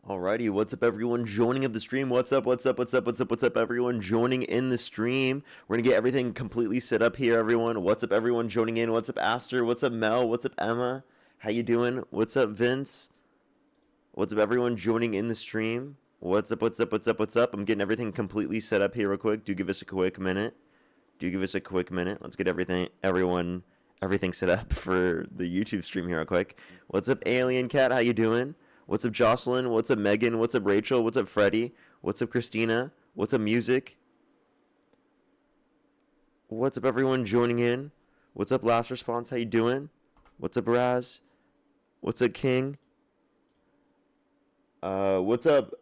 Alrighty, what's up everyone joining up the stream? What's up, what's up everyone joining in the stream? We're gonna get everything completely set up here, everyone. What's up everyone joining in? What's up Aster? What's up Mel? What's up Emma? How you doing? What's up Vince? What's up everyone joining in the stream? What's up? I'm getting everything completely set up here real quick. Do give us a quick minute. Let's get everything set up for the YouTube stream here real quick. What's up Alien Cat? How you doing? What's up, Jocelyn? What's up, Megan? What's up, Rachel? What's up, Freddie? What's up, Christina? What's up, Music? What's up, everyone joining in? What's up, Last Response? How you doing? What's up, Raz? What's up, King? What's up?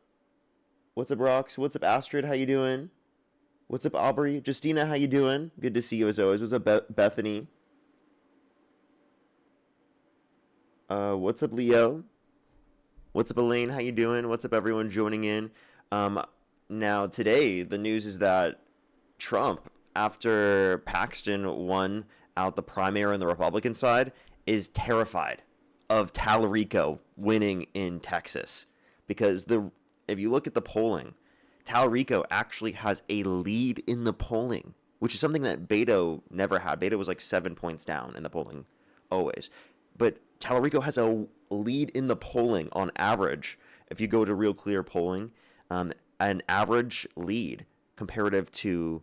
What's up, Rox? What's up, Astrid? How you doing? What's up, Aubrey? Justina, how you doing? Good to see you as always. What's up, Bethany? What's up, Leo? What's up, Elaine? How you doing? What's up, everyone joining in? Now, today, the news is that Trump, after Paxton won out the primary on the Republican side, is terrified of Talarico winning in Texas. Because if you look at the polling, Talarico actually has a lead in the polling, which is something that Beto never had. Beto was like 7 points down in the polling, always. But Talarico has a lead in the polling on average. If you go to Real Clear polling, an average lead comparative to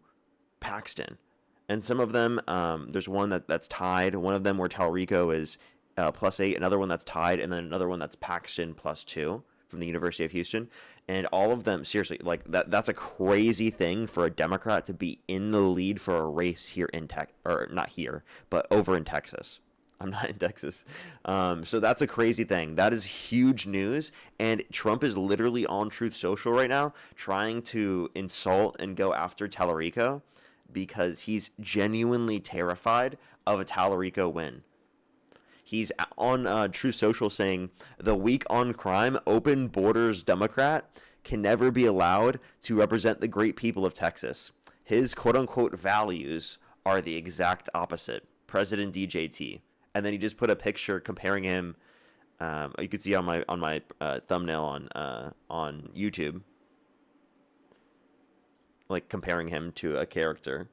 Paxton. And some of them, there's one that's tied. One of them where Talarico is +8, another one that's tied, and then another one that's Paxton +2 from the University of Houston. And all of them, seriously, like that's a crazy thing for a Democrat to be in the lead for a race here in or not here, but over in Texas. I'm not in Texas. So that's a crazy thing. That is huge news. And Trump is literally on Truth Social right now trying to insult and go after Talarico because he's genuinely terrified of a Talarico win. He's on Truth Social saying, the weak on crime, open borders Democrat can never be allowed to represent the great people of Texas. His quote-unquote values are the exact opposite. President DJT. And then he just put a picture comparing him. You could see on my thumbnail on YouTube, like comparing him to a character.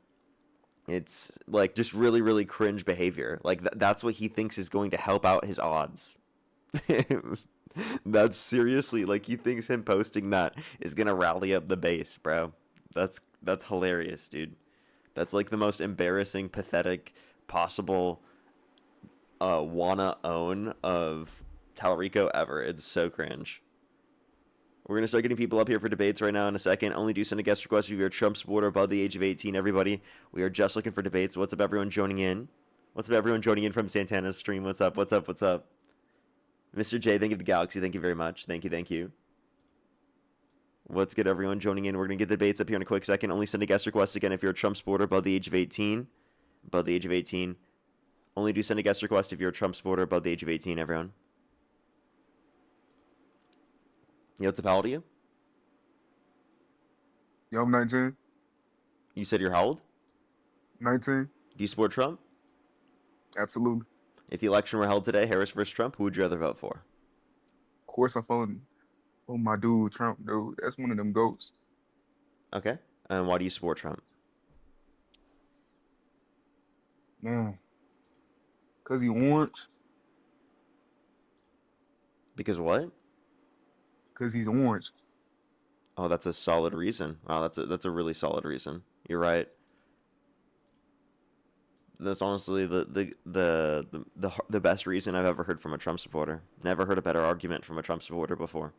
It's like just really, really cringe behavior. Like that's what he thinks is going to help out his odds. That's seriously like he thinks him posting that is gonna rally up the base, bro. That's hilarious, dude. That's like the most embarrassing, pathetic possible wanna own of Talarico ever. It's so cringe. We're going to start getting people up here for debates right now in a second. Only do send a guest request if you're a Trump supporter above the age of 18, everybody. We are just looking for debates. What's up, everyone joining in? What's up, everyone joining in from Santana's stream? What's up? Mr. J, thank you to the Galaxy. Thank you very much. Thank you. What's good, everyone joining in? We're going to get the debates up here in a quick second. Only send a guest request again if you're a Trump supporter above the age of 18. Only do send a guest request if you're a Trump supporter above the age of 18, everyone. Yo, what's up, how old are you? Yo, I'm 19. You said you're how old? 19. Do you support Trump? Absolutely. If the election were held today, Harris versus Trump, who would you rather vote for? Of course, I'm voting for my dude, Trump, dude. That's one of them goats. Okay. And why do you support Trump? Man. Because he orange. Because what? Because he's orange. Oh, that's a solid reason. Wow, that's a really solid reason. You're right. That's honestly the best reason I've ever heard from a Trump supporter. Never heard a better argument from a Trump supporter before.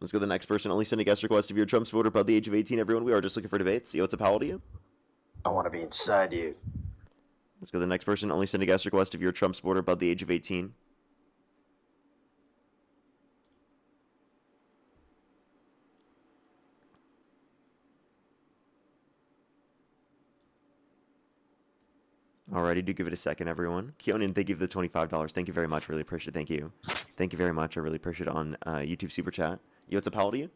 Let's go to the next person. Only send a guest request if you're a Trump supporter above the age of 18, everyone. We are just looking for debates. Yo, what's up, how old are you? I want to be inside you. Let's go to the next person. Only send a guest request if you're a Trump supporter above the age of 18. Alrighty, do give it a second, everyone. Keonan, thank you for the $25. Thank you very much. Really appreciate it. Thank you. Thank you very much. I really appreciate it on YouTube Super Chat. Yo, what's up? How old are you?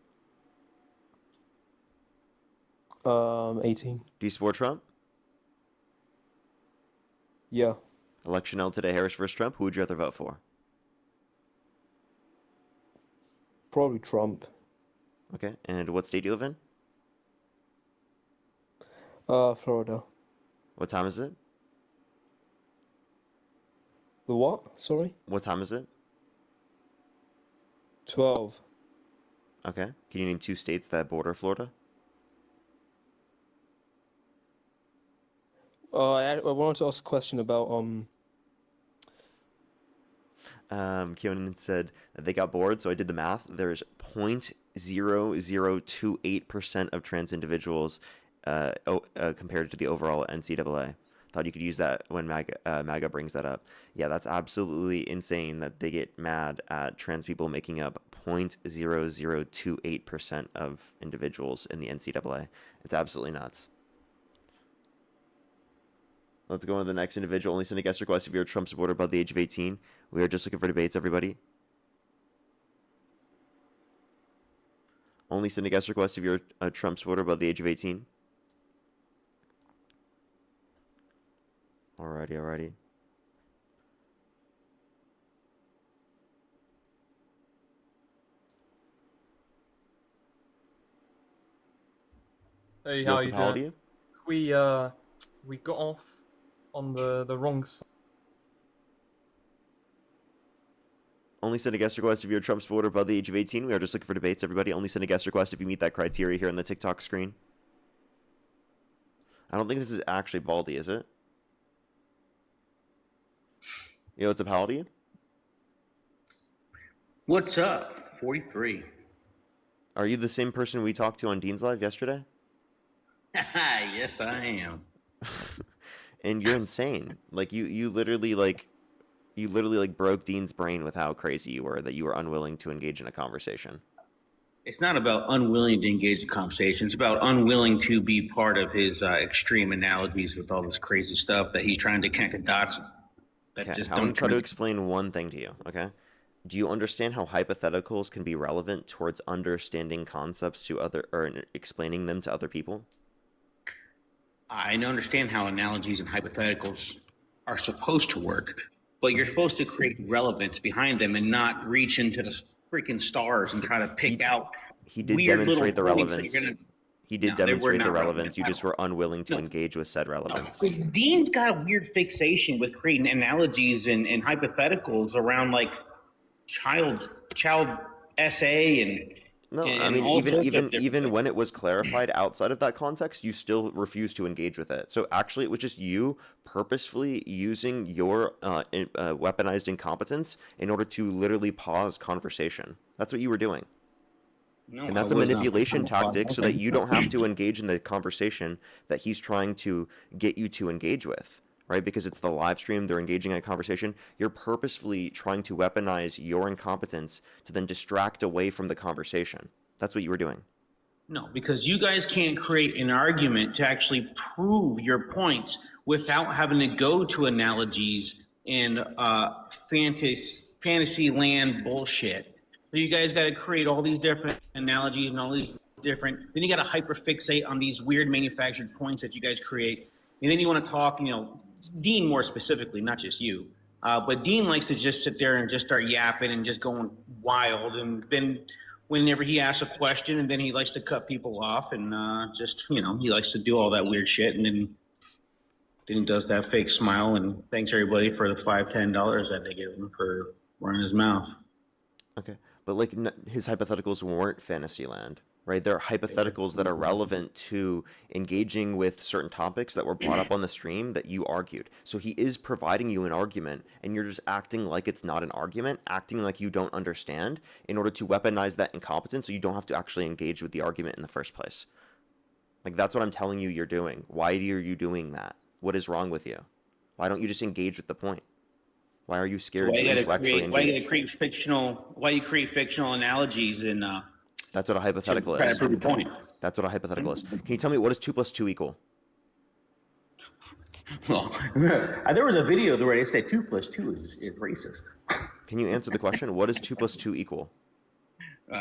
18. Do you support Trump? Yeah. Election held today, Harris versus Trump. Who would you rather vote for? Probably Trump. Okay. And what state do you live in? Florida. What time is it? The what? Sorry? What time is it? 12. Okay. Can you name 2 states that border Florida? I wanted to ask a question about Keonan said that they got bored, so I did the math. There's 0.0028% of trans individuals compared to the overall NCAA. Thought you could use that when MAGA brings that up. Yeah, that's absolutely insane that they get mad at trans people making up 0.0028% of individuals in the NCAA. It's absolutely nuts. Let's go on to the next individual. Only send a guest request if you're a Trump supporter above the age of 18. We are just looking for debates, everybody. Only send a guest request if you're a Trump supporter above the age of 18. Alrighty. Hey, Yo, how what's you up, how old are doing? you? We got off on the wrong side. Only send a guest request if you're a Trump supporter above the age of 18. We are just looking for debates, everybody. Only send a guest request if you meet that criteria here on the TikTok screen. I don't think this is actually Baldy, is it? Yo, what's up, how old are you? What's up? 43. Are you the same person we talked to on Dean's Live yesterday? Yes, I am. And you're insane. Like you literally broke Dean's brain with how crazy you were that you were unwilling to engage in a conversation. It's not about unwilling to engage in conversation. It's about unwilling to be part of his extreme analogies with all this crazy stuff that he's trying to connect the dots. That Okay, just I'm gonna don't try to connect. explain one thing to you, okay? Do you understand how hypotheticals can be relevant towards understanding concepts to other or explaining them to other people? I understand how analogies and hypotheticals are supposed to work, but you're supposed to create relevance behind them and not reach into the freaking stars and try to pick out He did weird little demonstrate the points that relevance. you're gonna. He did No, they were demonstrate the not relevant relevance. You at just all. were unwilling to No. engage with said relevance. Because Dean's got a weird fixation with creating analogies and hypotheticals around like child SA and No, I and mean all sorts of even different even things. when it was clarified outside of that context, you still refused to engage with it. So actually, it was just you purposefully using your weaponized incompetence in order to literally pause conversation. That's what you were doing. No, And I that's a was not. manipulation tactic so that you don't have to engage in the conversation that he's trying to get you to engage with, right? Because it's the live stream, they're engaging in a conversation. You're purposefully trying to weaponize your incompetence to then distract away from the conversation. That's what you were doing. No, because you guys can't create an argument to actually prove your points without having to go to analogies and fantasy land bullshit. So you guys got to create all these different analogies and all these different. Then you got to hyperfixate on these weird manufactured points that you guys create, and then you want to talk. Dean more specifically, not just you. But Dean likes to just sit there and just start yapping and just going wild, and then whenever he asks a question, and then he likes to cut people off, and he likes to do all that weird shit, and then he does that fake smile and thanks everybody for the $5-10 that they give him for running his mouth. Okay. But like his hypotheticals weren't Fantasyland, right? They're hypotheticals that are relevant to engaging with certain topics that were brought up on the stream that you argued. So he is providing you an argument and you're just acting like it's not an argument, acting like you don't understand in order to weaponize that incompetence so you don't have to actually engage with the argument in the first place. Like that's what I'm telling you you're doing. Why are you doing that? What is wrong with you? Why don't you just engage with the point? Why are you scared to intellectually engage? Why you create fictional analogies and That's what a hypothetical try to is. prove your point? That's what a hypothetical is. Can you tell me what is 2 plus 2 equal? Well, there was a video where they said 2 plus 2 is racist. Can you answer the question? What is 2 plus 2 equal?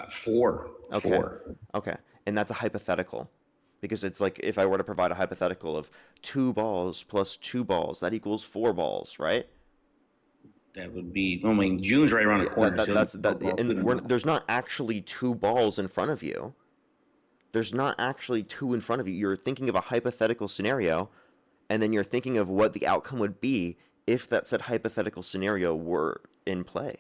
4. Okay. 4. Okay. And that's a hypothetical. Because it's like if I were to provide a hypothetical of 2 balls plus 2 balls, that equals 4 balls, right? That would be. I mean, June's right around the corner. There's not actually two balls in front of you. There's not actually two in front of you. You're thinking of a hypothetical scenario, and then you're thinking of what the outcome would be if that said hypothetical scenario were in play.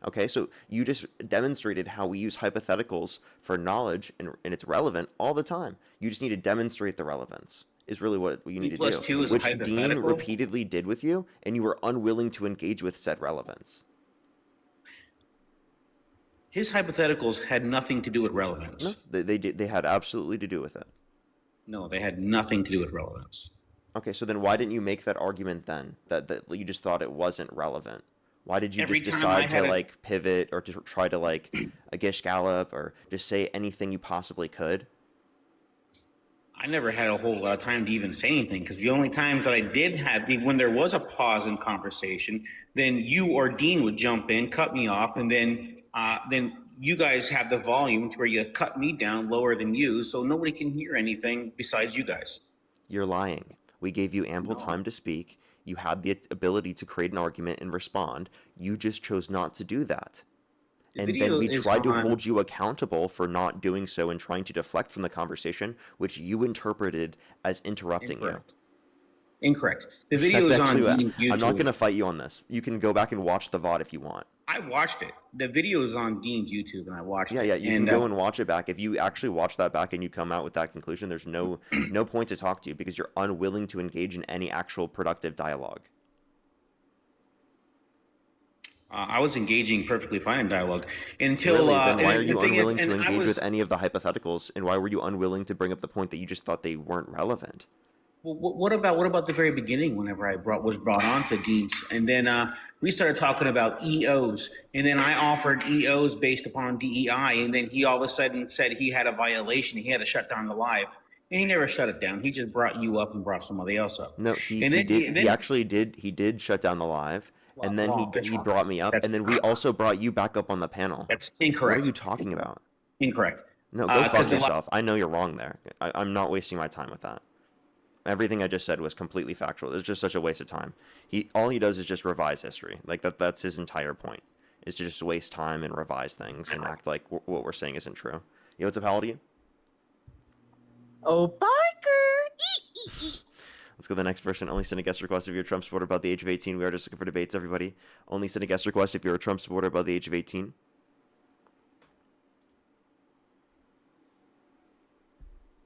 Okay, so you just demonstrated how we use hypotheticals for knowledge, and it's relevant all the time. You just need to demonstrate the relevance, is really what you need to do, which Dean repeatedly did with you, and you were unwilling to engage with said relevance. His hypotheticals had nothing to do with relevance. No, they had absolutely to do with it. No, they had nothing to do with relevance. Okay, so then why didn't you make that argument then? That you just thought it wasn't relevant? Why did you just decide to like pivot or to try to like a gish gallop or just say anything you possibly could? I never had a whole lot of time to even say anything, because the only times that I did have, when there was a pause in conversation, then you or Dean would jump in, cut me off, and then you guys have the volume to where you cut me down lower than you, so nobody can hear anything besides you guys. You're lying. We gave you ample time to speak. You had the ability to create an argument and respond. You just chose not to do that. And then we tried to hold you accountable for not doing so and trying to deflect from the conversation, which you interpreted as interrupting you. Incorrect. The video is on YouTube. I'm not going to fight you on this. You can go back and watch the VOD if you want. I watched it. The video is on Dean's YouTube, and I watched it. Yeah, you can go and watch it back. If you actually watch that back and you come out with that conclusion, there's no point to talk to you because you're unwilling to engage in any actual productive dialogue. I was engaging perfectly fine in dialogue until. Really? Then why are you unwilling to engage with any of the hypotheticals, and why were you unwilling to bring up the point that you just thought they weren't relevant? Well, what about the very beginning? Whenever I was brought on to Dean's, and then we started talking about EOs, and then I offered EOs based upon DEI, and then he all of a sudden said he had a violation. He had to shut down the live, and he never shut it down. He just brought you up and brought somebody else up. No, he did shut down the live. And then he brought me up, and then we also brought you back up on the panel. That's incorrect. What are you talking about? Incorrect. No, go fuck yourself. I know you're wrong there. I'm not wasting my time with that. Everything I just said was completely factual. It's just such a waste of time. All he does is just revise history. Like that's his entire point. Is to just waste time and revise things and act like what we're saying isn't true. Yo, what's up, how old are you? Oh, Parker! Let's go to the next person. Only send a guest request if you're a Trump supporter above the age of 18. We are just looking for debates, everybody. Only send a guest request if you're a Trump supporter above the age of 18.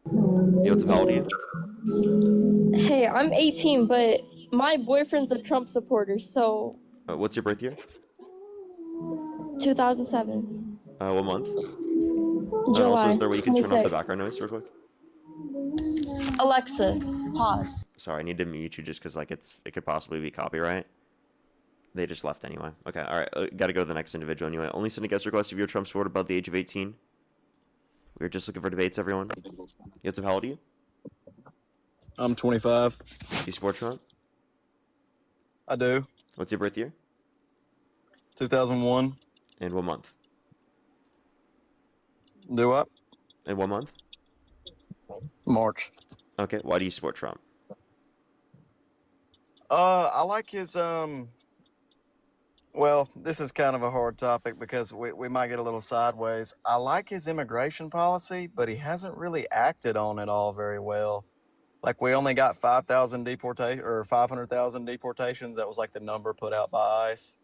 Yo, what's up, how old are you? Hey, I'm 18, but my boyfriend's a Trump supporter, so... What's your birth year? 2007. What month? July. Also, is there a way you can turn off the 26th. background noise real quick? Alexa, pause. Sorry, I need to mute you just because like it could possibly be copyright. They just left anyway. Okay, all right. Got to go to the next individual anyway. Only send a guest request if you're a Trump supporter above the age of 18. We're just looking for debates, everyone. What's up, how old are you? I'm 25. Do you support Trump? I do. What's your birth year? 2001. And what month? Do what? And what month? March. Okay, why do you support Trump? I like his well, this is kind of a hard topic because we might get a little sideways. I like his immigration policy, but he hasn't really acted on it all very well. Like we only got 5,000 deportation or 500,000 deportations. That was like the number put out by ICE.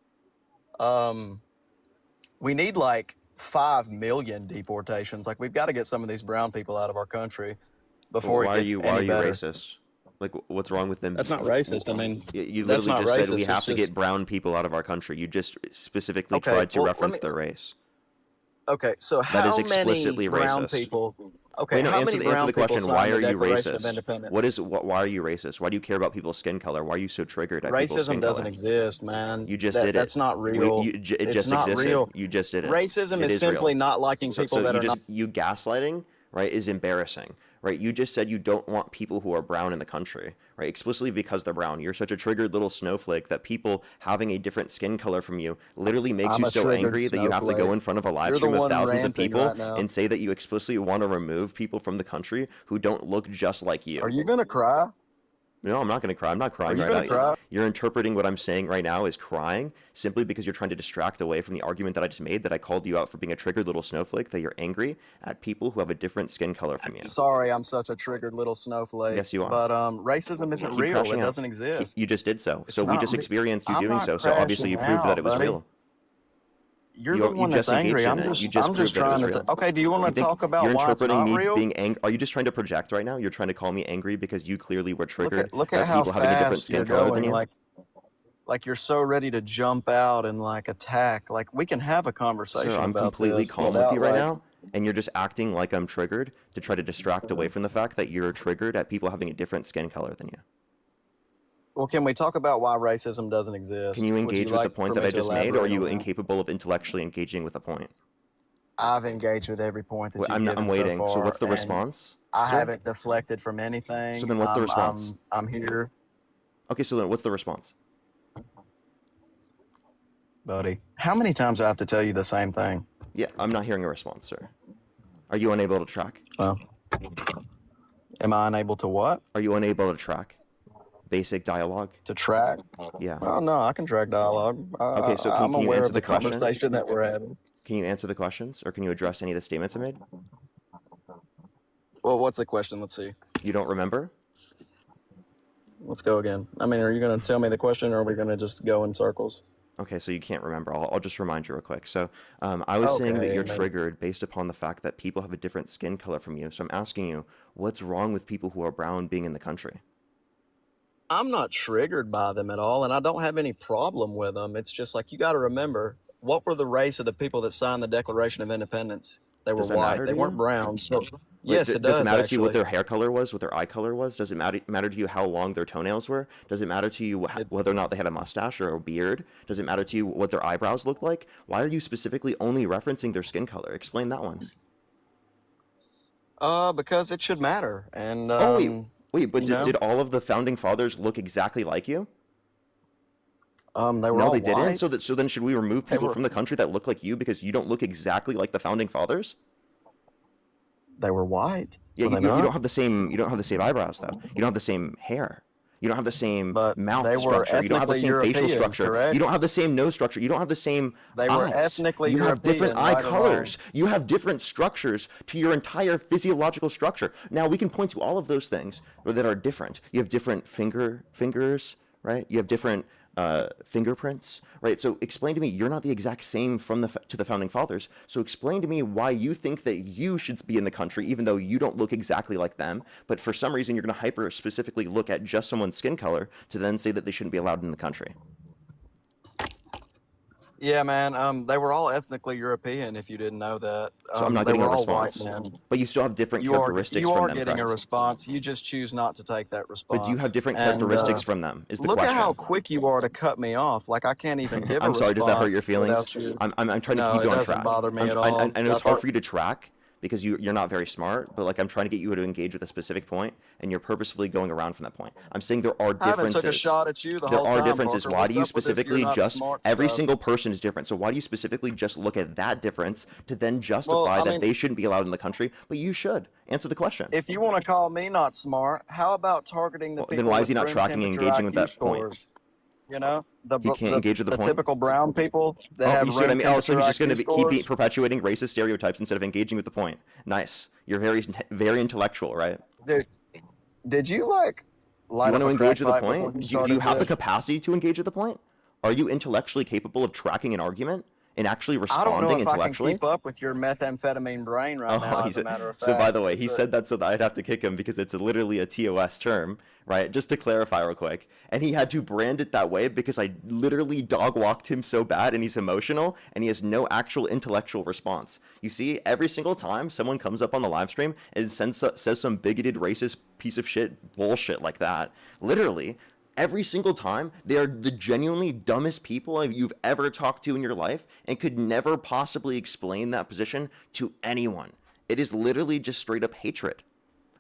We need like 5 million deportations. Like we've got to get some of these brown people out of our country before it gets any better. Why are you racist? Like, what's wrong with them? That's not racist. I mean, you that's literally not just said racist. we have to It's get just- brown people out of our country. You just specifically Okay, tried to well, reference let me- their race. Okay, so That how is explicitly many brown racist. people? Okay, Wait, no, how answer many the brown people question. signed Why the are you Declaration of racist? Independence? Why are you racist? Why do you care about people's skin color? Why are you so triggered at people's skin Racism doesn't color? exist, man. You just did it. That's not real. It It's just not existed. real. You just did it. Racism It is simply real. not liking people that are not. You gaslighting, right, is embarrassing, right? You just said you don't want people who are brown in the country, right? Explicitly because they're brown. You're such a triggered little snowflake that people having a different skin color from you literally makes I'm you a so triggered angry that you have to go snowflake. in front of a live You're the stream of one thousands of ranting people right now. and say that you explicitly want to remove people from the country who don't look just like you. Are you gonna cry? No, I'm not going to cry. I'm not Are crying you right gonna now. cry? You're interpreting what I'm saying right now as crying simply because you're trying to distract away from the argument that I just made, that I called you out for being a triggered little snowflake, that you're angry at people who have a different skin color from you. Sorry, I'm such a triggered little snowflake. Yes, you are. But racism isn't Keep real. crashing It out. doesn't exist. You just did so. It's So we not just re- experienced you I'm doing not so. So obviously you crashing proved that out, it was buddy. real. You're the one You that's just engaged angry. in I'm it. You just just I'm proved just that it was trying to. real. Okay, do you want You to think talk about you're why it's interpreting not me real? being angry? Are you just trying to project right now? You're trying to call me angry because you clearly were triggered Look by at how people having a different fast skin you're color than going. you? Like you're so ready to jump out and like attack. Like we can have a Sir, conversation I'm about completely this calm with without you right like. now, and you're just acting like I'm triggered to try to distract away from the fact that you're triggered at people having a different skin color than you. Well, can we talk about why racism doesn't exist? Can you Would engage with the like point for that me I to just made, or are elaborate you on that? incapable of intellectually engaging with the point? I've engaged with every point that you've I'm given waiting. so So far, what's the and response, I sir? haven't deflected from So anything. then what's the response? I'm here, Okay, so then what's the response? buddy. How many times do I have to tell you the same thing? Yeah, I'm not hearing a response, sir. Are you unable to track? Well, am I unable to what? Are you unable to track basic dialogue? To track? Yeah. Oh no, I can track dialogue. Okay, so I'm can you aware answer of the the question? conversation that we're having. Can you answer the questions, or can you address any of the statements I made? Well, what's the question? Let's see. You don't remember? Let's go again. I mean, are you going to tell me the question, or are we going to just go in circles? Okay, so you can't remember. I'll just remind you real quick. So I was saying that Okay, you're man. triggered based upon the fact that people have a different skin color from you. So I'm asking you, what's wrong with people who are brown being in the country? I'm not triggered by them at all, and I don't have any problem with them. It's just like you got to remember, what were the race of the people that signed the Declaration of Independence? They were Does that white. matter They to weren't you? brown. So Wait, yes, it does it does matter to you what actually. their hair color was, what their eye color was? Does it matter to you how long their toenails were? Does it matter to you whether or not they had a mustache or a beard? Does it matter to you what their eyebrows looked like? Why are you specifically only referencing their skin color? Explain that one. Because it should matter, and Oh, wait, but you know, did all of the founding fathers look exactly like you? they were No, all they didn't. white. So then should we remove They people were from the country that look like you because you don't look exactly like the founding fathers? they were white. Yeah, Were they you don't not? have the same eyebrows though. You don't have the same hair. You don't have the same But mouth they were structure. You don't have the ethnically same facial European, structure. You correct? don't have the same nose structure. You don't have the same They were eyes. ethnically You have different European, eye right or colors. You have different structures to your entire physiological structure. Now we can point to all of those things that are different. You have different fingers, right? You have different fingerprints, right? So explain to me, you're not the exact same to the founding fathers. So explain to me why you think that you should be in the country, even though you don't look exactly like them. But for some reason, you're going to hyper specifically look at just someone's skin color to then say that they shouldn't be allowed in the country. Yeah, man. They were all ethnically European. If you didn't know that, So I'm not they getting were a all white, response. man. But you still have different You are characteristics you from are them, getting a correct? response. You just choose not to take that response. But do you have different And characteristics from them? Is the look question. at how quick you are to cut me off. Like I can't even give a I'm sorry. Does that hurt your response feelings? without you. I'm trying to No, keep you it on doesn't track. bother me I'm, at all. I know it's That hard hurt. for you to track because you're not very smart, but like I'm trying to get you to engage with a specific point, and you're purposefully going around from that point. I'm saying there are I haven't differences. took a shot at you the There whole are time, differences. Parker. Why What's do you up with this? You're specifically not just smart every stuff. single person is different? So why do you specifically just look at that difference to then Well, justify I that mean, they shouldn't be allowed in the country, but you should? Answer the question. if you want to call me not smart, how about targeting the Well, then people why is with he not room tracking and temperature engaging with IQ that point? scores? You know, He can't engage with the point. typical brown people that Oh, have you see what I room mean? Oh, so temperature he's just going IQ to keep scores. perpetuating racist stereotypes instead of engaging with the point. Nice. You're very intellectual, right? Dude, did you like Do light you up want to a crack engage with the pipe before point? you Do you started have the this? capacity to engage with the point? Are you intellectually capable of tracking an argument and actually I don't know responding if I can intellectually? keep up with your methamphetamine brain right now, as a matter of fact. So by the way, It's he a, said that so that I'd have to kick him because it's literally a TOS term, right? Just to clarify real quick. And he had to brand it that way because I literally dog walked him so bad and he's emotional and he has no actual intellectual response. You see, every single time someone comes up on the live stream and says some bigoted racist piece of shit bullshit like that, literally, every single time, they are the genuinely dumbest people you've ever talked to in your life and could never possibly explain that position to anyone. It is literally just straight up hatred.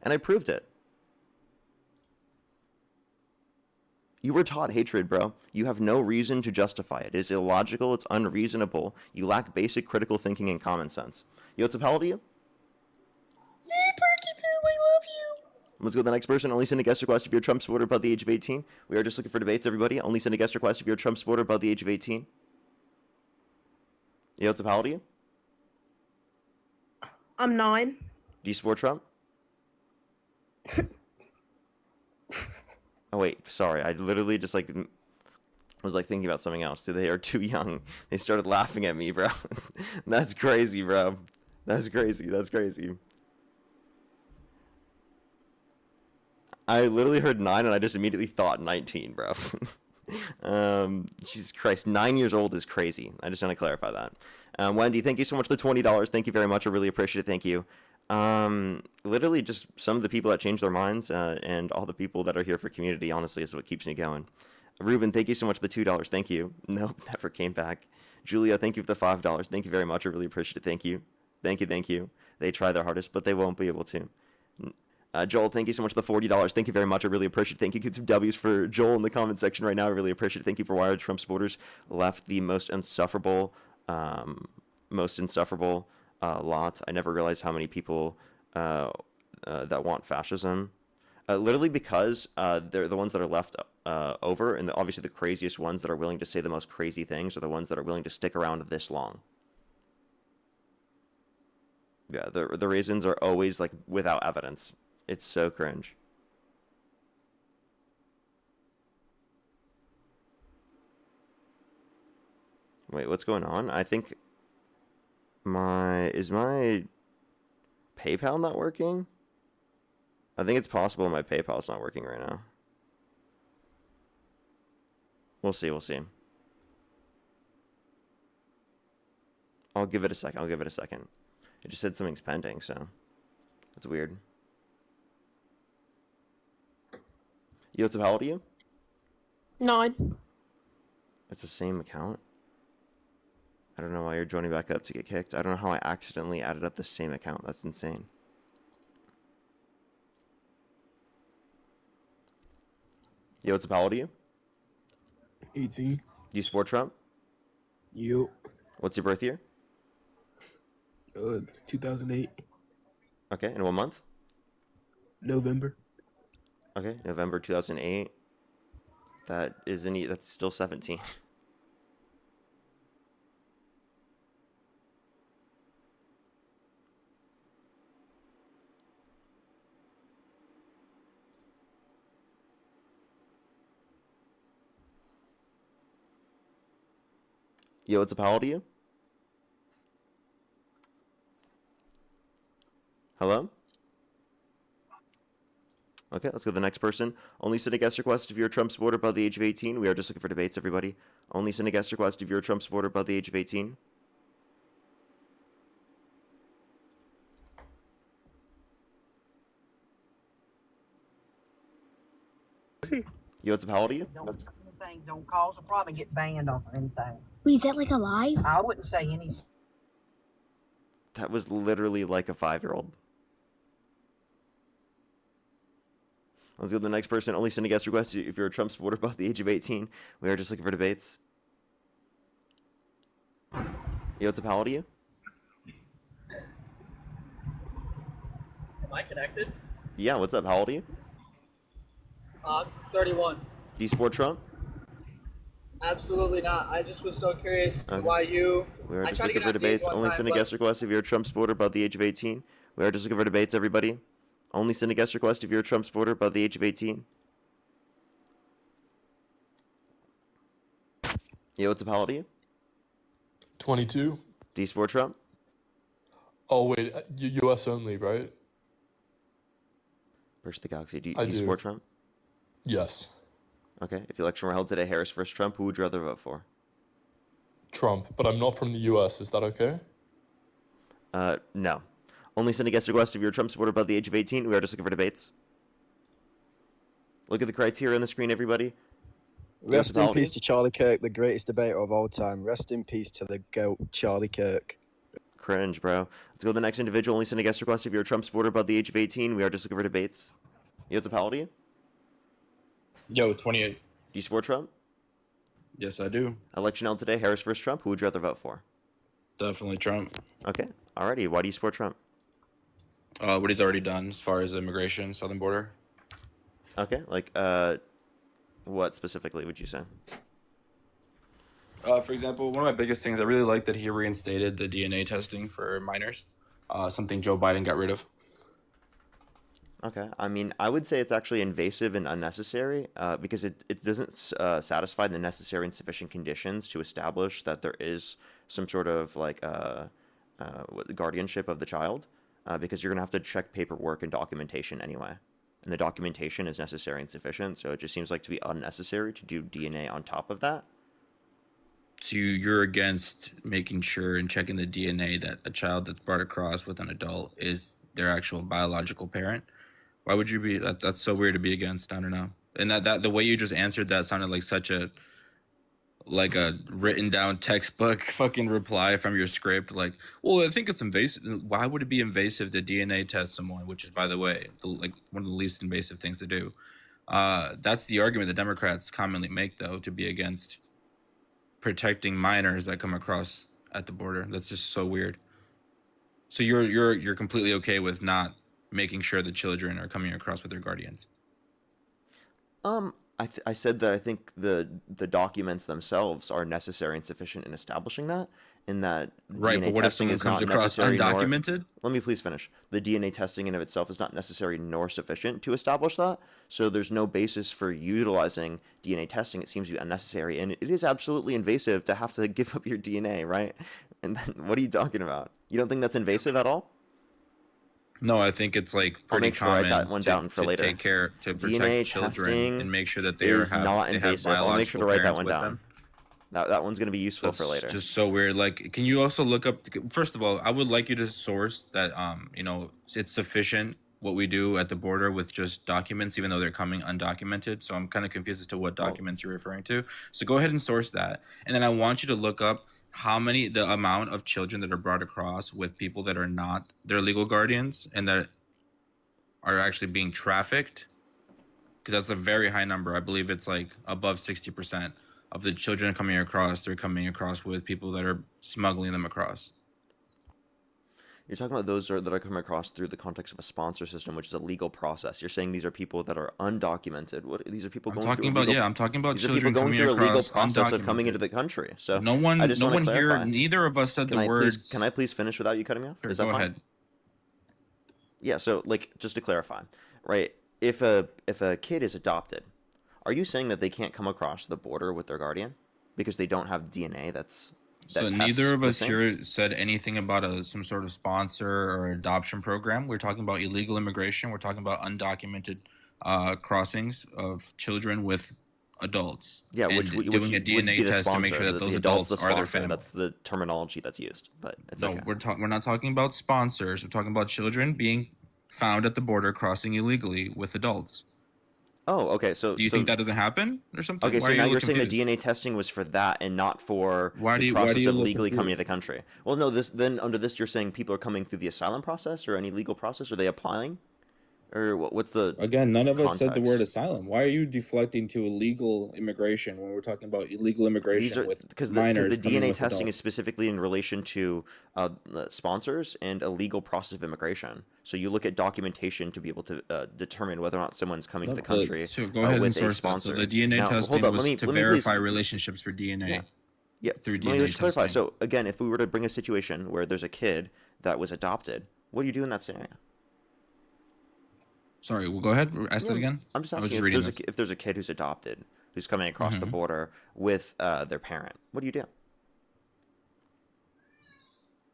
And I proved it. You were taught hatred, bro. You have no reason to justify it. It is illogical. It's unreasonable. You lack basic critical thinking and common sense. You know what's a hell to you? Yay, Perky Poo, I love you. Let's go to the next person. Only send a guest request if you're a Trump supporter above the age of 18. We are just looking for debates, everybody. Only send a guest request if you're a Trump supporter above the age of 18. Yo, what's up? How old are you? I'm 9. Do you support Trump? Oh, wait. Sorry. I literally just, like, was, like, thinking about something else. They are too young. They started laughing at me, bro. That's crazy, bro. That's crazy. That's crazy. I literally heard 9, and I just immediately thought 19, bro. Jesus Christ. 9 years old is crazy. I just want to clarify that. Wendy, thank you so much for the $20. Thank you very much. I really appreciate it. Thank you. Literally just some of the people that change their minds, and all the people that are here for community, honestly, is what keeps me going. Ruben, thank you so much for the $2. Thank you. Nope, never came back. Julia, thank you for the $5. Thank you very much. I really appreciate it. Thank you. Thank you, thank you. They try their hardest, but they won't be able to. Joel, thank you so much for the $40. Thank you very much. I really appreciate it. Thank you. Get some W's for Joel in the comment section right now. I really appreciate it. Thank you for why Trump supporters left the most insufferable lot. I never realized how many people that want fascism. Literally because they're the ones that are left over, and obviously the craziest ones that are willing to say the most crazy things are the ones that are willing to stick around this long. Yeah, the reasons are always, like, without evidence. It's so cringe. Wait, what's going on? I think is my PayPal not working? I think it's possible my PayPal's not working right now. We'll see, we'll see. I'll give it a second. It just said something's pending, so that's weird. Yo, what's up? How old are you? 9. It's the same account. I don't know why you're joining back up to get kicked. I don't know how I accidentally added up the same account. That's insane. Yo, what's up? How old are you? 18. Do you support Trump? You. What's your birth year? 2008. Okay, in what month? November. Okay, November 2008. That's still 17. Yo, what's up? How old are you? Hello? Okay, let's go to the next person. Only send a guest request if you're a Trump supporter above the age of 18. We are just looking for debates, everybody. Only send a guest request if you're a Trump supporter above the age of 18. Yo, what's up? How old are you? Don't cause a problem and get banned on anything. Wait, is that like a lie? I wouldn't say anything. That was literally like a 5-year-old. Let's go to the next person. Only send a guest request if you're a Trump supporter above the age of 18. We are just looking for debates. Yo, what's up? How old are you? Am I connected? Yeah, what's up? How old are you? 31. Do you support Trump? Absolutely not. I just was so curious as to why you. We are I just tried to looking get for on debates. one Only time, send a but- guest request if you're a Trump supporter above the age of 18. We are just looking for debates, everybody. Only send a guest request if you're a Trump supporter above the age of 18. Yo, what's up? How old are you? 22. Do you support Trump? Oh, wait. US only, right? Versus the Galaxy. Do I you do. support Trump? Yes. Okay. If the election were held today, Harris versus Trump, who would you rather vote for? Trump. But I'm not from the US. Is that okay? No. Only send a guest request if you're a Trump supporter above the age of 18. We are just looking for debates. Look at the criteria on the screen, everybody. Rest in peace to Charlie Kirk, the greatest debater of all time. Rest in peace to the GOAT, Charlie Kirk. Cringe, bro. Let's go to the next individual. Only send a guest request if you're a Trump supporter above the age of 18. We are just looking for debates. Yo, what's up? How old are you? Yo, 28. Do you support Trump? Yes, I do. Election held today, Harris versus Trump. Who would you rather vote for? Definitely Trump. Okay. Alrighty. Why do you support Trump? What he's already done as far as immigration, southern border. Okay, like what specifically would you say? For example, one of my biggest things, I really like that he reinstated the DNA testing for minors, something Joe Biden got rid of. Okay, I mean, I would say it's actually invasive and unnecessary because it doesn't satisfy the necessary and sufficient conditions to establish that there is some sort of like guardianship of the child because you're going to have to check paperwork and documentation anyway. And the documentation is necessary and sufficient, so it just seems like to be unnecessary to do DNA on top of that. So you're against making sure and checking the DNA that a child that's brought across with an adult is their actual biological parent? Why would you be? That's so weird to be against. I don't know. And that the way you just answered that sounded like such a written down textbook fucking reply from your script. Like, well, I think it's invasive. Why would it be invasive to DNA test someone? Which is, by the way, like one of the least invasive things to do. That's the argument the Democrats commonly make, though, to be against protecting minors that come across at the border. That's just so weird. So you're completely okay with not making sure the children are coming across with their guardians? I said that I think the documents themselves are necessary and sufficient in establishing that, in that Right, DNA but what if testing someone is comes not across necessary undocumented? Let me please finish. The DNA testing in of itself is not necessary nor sufficient to establish that, so there's no basis for utilizing DNA testing. It seems to be unnecessary, and it is absolutely invasive to have to give up your DNA, right? And then, what are you talking about? You don't think that's invasive at all? No, I think it's like I'll pretty make sure I write common that one down for to later. take care to DNA protect children testing and make sure that they is have not they have invasive. I'll make sure to biological write that parents one with down. them. That one's going to be useful That's for later. just so weird. Like, can you also look up? First of all, I would like you to source that. It's sufficient what we do at the border with just documents, even though they're coming undocumented. So I'm kind of confused as to what documents you're referring to. So go ahead and source that, and then I want you to look up the amount of children that are brought across with people that are not their legal guardians and that are actually being trafficked, because that's a very high number. I believe it's like above 60% of the children coming across, they're coming across with people that are smuggling them across. You're talking about those that are coming across through the context of a sponsor system, which is a legal process. You're saying these are people that are undocumented. These are people I'm going talking through a about legal, I'm talking about these are people children going coming through a legal across process of coming undocumented. into the country. So No one, I just no want to one here, clarify. neither of us said the words. Can I please finish without you cutting me off? Sure, Is that go fine? ahead. Yeah. So like, just to clarify, right? If a kid is adopted, are you saying that they can't come across the border with their guardian because they don't have DNA So neither of us here said anything about some sort of sponsor or adoption program. We're talking about illegal immigration. We're talking about undocumented crossings of children with adults. Yeah, and which doing a would DNA be the test to make sponsor. sure that those the adult's adults the are their sponsor. family. That's the terminology that's used, but it's No, okay. we're not talking about sponsors. We're talking about children being found at the border crossing illegally with adults. Oh, okay. So do you think that doesn't happen or something? Okay, Why so are now you you're saying the confused? DNA testing was for that and not for Why do the you process of look legally coming to confused? the country. Well, no, then under this you're saying people are coming through the asylum process or any legal process? Are they applying? Or what's the Again, none of us said the context? word asylum. Why are you deflecting to illegal immigration when we're talking about illegal immigration These are with because minors the coming DNA with testing is adults? specifically in relation to the sponsors and a legal process of immigration. So you look at documentation to be able to determine whether or not someone's coming to the country So go ahead and with a source that. sponsor. So the DNA Now, testing hold on, was let to me verify please, relationships for DNA yeah, through let me DNA just clarify. testing. So again, if we were to bring a situation where there's a kid that was adopted, what do you do in that scenario? Sorry, well, go ahead. Ask that again. I'm just I was asking just reading if there's a kid who's adopted, who's coming across the Mhm. border with their parent. What do you do?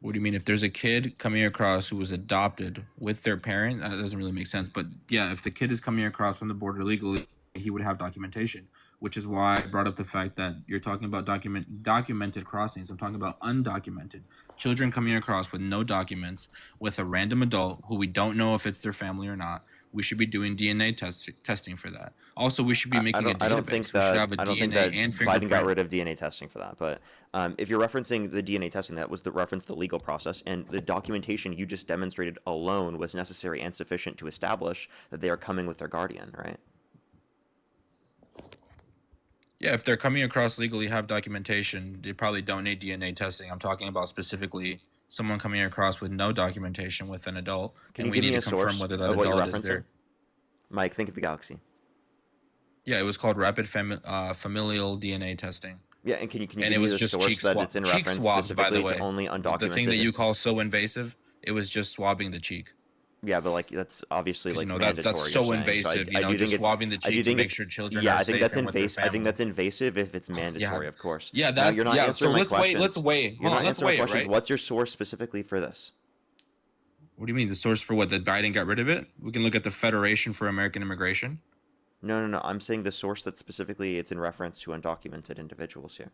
What do you mean? If there's a kid coming across who was adopted with their parent, that doesn't really make sense. But yeah, if the kid is coming across from the border legally, he would have documentation, which is why I brought up the fact that you're talking about documented crossings. I'm talking about undocumented children coming across with no documents with a random adult who we don't know if it's their family or not. We should be doing DNA testing for that. Also, we should be making a database. I don't think We should that have a I don't think DNA that and Biden fingerprint. got rid of DNA testing for that. But if you're referencing the DNA testing, that was the reference to the legal process, and the documentation you just demonstrated alone was necessary and sufficient to establish that they are coming with their guardian, right? Yeah, if they're coming across legally, have documentation, they probably don't need DNA testing. I'm talking about specifically someone coming across with no documentation with an adult, Can and you we give need me to a confirm source whether that of what you're adult is referencing? there. Mike, think of the galaxy. Yeah, it was called rapid familial DNA testing. Yeah, and can you And give it me was the just source that it's in cheek reference swabs, by the specifically to way. only The thing that undocumented? you call so invasive, it was just swabbing the cheek. Yeah, but like that's obviously 'Cause, like you know, mandatory. that's you're so saying. invasive, I do think just it's swabbing the I do cheek to think make it's sure children yeah. are I think safe that's and with their invasive. I think family. that's invasive if it's mandatory, of course. Yeah, Now, you're not so answering my let's questions. let's weigh. You're Hold not on, let's answering my weigh it, questions. right? What's your source specifically for this? What do you mean? The source for what? That Biden got rid of it? We can look at the Federation for American Immigration. No. I'm saying the source that specifically it's in reference to undocumented individuals here.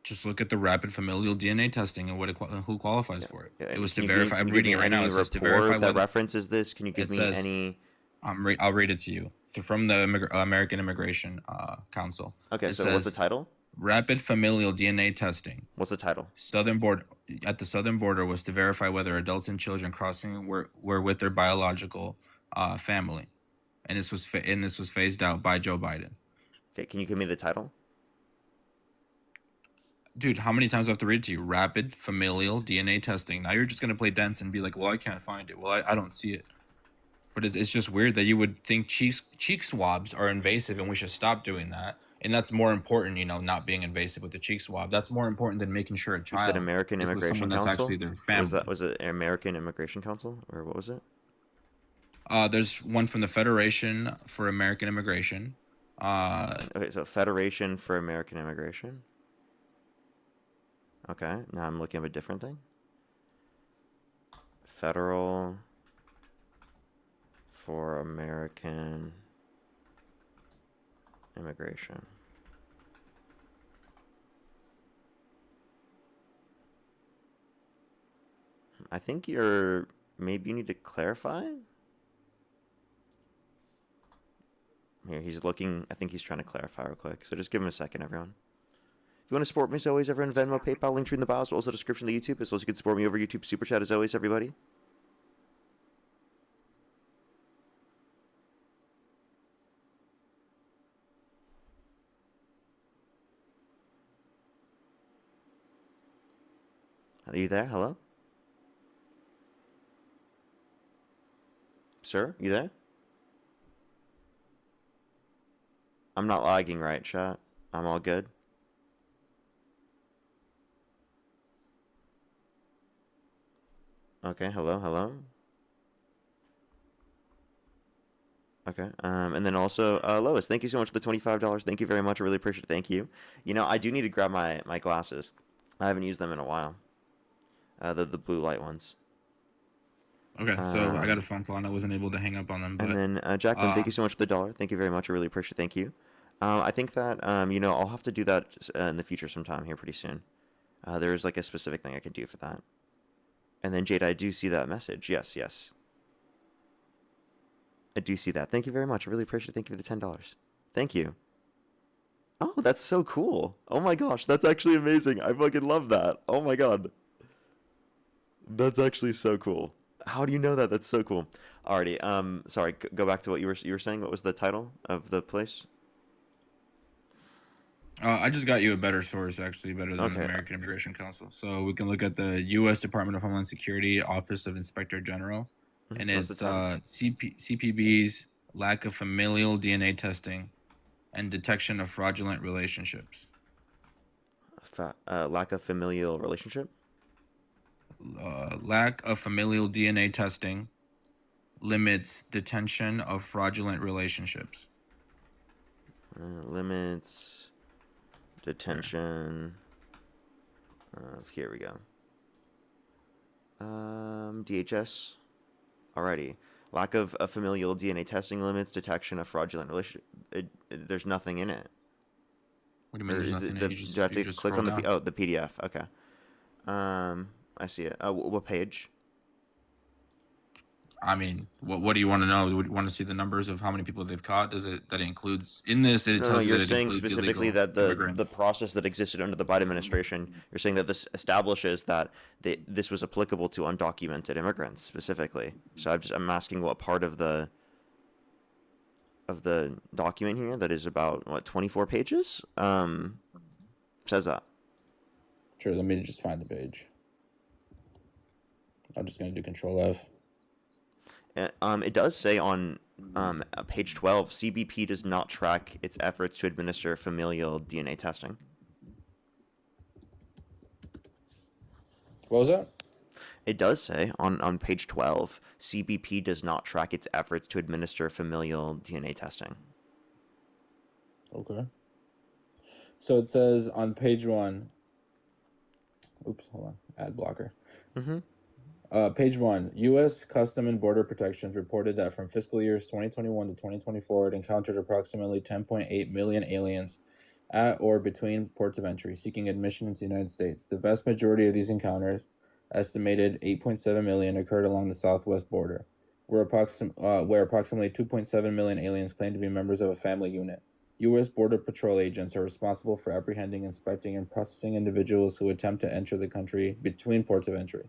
Just look at the rapid familial DNA testing and who qualifies for it. Yeah, It was to can verify. I'm you give reading me it right now. any It says to report verify that whether references this? Can you give it me says any? I'll read it to you from the American Immigration Council. Okay, It so what's the says, title? Rapid familial DNA testing. What's the title? At the southern border was to verify whether adults and children crossing were with their biological family, and this was phased out by Joe Biden. Okay, can you give me the title? Dude, how many times do I have to read it to you? Rapid familial DNA testing. Now you're just gonna play dense and be like, well, I can't find it. Well, I don't see it. But it's just weird that you would think cheek swabs are invasive and we should stop doing that. And that's more important, not being invasive with the cheek swab. That's more important than making sure a You child said American is with Immigration someone that's Council? actually their family. Was it American Immigration Council or what was it? There's one from the Federation for American Immigration. Okay, so Federation for American Immigration. Okay, now I'm looking at a different thing. Federal for American Immigration. I think maybe you need to clarify. Here, he's looking. I think he's trying to clarify real quick. So just give him a second, everyone. If you want to support me as always, everyone, Venmo, PayPal, link tree in the bio, as well as the description of the YouTube, as well as you can support me over YouTube Super Chat as always, everybody. Are you there? Hello? Sir, you there? I'm not lagging, right, chat? I'm all good? Okay, hello? Okay, and then also, Lois, thank you so much for the $25. Thank you very much. I really appreciate it. Thank you. I do need to grab my glasses. I haven't used them in a while. The blue light ones. Okay, so I got a phone call and I wasn't able to hang up on them. But, and then, Jacqueline, thank you so much for the $1. Thank you very much. I really appreciate it. Thank you. I think that, I'll have to do that in the future sometime here pretty soon. There's like a specific thing I could do for that. And then, Jade, I do see that message. Yes. I do see that. Thank you very much. I really appreciate it. Thank you for the $10. Thank you. Oh, that's so cool. Oh my gosh, that's actually amazing. I fucking love that. Oh my god. That's actually so cool. How do you know that? That's so cool. Alrighty, sorry, go back to what you were saying. What was the title of the place? I just got you a better source, actually, better than the American Immigration Council. So we can look at the U.S. Department of Homeland Security Office of Inspector General, and it's CPB's lack of familial DNA testing and detection of fraudulent relationships. Lack of familial relationship? Lack of familial DNA testing limits detention of fraudulent relationships. Limits detention here we go. DHS. Alrighty. Lack of familial DNA testing limits detection of fraudulent relationship. There's nothing in it. What do you mean there's nothing in it? Do I have to click on the PDF? Okay. I see it. What page? I mean, what do you want to know? Would you want to see the numbers of how many people they've caught? Does it includes in this? It tells you you're that it saying includes specifically illegal that immigrants. the process that existed under the Biden administration. You're saying that this establishes that this was applicable to undocumented immigrants specifically. So I'm asking what part of the document here that is about 24 pages says that. Sure. Let me just find the page. I'm just gonna do Control F. It does say on page 12, CBP does not track its efforts to administer familial DNA testing. What was that? It does say on page 12, CBP does not track its efforts to administer familial DNA testing. Okay. So it says on page 1. Oops, hold on. Ad blocker. Page 1. U.S. Custom and Border Protections reported that from fiscal years 2021 to 2024, it encountered approximately 10.8 million aliens at or between ports of entry seeking admission into the United States. The vast majority of these encounters, estimated 8.7 million, occurred along the southwest border, where approximately 2.7 million aliens claim to be members of a family unit. U.S. Border Patrol agents are responsible for apprehending, inspecting, and processing individuals who attempt to enter the country between ports of entry.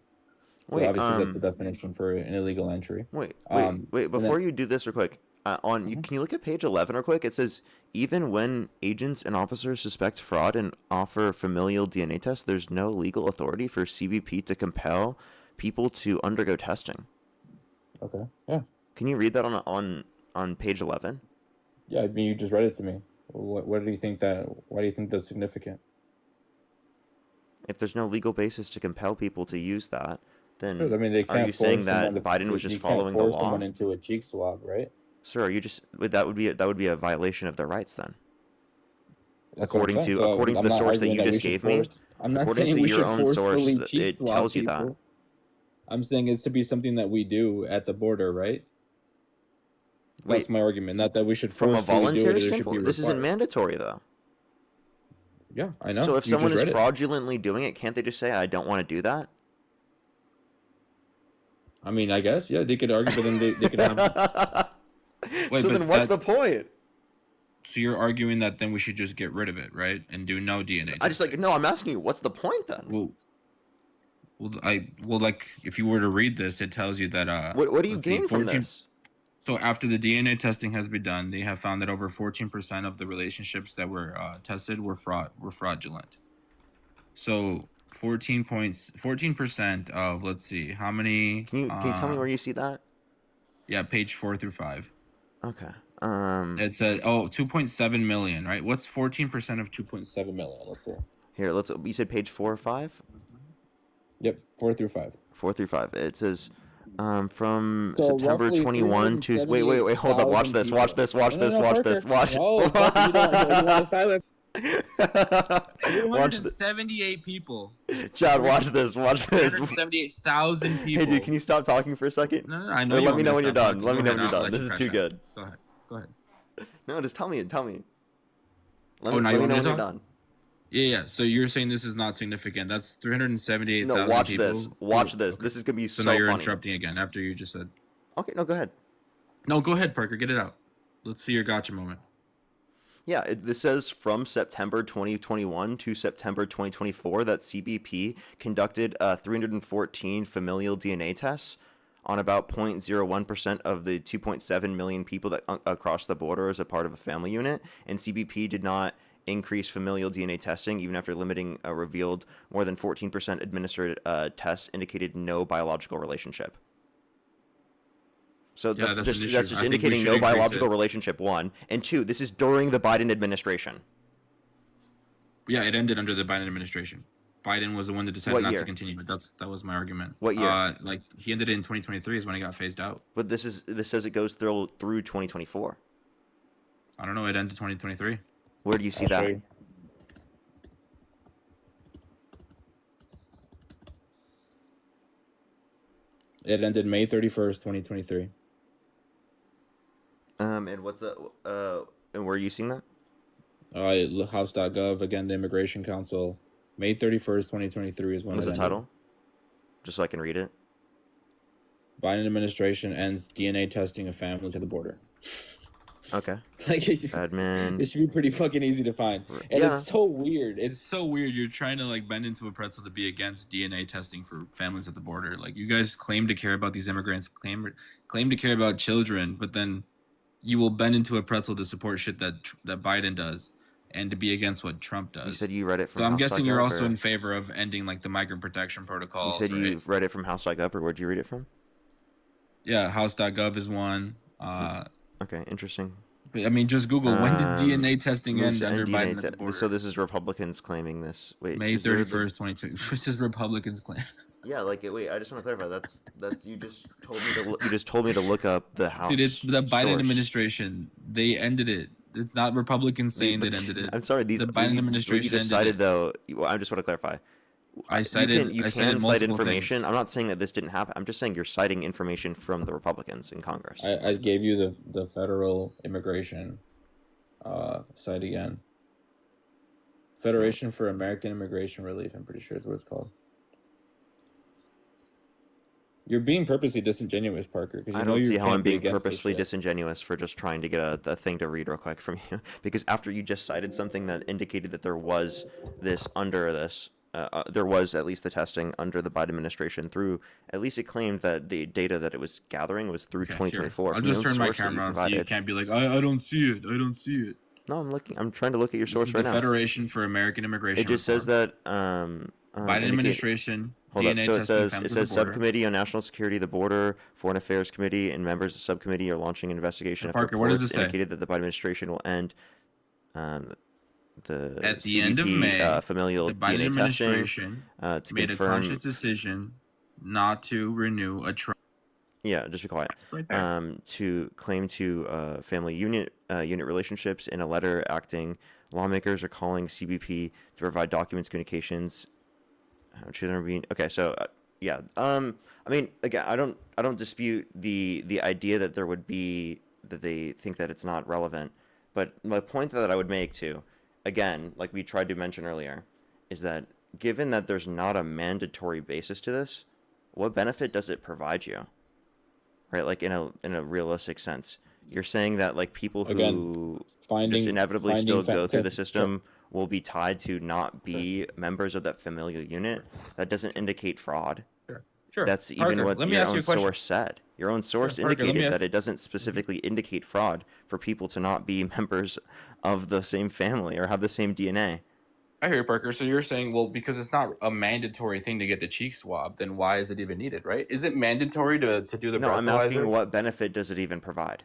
So Wait, obviously that's the definition for an illegal entry. Wait, and before then- you do this real quick, can you look at page 11 real quick? It says, even when agents and officers suspect fraud and offer familial DNA tests, there's no legal authority for CBP to compel people to undergo testing. Okay, yeah. Can you read that on page 11? Yeah, I mean, you just read it to me. What do you think that? Why do you think that's significant? If there's no legal basis to compel people to use that, then Sure, I mean, they are you can't saying force that someone to- Biden was just you can't following the force law? someone into a cheek swab, right? Sir, are you just that would be a violation of their rights then? That's what I'm According saying. to So according to I'm the not source that arguing you we just should gave me, force- I'm not according saying to we your should own source, forcefully it cheek swab tells you that. people. I'm saying it's to be something that we do at the border, right? That's my argument. Not that we should From a forcefully do it. voluntary Or there should be standpoint, this isn't required. mandatory though. Yeah, I know. So if You someone just is read it. fraudulently doing it, can't they just say, I don't want to do that? I mean, I guess, yeah, they could argue, but then they could have. So then what's the point? So you're arguing that then we should just get rid of it, right, and do no DNA? I just I'm asking you, what's the point then? Well, like if you were to read this, it tells you that What do you let's see, gain from this? So after the DNA testing has been done, they have found that over 14% of the relationships that were tested were fraudulent. So 14% of, let's see, how many? Can you tell me where you see that? Yeah, page 4 through 5. Okay. It said 2.7 million, right? What's 14% of 2.7 million? Let's see. Here, you said page 4 or 5? Yep, 4 through 5. 4 through 5. It says from So September roughly 21 to wait, hold up, watch this. No, you don't want to silence. Watch this. 378 people. Chad, watch this. 378,000 people. Hey, dude, can you stop talking for a second? No, I know. Let me know when you're done. Let me know when you're I'll done. This is too good. Go ahead. No, just tell me. Let now me you know want me when to you're talk? done. Yeah. So you're saying this is not significant? That's 378,000 No, watch people. this. Watch this. This is gonna be so now you're funny. interrupting again after you just said. Okay, no, go ahead. No, go ahead, Parker. Get it out. Let's see your gotcha moment. Yeah, this says from September 2021 to September 2024 that CBP conducted 314 familial DNA tests on about 0.01% of the 2.7 million people that across the border as a part of a family unit, and CBP did not increase familial DNA testing even after limiting revealed more than 14% administered tests indicated no biological relationship. So Yeah, that's that's an just issue. that's just I think we indicating should no increase biological it. relationship, one. And two, this is during the Biden administration. Yeah, it ended under the Biden administration. Biden was the one that decided What not year? to continue, but that was my argument. What year? Like he ended it in 2023 is when it got phased out. But this says it goes through 2024. I don't know. It ended 2023. Where do you see I'll that? show you. It ended May 31st, 2023. And what's the and where are you seeing that? House.gov, again, the Immigration Council, May 31st, 2023 is when What's it the ended. title? Just so I can read it. Biden administration ends DNA testing of families at the border. Okay. Like, Admin. it should be pretty fucking easy to find. And Yeah. it's so weird. It's so weird. You're trying to like bend into a pretzel to be against DNA testing for families at the border. Like you guys claim to care about these immigrants, claim to care about children, but then you will bend into a pretzel to support shit that Biden does. and to be against what Trump does. You said you read it from So I'm House guessing you're .gov, also or- in favor of ending like the migrant protection You protocols. said right? you read it from House.gov, or where'd you read it from? Yeah, House.gov is one. Okay, interesting. I mean, just Google when did DNA testing moves end under to end Biden at the border? So this is Republicans claiming this. Wait, May is there the- 31st, 2020. This is Republicans claim. Yeah, like wait, I just want to clarify. That's you just told me to look up the House. Dude, it's the Biden source. administration. They ended it. It's not Republicans saying But they ended it. I'm sorry. The Biden administration you just ended cited it. though. I just want to clarify. I cited. You I can cited cite multiple information. things. I'm not saying that this didn't happen. I'm just saying you're citing information from the Republicans in Congress. I gave you the federal immigration site again. Federation for American Immigration Relief. I'm pretty sure is what it's called. You're being purposely disingenuous, Parker. Because I don't see how I'm being purposely disingenuous for just trying to get a thing to read real quick from you. Because after you just cited something that indicated that there was this under this, there was at least the testing under the Biden administration through, at least it claimed that the data that it was gathering was through 2024. I'll just turn my camera on so you can't be like, I don't see it. I don't see it. No, I'm trying to look at your source This is right the now. Federation for American Immigration. It just says that Biden administration. Hold up. DNA So testing it says Subcommittee on National Security, the Border, Foreign Affairs Committee, and members of the subcommittee are launching an investigation. Hey, Parker, what does reports it say? indicated that the Biden administration will end the At the CBP, end of May, familial the Biden DNA administration testing to made confirm. a conscious decision not to renew a Trump. Yeah, just be quiet. right there. To claim to family unit relationships in a letter acting, lawmakers are calling CBP to provide documents, communications. How children are being okay. So yeah. I mean, again, I don't dispute the idea that there would be that they think that it's not relevant, but my point that I would make too, again, like we tried to mention earlier, is that given that there's not a mandatory basis to this, what benefit does it provide you? Right, like in a realistic sense, you're saying that like people who just inevitably still go through the system will be tied to not be members of that familial unit. That doesn't indicate fraud. Sure. That's even Parker, what let me your ask you own a question. source said. Your own source Parker, let me indicated ask- that it doesn't specifically indicate fraud for people to not be members of the same family or have the same DNA. I hear you, Parker. So you're saying, well, because it's not a mandatory thing to get the cheek swab, then why is it even needed, right? Is it mandatory to do the No, I'm asking breathalyzer? what benefit does it even provide?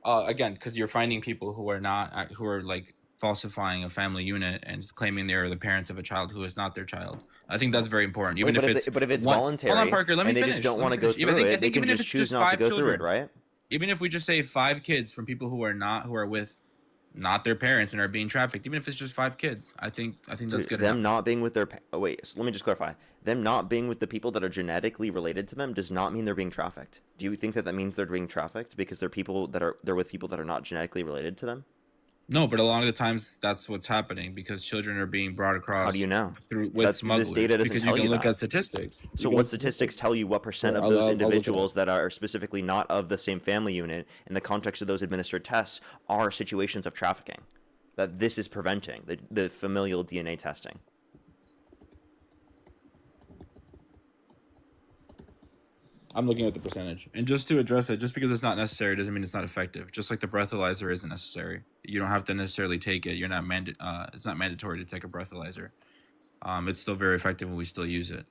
Again, because you're finding people who are not, who are like falsifying a family unit and claiming they're the parents of a child who is not their child. I think that's very important. Even Wait, if it's but if it's one- voluntary, hold on, Parker, let me and they finish. just don't let me want to go finish. Even- through I it, think they can even if just it's choose not to 5 go through it, children, right? Even if we just say 5 kids from people who are with not their parents and are being trafficked, even if it's just 5 kids, I think that's good. Them not being with their wait, so let me just clarify. Them not being with the people that are genetically related to them does not mean they're being trafficked. Do you think that means they're being trafficked because they're with people that are not genetically related to them? No, but a lot of the times that's what's happening because children are being brought across. How do you know? With smugglers. This data doesn't because tell you you can look that. at statistics. So what statistics tell you what percent of those individuals that are specifically not of the same family unit in the context of those administered tests are situations of trafficking? That this is preventing the familial DNA testing. I'm looking at the percentage. And just to address it, just because it's not necessary doesn't mean it's not effective. Just like the breathalyzer isn't necessary. You don't have to necessarily take it. You're not it's not mandatory to take a breathalyzer. It's still very effective and we still use it.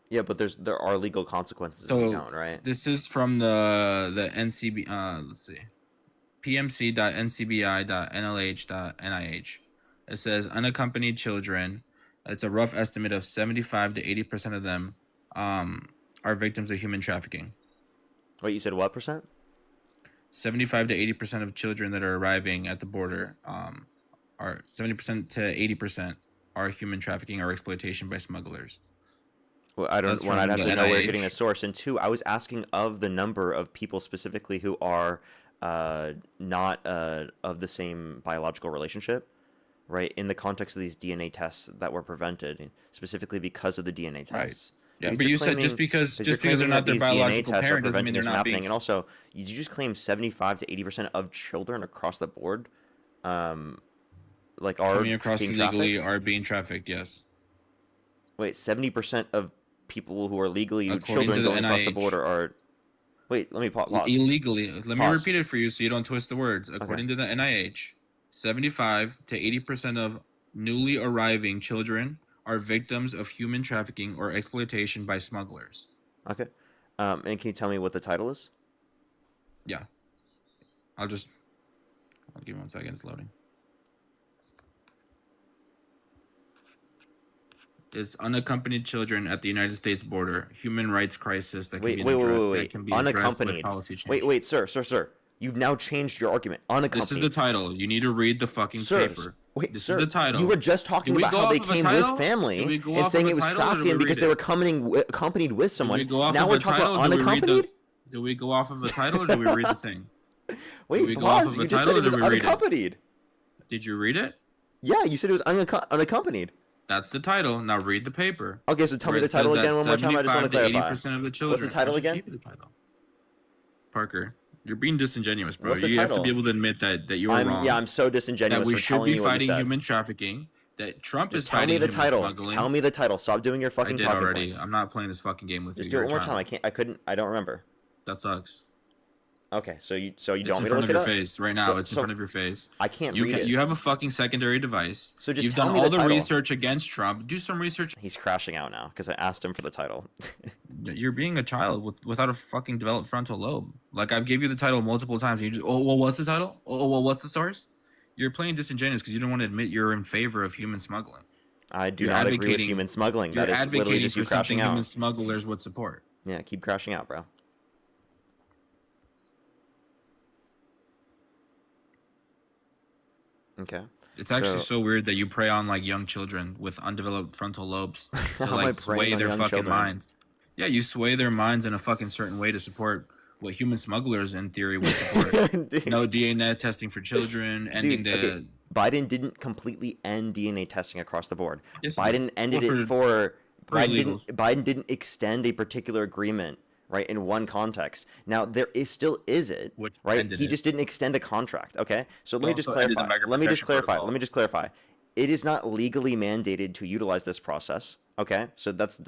Yeah, but there are legal consequences if you don't, right? This is from the NCB let's see. pmc.ncbi.nlh.nih. It says unaccompanied children. It's a rough estimate of 75 to 80% of them are victims of human trafficking. Wait, you said what percent? 75 to 80% of children that are arriving at the border are 70% to 80% are human trafficking or exploitation by smugglers. Well, I don't. That's One, from I'd have the to know where NIH. you're getting a source, and two, I was asking of the number of people specifically who are not of the same biological relationship, right? In the context of these DNA tests that were prevented, specifically because of the DNA tests. Right. Yeah, Because but you're you said claiming- just because you're they're claiming not that their these DNA biological tests are parent doesn't preventing mean they're this not from happening, being. and also you just claim 75 to 80% of children across the board, like are Coming across being illegally trafficked? are being trafficked. Yes. Wait, 70% of people who are legally According to children the going across the NIH. border are. Wait, let me pause. Illegally. Let me Pause. repeat it for you so you don't twist the words. According to the NIH, 75 to 80% of newly arriving children are victims of human trafficking or exploitation by smugglers. Okay. And can you tell me what the title is? Yeah. I'll give you 1 second. It's loading. It's unaccompanied children at the United States border, human rights crisis that can be that can be addressed with Unaccompanied. policy change. Wait, sir. You've now changed your argument. Unaccompanied. This is the title. You need to read the fucking paper. This is the title. You were just talking about how they came with family and saying it was trafficking because they were accompanied with someone. Now we're talking about unaccompanied? Do we go off of the title or do we read the thing? Wait, pause. You just said it was unaccompanied. Did you read it? Yeah, you said it was unaccompanied. That's the title. Now read the paper. Okay, so tell me the title again one more time. I just want to clarify. 80% of the children. What's the title again? Parker, you're being disingenuous, bro. What's the You have title? to be able to admit that you were wrong. Yeah, I'm so disingenuous. That we for should telling be you what you fighting said. human trafficking. That Trump Just is tell fighting me the human title. smuggling. Tell me the title. Stop doing your fucking I did talking already. points. I'm not playing this fucking game with Just you. do it one more time. I don't remember. That sucks. Okay, so you don't It's want in me to front look of it your up? face right now. It's in front of your face. I can't read it. You have a fucking secondary device. So just You've tell done me all the the title. research against Trump. Do some research. He's crashing out now because I asked him for the title. You're being a child without a fucking developed frontal lobe. Like I've gave you the title multiple times. And you just, oh, well, what's the title? Oh, well, what's the source? You're playing disingenuous because you don't want to admit you're in favor of human smuggling. I do not agree with human smuggling. That is literally just you crashing out. Human smugglers would support. Yeah, keep crashing out, bro. Okay. It's actually so weird that you prey on like young children with undeveloped frontal lobes to How am I like preying sway on their young fucking children? minds. Yeah, you sway their minds in a fucking certain way to support what human smugglers in theory would support. No DNA testing for children, ending the. Okay. Biden didn't completely end DNA testing across the board. Yes, he Biden did. ended Well, it for illegals. Biden didn't extend a particular agreement, right, in one context. Now there is still is it, right? ended He it. just didn't extend a contract. Okay, so let me just also ended the clarify. MAGA Let me just protection clarify. protocol. Let me just clarify. It is not legally mandated to utilize this process. Okay, so that's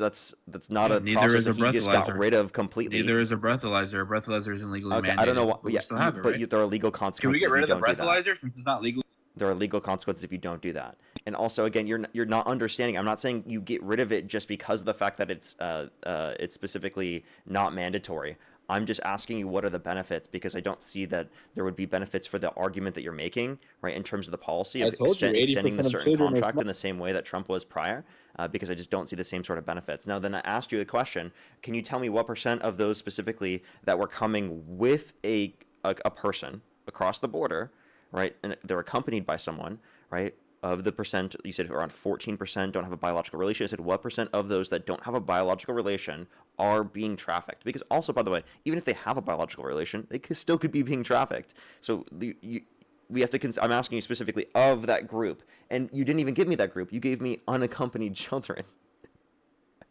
not a Neither process is a that he just got breathalyzer. rid of completely. Neither is a breathalyzer. A breathalyzer isn't legally Okay, mandated. I don't know what. But Yeah, we still have it, right? there are legal consequences. Can we get if rid you of the don't do that. breathalyzer since it's not legal? There are legal consequences if you don't do that. And also, again, you're not understanding. I'm not saying you get rid of it just because of the fact that it's specifically not mandatory. I'm just asking you what are the benefits because I don't see that there would be benefits for the argument that you're making, right, in terms of the policy of extending the certain contract in the same way that Trump was prior, because I just don't see the same sort of benefits. Now, then I asked you the question, can you tell me what percent of those specifically that were coming with a person across the border, right, and they're accompanied by someone, right, of the percent, you said around 14% don't have a biological relation. I said what percent of those that don't have a biological relation are being trafficked? Because also, by the way, even if they have a biological relation, they still could be being trafficked. So we have to, I'm asking you specifically of that group. And you didn't even give me that group. You gave me unaccompanied children.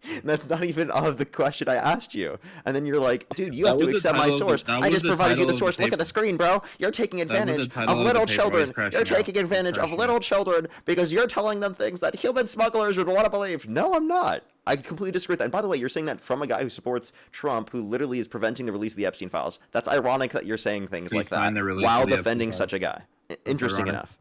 And that's not even of the question I asked you. And then you're like, dude, you have to accept my source. I just provided you the source. Look at the screen, bro. You're taking advantage of little children. You're taking advantage of little children because you're telling them things that human smugglers would want to believe. No, I'm not. I completely disagree with that. And by the way, you're saying that from a guy who supports Trump, who literally is preventing the release of the Epstein files. That's ironic that you're saying things like that while defending such a guy. Interesting enough.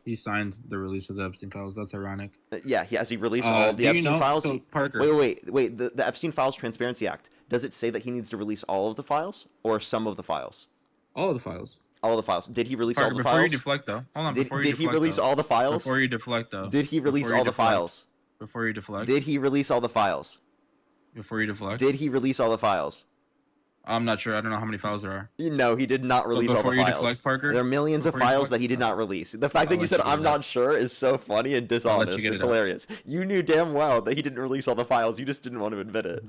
He signed the release of the Epstein files. That's ironic. Yeah, has he released all of the Epstein files? So, Parker. Wait. The Epstein Files Transparency Act, does it say that he needs to release all of the files or some of the files? All of the files. All of the files. Did he release Parker, all the before files? you deflect, though. Hold on. Did he release all the files? Before you deflect, though. Did he release all the files? Before you deflect. Did he release all the files? Before you deflect. Did he release all the files? I'm not sure. I don't know how many files there are. No, he did not release all the files. Before you deflect, Parker. There are millions of files that he did not release. The fact that you said "I'm not sure" is so funny and dishonest. It's hilarious. You knew damn well that he didn't release all the files. You just didn't want to admit it.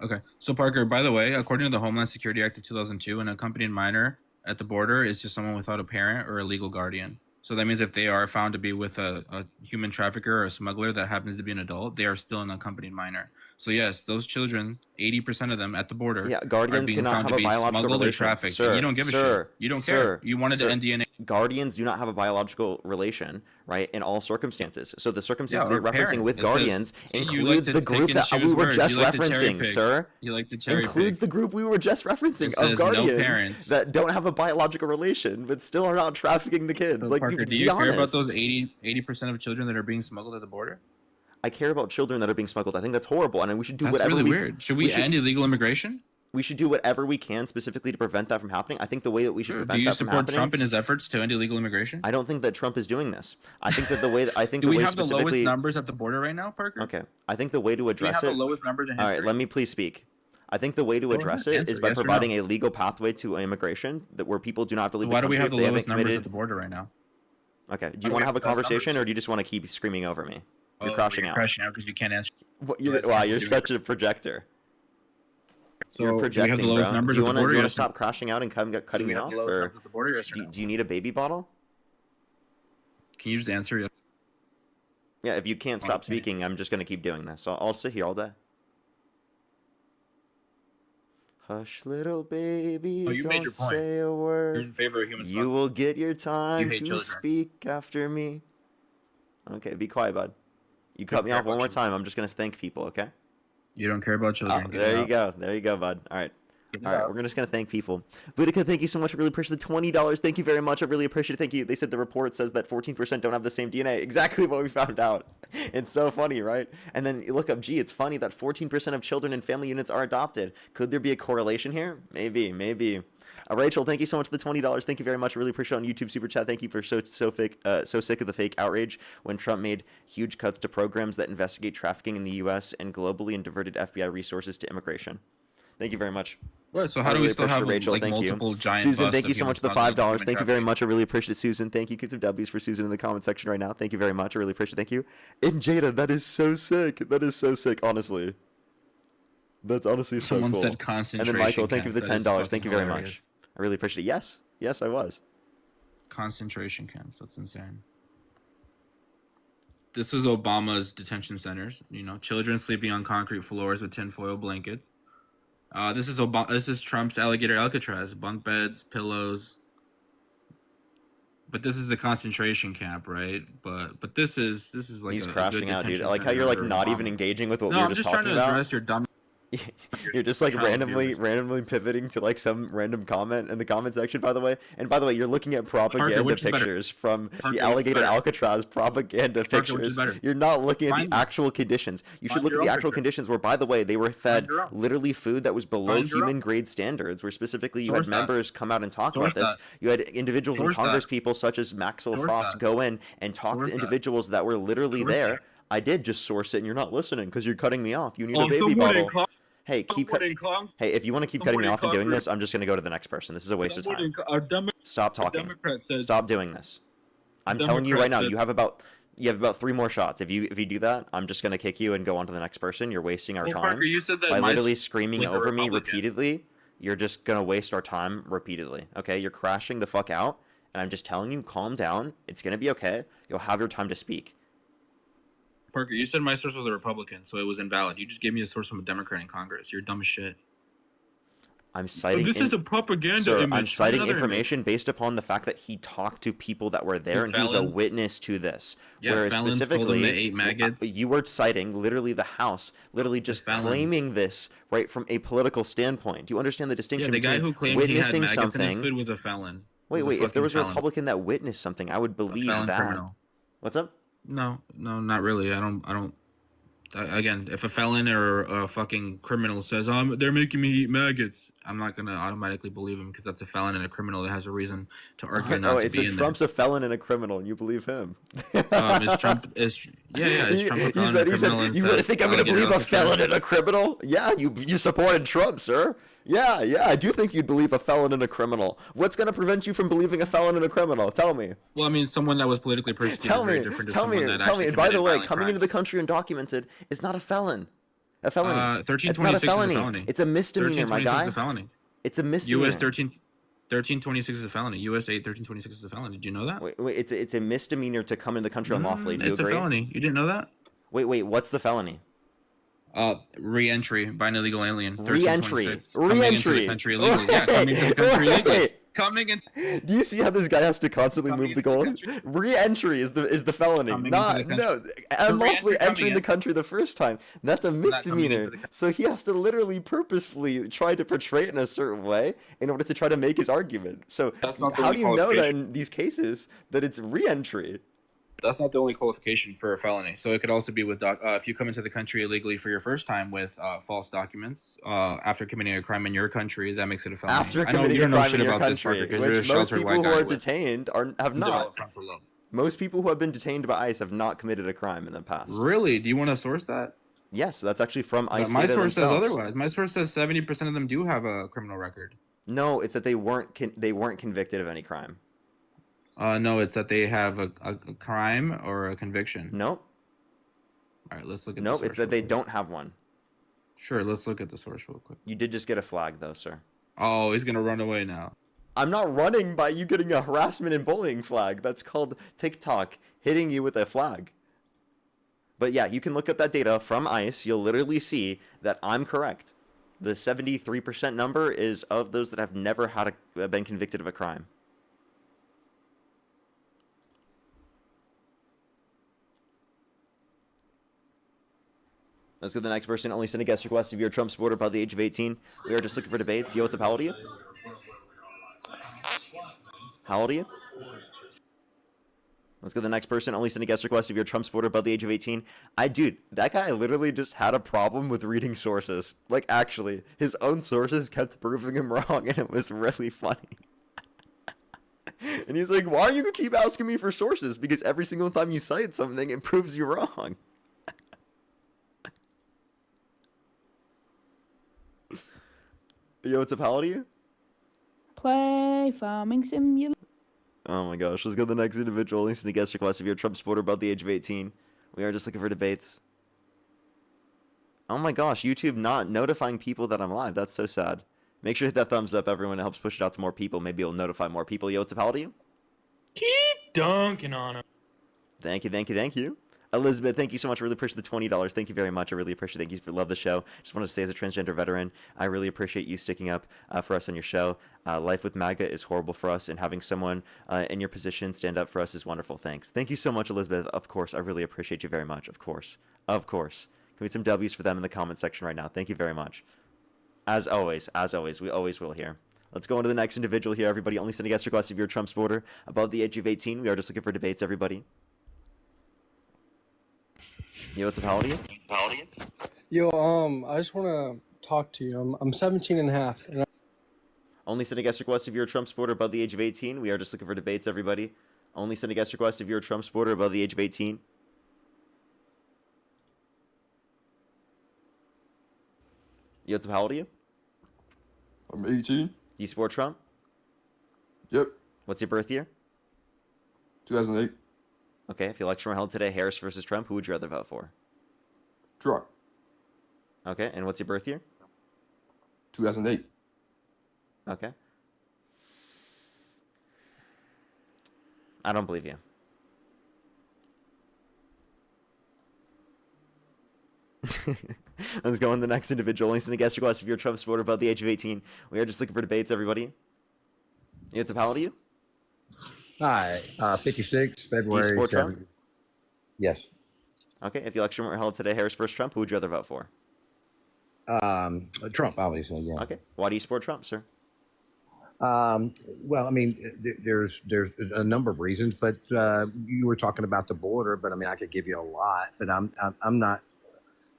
Okay. So Parker, by the way, according to the Homeland Security Act of 2002, an accompanied minor at the border is just someone without a parent or a legal guardian. So that means if they are found to be with a human trafficker or a smuggler that happens to be an adult, they are still an accompanied minor. So yes, those children, 80% of them at the border, guardians are being cannot found have to a be biological smuggled or relation. trafficked. Sir, You don't give a shit. You don't care. You wanted to end DNA. guardians do not have a biological relation, right, in all circumstances. So the circumstance they're or referencing parent. with It says, guardians see, you like includes to the pick group and that we choose were words. just You like to cherry referencing, pick. sir. You like to cherry Includes pick. the group we were just referencing It of says no guardians parents. that don't have a biological relation but still are not trafficking the kids. So, Like, Parker, dude, do be you care about honest. those 80% of children that are being smuggled at the border? I care about children that are being smuggled. I think that's horrible, and we should do That's whatever really we weird. Should we end illegal immigration? We should do whatever we can specifically to prevent that from happening. I think the way that we should Do prevent you that from support happening. Trump in his efforts to end illegal immigration? I don't think that Trump is doing this. I think that the way that I think Do the we way have the specifically. lowest numbers at the border right now, Parker? Okay, I think the way to Do we address have it. the lowest numbers in All history? right, let me please speak. I think the way to Go address ahead, it answer, is by yes or no. providing a legal pathway to immigration that where people do not have to leave Why the do we country have the if they lowest haven't numbers committed. at the border right now? Okay, do Why you do we want to have have a the lowest conversation, numbers? or do you just want to keep screaming over me? You're Oh, crashing you're out. crashing out because you can't answer. Wow, you're such a projector. So You're do we have projecting, the lowest bro. numbers Do you at the want to border? Yes or stop crashing out and cutting we me have off, the lowest or numbers at the border? Yes or no? do you need a baby bottle? Can you just answer? Yes. Yeah, if you can't stop Okay. speaking, I'm just gonna keep doing this. I'll sit here all day. Hush, little baby, Oh, you made don't your point. say a You're word. in favor of human You smuggling. will get your time hate to children. speak after me. Okay, be quiet, bud. You cut me care off one about more children. time. I'm just gonna thank people, okay? You don't care about children. Oh, Get there it you out. go. There you go, bud. All right. Get it All right, out. we're just gonna thank people. Boudica, thank you so much. I really appreciate the $20. Thank you very much. I really appreciate it. Thank you. They said the report says that 14% don't have the same DNA. Exactly what we found out. It's so funny, right? And then you look up, gee, it's funny that 14% of children in family units are adopted. Could there be a correlation here? Maybe. Rachel, thank you so much for the $20. Thank you very much. I really appreciate it on YouTube Super Chat. Thank you for so sick of the fake outrage when Trump made huge cuts to programs that investigate trafficking in the U.S. and globally and diverted FBI resources to immigration. Thank you very much. What? So I how do really we still appreciate have it, Rachel. like Thank multiple you. giant? Susan, busts thank of you so human much for the smuggling, $5. human Thank you very trafficking? much. I really appreciate it, Susan. Thank you. Get some W's for Susan in the comment section right now. Thank you very much. I really appreciate it. Thank you. And Jada, that is so sick. That is so sick, honestly. That's honestly so Someone cool. said And concentration then Michael, thank you for the camps. That is $10. Thank you fucking very much. hilarious. I really appreciate it. Yes, I was. Concentration camps. That's insane. This was Obama's detention centers. You know, children sleeping on concrete floors with tinfoil blankets. This is Trump's alligator Alcatraz. Bunk beds, pillows. But this is a concentration camp, right? But this is like He's a good crashing out, dude. I detention like how you're center like for not Obama. even engaging with what No, we were I'm just just trying talking to about. address your dumb. You're just like child viewers. randomly pivoting to like some random comment in the comment section, by the way. And by the way, you're looking at propaganda which is better? pictures from Parker, which the is alligator better? Alcatraz propaganda Parker, which is pictures. better? You're not looking at Find- the actual conditions. You should find look at your the own actual picture. conditions where, by the way, they were fed your own. literally food that was below Find your human own. grade standards, where specifically you Source had that. members come out and talk Source about this. that. You had individuals and Source that. Congress people such as Maxwell Source Frost that. go in and talk Source to that. individuals that were literally Source there. that. I did just source it, and you're not listening because you're cutting me off. You need a Oh, baby someone bottle. in Con- Hey, keep someone cut. in Con- Hey, if you want to keep cutting me someone in off and doing Congress- this, I'm just going to go to the next person. This is a waste of time. Stop talking. Democrat said. Stop doing this. I'm telling you Democrat right now, said- you have about 3 more shots. If you do that, I'm just going to kick you and go on to the next person. You're wasting our Well, time Parker, you said that by my literally screaming was a over me Republican. repeatedly. You're just going to waste our time repeatedly. Okay? You're crashing the fuck out, and I'm just telling you, calm down. It's going to be okay. You'll have your time to speak. Parker, you said my source was a Republican, so it was invalid. You just gave me a source from a Democrat in Congress. You're dumb as shit. I'm citing. This is the propaganda Sir, image. I'm Find citing another information based upon the fact that he talked to people that were there, and he was a felons? witness to this. Yeah, Whereas felons told him specifically, they ate maggots. you were citing literally the House, literally just felons. claiming this right from a political standpoint. Do you understand the Yeah, distinction the guy between who claimed he had witnessing maggots in his something? food was a felon. Wait, Was a if there fucking was a felon. Republican that witnessed something, I would believe felon that. criminal. What's up? No, not really. I don't. Again, if a felon or a fucking criminal says, they're making me eat maggots, I'm not gonna automatically believe him because that's a felon and a criminal that has a reason to argue not to it's be in Trump's a felon and a criminal, and you believe him. there. Is Trump a felon and a criminal? And You says, really think I'm gonna alligator believe a Alcatraz? felon and a criminal? Yeah, you supported Trump, sir. Yeah, I do think you'd believe a felon and a criminal. What's gonna prevent you from believing a felon and a criminal? Tell me. Well, I mean, someone that was politically persecuted is very different to someone that actually And by the committed way, violent coming into crimes. the country undocumented is not a felon. A felony. 1326 It's not a is a felony. felony. It's a misdemeanor, my 1326 guy. is a felony. It's a misdemeanor. US 1326 is a felony. US 1326 is a felony. Did you know that? Wait, it's a misdemeanor to come into the country unlawfully. Do you It's agree? a felony. You didn't know that? Wait, what's the felony? Re-entry by an illegal alien. Re-entry. 1326. Coming into the country illegally. Yeah, coming into the country illegally. Coming in. Do you see how this guy has to constantly move the goal? Re-entry is the felony. Unlawfully entering the country the first time. That's a misdemeanor. So he has to literally purposefully try to portray it in a certain way in order to try to make his argument. So how do you know that in these cases that it's re-entry? That's not the only qualification for a felony. So it could also be with if you come into the country illegally for your first time with false documents after committing a crime in your country, that makes it a felony. After committing a crime in your country, which most people who are detained have not. Most people who have been detained by ICE have not committed a crime in the past. Really? Do you want to source that? Yes, that's actually from ICE. My data source says themselves. otherwise. My source says 70% of them do have a criminal record. No, it's that they weren't convicted of any crime. No, it's that they have a crime or a conviction. Nope. All right, let's look at. Nope, it's that they don't have one. Sure, let's look at the source real quick. You did just get a flag, though, sir. Oh, he's gonna run away now. I'm not running by you getting a harassment and bullying flag. That's called TikTok hitting you with a flag. But yeah, you can look up that data from ICE. You'll literally see that I'm correct. The 73% number is of those that have never been convicted of a crime. Let's go to the next person. Only send a guest request if you're a Trump supporter above the age of 18. We are just looking for debates. Yo, what's up? How old are you? How old are you? Let's go to the next person. Only send a guest request if you're a Trump supporter above the age of 18. Dude, that guy literally just had a problem with reading sources. Like, actually, his own sources kept proving him wrong, and it was really funny. And he's like, why are you keep asking me for sources? Because every single time you cite something, it proves you wrong. Yo, what's up? How old are you? Play Farming Simulator. Oh my gosh, let's go to the next individual. Only send a guest request if you're a Trump supporter above the age of 18. We are just looking for debates. Oh my gosh, YouTube not notifying people that I'm live. That's so sad. Make sure to hit that thumbs up, everyone. It helps push it out to more people. Maybe it'll notify more people. Yo, what's up? How old are you? Keep dunking on him. Thank you, thank you, thank you. Elizabeth, thank you so much. I really appreciate the $20. Thank you very much. I really appreciate it. Thank you for love the show. Just wanted to say, as a transgender veteran, I really appreciate you sticking up for us on your show. Life with MAGA is horrible for us, and having someone in your position stand up for us is wonderful. Thanks. Thank you so much, Elizabeth. Of course, I really appreciate you very much. Of course. Of course. Can we get some W's for them in the comment section right now? Thank you very much. As always, we always will here. Let's go into the next individual here, everybody. Only send a guest request if you're a Trump supporter above the age of 18. We are just looking for debates, everybody. Yo, what's up? How old are you? Yo, I just want to talk to you. I'm 17 and a half. And Only send a guest request if you're a Trump supporter above the age of 18. We are just looking for debates, everybody. Only send a guest request if you're a Trump supporter above the age of 18. Yo, what's up? How old are you? I'm 18. Do you support Trump? Yep. What's your birth year? 2008. Okay, if the election were held today, Harris versus Trump, who would you rather vote for? Trump. Okay, and what's your birth year? 2008. Okay. I don't believe you. Let's go on to the next individual. Only send a guest request if you're a Trump supporter above the age of 18. We are just looking for debates, everybody. Yeah, what's up? How old are you? Hi, 56, February support 7th. Trump? Yes. Okay, if the election were held today, Harris versus Trump, who would you rather vote for? Trump, obviously, yeah. Okay, why do you support Trump, sir? Well, I mean, there's a number of reasons, but you were talking about the border, but I mean, I could give you a lot, but I'm not.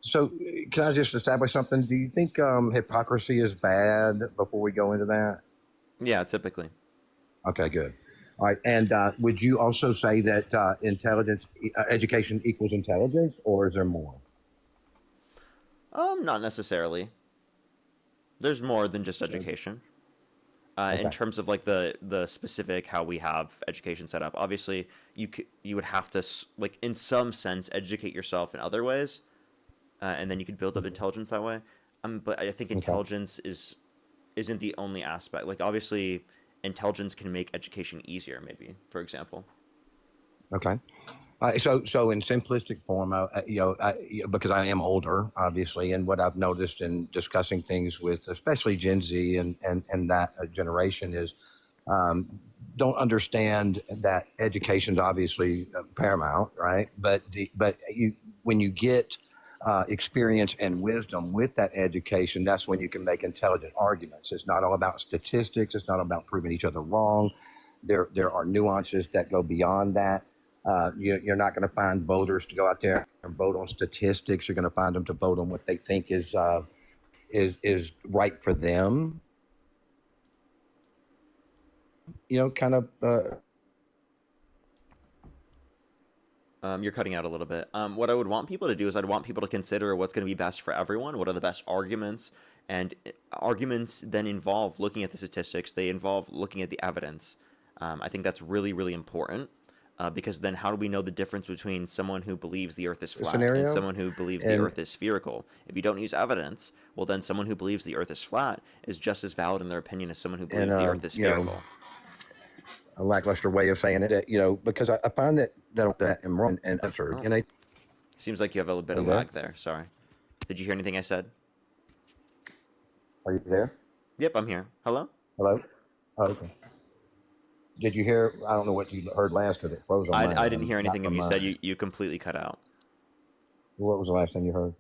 So can I just establish something? Do you think hypocrisy is bad before we go into that? Yeah, typically. Okay, good. All right, and would you also say that education equals intelligence, or is there more? Not necessarily. There's more than just education. In terms of like the specific how we have education set up, obviously you would have to like in some sense educate yourself in other ways, and then you could build up intelligence that way. But I think intelligence isn't the only aspect. Like obviously, intelligence can make education easier. Maybe, for example. Okay. So in simplistic form, because I am older, obviously, and what I've noticed in discussing things with especially Gen Z and that generation is don't understand that education is obviously paramount, right? But when you get experience and wisdom with that education, that's when you can make intelligent arguments. It's not all about statistics. It's not about proving each other wrong. There are nuances that go beyond that. You're not going to find voters to go out there and vote on statistics. You're going to find them to vote on what they think is right for them. Kind of. You're cutting out a little bit. What I would want people to do is I'd want people to consider what's going to be best for everyone. What are the best arguments? And arguments then involve looking at the statistics. They involve looking at the evidence. I think that's really, really important. Because then how do we know the difference between someone who believes the earth is flat and someone who believes the earth is spherical? If you don't use evidence, well, then someone who believes the earth is flat is just as valid in their opinion as someone who believes the earth is spherical. A lackluster way of saying it, because I find that I'm wrong and answer. Seems like you have a little bit of lag there. Sorry. Did you hear anything I said? Are you there? Yep, I'm here. Hello? Hello? Oh, okay. Did you hear? I don't know what you heard last because it froze on I didn't hear anything you said. You completely cut out. What was the last thing you heard?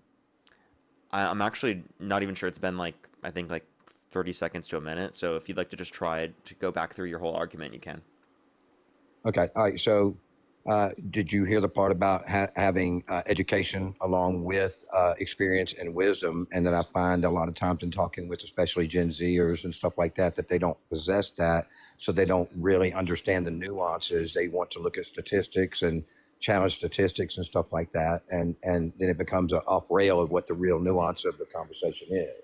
I'm actually not even sure. It's been I think 30 seconds to a minute. So if you'd like to just try to go back through your whole argument, you can. Okay. All right. So did you hear the part about having education along with experience and wisdom? And then I find a lot of times in talking with especially Gen Zers and stuff like that, that they don't possess that. So they don't really understand the nuances. They want to look at statistics and challenge statistics and stuff like that. And then it becomes an off rail of what the real nuance of the conversation is.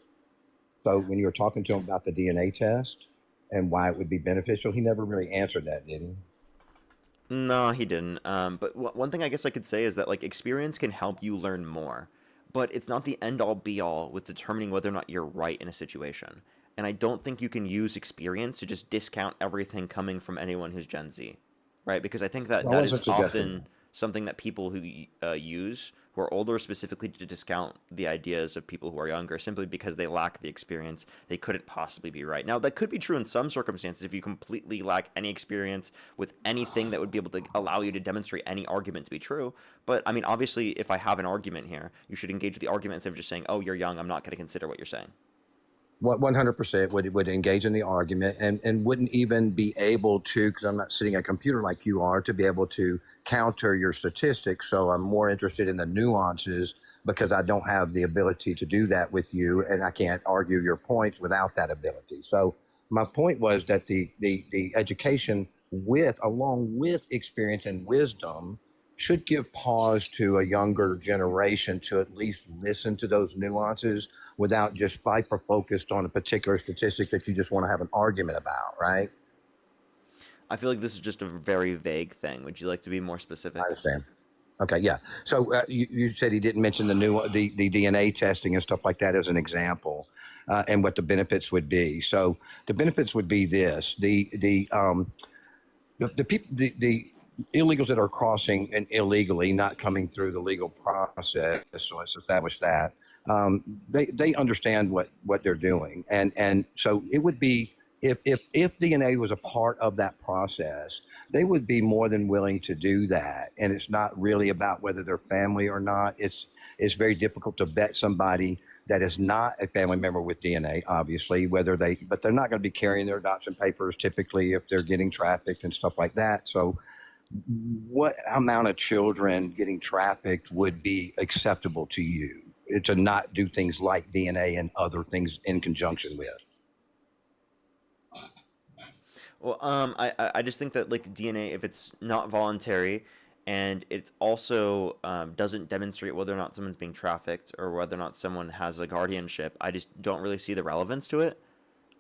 So when you were talking to him about the DNA test and why it would be beneficial, he never really answered that, did he? No, he didn't. But one thing I guess I could say is that experience can help you learn more, but it's not the end all be all with determining whether or not you're right in a situation. And I don't think you can use experience to just discount everything coming from anyone who's Gen Z, right? Because I think that is often something that people who use who are older specifically to discount the ideas of people who are younger simply because they lack the experience. They couldn't possibly be right. Now, that could be true in some circumstances if you completely lack any experience with anything that would be able to allow you to demonstrate any argument to be true. But, I mean, obviously, if I have an argument here, you should engage the argument instead of just saying, oh, you're young, I'm not going to consider what you're saying. 100% would engage in the argument and wouldn't even be able to, because I'm not sitting at a computer like you are, to be able to counter your statistics. So I'm more interested in the nuances because I don't have the ability to do that with you, and I can't argue your points without that ability. So my point was that the education along with experience and wisdom should give pause to a younger generation to at least listen to those nuances without just hyper-focused on a particular statistic that you just want to have an argument about, right? I feel like this is just a very vague thing. Would you like to be more specific? I understand. Okay, yeah. So you said he didn't mention the DNA testing and stuff like that as an example, and what the benefits would be. So the benefits would be this: the illegals that are crossing and illegally, not coming through the legal process. So let's establish that they understand what they're doing, and so it would be if DNA was a part of that process, they would be more than willing to do that. And it's not really about whether they're family or not. It's very difficult to vet somebody that is not a family member with DNA, obviously, but they're not going to be carrying their adoption papers typically if they're getting trafficked and stuff like that. So what amount of children getting trafficked would be acceptable to you to not do things like DNA and other things in conjunction with? Well, I just think that DNA, if it's not voluntary and it's also doesn't demonstrate whether or not someone's being trafficked or whether or not someone has a guardianship, I just don't really see the relevance to it.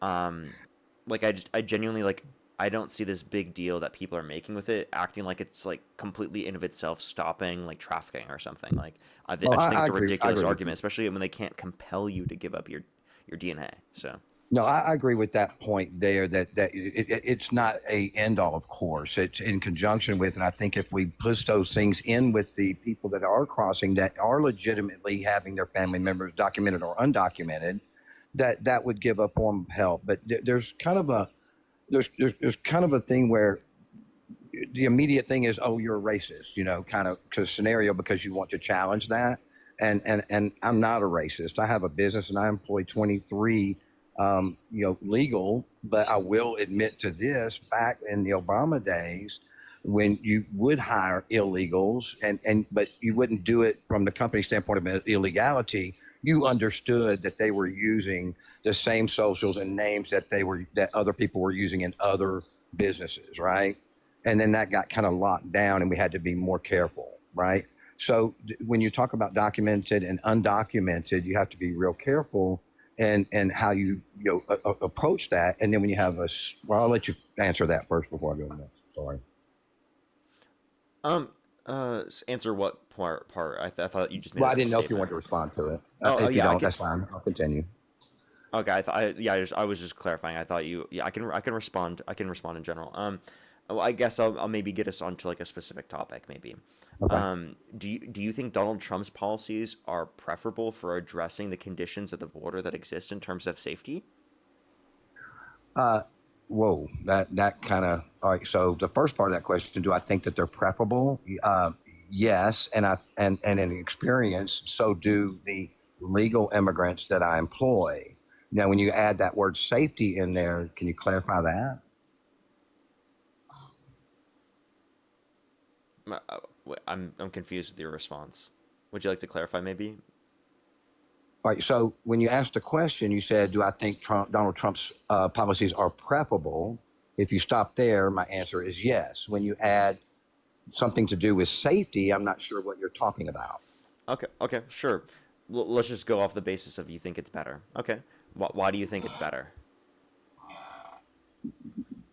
I genuinely I don't see this big deal that people are making with it, acting like it's completely in of itself stopping trafficking or something. I just think it's a ridiculous argument, especially when they can't compel you to give up your DNA. So. No, I agree with that point there, that it's not a end all, of course. It's in conjunction with, and I think if we push those things in with the people that are crossing, that are legitimately having their family members documented or undocumented, that would give a form of help. But there's kind of there's kind of a thing where the immediate thing is, oh, you're a racist, kind of scenario because you want to challenge that. And I'm not a racist. I have a business and I employ 23, legal, but I will admit to this, back in the Obama days, when you would hire illegals but you wouldn't do it from the company standpoint of illegality, you understood that they were using the same socials and names that other people were using in other businesses, right? And then that got kind of locked down and we had to be more careful, right? So when you talk about documented and undocumented, you have to be real careful and how you approach that. And then when you have I'll let you answer that first before I go next. Sorry. Answer what part? I thought you just made. Well, I didn't know if you wanted to respond to it. If you don't, that's fine. I'll continue. Okay, I was just clarifying. I thought you. Yeah, I can respond. I can respond in general. Well, I guess I'll maybe get us onto like a specific topic. Maybe. Okay. Do you think Donald Trump's policies are preferable for addressing the conditions at the border that exist in terms of safety? Whoa, that kind of, all right. So the first part of that question, do I think that they're preferable? Yes, and in experience, so do the legal immigrants that I employ. Now, when you add that word safety in there, can you clarify that? I'm confused with your response. Would you like to clarify, maybe? All right. So when you asked the question, you said, "Do I think Donald Trump's policies are preferable?" If you stop there, my answer is yes. When you add something to do with safety, I'm not sure what you're talking about. Okay, sure. Let's just go off the basis of you think it's better. Okay. Why do you think it's better?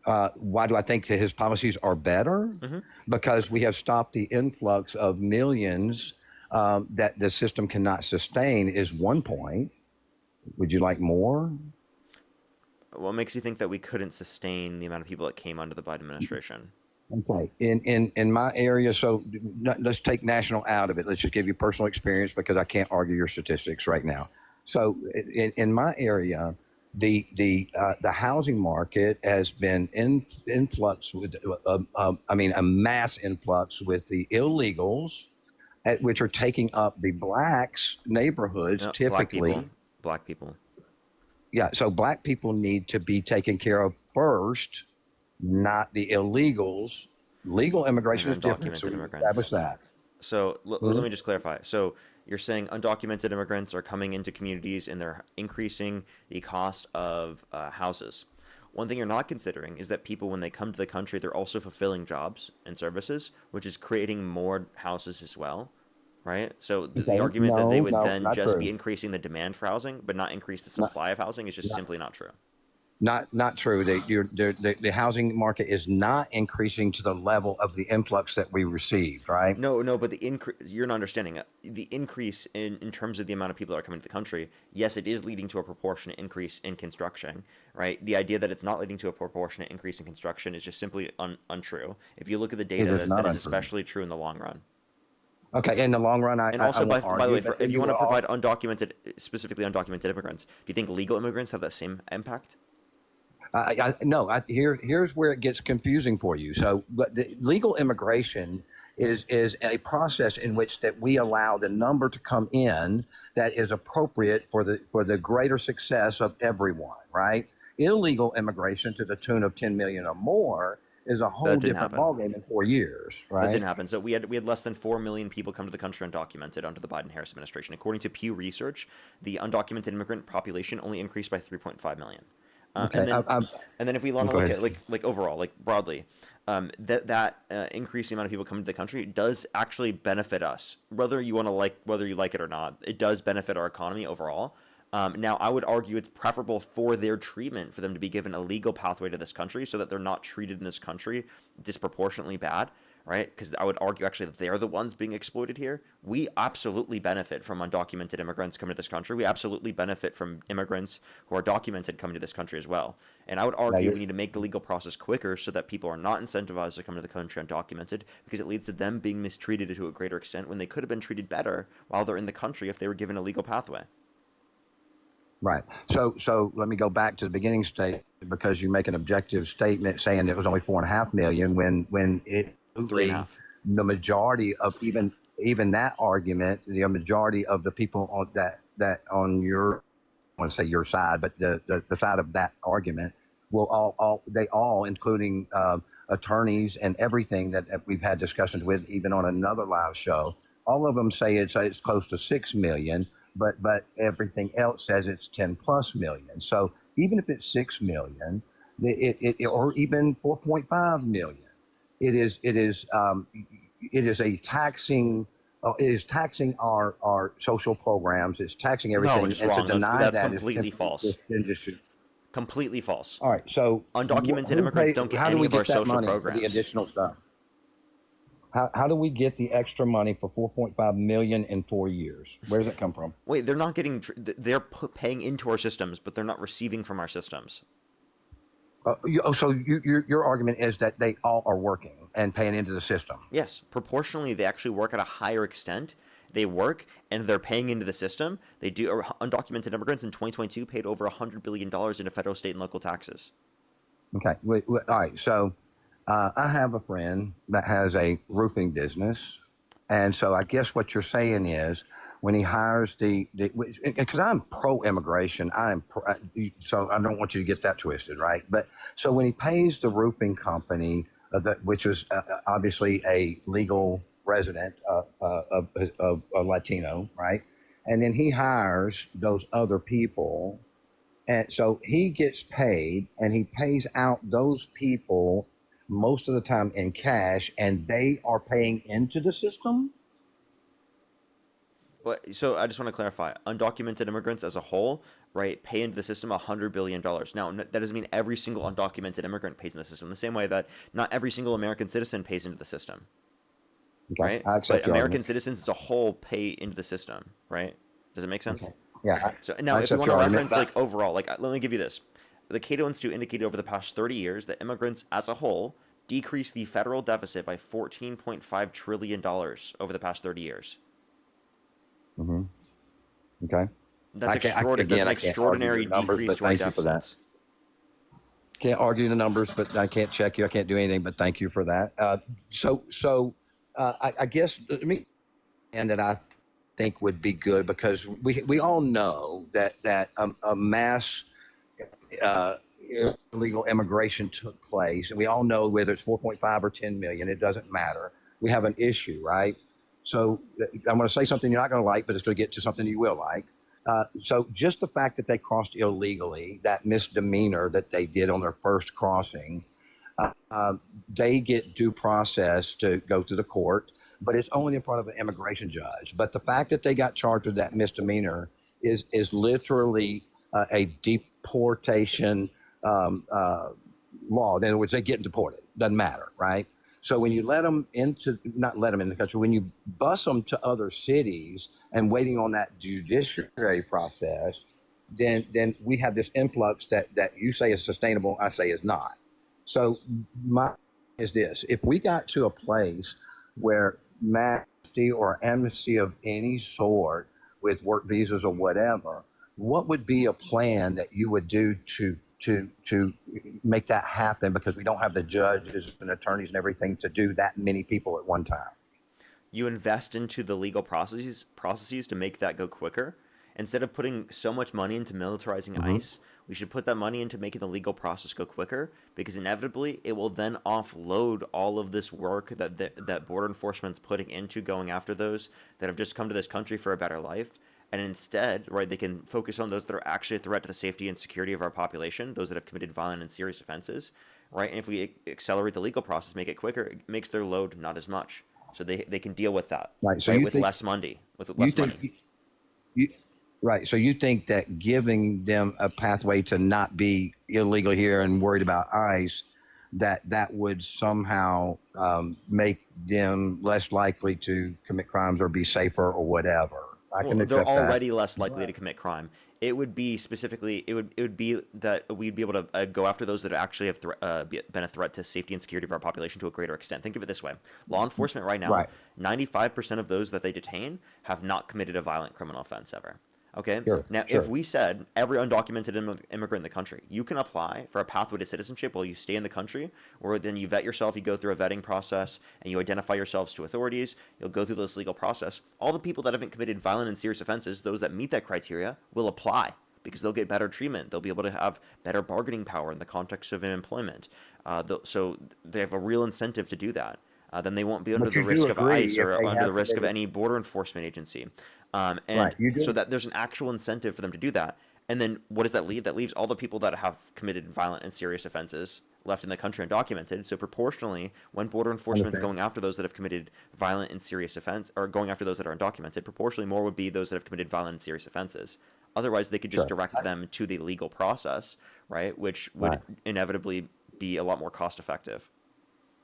Why do I think that his policies are better? Mm-hmm. Because we have stopped the influx of millions that the system cannot sustain is one point. Would you like more? What makes you think that we couldn't sustain the amount of people that came under the Biden administration? Okay. In my area, so let's take national out of it. Let's just give you personal experience because I can't argue your statistics right now. So in my area, the housing market has been influx with, a mass influx with the illegals, which are taking up the blacks' neighborhoods typically. Black people. Yeah, so black people need to be taken care of first, not the illegals. Legal immigration is different. So we establish that. So let me just clarify. So you're saying undocumented immigrants are coming into communities and they're increasing the cost of houses. One thing you're not considering is that people, when they come to the country, they're also fulfilling jobs and services, which is creating more houses as well, right? So the argument that they would then just be increasing the demand for housing, but not increase the supply of housing is just simply not true. Not true. The housing market is not increasing to the level of the influx that we received, right? No, but you're not understanding. The increase in terms of the amount of people that are coming to the country, yes, it is leading to a proportionate increase in construction, right? The idea that it's not leading to a proportionate increase in construction is just simply untrue. If you look at the data, that is especially true in the long run. Okay, in the long run, and also, by the way, if you want to provide specifically undocumented immigrants, do you think legal immigrants have that same impact? No, here's where it gets confusing for you. So, but the legal immigration is a process in which that we allow the number to come in that is appropriate for the greater success of everyone, right? Illegal immigration to the tune of 10 million or more is a whole different ballgame in 4 years, right? That didn't happen. So we had less than 4 million people come to the country undocumented under the Biden-Harris administration. According to Pew Research, the undocumented immigrant population only increased by 3.5 million. Okay. And then if we want to look at like overall, like broadly, that increasing amount of people coming to the country does actually benefit us, whether you like it or not. It does benefit our economy overall. Now, I would argue it's preferable for their treatment for them to be given a legal pathway to this country so that they're not treated in this country disproportionately bad, right? Because I would argue actually that they're the ones being exploited here. We absolutely benefit from undocumented immigrants coming to this country. We absolutely benefit from immigrants who are documented coming to this country as well. And I would argue we need to make the legal process quicker so that people are not incentivized to come to the country undocumented, because it leads to them being mistreated to a greater extent when they could have been treated better while they're in the country if they were given a legal pathway. Right. So let me go back to the beginning state because you make an objective statement saying it was only 4.5 million when it 3.5. the majority of even that argument, the majority of the people on that on your, I want to say your side, but the side of that argument will all including attorneys and everything that we've had discussions with, even on another live show, all of them say it's close to 6 million, but everything else says it's 10 plus million. So even if it's 6 million, or even 4.5 million, it is a taxing. It is taxing our social programs. It's taxing everything. No, it's and wrong. to deny That's that completely is false. industry. Completely false. All right. So Undocumented who immigrants pay- don't get how do any we of our get that social money for programs. the additional stuff? How do we get the extra money for 4.5 million in 4 years? Where does it come from? Wait, they're not getting. They're paying into our systems, but they're not receiving from our systems. So your argument is that they all are working and paying into the system. Yes, proportionally, they actually work at a higher extent. They work and they're paying into the system. They do. Undocumented immigrants in 2022 paid over $100 billion into federal, state, and local taxes. Okay. All right. So I have a friend that has a roofing business. And so I guess what you're saying is when he hires because I'm pro-immigration, so I don't want you to get that twisted, right? But so when he pays the roofing company, which was obviously a legal resident of a Latino, right? And then he hires those other people. And so he gets paid and he pays out those people most of the time in cash, and they are paying into the system. So I just want to clarify: undocumented immigrants as a whole, right, pay into the system $100 billion. Now, that doesn't mean every single undocumented immigrant pays in the system. The same way that not every single American citizen pays into the system, Okay, right? I accept But your American argument. citizens as a whole pay into the system, right? Does it make sense? Okay. Yeah. So now, I if you accept want to your reference argument. overall, let me give you this: the Cato Institute indicated over the past 30 years that immigrants as a whole decreased the federal deficit by $14.5 trillion over the past 30 years. Mm-hmm. Okay. That's an extraordinary decrease to our deficits. Can't argue the numbers, but I can't check you. I can't do anything, but thank you for that. I guess and that I think would be good because we all know that a mass illegal immigration took place, and we all know whether it's 4.5 or 10 million, it doesn't matter. We have an issue, right? So I'm going to say something you're not going to like, but it's going to get to something you will like. So just the fact that they crossed illegally, that misdemeanor that they did on their first crossing, they get due process to go to the court, but it's only in front of an immigration judge. But the fact that they got charged with that misdemeanor is literally a deportation law. In other words, they get deported. Doesn't matter, right? So when you not let them in the country, when you bus them to other cities and waiting on that judiciary process, then we have this influx that you say is sustainable, I say is not. So my is this: if we got to a place where amnesty or amnesty of any sort with work visas or whatever, what would be a plan that you would do to make that happen? Because we don't have the judges and attorneys and everything to do that many people at one time. You invest into the legal processes to make that go quicker. Instead of putting so much money into militarizing ICE, we should put that money into making the legal process go quicker, because inevitably it will then offload all of this work that border enforcement's putting into going after those that have just come to this country for a better life. And instead, right, they can focus on those that are actually a threat to the safety and security of our population, those that have committed violent and serious offenses, right? And if we accelerate the legal process, make it quicker, it makes their load not as much. So they can deal with that, right? So with less money. Right. So you think that giving them a pathway to not be illegal here and worried about ICE, that would somehow make them less likely to commit crimes or be safer or whatever. They're already less likely to commit crime. It would be specifically, it would be that we'd be able to go after those that actually have been a threat to safety and security of our population to a greater extent. Think of it this way: law enforcement right now, 95% of those that they detain have not committed a violent criminal offense ever. Okay. Sure, Now, sure. if we said every undocumented immigrant in the country, you can apply for a pathway to citizenship while you stay in the country, or then you vet yourself, you go through a vetting process, and you identify yourselves to authorities. You'll go through this legal process. All the people that haven't committed violent and serious offenses, those that meet that criteria, will apply because they'll get better treatment. They'll be able to have better bargaining power in the context of employment. So they have a real incentive to do that. Then they won't be under But the you do risk of agree ICE if or they under the have risk of committed, any border enforcement agency. And right? You so do. that there's an actual incentive for them to do that. And then what does that leave? That leaves all the people that have committed violent and serious offenses left in the country undocumented. So proportionally, when border enforcement is Understand. going after those that have committed violent and serious offense, or going after those that are undocumented, proportionally more would be those that have committed violent and serious offenses. Otherwise, they could just Sure. direct them to the legal process, right? Which would Right. inevitably be a lot more cost effective.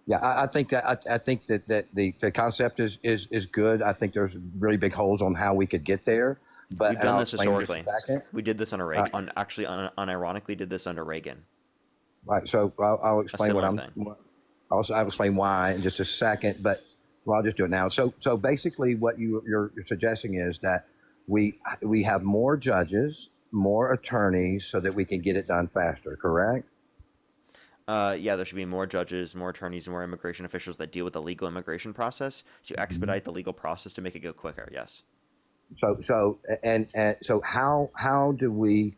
Yeah, I think I think that the concept is good. I think there's really big holes on how we could get there, but We've and done I'll this explain in just a historically. second. We did this under Uh, Reagan. Unironically, did this under Reagan. right. So I'll A explain what similar I'm. thing. I'll explain why in just a second, but well, I'll just do it now. So basically, what you're suggesting is that we have more judges, more attorneys, so that we can get it done faster. Correct? Yeah, there should be more judges, more attorneys, and more immigration officials that deal with the legal immigration process to Mhm. expedite the legal process to make it go quicker. Yes. So how do we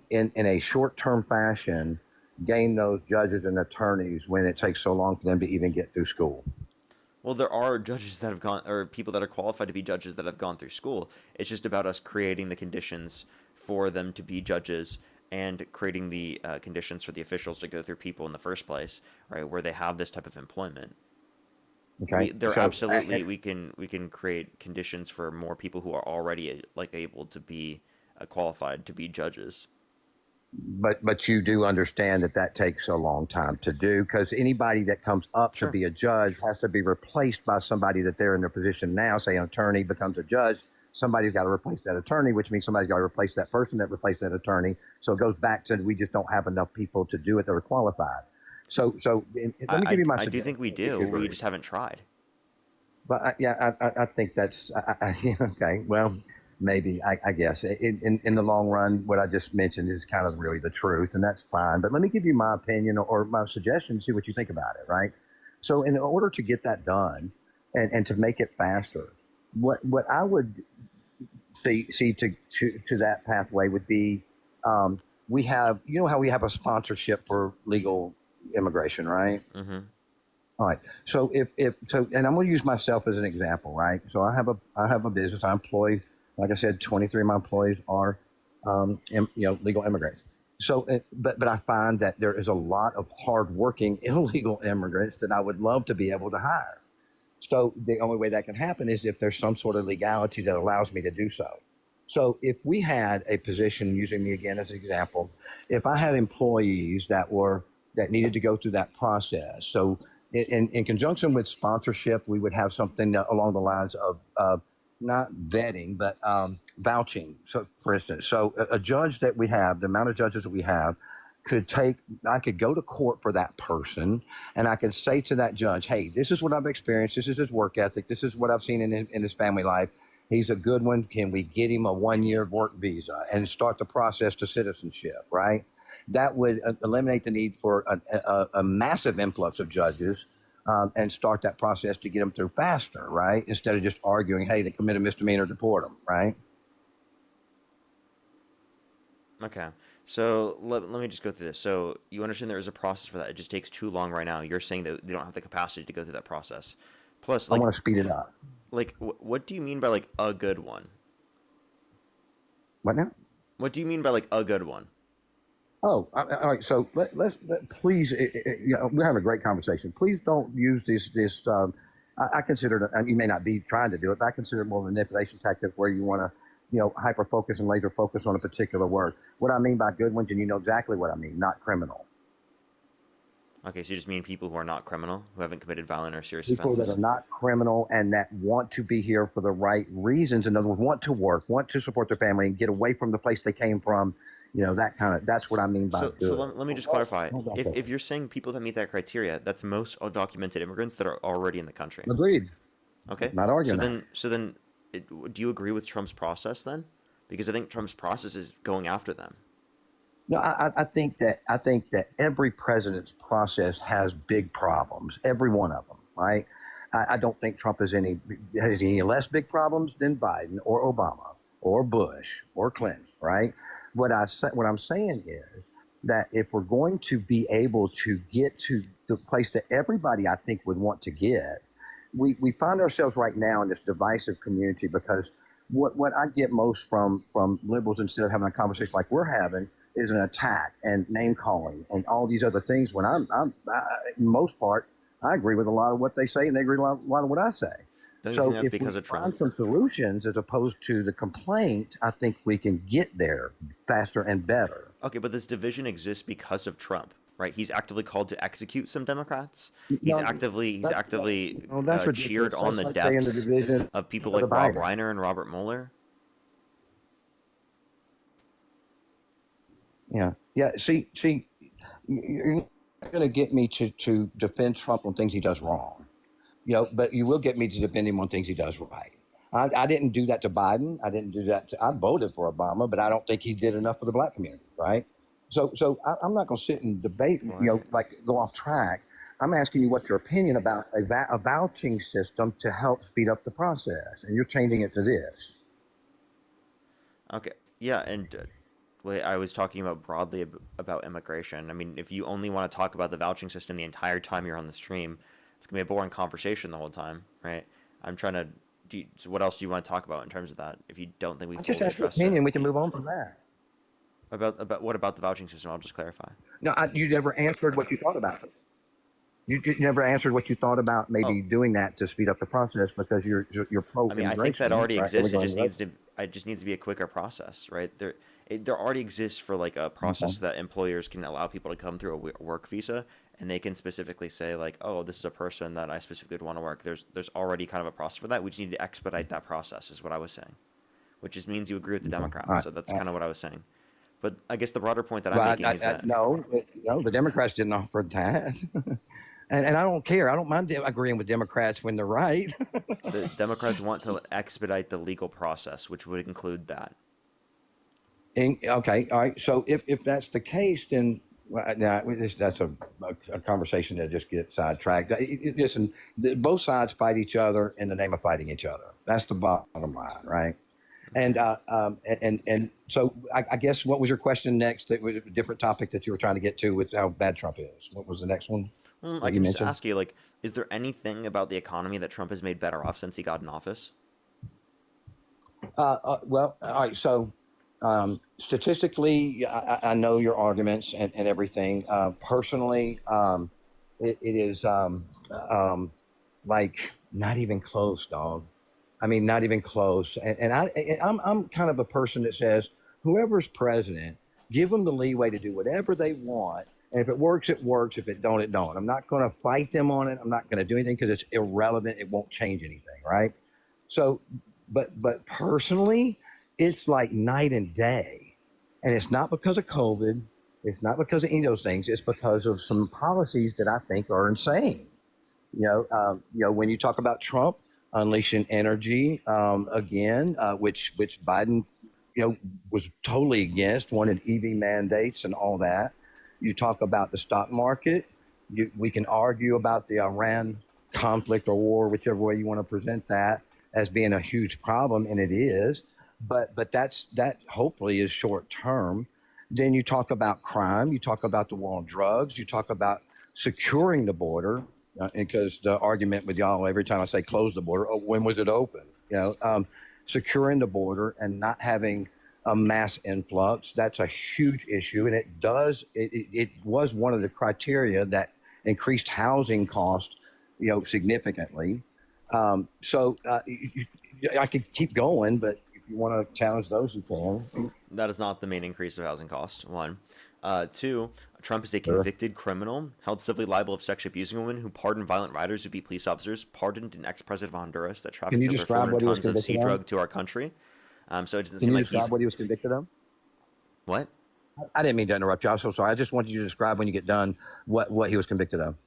in a short term fashion gain those judges and attorneys when it takes so long for them to even get through school? Well, there are judges that have gone, or people that are qualified to be judges that have gone through school. It's just about us creating the conditions for them to be judges and creating the conditions for the officials to go through people in the first place, right? Where they have this type of employment. Okay. There So absolutely we can create conditions for more people who are already like able to be qualified to be judges. but you do understand that that takes a long time to do because anybody that comes up to Sure. be a judge has to be replaced by somebody that they're in their position now. Say an attorney becomes a judge, somebody's got to replace that attorney, which means somebody's got to replace that person that replaced that attorney. So it goes back to we just don't have enough people to do it that are qualified. So let me give you my I do suggestion. think we if do. you We agree. just haven't tried. But I think that's yeah, okay. Well, maybe I guess in the long run, what I just mentioned is kind of really the truth, and that's fine. But let me give you my opinion or my suggestion. See what you think about it. Right. So in order to get that done and to make it faster, what I would see to that pathway would be we have how we have a sponsorship for legal immigration, right? Mm-hmm. All right. So and I'm going to use myself as an example, right? So I have a business. I employ, like I said, 23 of my employees are, legal immigrants. So, but I find that there is a lot of hardworking illegal immigrants that I would love to be able to hire. So the only way that can happen is if there's some sort of legality that allows me to do so. So if we had a position, using me again as an example, if I had employees that needed to go through that process, so in conjunction with sponsorship, we would have something along the lines of not vetting, but vouching. So, for instance, so a judge that we have, the amount of judges that we have, I could go to court for that person, and I could say to that judge, "Hey, this is what I've experienced. This is his work ethic. This is what I've seen in his family life. He's a good one. Can we get him a 1-year work visa and start the process to citizenship?" Right? That would eliminate the need for a massive influx of judges and start that process to get them through faster, right? Instead of just arguing, hey, they committed a misdemeanor, deport them, right? Okay. So let me just go through this. So you understand there is a process for that. It just takes too long right now. You're saying that they don't have the capacity to go through that process. Plus, I want to speed it up. Like, what do you mean by like a good one? What now? What do you mean by like a good one? Oh, all right. So let's please, we're having a great conversation. Please don't use this. I consider it, and you may not be trying to do it, but I consider it more of a manipulation tactic where you want to, hyper focus and laser focus on a particular word. What I mean by good ones, and you know exactly what I mean, not criminal. Okay, so you just mean people who are not criminal, who haven't committed violent or serious People offenses? that are not criminal and that want to be here for the right reasons. In other words, want to work, want to support their family, and get away from the place they came from. That's what I mean by good. So let me just clarify. If you're saying people that meet that criteria, that's most undocumented immigrants that are already in the country. Agreed. Okay. Not arguing that. So then, do you agree with Trump's process then? because I think Trump's process is going after them. No, I think that every president's process has big problems, every one of them, right? I don't think Trump has any less big problems than Biden or Obama or Bush or Clinton, right? What I'm saying is that if we're going to be able to get to the place that everybody I think would want to get, we find ourselves right now in this divisive community because what I get most from liberals, instead of having a conversation like we're having, is an attack and name calling and all these other things. When in most part, I agree with a lot of what they say and they agree with a lot of what I say. Don't you So think that's if because we of find Trump? some solutions as opposed to the complaint, I think we can get there faster and better. Okay, but this division exists because of Trump, right? He's actively called to execute some Democrats. He's actively cheered on the deaths of people like Rob Reiner and Robert Mueller. Yeah. See, you're not going to get me to defend Trump on things he does wrong, but you will get me to defend him on things he does right. I didn't do that to Biden. I didn't do that I voted for Obama, but I don't think he did enough for the black community, right? So I'm not going to sit and debate, like go off track. I'm asking you what's your opinion about a vouching system to help speed up the process, and you're changing it to this. Okay, yeah, and I was talking about broadly about immigration. I mean, if you only want to talk about the vouching system the entire time you're on the stream, it's gonna be a boring conversation the whole time, right? I'm trying to. So what else do you want to talk about in terms of that? If you don't think we I just fully asked your addressed it? opinion. We can move on from that. About what about the vouching system? I'll just clarify. No, you never answered what you thought about it. You never answered what you thought about maybe doing that to speed up the process because you're pro. I mean, I think that already exists. It just needs to be a quicker process, right? There already exists for like a process that employers can allow people to come through a work visa, and they can specifically say like, oh, this is a person that I specifically would want to work. There's already kind of a process for that. We just need to expedite that process, is what I was saying, which just means you agree with the Democrats. So that's kind of what I was saying. But I guess the broader point that I'm making is that no, the Democrats didn't offer that. And I don't care. I don't mind agreeing with Democrats when they're right. the Democrats want to expedite the legal process, which would include that. Okay, all right. So if that's the case, then that's a conversation that just gets sidetracked. Listen, both sides fight each other in the name of fighting each other. That's the bottom line, right? And so I guess what was your question next? It was a different topic that you were trying to get to with how bad Trump is. What was the next one? I can just ask you, like, is there anything about the economy that Trump has made better off since he got in office? Well, all right. So statistically, I know your arguments and everything. Personally, it is like not even close, dog. I mean, not even close. And I'm kind of a person that says, whoever's president, give them the leeway to do whatever they want. And if it works, it works. If it don't, it don't. I'm not going to fight them on it. I'm not going to do anything because it's irrelevant. It won't change anything, right? So, but personally, it's like night and day. And it's not because of COVID. It's not because of any of those things. It's because of some policies that I think are insane. When you talk about Trump unleashing energy again, which Biden, was totally against, wanted EV mandates and all that. You talk about the stock market. We can argue about the Iran conflict or war, whichever way you want to present that, as being a huge problem, and it is. But that hopefully is short term. Then you talk about crime. You talk about the war on drugs. You talk about securing the border, because the argument with y'all every time I say close the border, when was it open? Securing the border and not having a mass influx, that's a huge issue, and it was one of the criteria that increased housing costs, significantly. I could keep going, but if you want to challenge those, you can. That is not the main increase of housing cost. 1, 2. Trump is a convicted criminal, held civilly liable of sexually abusing a woman, who pardoned violent rioters who beat police officers, pardoned an ex-president of Honduras that trafficked over 400 tons of sea drug to our country. So it doesn't seem like he's... what he was convicted of? What? I didn't mean to interrupt you. I'm so sorry. I just wanted you to describe when you get done what he was convicted of.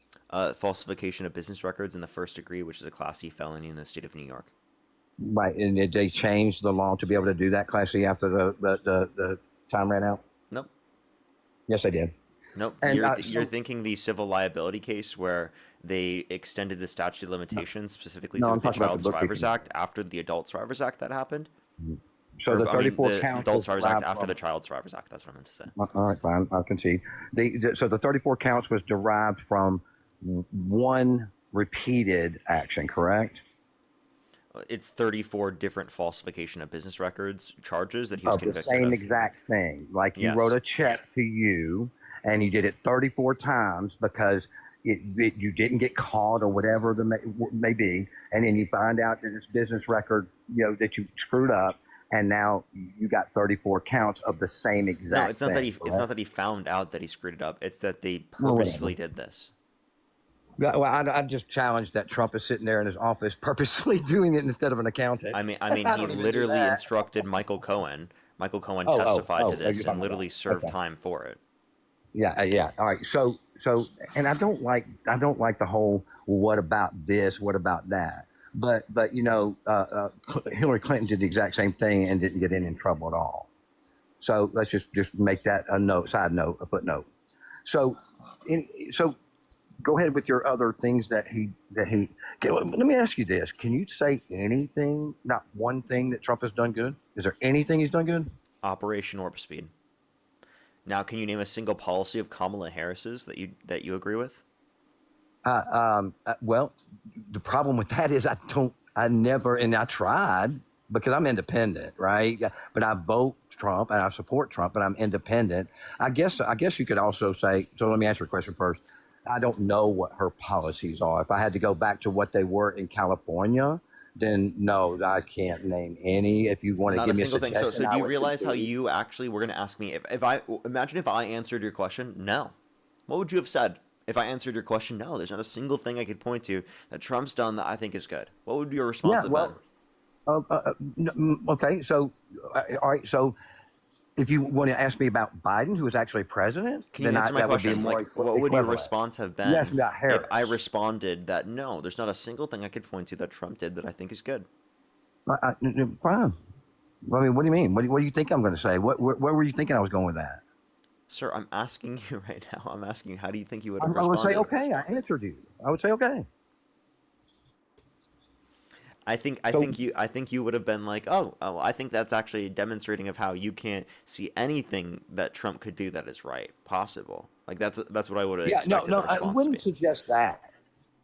Falsification of business records in the first degree, which is a Class C felony in the state of New York. Right, and did they change the law to be able to do that, Class C, after the time ran out? Nope. Yes, they did. Nope. And You're thinking the civil liability case where they extended the statute of limitations specifically no, through I'm the talking about Child the Survivors bookkeeping. Act after the Adult Survivors Act that happened. So Or, the I mean, 34 the counts Adult was Survivors Act derived after from. the Child Survivors Act. That's what I meant to say. All right, fine. I can see. So the 34 counts was derived from one repeated action, correct? It's 34 different falsification of business records charges that he was Of the convicted same of. exact thing. Like you Yes. wrote a check to you, and you did it 34 times because you didn't get caught or whatever the may be, and then you find out that this business record, that you screwed up, and now you got 34 counts of the same exact No, it's not thing. that it's not that he found out that he screwed it up. It's that they Well, whatever. purposefully did this. Well, I just challenged that Trump is sitting there in his office purposely doing it instead of an accountant. I mean, I he don't even do literally that. instructed Michael Cohen. Michael Cohen Oh, testified to you're this talking and literally about- served okay. time for it. Yeah. All right. So, and I don't like the whole what about this, what about that. But Hillary Clinton did the exact same thing and didn't get in trouble at all. So let's just make that a footnote. So, go ahead with your other things that he. Let me ask you this: can you say anything? Not one thing that Trump has done good. Is there anything he's done good? Operation Warp Speed. Now, can you name a single policy of Kamala Harris's that you agree with? Well, the problem with that is I tried because I'm independent, right? But I vote Trump and I support Trump, but I'm independent. I guess you could also say, so let me answer your question first. I don't know what her policies are. If I had to go back to what they were in California, then no, I can't name any. If you want to give me a suggestion. Thing. So do you realize how you actually were going to ask me if I answered your question? No. What would you have said if I answered your question? No, there's not a single thing I could point to that Trump's done that I think is good. What would your response have been? Okay. So, all right. So, if you want to ask me about Biden, who was actually president, can you answer my question? What would your response have been if I responded that no, there's not a single thing I could point to that Trump did that I think is good? Fine. I mean, what do you mean? What do you think I'm going to say? Where were you thinking I was going with that? Sir, I'm asking you right now. I'm asking you, how do you think you would have I would responded? say, okay, I answered you. I would say, okay. I think you would have been like, oh, I think that's actually demonstrating of how you can't see anything that Trump could do that is right, possible. Like that's what I would have expected. No, I wouldn't suggest that.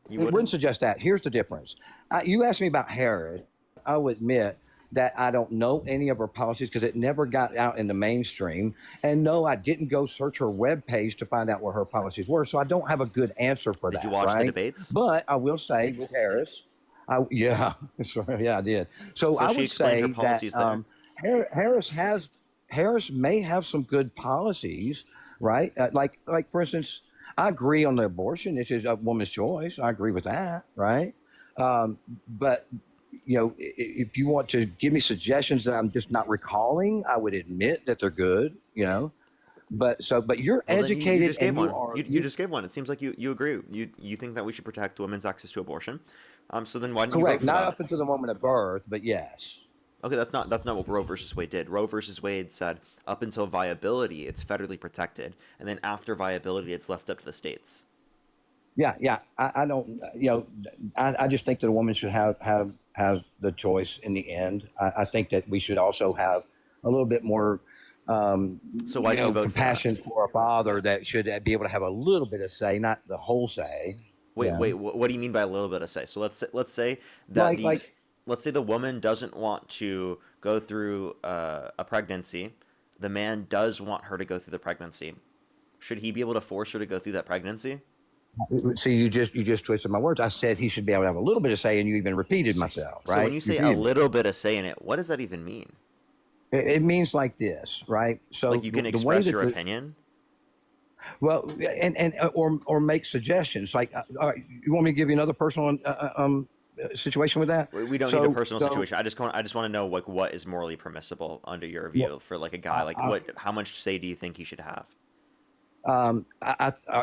Wouldn't suggest that. Here's the difference. You asked me about Harris. I'll admit that I don't know any of her policies because it never got out in the mainstream. And no, I didn't go search her webpage to find out what her policies were. So I don't have a good answer for that. Did you watch the debates? But I will say with Harris, I did. So I would say that Harris may have some good policies, right? Like for instance, I agree on the abortion. This is a woman's choice. I agree with that, right? But if you want to give me suggestions that I'm just not recalling, I would admit that they're good. But you're educated. You just gave one. It seems like you agree. You think that we should protect women's access to abortion. So then why didn't you vote for not that? up until the moment of birth, but yes. Okay, that's not what Roe versus Wade did. Roe versus Wade said up until viability, it's federally protected, and then after viability, it's left up to the states. Yeah. I don't. I just think that a woman should have the choice in the end. I think that we should also have a little bit more. So why do you vote compassion for a father that should be able to have a little bit of say, not the whole say. Wait. What do you mean by a little bit of say? So let's say that let's say the woman doesn't want to go through a pregnancy. The man does want her to go through the pregnancy. Should he be able to force her to go through that pregnancy? See, you just twisted my words. I said he should be able to have a little bit of say, and you even repeated myself, right? So when you say a little bit of say in it, what does that even mean? It means like this, right? So like you can express your opinion. Well, and or make suggestions. Like, all right, you want me to give you another personal situation with that? We don't need a personal situation. I just want to know what is morally permissible under your view for like a guy. How much say do you think he should have?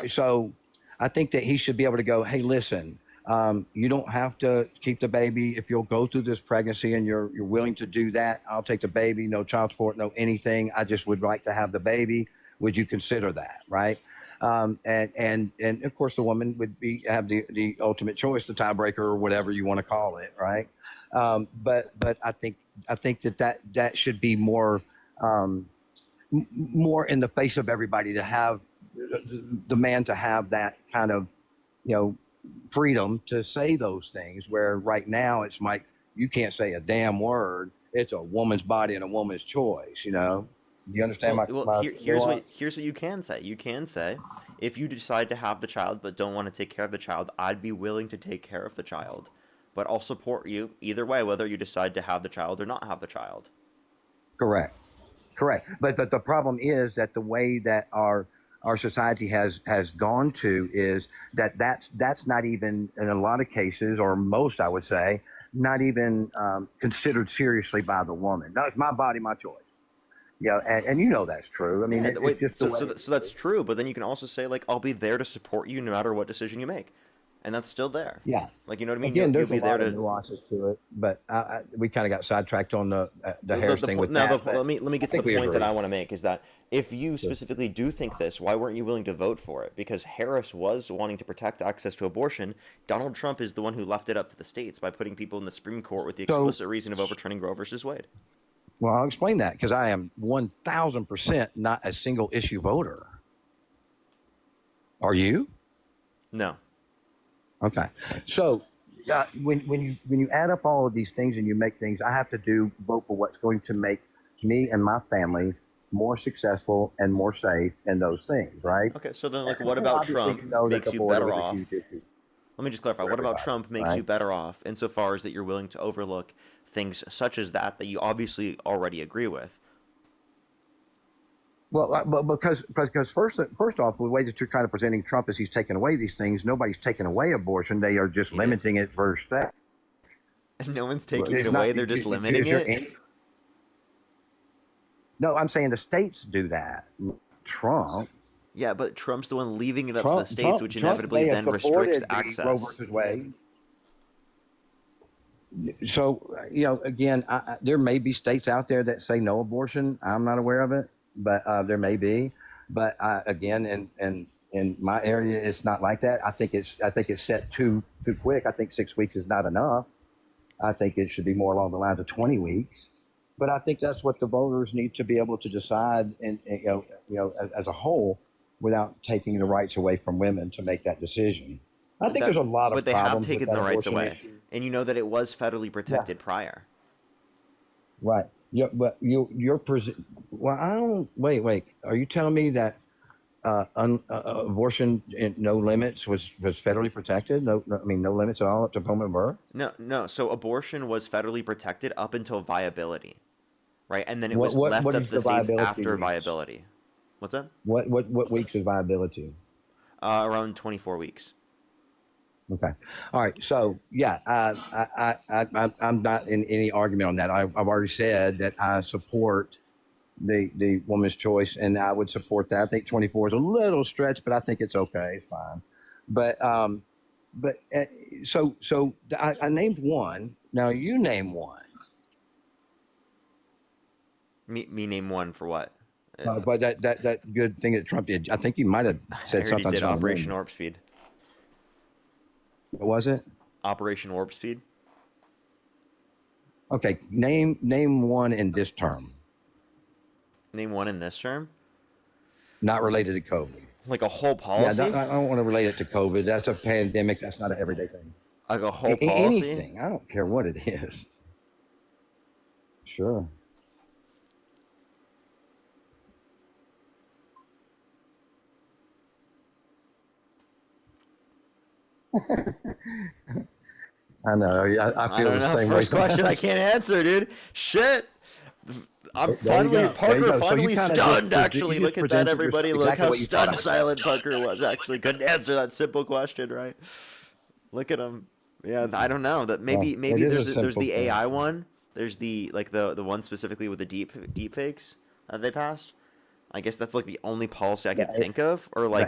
So I think that he should be able to go, hey, listen, You don't have to keep the baby. If you'll go through this pregnancy and you're willing to do that, I'll take the baby. No child support, no anything. I just would like to have the baby. Would you consider that, right? And of course, the woman would have the ultimate choice, the tiebreaker or whatever you want to call it, right? But I think that should be more more in the face of everybody, to have the man to have that kind of, freedom to say those things, where right now it's like you can't say a damn word. It's a woman's body and a woman's choice. Do you understand here's what you can say. You can say, if you decide to have the child but don't want to take care of the child, I'd be willing to take care of the child, but I'll support you either way, whether you decide to have the child or not have the child. Correct. But the problem is that the way that our society has gone to is that's not even, in a lot of cases, or most, I would say, not even considered seriously by the woman. No, it's my body, my choice. And that's true. I mean, it's just the way. So that's true, but then you can also say, like, I'll be there to support you no matter what decision you make, and that's still there. Yeah. Like, you know what I mean? Again, you'll there's be a lot there of nuances to it, but we kind of got sidetracked on the Harris thing with that. Let me get to the point that I want to make, is that if you specifically do think this, why weren't you willing to vote for it? Because Harris was wanting to protect access to abortion. Donald Trump is the one who left it up to the states by putting people in the Supreme Court with the explicit reason of overturning Roe versus Wade. Well, I'll explain that, because I am 1,000% not a single issue voter. Are you? No. Okay. So when you add up all of these things and you make things, I have to vote for what's going to make me and my family more successful and more safe in those things, right? Okay, so then, like, what about Trump makes you better off? Let me just clarify. What about Trump makes you better off insofar as that you're willing to overlook things such as that you obviously already agree with? Well, because first off, the way that you're kind of presenting Trump is he's taking away these things. Nobody's taking away abortion. They are just limiting it for state. No one's taking it away. They're just limiting it. No, I'm saying the states do that. Trump. Yeah, but Trump's the one leaving it up to the states, which inevitably then restricts access. Roe versus Wade. So, again, there may be states out there that say no abortion. I'm not aware of it, but there may be. But again, in my area, it's not like that. I think it's set too quick. I think 6 weeks is not enough. I think it should be more along the lines of 20 weeks. But I think that's what the voters need to be able to decide, and as a whole, without taking the rights away from women to make that decision. I think there's a lot of problems. But they have taken the rights away, issue. And you know that it was federally protected prior. Right. Yeah, but you're well, I don't. Wait. Are you telling me that abortion in no limits was federally protected? No, I mean no limits at all up to moment of birth. No. So abortion was federally protected up until viability, right? And then it was left up to the states after viability. What's that? What weeks is viability? Around 24 weeks. Okay. All right. So yeah, I'm not in any argument on that. I've already said that I support the woman's choice, and I would support that. I think 24 is a little stretch, but I think it's okay. It's fine. But so I named one. Now you name one. Me name one for what? But that good thing that Trump did. I think you might have said I something. Did Operation Warp Speed. What was it? Operation Warp Speed. Okay, name one in this term. Name one in this term. Not related to COVID. Like a whole policy. Yeah, I don't want to relate it to COVID. That's a pandemic. That's not an everyday thing. Like a whole policy. Anything. I don't care what it is. Sure. I know. I feel the same way. First question I can't answer, dude. Shit. I'm finally stunned, actually. Look at that, everybody. Look how stunned Silent Parker was, actually. Couldn't answer that simple question, right? Look at him. Yeah, I don't know. That maybe there's the AI one. There's the one specifically with the deep fakes that they passed. I guess that's like the only policy I could think of, or like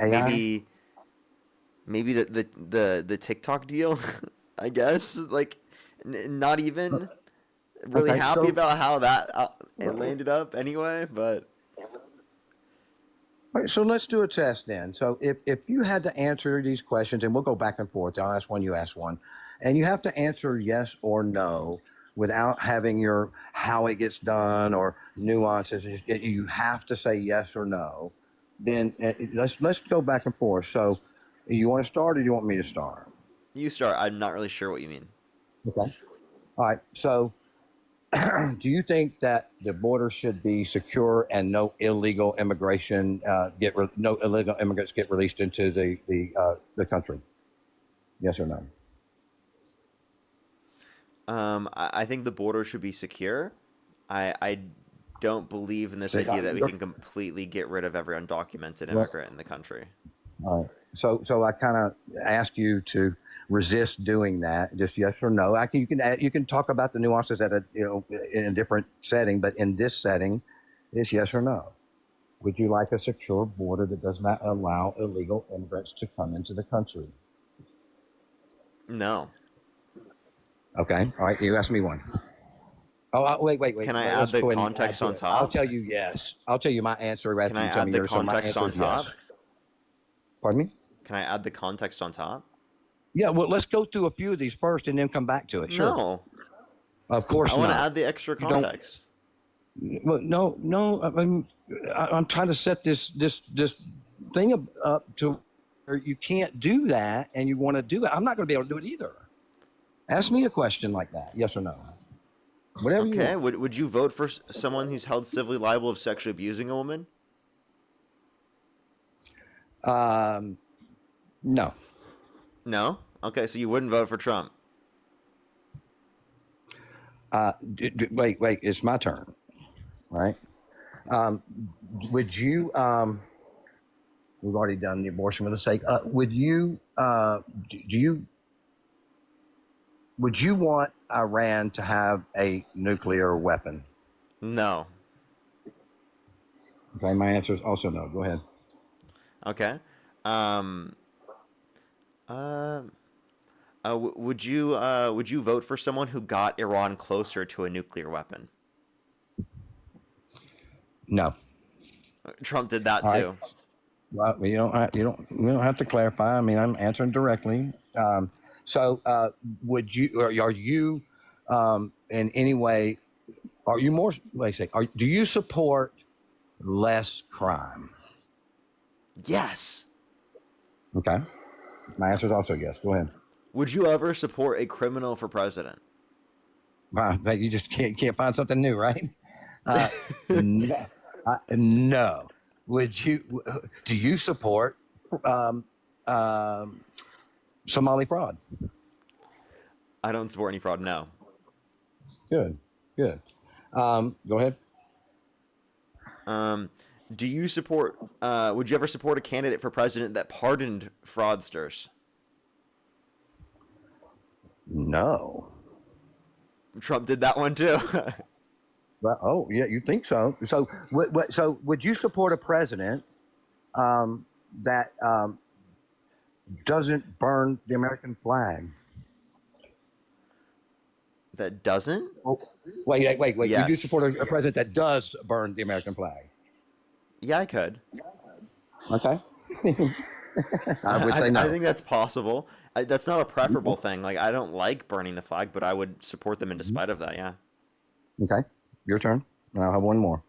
Maybe the TikTok deal, I guess. Like, not even really Okay, happy so about how that it landed up anyway. But all right, so let's do a test then. So if you had to answer these questions, and we'll go back and forth. I'll ask one, you ask one, and you have to answer yes or no without having your how it gets done or nuances. You have to say yes or no. Then let's go back and forth. So you want to start, or do you want me to start? you start. I'm not really sure what you mean. Okay. All right. So do you think that the border should be secure and no illegal immigration no illegal immigrants get released into the country? Yes or no? I think the border should be secure. I don't believe in this See, idea that we can completely get rid of every undocumented immigrant in the country. all right. So I kind of ask you to resist doing that. Just yes or no. You can talk about the nuances in a different setting, but in this setting, it's yes or no. Would you like a secure border that does not allow illegal immigrants to come into the country? No. Okay. All right. You asked me one. Oh, wait. Can I Let's add the go ahead and context add to on it. I'll top? tell you yes. I'll tell you my answer rather Can than I you tell add me the yours. So my context answer on is yes. top? Pardon me? Can I add the context on top? Yeah. Well, let's go through a few of these first and then come back to it. Sure. No. Of course I want to not. add the extra You don't- context. Well, no. I'm trying to set this thing up to where you can't do that, and you want to do it. I'm not going to be able to do it either. Ask me a question like that, yes or no. Whatever you Okay. want. Would you vote for someone who's held civilly liable of sexually abusing a woman? No. No. Okay, so you wouldn't vote for Trump. Wait. It's my turn, right? Would you? We've already done the abortion for the sake. Would you? Would you want Iran to have a nuclear weapon? No. Okay, my answer is also no. Go ahead. Okay. Would you vote for someone who got Iran closer to a nuclear weapon? No. Trump did that All too. right. Well, you don't have to clarify. I mean, I'm answering directly. Would you? Are you in any way? Are you more? Wait a second. Do you support less crime? Yes. Okay. My answer is also yes. Go ahead. Would you ever support a criminal for president? You just can't find something new, right? No. Would you? Do you support Somali fraud? I don't support any fraud. No. Good. Go ahead. Do you support? Would you ever support a candidate for president that pardoned fraudsters? No. Trump did that one too. Oh yeah, you think so? So would you support a president that doesn't burn the American flag? That doesn't? Oh, wait. Yes. You do support a president that does burn the American flag? Yeah, I could. Okay. I would say no. I think that's possible. That's not a preferable thing. Like, I don't like burning the flag, but I would support them in despite of that. Yeah. Okay. Your turn. And I'll have one more.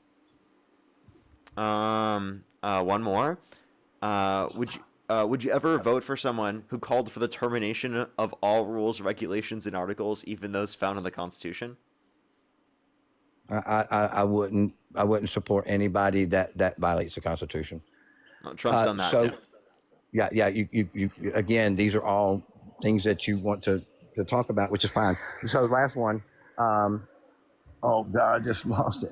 One more. Would you ever vote for someone who called for the termination of all rules, regulations, and articles, even those found in the Constitution? I wouldn't support anybody that violates the Constitution. Well, Trump's done that too. Yeah. You again, these are all things that you want to talk about, which is fine. So last one. Oh God, I just lost it.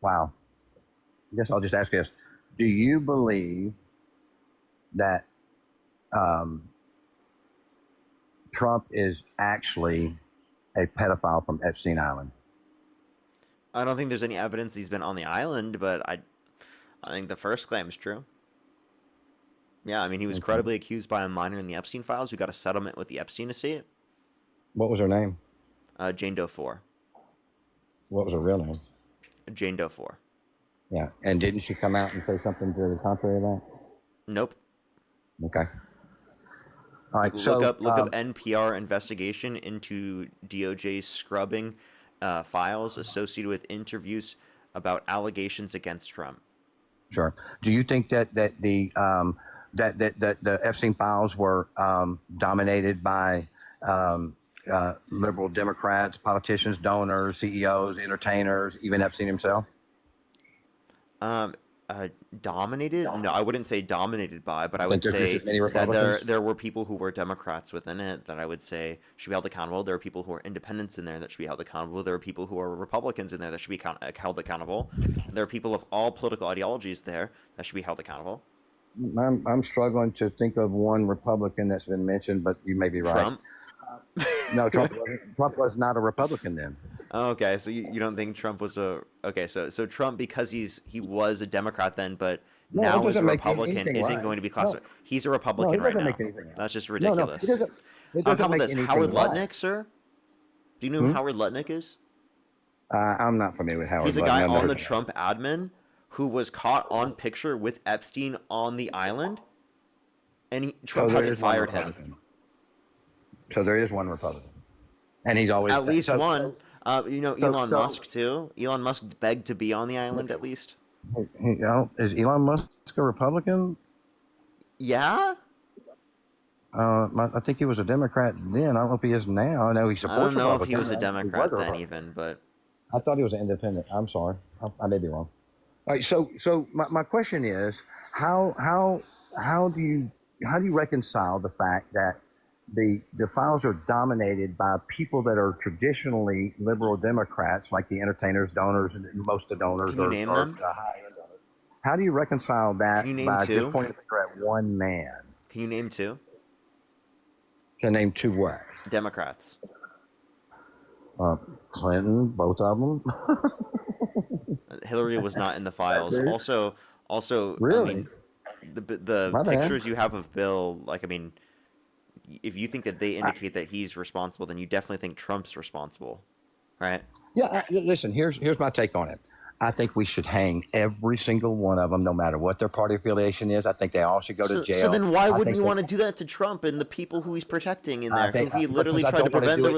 Wow. I guess I'll just ask this. Do you believe that Trump is actually a pedophile from Epstein Island? I don't think there's any evidence he's been on the island, but I think the first claim is true. Yeah, I mean, he was credibly accused by a minor in the Epstein files who got a settlement with the Epstein estate. What was her name? Jane Doe 4. What was her real name? Jane Doe 4. Yeah, and didn't she come out and say something to the contrary of that? Nope. Okay. All right. Look up NPR investigation into DOJ's scrubbing files associated with interviews about allegations against Trump. Sure. Do you think that the Epstein files were dominated by liberal Democrats, politicians, donors, CEOs, entertainers, even Epstein himself? Dominated? No, I wouldn't say dominated by, but I would say that there were people who were Democrats within it that I would say should be held accountable. There are people who are independents in there that should be held accountable. There are people who are Republicans in there that should be held accountable. There are people of all political ideologies there that should be held accountable. I'm struggling to think of one Republican that's been mentioned, but you may be right. Trump? No, Trump was not a Republican then. Okay, so you don't think Trump was a... Okay, so Trump, because he was a Democrat then, but now as a Republican, isn't going to be classified. No. He's a Republican right now. That's just ridiculous. No, how about this? Howard Lutnick, sir? Do you know who Howard Lutnick is? I'm not familiar with Howard Lutnick. He's a guy on the Trump admin who was caught on picture with Epstein on the island, and Trump hasn't fired him. So there is one Republican, and he's always at least one. Elon Musk too. Elon Musk begged to be on the island at least. Is Elon Musk a Republican? Yeah. I think he was a Democrat then. I don't know if he is now. I know he supports. I don't know if Republicans. he was a Democrat then, even, but I thought he was an independent. I'm sorry, I may be wrong. All right. So my question is, how do you reconcile the fact that the files are dominated by people that are traditionally liberal Democrats, like the entertainers, donors, and most of the donors. Can you name them? High-end donors. How do you reconcile that by just pointing the finger at one man? Can you name two? Can I name two what? Democrats. Clinton, both of them. Hillary was not in the files. Also, really? I mean, the pictures you have of Bill, like, I mean, if you think that they indicate that he's responsible, then you definitely think Trump's responsible, right? Yeah. Listen, here's my take on it. I think we should hang every single one of them, no matter what their party affiliation is. I think they all should go to jail. So then why wouldn't you want to do that to Trump and the people who he's protecting in there? He literally tried to prevent the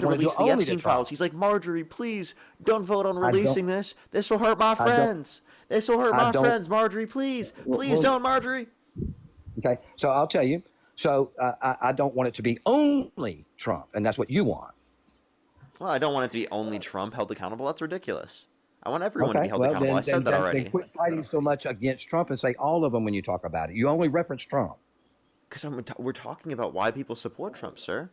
release of the Epstein files. He's like, Marjorie, please don't vote on releasing this. This will hurt my friends. This will hurt my friends. Marjorie, please. Please don't, Marjorie. Okay, so I'll tell you. So I don't want it to be only Trump, and that's what you want. Well, I don't want it to be only Trump held accountable. That's ridiculous. I want everyone to be held accountable. I said that already. Then quit fighting so much against Trump and say all of them when you talk about it. You only reference Trump. Because we're talking about why people support Trump, sir.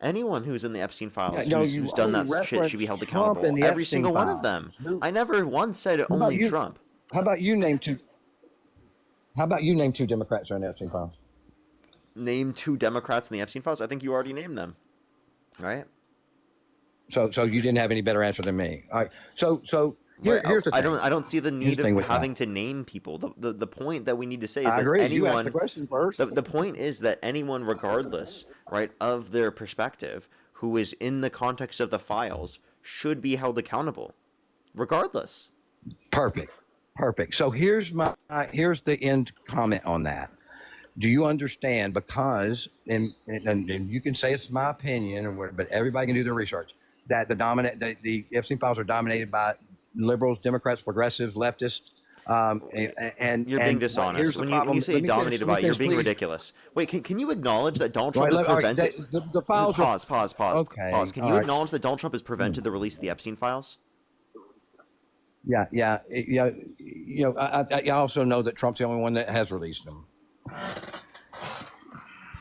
Anyone who's in the Epstein files who's done that shit should be held accountable. Every single one of them. I never once said only Trump. How about you name two? How about you name two Democrats who are in the Epstein files? Name two Democrats in the Epstein files? I think you already named them, right? So you didn't have any better answer than me. All right. So here's the thing. I don't see the need of having to name people. The point that we need to say is that agree. anyone. You asked the question first. The point is that anyone, regardless, right, of their perspective, who is in the context of the files, should be held accountable, regardless. Perfect. So here's the end comment on that. Do you understand? Because and you can say it's my opinion, but everybody can do their research. That the Epstein files are dominated by liberals, Democrats, progressives, leftists. And you're being dishonest when you say dominated by. You're being ridiculous. Wait, can you acknowledge that Donald Trump has prevented? The files. Pause. Okay. Pause. Can you acknowledge that Donald Trump has prevented the release of the Epstein files? Yeah. You know, I also know that Trump's the only one that has released them.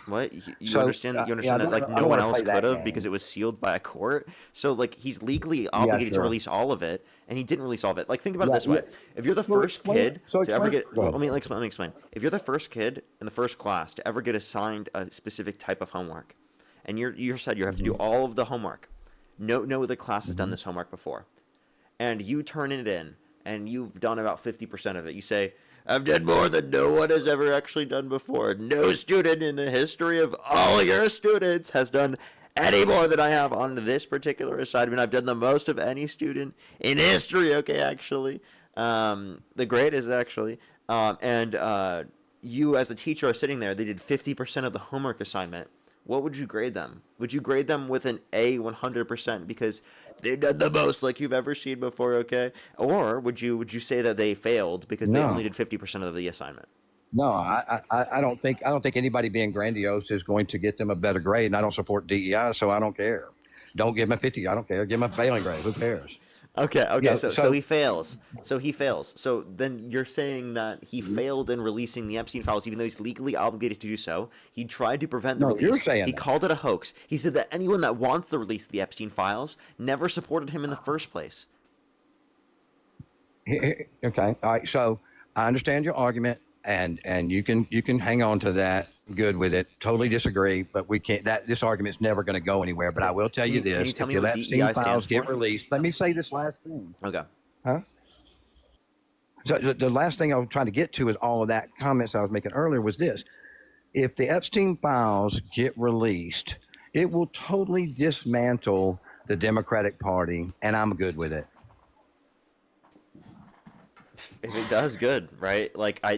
What? You understand that like no one else could have because it was sealed by a court? So like he's legally obligated to release all of it, and he didn't release all of it. Like think about it this way. If you're the first kid to ever get let me explain. If you're the first kid in the first class to ever get assigned a specific type of homework, and you said you have to do all of the homework. No other class has done this homework before. And you turn it in and you've done about 50% of it. You say, I've done more than no one has ever actually done before. No student in the history of all your students has done any more than I have on this particular assignment. I've done the most of any student in history, okay, actually. The greatest, actually. You, as a teacher, are sitting there. They did 50% of the homework assignment. What would you grade them? Would you grade them with an A 100% because they've done the most like you've ever seen before, okay? Or would you say that they failed because they only did 50% of the assignment? No, I don't think anybody being grandiose is going to get them a better grade, and I don't support DEI, so I don't care. Don't give him a 50. I don't care. Give him a failing grade. Who cares? Okay. Yeah, So he fails. So then you're saying that he failed in releasing the Epstein files, even though he's legally obligated to do so. He tried to prevent the No, release. you're saying he that. called it a hoax. He said that anyone that wants the release of the Epstein files never supported him in the first place. Okay. All right. So I understand your argument, and you can hang on to that. Good with it. Totally disagree, but we can't. This argument's never going to go anywhere. But I will tell you this: Can you tell if me the what Epstein DEI files stands get for? released, let me say this last thing. Okay. Huh? So the last thing I was trying to get to is all of that comments I was making earlier was this: if the Epstein files get released, it will totally dismantle the Democratic Party, and I'm good with it. If it does, good, right? Like I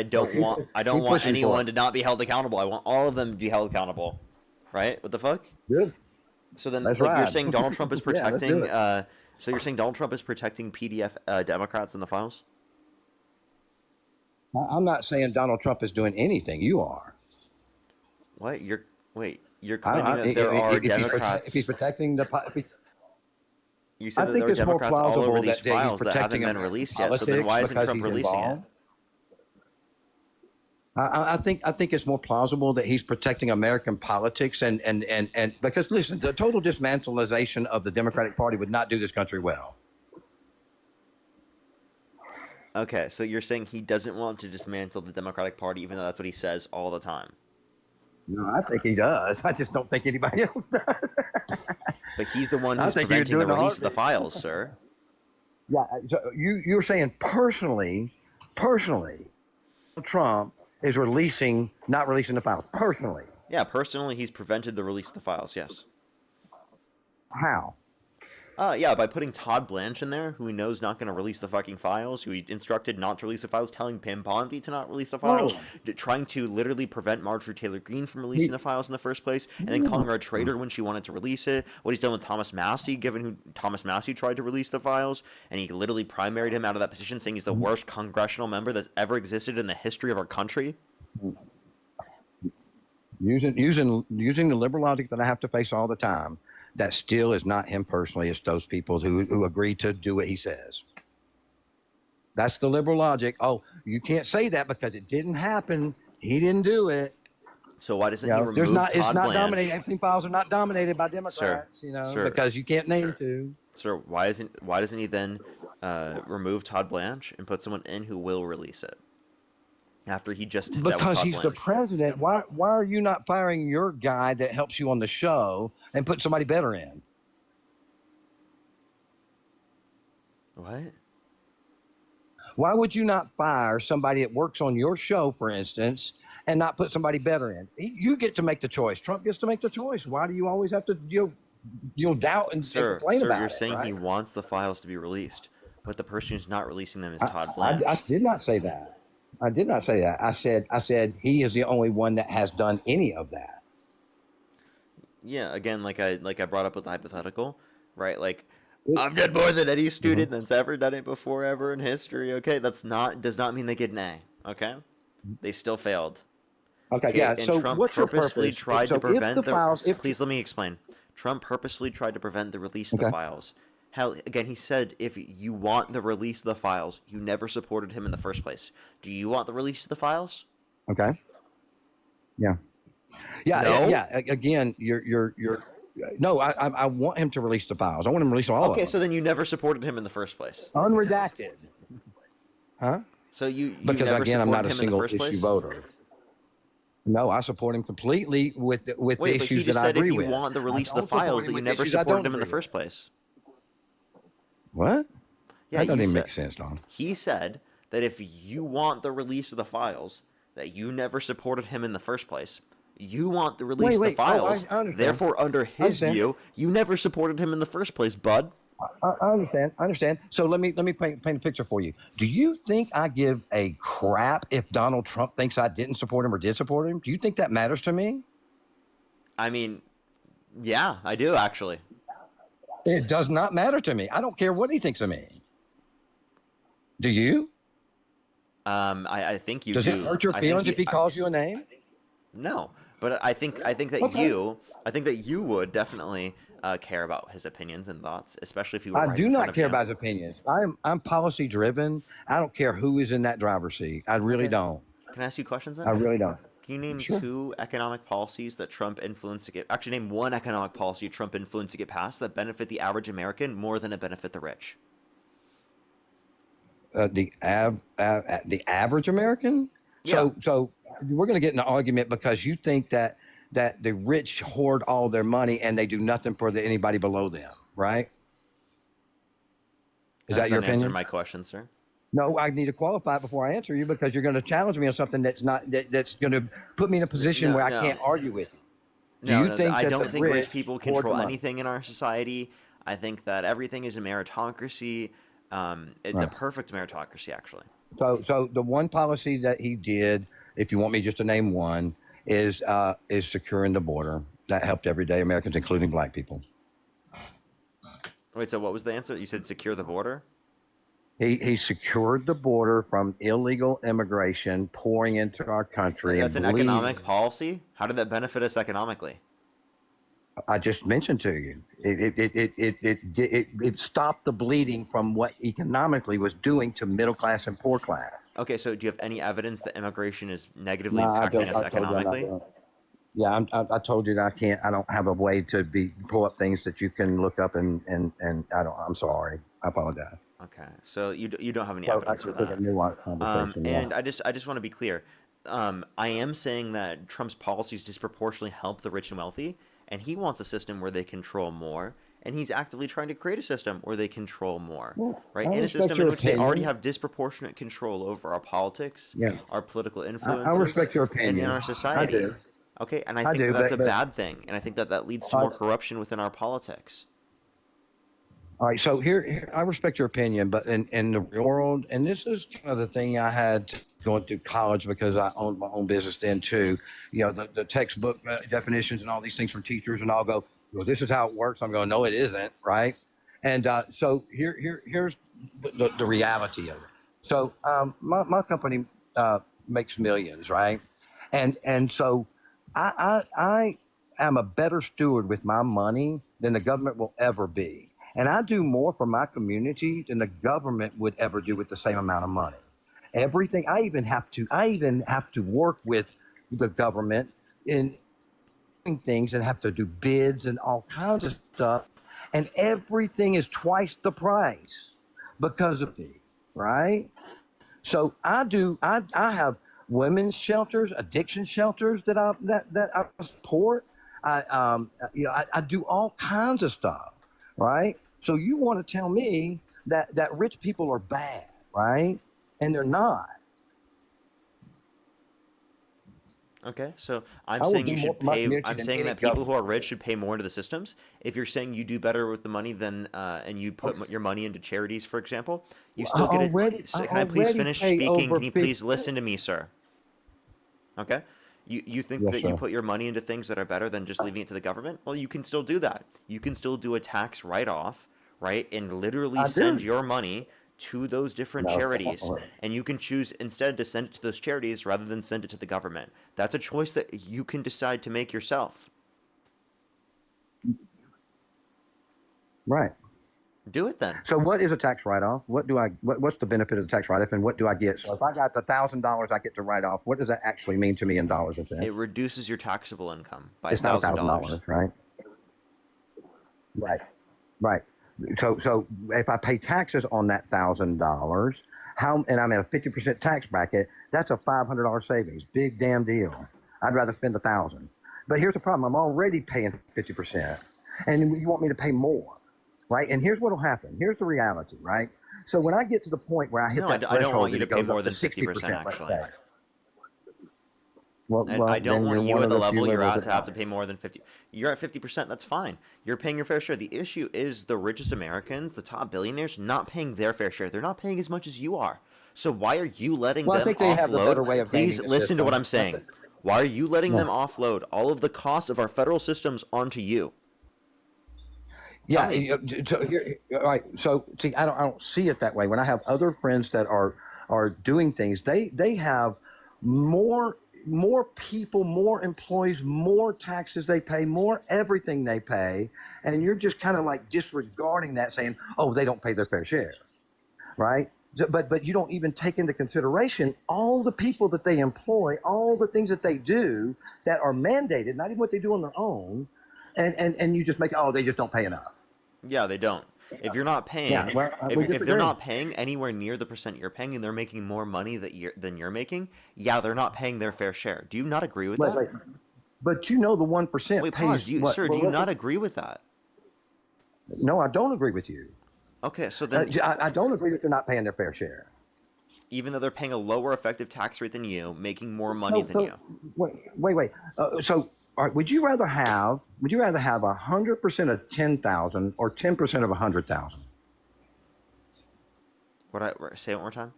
don't want Keep pushing for anyone it. to not be held accountable. I want all of them to be held accountable, right? What the fuck? Good. So then, That's like, you're right. saying Donald Trump is Yeah, let's do protecting. it. So you're saying Donald Trump is protecting PDF Democrats in the files? I'm not saying Donald Trump is doing anything. You are. What? You're claiming that there are Democrats. If he's protecting the. You said I that think there are it's more Democrats all over plausible these that he's files that haven't protecting been American released yet. So then why isn't politics Trump because he's releasing it? involved. I think it's more plausible that he's protecting American politics and because listen, the total dismantleization of the Democratic Party would not do this country well. Okay, so you're saying he doesn't want to dismantle the Democratic Party, even though that's what he says all the time. No, I think he does. I just don't think anybody else does. But he's the one I who's think he would preventing do the it in a release of the heartbeat. files, sir. Yeah, so you're saying personally, Trump is not releasing the files personally. Yeah, personally, he's prevented the release of the files. Yes. How? Yeah, by putting Todd Blanche in there, who he knows not going to release the fucking files, who he instructed not to release the files, telling Pim Bondi to not release the files, trying to literally prevent Marjorie Taylor Greene from releasing the files in the first place, and then calling her a traitor when she wanted to release it. What he's done with Thomas Massey, given who Thomas Massey tried to release the files, and he literally primaried him out of that position, saying he's the worst congressional member that's ever existed in the history of our country. Using the liberal logic that I have to face all the time, that still is not him personally. It's those people who agree to do what he says. That's the liberal logic. Oh, you can't say that because it didn't happen. He didn't do it. So why doesn't he remove It's Todd not Blanche? dominated. Epstein files are not dominated by Democrats. Sir, because you can't name two. Sir, why doesn't he then remove Todd Blanche and put someone in who will release it? After he just did that with Because Todd he's Blanche. the president. Why are you not firing your guy that helps you on the show and put somebody better in? What? Why would you not fire somebody that works on your show, for instance, and not put somebody better in? You get to make the choice. Trump gets to make the choice. Why do you always have to doubt and complain about you're it? saying Right? he wants the files to be released, but the person who's not releasing them is Todd Blanche. I did not say that. I did not say that. I said he is the only one that has done any of that. Yeah, again, like I brought up with the hypothetical, right? Like, I've done more than any student that's ever done it before ever in history. Okay, does not mean they get an A. Okay, they still failed. Okay, yeah. And So Trump what's your purposely purpose? tried So to prevent if the files, Please let me explain. Trump purposely tried to prevent the release of the files. Hell, again, he said if you want the release of the files, you never supported him in the first place. Do you want the release of the files? Okay. Yeah. Yeah. No? Yeah. Again, you're. No, I want him to release the files. I want him to release all of Okay, them. so then you never supported him in the first place. Unredacted. Huh? So you Because never again, I'm not supported a him in the single first issue place? voter. No, I support him completely with the Wait, but he issues just that I said agree if you with. want the I release of don't the support files, him that you with never issues I supported don't him in the agree first place. with. What? Yeah, That doesn't you even said make sense, Don. he said that if you want the release of the files, that you never supported him in the first place. You want the release of the Wait. Oh, files. I understand. Therefore, under I his understand. view, you never supported him in the first place, bud. I understand. I understand. So let me paint a picture for you. Do you think I give a crap if Donald Trump thinks I didn't support him or did support him? Do you think that matters to me? I mean, yeah, I do actually. It does not matter to me. I don't care what he thinks of me. Do you? I think you Does do. it hurt your I think feelings if he calls you a name? No, but I think that Okay. you would definitely care about his opinions and thoughts, especially if you were I right do in front not of care you. about his opinions. I'm policy driven. I don't care who is in that driver's seat. I really Okay. don't. Can I ask you questions then? I really don't. Can you name Sure. 2 economic policies that Trump influenced to get? Actually, name 1 economic policy Trump influenced to get passed that benefit the average American more than it benefit the rich. The average American. Yeah. So we're going to get in an argument because you think that the rich hoard all their money and they do nothing for anybody below them, right? Is that your Answer opinion? my question, sir. No, I need to qualify it before I answer you because you're going to challenge me on something that's going to put me in a position No, where no. I can't argue with you. Do No, you think I that don't the think rich people hoard control the money? anything in our society. I think that everything is a meritocracy. It's a Right. perfect meritocracy, actually. So the one policy that he did, if you want me just to name one, is securing the border. That helped everyday Americans, including black people. Wait, so what was the answer? You said secure the border? He secured the border from illegal immigration pouring into our country. That's an and economic policy? How did that benefit us economically? I just mentioned to you, it stopped the bleeding from what economically was doing to middle class and poor class. Okay, so do you have any evidence that immigration is negatively No, I impacting don't. us I told you I'm not economically? doing it. Yeah, I told you that I can't. I don't have a way to pull up things that you can look up and I don't. I'm sorry. I apologize. Okay, so you don't have any So I evidence for could take a that. nuanced conversation. Yeah. And I just want to be clear. I am saying that Trump's policies disproportionately help the rich and wealthy, and he wants a system where they control more, and he's actively trying to create a system where they control more, right? I In a respect system your in which they already opinion. have disproportionate control over our politics, Yeah. our political I influences, respect your and in opinion. our I society. do. Okay, and I I think do, that that's but a bad thing, and I think that leads to I- more corruption within our politics. All right, so here I respect your opinion, but in the real world, and this is kind of the thing I had going through college because I owned my own business then too. You know, the textbook definitions and all these things from teachers, and I'll go, well, this is how it works. I'm going, no, it isn't, right? And so here's the reality of it. So my company makes millions, right? And so I am a better steward with my money than the government will ever be. And I do more for my community than the government would ever do with the same amount of money. Everything I even have to work with the government in doing things and have to do bids and all kinds of stuff. And everything is twice the price because of me, right? So I have women's shelters, addiction shelters that I support. I do all kinds of stuff, right? So you want to tell me that rich people are bad, right? And they're not. Okay, so I I'm will saying do you more should for my pay. community I'm than saying any that people who government. are rich should pay more into the systems. If you're saying you do better with the money than and you put your money into charities, for example, you still get it. Can I please finish speaking? Can you please listen to me, sir? Okay. You think Yes, that you sir. put your money into things that are better than just leaving it to the government? Well, you can still do that. You can still do a tax write-off, right? And literally I send do. your money to those different No, charities. And you can choose instead to send it to those charities rather than send it to the government. That's a choice that you can decide to make yourself. Right. Do it then. So what is a tax write-off? What's the benefit of the tax write-off and what do I get? So if I got $1,000 I get to write off, what does that actually mean to me in dollars and cents? It reduces your taxable income by It's not $1,000. $1,000, right? Right. So if I pay taxes on that $1,000, and I'm in a 50% tax bracket, that's a $500 savings. Big damn deal. I'd rather spend $1,000. But here's the problem: I'm already paying 50%, and you want me to pay more. right? And here's what'll happen. Here's the reality, right? So when I get to the point where I hit No, that I don't threshold, want you that to it pay goes more up to than 50%, 60%, let's actually. say. Well, And I don't then want you're you one at of the the few level you're liberals at that to have to don't. pay more than 50. You're at 50%, that's fine. You're paying your fair share. The issue is the richest Americans, the top billionaires, not paying their fair share. They're not paying as much as you are. So why are you letting Well, I them think they have the better offload? way of Please gaming the listen to what system. I'm saying. Why are you letting them Yeah. offload all of the costs of our federal systems onto you? Tell Yeah. me. So, all right. So, see, I don't see it that way. When I have other friends that are doing things, they have more people, more employees, more taxes they pay, more everything they pay, and you're just kind of like disregarding that, saying, "Oh, they don't pay their fair share," right? But you don't even take into consideration all the people that they employ, all the things that they do that are mandated, not even what they do on their own, and you just make, oh, they just don't pay enough. Yeah, they don't. If you're not Yeah, paying, well, if, we if they're disagree. not paying anywhere near the percent you're paying and they're making more money than you're making, yeah, they're not paying their fair share. Do you not agree with that? Wait. But you know the 1% Wait, pays pause. You, what? sir, do you not agree with that? No, I don't agree with you. Okay, so then, I don't agree that they're not paying their fair share. even though they're paying a lower effective tax rate than you, making more money than you. Wait. So, all right, would you rather have 100% of 10,000 or 10% of 100,000? Say it one more time.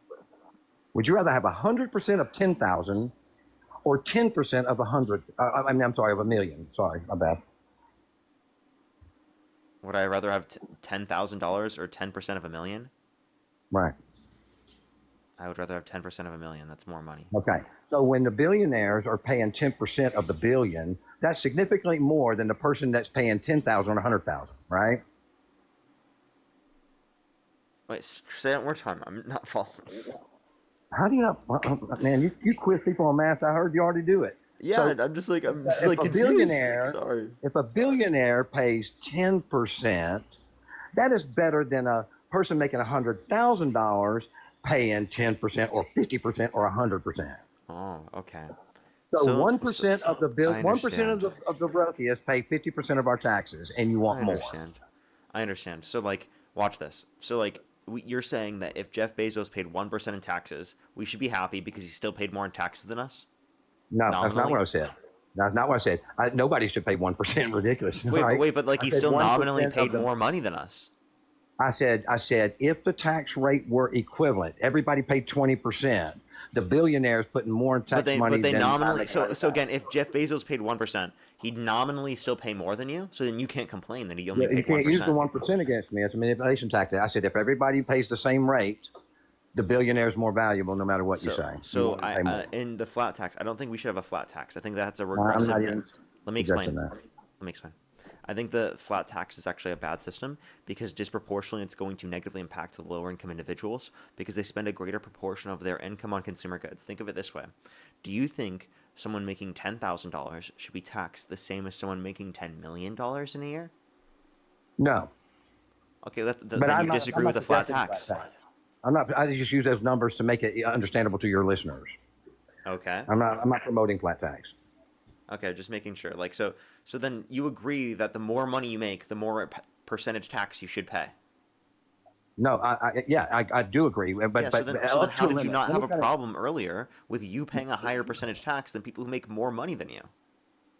Would you rather have 100% of 10,000 or 10% of 100? I'm sorry, of a million. Sorry, my bad. Would I rather have $10,000 or 10% of a million? Right. I would rather have 10% of a million. That's more money. Okay. So when the billionaires are paying 10% of the billion, that's significantly more than the person that's paying 10,000 or 100,000, right? Wait, say it one more time. I'm not following. How do you not, man, you quiz people on math. I heard you already do it. Yeah, So I'm just like if confused. Sorry. If a billionaire pays 10%, that is better than a person making $100,000 paying 10% or 50% or 100%. Oh, okay. So 1% of the bill, I 1% understand. of the wealthiest pay 50% of our taxes, and you want more. I understand. So, like, watch this. So, like, you're saying that if Jeff Bezos paid 1% in taxes, we should be happy because he still paid more in taxes than us? No, that's not Nominally? what I said. That's not what I said. Nobody should pay 1%. Ridiculous. right? Wait, but like I he said still 1% nominally of paid the- more money than us. I said if the tax rate were equivalent, everybody paid 20%. The billionaires putting more in tax money But they than nominally. So again, if Jeff Bezos paid 1%, he'd nominally still pay more than you. So then you can't complain that he only you paid can't use the 1%. 1% against me. It's a manipulation tactic. I said if everybody pays the same rate, the billionaire is more valuable no matter what you say. So in the flat tax, I don't think we should have a flat tax. I think that's a I'm regressive. not even Let me explain. suggesting that. Let me explain. I think the flat tax is actually a bad system because disproportionately it's going to negatively impact the lower income individuals because they spend a greater proportion of their income on consumer goods. Think of it this way. Do you think someone making $10,000 should be taxed the same as someone making $10 million in a year? No. Okay, then I'm you not- disagree I'm with not the flat suggesting tax. I just use those numbers to make it understandable to your listeners. Okay. I'm not promoting flat tax. Okay, just making sure. Like so then you agree that the more money you make, the more percentage tax you should pay. No, I do agree. But Yeah, but so then how did you not have a problem earlier with you paying a higher percentage tax than people who make more money than you?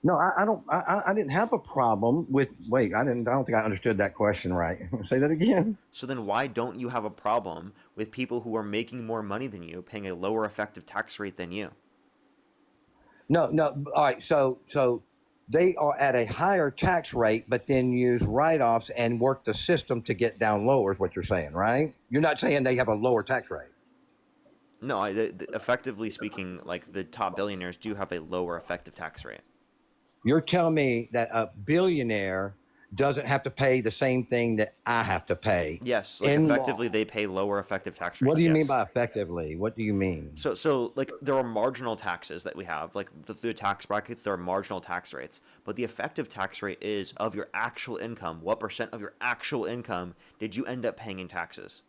No, I didn't have a problem with. Wait, I don't think I understood that question right. Say that again. So then why don't you have a problem with people who are making more money than you paying a lower effective tax rate than you? No. All right. So they are at a higher tax rate, but then use write-offs and work the system to get down lower. Is what you're saying, right? You're not saying they have a lower tax rate. No, effectively speaking, like the top billionaires do have a lower effective tax rate. You're telling me that a billionaire doesn't have to pay the same thing that I have to pay. Yes, like effectively they pay lower effective tax rates. What do you yes. mean by effectively? What do you mean? So like there are marginal taxes that we have, like the tax brackets, there are marginal tax rates, but the effective tax rate is of your actual income. What percent of your actual income did you end up paying in taxes?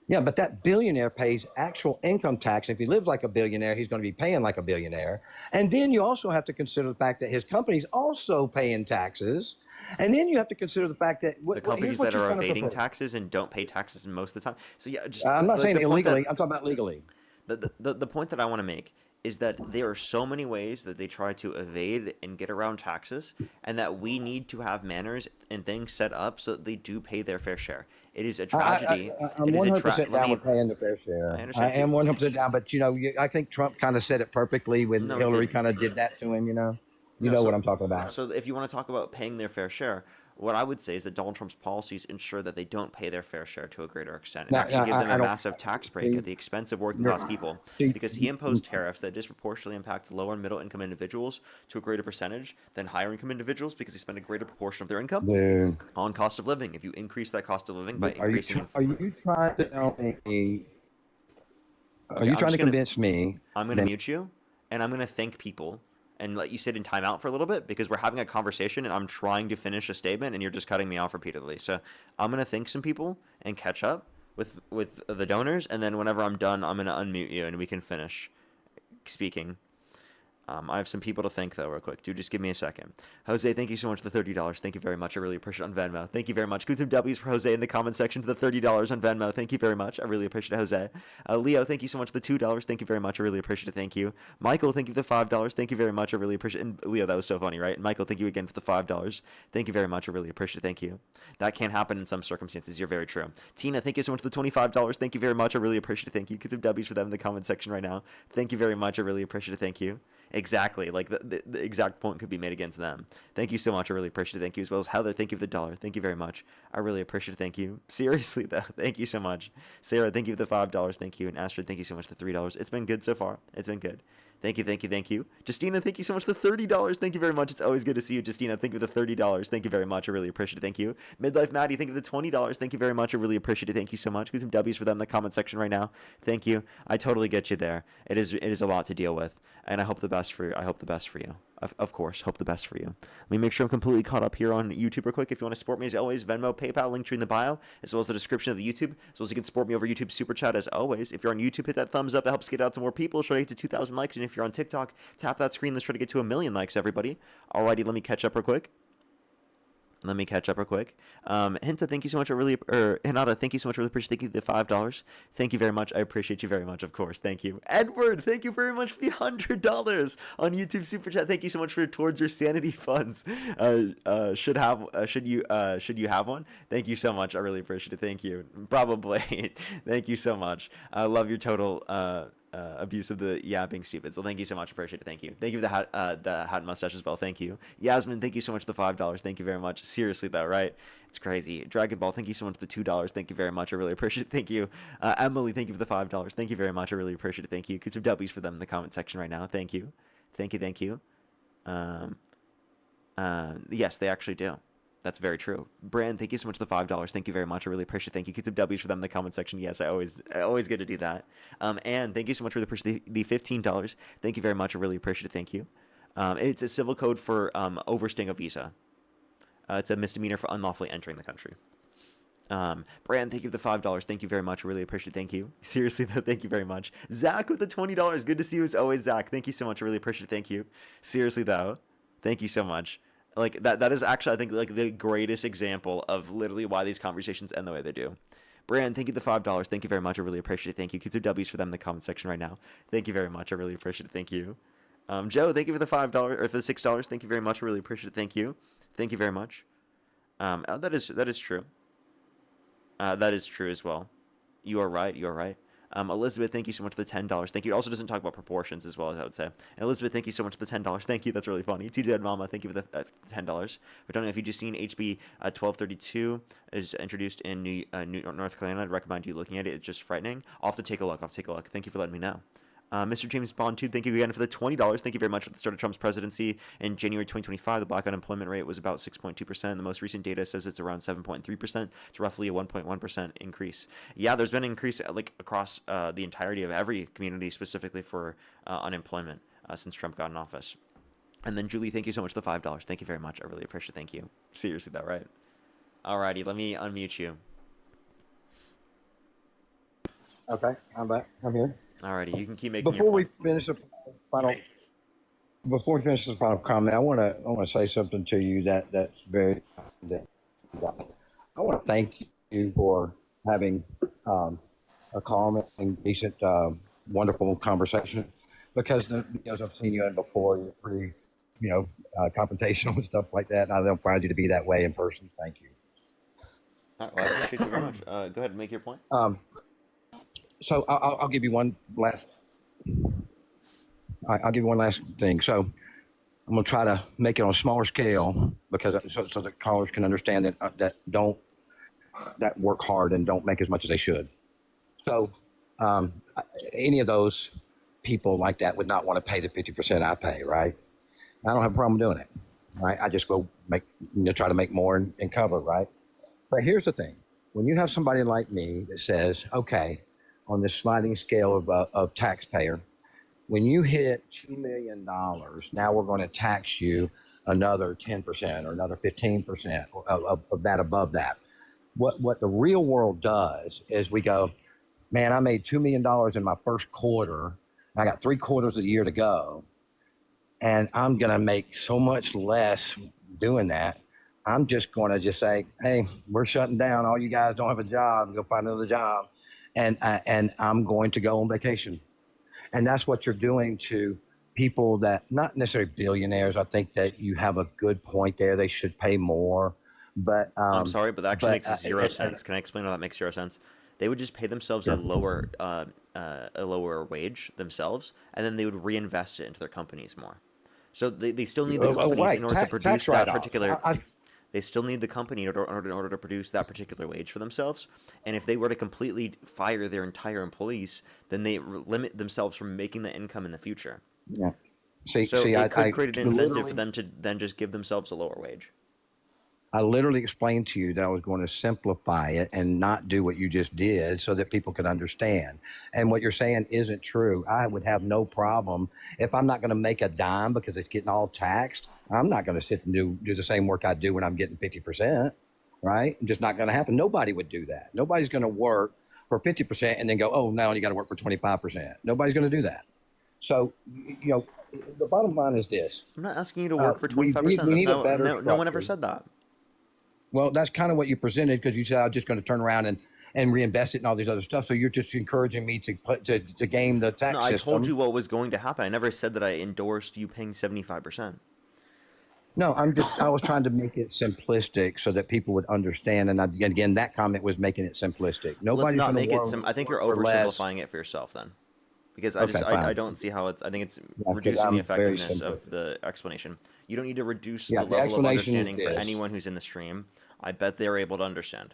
Yeah, but that billionaire pays actual income tax. If he lives like a billionaire, he's going to be paying like a billionaire. And then you also have to consider the fact that his company's also paying taxes. And then you have to consider the fact that The companies that are evading taxes and don't pay taxes most of the time. So yeah, just I'm not saying the point illegally. that, I'm talking about legally. the point that I want to make is that there are so many ways that they try to evade and get around taxes, and that we need to have manners and things set up so that they do pay their fair share. It is a tragedy. I'm 100% down with paying the fair share. I am 100% down, but I think Trump kind of said it perfectly when Hillary kind of did that to him. You know what I'm talking about. So if you want to talk about paying their fair share, what I would say is that Donald Trump's policies ensure that they don't pay their fair share to a greater extent, and actually give them a massive tax break at the expense of working class people, because he imposed tariffs that disproportionately impact lower and middle income individuals to a greater percentage than higher income individuals, because they spend a greater proportion of their income on cost of living. If you increase that cost of living by increasing, are you trying to tell me? Are you trying to convince me? I'm going to mute you, and I'm going to thank people and let you sit in timeout for a little bit, because we're having a conversation and I'm trying to finish a statement and you're just cutting me off repeatedly. So I'm going to thank some people and catch up with the donors, and then whenever I'm done, I'm going to unmute you and we can finish speaking. I have some people to thank, though, real quick. Dude, just give me a second. Jose, thank you so much for the $30. Thank you very much. I really appreciate it on Venmo. Thank you very much. Good some W's for Jose in the comment section for the $30 on Venmo. Thank you very much. I really appreciate it, Jose. Leo, thank you so much for the $2. Thank you very much. I really appreciate it. Thank you. Michael, thank you for the $5. Thank you very much. I really appreciate it. And Leo, that was so funny, right? And Michael, thank you again for the $5. Thank you very much. I really appreciate it. Thank you. That can happen in some circumstances. You're very true. Tina, thank you so much for the $25. Thank you very much. I really appreciate it. Thank you. Get some W's for them in the comment section right now. Thank you very much. I really appreciate it. Thank you. Exactly. Like the exact point could be made against them. Thank you so much. I really appreciate it. Thank you. As well as Heather, thank you for the $1. Thank you very much. I really appreciate it. Thank you. Seriously though, thank you so much. Sarah, thank you for the $5. Thank you. And Astrid, thank you so much for the $3. It's been good so far. It's been good. Thank you, thank you, thank you. Justina, thank you so much for the $30. Thank you very much. It's always good to see you, Justina. Thank you for the $30. Thank you very much. I really appreciate it. Thank you. Midlife Maddie, thank you for the $20. Thank you very much. I really appreciate it. Thank you so much. Get some W's for them in the comment section right now. Thank you. I totally get you there. It is a lot to deal with, and I hope the best for you. Of course, hope the best for you. Let me make sure I'm completely caught up here on YouTube real quick. If you want to support me, as always, Venmo, PayPal, link tree in the bio, as well as the description of the YouTube, as well as you can support me over YouTube Super Chat, as always. If you're on YouTube, hit that thumbs up. It helps get out to more people. Try to get to 2,000 likes. And if you're on TikTok, tap that screen. Let's try to get to 1 million likes, everybody. Alrighty, let me catch up real quick. Hinta, thank you so much. Hinata, thank you so much. I really appreciate the $5. Thank you very much. I appreciate you very much, of course. Thank you. Edward, thank you very much for the $100 on YouTube Super Chat. Thank you so much for towards your sanity funds. Should you have one? Thank you so much. I really appreciate it. Thank you. Probably. Thank you so much. I love your total abuse of the being stupid. So thank you so much. Appreciate it. Thank you. Thank you for the hat and mustache as well. Thank you. Yasmin, thank you so much for the $5. Thank you very much. Seriously though, right? It's crazy. Dragon Ball, thank you so much for the $2. Thank you very much. I really appreciate it. Thank you. Emily, thank you for the $5. Thank you very much. I really appreciate it. Thank you. Get some W's for them in the comment section right now. Thank you. Thank you. Thank you. Yes, they actually do. That's very true. Brand, thank you so much for the $5. Thank you very much. I really appreciate it. Thank you. Get some W's for them in the comment section. Yes, I always get to do that. And thank you so much for the $15. Thank you very much. I really appreciate it. Thank you. It's a civil code for overstaying a visa. It's a misdemeanor for unlawfully entering the country. Brand, thank you for the $5. Thank you very much. I really appreciate it. Thank you. Seriously though, thank you very much. Zach with the $20. Good to see you as always, Zach. Thank you so much. I really appreciate it. Thank you. Seriously though, thank you so much. Like that is actually, I think, like the greatest example of literally why these conversations end the way they do. Brand, thank you for the $5. Thank you very much. I really appreciate it. Thank you. Get some W's for them in the comment section right now. Thank you very much. I really appreciate it. Thank you. Joe, thank you for the $5 or for the $6. Thank you very much. I really appreciate it. Thank you. Thank you very much. That is true. That is true as well. You are right. You are right. Elizabeth, thank you so much for the $10. Thank you. It also doesn't talk about proportions as well, as I would say. And Elizabeth, thank you so much for the $10. Thank you. That's really funny. TJ Mama, thank you for the $10. I don't know if you've just seen HB 1232 is introduced in North Carolina. I'd recommend you looking at it. It's just frightening. I'll have to take a look. Thank you for letting me know. Mr. James Bond, too, thank you again for the $20. Thank you very much for the start of Trump's presidency. In January 2025, the black unemployment rate was about 6.2%. The most recent data says it's around 7.3%. It's roughly a 1.1% increase. Yeah, there's been an increase like across the entirety of every community, specifically for unemployment since Trump got in office. And then Julie, thank you so much for the $5. Thank you very much. I really appreciate it. Thank you. Seriously, though, right? Alrighty, let me unmute you. Okay, I'm back. I'm here. Alrighty, you can keep making Before your we point. finish the final, before we finish the final comment, I want to say something to you that's very. That, I want to thank you for having a calm and decent, wonderful conversation, because the videos I've seen you in before, you're pretty, confrontational and stuff like that. And I don't find you to be that way in person. Thank you. All right, well, I appreciate you very much. Go ahead and make your point. So I'll give you one last. I'll give you one last thing. So I'm gonna try to make it on a smaller scale because so that callers can understand that work hard and don't make as much as they should. So any of those people like that would not want to pay the 50% I pay, right? I don't have a problem doing it, right? I just go try to make more and cover, right? But here's the thing: when you have somebody like me that says, okay, on this sliding scale of taxpayer, when you hit $2 million, now we're going to tax you another 10% or another 15% of that above that. What the real world does is we go, man, I made $2 million in my first quarter. I got 3 quarters of the year to go. And I'm going to make so much less doing that. I'm just going to just say, hey, we're shutting down. All you guys don't have a job. Go find another job. And I'm going to go on vacation. And that's what you're doing to people that, not necessarily billionaires. I think that you have a good point there. They should pay more. But I'm sorry, but that actually makes zero sense. Can I explain how that makes zero sense? They would just pay themselves a lower wage themselves, and then they would reinvest it into their companies more. So they still need the companies in order to produce that particular. They still need the company in order to produce that particular wage for themselves. And if they were to completely fire their entire employees, then they limit themselves from making the income in the future. Yeah. It could create an incentive for them to then just give themselves a lower wage. I literally explained to you that I was going to simplify it and not do what you just did so that people could understand. And what you're saying isn't true. I would have no problem if I'm not going to make a dime because it's getting all taxed. I'm not going to sit and do the same work I do when I'm getting 50%, right? Just not going to happen. Nobody would do that. Nobody's going to work for 50% and then go, oh, now you got to work for 25%. Nobody's going to do that. So, the bottom line is this. I'm not asking you to work for 25%. No one ever said that. Well, that's kind of what you presented because you said I was just going to turn around and reinvest it and all these other stuff. So you're just encouraging me to game the tax system. I told you what was going to happen. I never said that I endorsed you paying 75%. No, I was trying to make it simplistic so that people would understand. And again, that comment was making it simplistic. Let's not make it I think you're oversimplifying it for yourself then. Because I don't see how I think it's reducing the effectiveness of the explanation. You don't need to reduce the level of understanding for anyone who's in the stream. I bet they're able to understand.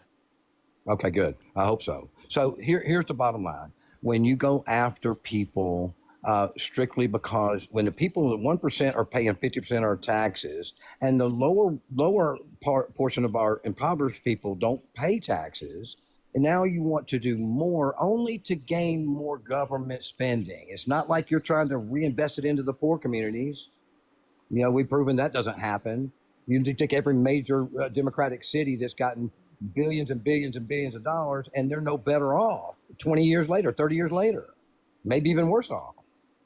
Okay, good. I hope so. So here's the bottom line. When you go after people strictly because when the people at 1% are paying 50% of our taxes and the lower portion of our impoverished people don't pay taxes, and now you want to do more only to gain more government spending. It's not like you're trying to reinvest it into the poor communities. We've proven that doesn't happen. You take every major Democratic city that's gotten billions and billions and billions of dollars, and they're no better off 20 years later, 30 years later, maybe even worse off,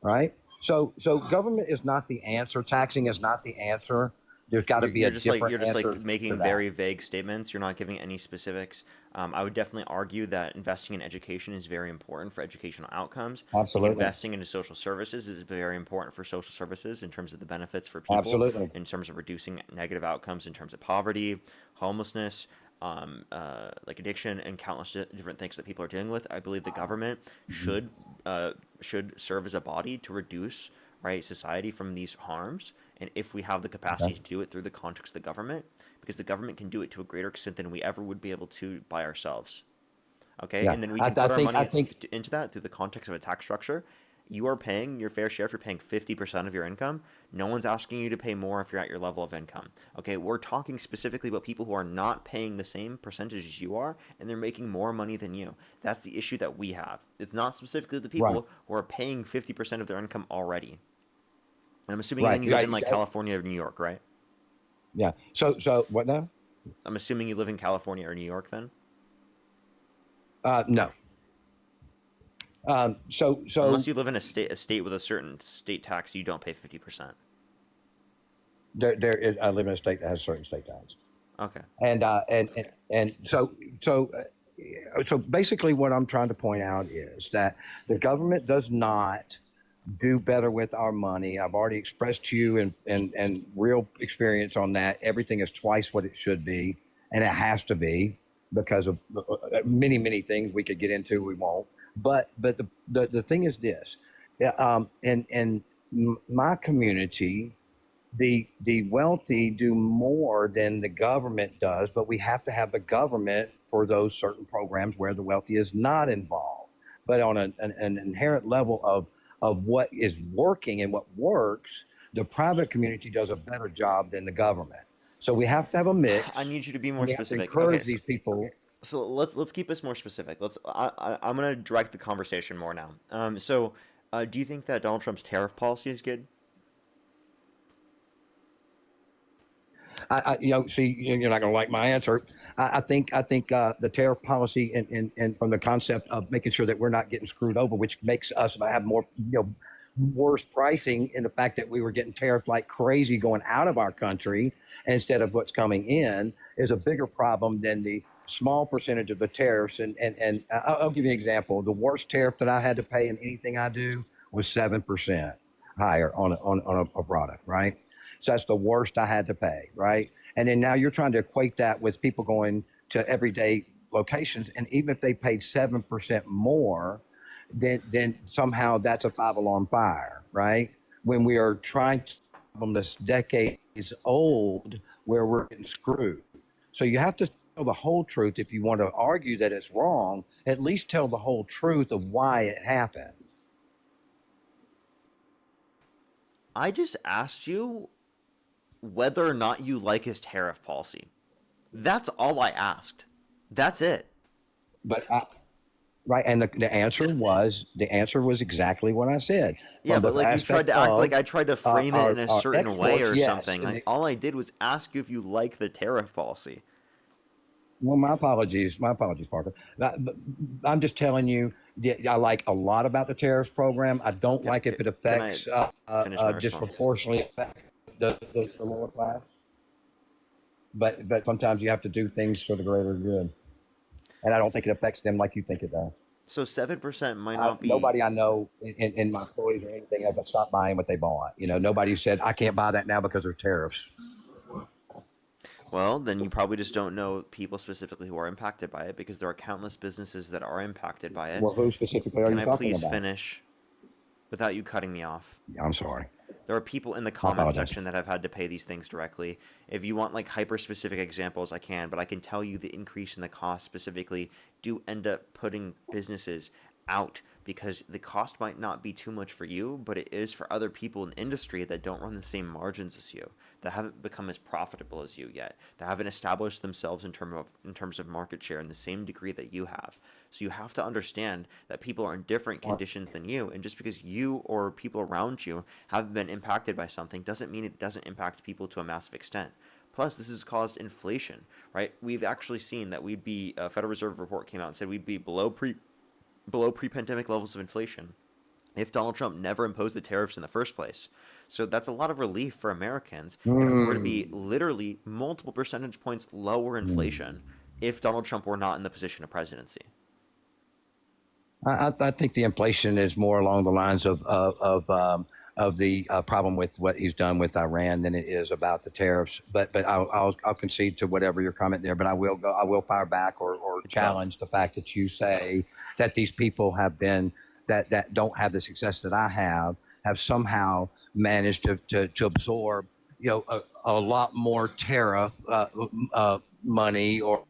right? So government is not the answer. Taxing is not the answer. There's got to be a different You're just making very vague statements. You're not giving any specifics. I would definitely argue that investing in education is very important for educational outcomes. Absolutely. Investing into social services is very important for social services in terms of the benefits for people. Absolutely. In terms of reducing negative outcomes in terms of poverty, homelessness, like addiction, and countless different things that people are dealing with. I believe the government should serve as a body to reduce society from these harms. And if we have the capacity to do it through the context of the government, because the government can do it to a greater extent than we ever would be able to by ourselves. Okay, and then we can put our money into that through the context of a tax structure. You are paying your fair share if you're paying 50% of your income. No one's asking you to pay more if you're at your level of income. Okay, we're talking specifically about people who are not paying the same percentage as you are, and they're making more money than you. That's the issue that we have. It's not specifically the people who are paying 50% of their income already. And I'm assuming then you live in California or New York, right? Yeah. So what now? I'm assuming you live in California or New York then? No. So unless you live in a state with a certain state tax, you don't pay 50%. there is. I live in a state that has certain state tax. Okay. And so basically what I'm trying to point out is that the government does not do better with our money. I've already expressed to you and real experience on that. Everything is twice what it should be, and it has to be because of many things we could get into. We won't. But the thing is this, in my community, the wealthy do more than the government does, but we have to have the government for those certain programs where the wealthy is not involved. But on an inherent level of what is working and what works, the private community does a better job than the government. So we have to have a mix. I need you to be more specific. Encourage these people. So let's keep this more specific. I'm gonna direct the conversation more now. Do you think that Donald Trump's tariff policy is good? See, you're not going to like my answer. I think the tariff policy and from the concept of making sure that we're not getting screwed over, which makes us have more, worse pricing in the fact that we were getting tariffed like crazy going out of our country instead of what's coming in, is a bigger problem than the small percentage of the tariffs. And I'll give you an example. The worst tariff that I had to pay in anything I do was 7% higher on a product, right? So that's the worst I had to pay, right? And then now you're trying to equate that with people going to everyday locations, and even if they paid 7% more, then somehow that's a 5-alarm fire, right? When we are trying to from this decade is old where we're getting screwed. So you have to tell the whole truth. If you want to argue that it's wrong, at least tell the whole truth of why it happened. I just asked you whether or not you like his tariff policy. That's all I asked. That's it. But right, and the answer was exactly what I said. Yeah, but like you tried to act like I tried to frame it in a certain way or something. Like all I did was ask you if you like the tariff policy. Well, my apologies, Parker. I'm just telling you, I like a lot about the tariff program. I don't like if it affects disproportionately affect the lower class. But sometimes you have to do things for the greater good, and I don't think it affects them like you think it does. So 7% might not be. Nobody I know in my employees or anything ever stopped buying what they bought. Nobody said I can't buy that now because of tariffs. Well, then you probably just don't know people specifically who are impacted by it, because there are countless businesses that are impacted by it. Well, who specifically are you talking about? Can I please finish without you cutting me off? I'm sorry. There are people in the comment section that have had to pay these things directly. If you want like hyper-specific examples, I can, but I can tell you the increase in the cost specifically do end up putting businesses out, because the cost might not be too much for you, but it is for other people in the industry that don't run the same margins as you, that haven't become as profitable as you yet, that haven't established themselves in terms of market share in the same degree that you have. So you have to understand that people are in different conditions than you, and just because you or people around you have been impacted by something doesn't mean it doesn't impact people to a massive extent. Plus, this has caused inflation, right? We've actually seen that a Federal Reserve report came out and said we'd be below pre-pandemic levels of inflation if Donald Trump never imposed the tariffs in the first place. So that's a lot of relief for Americans if we were to be literally multiple percentage points lower inflation if Donald Trump were not in the position of presidency. I think the inflation is more along the lines of the problem with what he's done with Iran than it is about the tariffs. But I'll concede to whatever your comment there. But I will fire back or challenge the fact that you say that these people have been that don't have the success that I have somehow managed to absorb a lot more tariff money or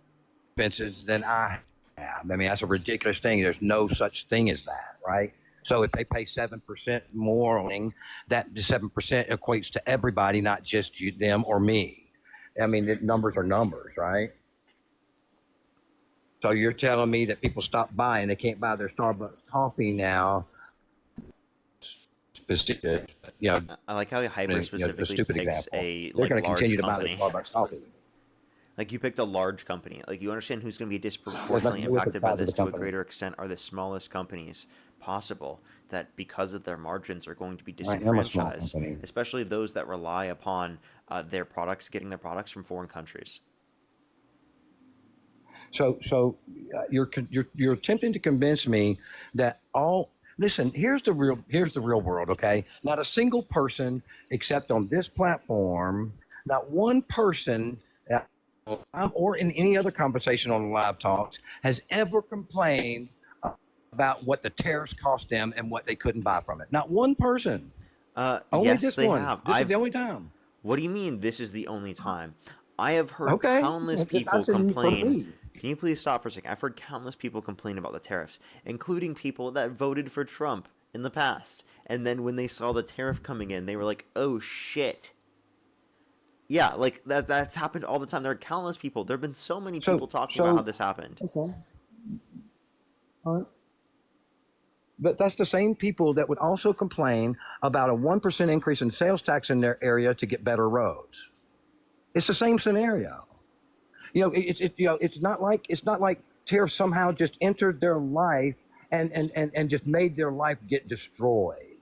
expenses than I have. I mean, that's a ridiculous thing. There's no such thing as that, right? So if they pay 7% more, that 7% equates to everybody, not just them or me. I mean, the numbers are numbers, right? So you're telling me that people stop buying, they can't buy their Starbucks coffee now. I like how you hyper-specifically picks a They're going to continue to buy their Starbucks coffee. Like you picked a large company. Like you understand who's going to be disproportionately impacted by this to a greater extent are the smallest companies, possible that because of their margins are going to be I am a small disenfranchised, company. especially those that rely upon their products, getting their products from foreign countries. So you're attempting to convince me that all. Listen, here's the real world. Okay, not a single person except on this platform, not one person, or in any other conversation on the live talks, has ever complained about what the tariffs cost them and what they couldn't buy from it. Not one person. Only Yes, this they one. have. This is the only time. What do you mean this is the only time? I have heard Okay, countless it's people not saying for complain. me. Can you please stop for a second? I've heard countless people complain about the tariffs, including people that voted for Trump in the past. And then when they saw the tariff coming in, they were like, oh shit. Yeah, like that's happened all the time. There are countless people. There have been so many people talking about how this happened. Okay. All right. But that's the same people that would also complain about a 1% increase in sales tax in their area to get better roads. It's the same scenario. It's not like tariffs somehow just entered their life and just made their life get destroyed.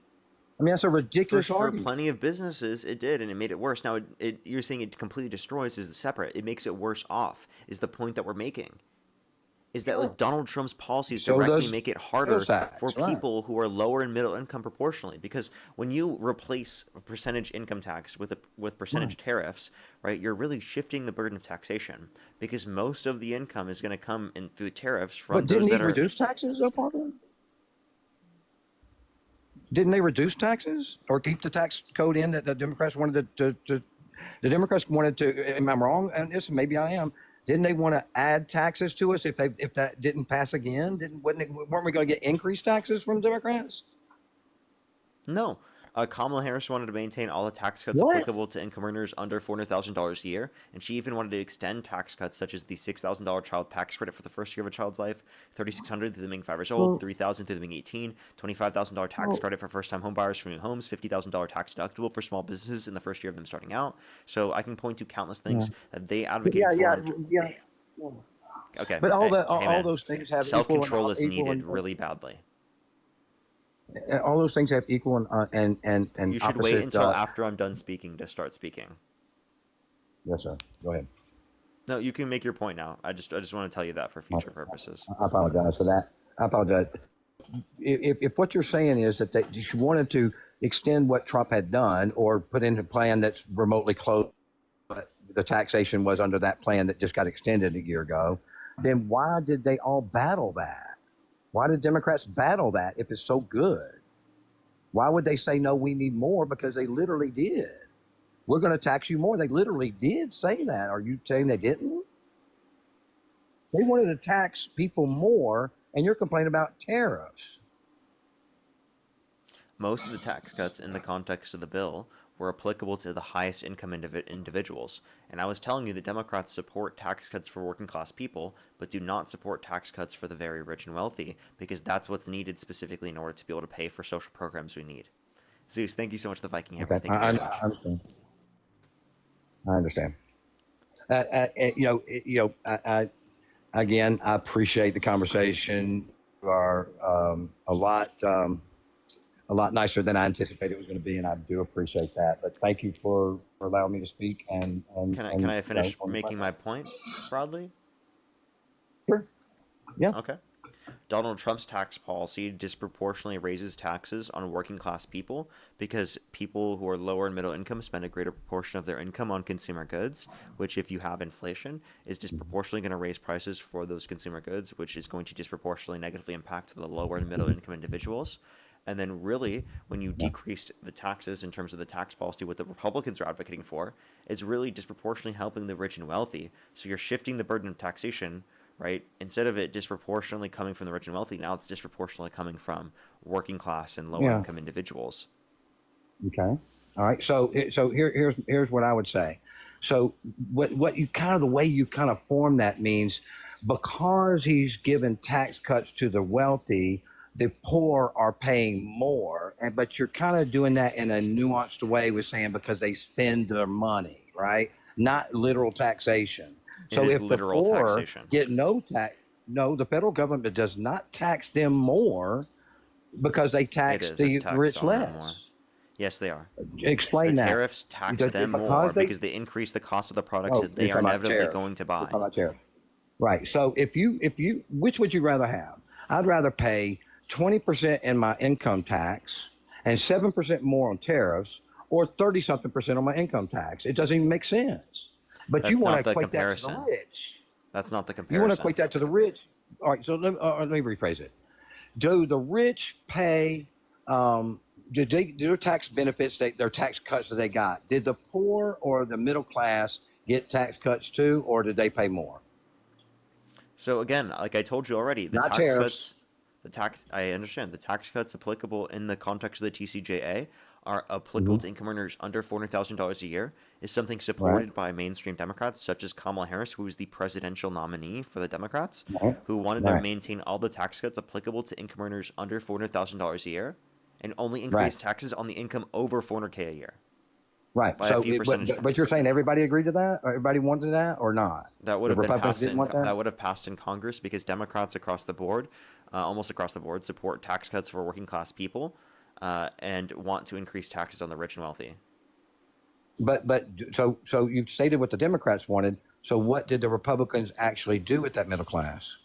I mean, that's a ridiculous For argument. plenty of businesses, it did, and it made it worse. Now, you're saying it completely destroys is separate. It makes it worse off, is the point that we're making. Is that like Donald Trump's policies So directly does make it harder sales tax, for right. people who are lower and middle income proportionally? Because when you replace a percentage income tax with percentage tariffs, right, you're really shifting the burden of taxation because most of the income is going to come in through tariffs from But those didn't that he are. reduce taxes, though, Parker? Didn't they reduce taxes or keep the tax code in that the Democrats wanted to the Democrats wanted to? Am I wrong? And this maybe I am. Didn't they want to add taxes to us if that didn't pass again? Weren't we going to get increased taxes from Democrats? No. Kamala Harris wanted to maintain all the tax cuts What? applicable to income earners under $400,000 a year, and she even wanted to extend tax cuts such as the $6,000 child tax credit for the first year of a child's life, $3,600 through them being 5 years old, $3,000 through them being 18, $25,000 tax credit for first-time home buyers for new homes, $50,000 tax deductible for small businesses in the first year of them starting out. So I can point to countless things that they advocated for. Yeah. Okay. But all man. those things have self-control is equal needed really badly. All those things have equal and You should opposite, wait until after I'm done speaking to start speaking. Yes, sir. Go ahead. No, you can make your point now. I just want to tell you that for future purposes. I apologize for that. I apologize. If what you're saying is that you wanted to extend what Trump had done or put in a plan that's remotely close, but the taxation was under that plan that just got extended a year ago, then why did they all battle that? Why did Democrats battle that if it's so good? Why would they say, no, we need more? Because they literally did. We're going to tax you more. They literally did say that. Are you saying they didn't? They wanted to tax people more, and you're complaining about tariffs. Most of the tax cuts in the context of the bill were applicable to the highest income individuals. And I was telling you that Democrats support tax cuts for working class people, but do not support tax cuts for the very rich and wealthy, because that's what's needed specifically in order to be able to pay for social programs we need. Zeus, thank you so much for the Viking Hammer. Okay. Thank you so much. I understand. Again, I appreciate the conversation. You are a lot nicer than I anticipated it was going to be, and I do appreciate that. But thank you for allowing me to speak. And Can I finish making my point broadly? Sure. Yeah. Okay. Donald Trump's tax policy disproportionately raises taxes on working class people because people who are lower and middle income spend a greater proportion of their income on consumer goods, which if you have inflation is disproportionately going to raise prices for those consumer goods, which is going to disproportionately negatively impact the lower and middle income individuals. And then really, when you decreased the taxes in terms of the tax policy, what the Republicans are advocating for, is really disproportionately helping the rich and wealthy. So you're shifting the burden of taxation, right? Instead of it disproportionately coming from the rich and wealthy, now it's disproportionately coming from working class and lower income individuals. Okay. All right. So here's what I would say. So what you kind of the way you kind of form that means because he's given tax cuts to the wealthy, the poor are paying more, but you're kind of doing that in a nuanced way with saying because they spend their money, right? Not literal taxation. So if the poor get no tax, no, the federal government does not tax them more Because they It tax is a the tax rich on them more. less. Yes, they are. Explain The that. tariffs tax Because them more because they increase the cost of the products that you're they are talking about inevitably tariffs. going to You're buy. talking about tariffs. Right. So if you, which would you rather have? I'd rather pay 20% in my income tax and 7% more on tariffs, or 30 something percent on my income tax. It doesn't even make sense. But you That's want not to the equate that to the comparison. rich. That's not the You want to comparison. equate that to the rich. All right. So let me rephrase it. Do the rich pay? Do their tax benefits, their tax cuts that they got? Did the poor or the middle class get tax cuts too, or did they pay more? So again, like I told you already, the Not tax tariffs. cuts, I understand, the tax cuts applicable in the context of the TCJA are applicable to income earners under $400,000 a year is something supported by mainstream Democrats such as Kamala Harris, who is the presidential nominee for the Democrats, who wanted to maintain all the tax cuts applicable to income earners under $400,000 a year and only increase taxes on the income over $400K a year. Right. By So, a few percentage but points. you're saying everybody agreed to that? Or everybody wanted that or not? That would The have been Republicans passed didn't want that? that would have passed in Congress because Democrats across the board, almost across the board, support tax cuts for working class people, and want to increase taxes on the rich and wealthy. But so you stated what the Democrats wanted. So what did the Republicans actually do with that middle class?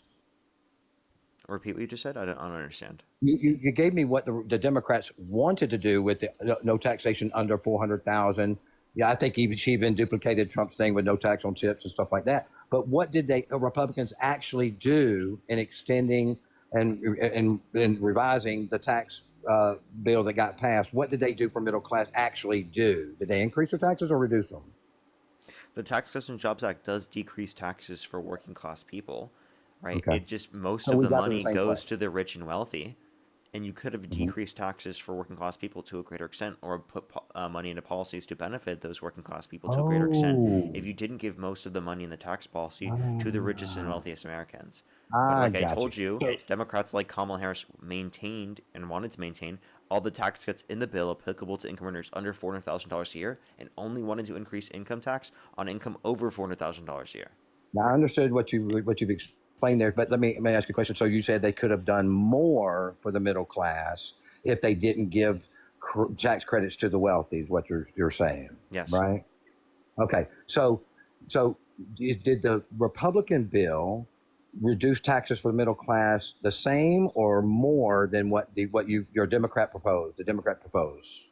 Repeat what you just said. I don't understand. You gave me what the Democrats wanted to do with the no taxation under 400,000. Yeah, I think she even duplicated Trump's thing with no tax on tips and stuff like that. But what did the Republicans actually do in extending and revising the tax bill that got passed? What did they do for middle class actually do? Did they increase their taxes or reduce them? The Tax Cuts and Jobs Act does decrease taxes for working class people, right? Okay. It just most So of we the got to the money same goes place. to the rich and wealthy, and you could have decreased taxes for working class people to a greater extent, or put money into policies to benefit those working class people to a greater extent if you didn't give most of the money in the tax policy to the richest and wealthiest Americans. But like I told you, Democrats like Kamala Harris maintained and wanted to maintain all the tax cuts in the bill applicable to income earners under $400,000 a year, and only wanted to increase income tax on income over $400,000 a year. Now I understood what you've explained there, but let me ask you a question. So you said they could have done more for the middle class if they didn't give tax credits to the wealthy, is what you're saying. Yes. Right. Okay. So did the Republican bill reduce taxes for the middle class the same or more than what your Democrat proposed? The Democrat proposed.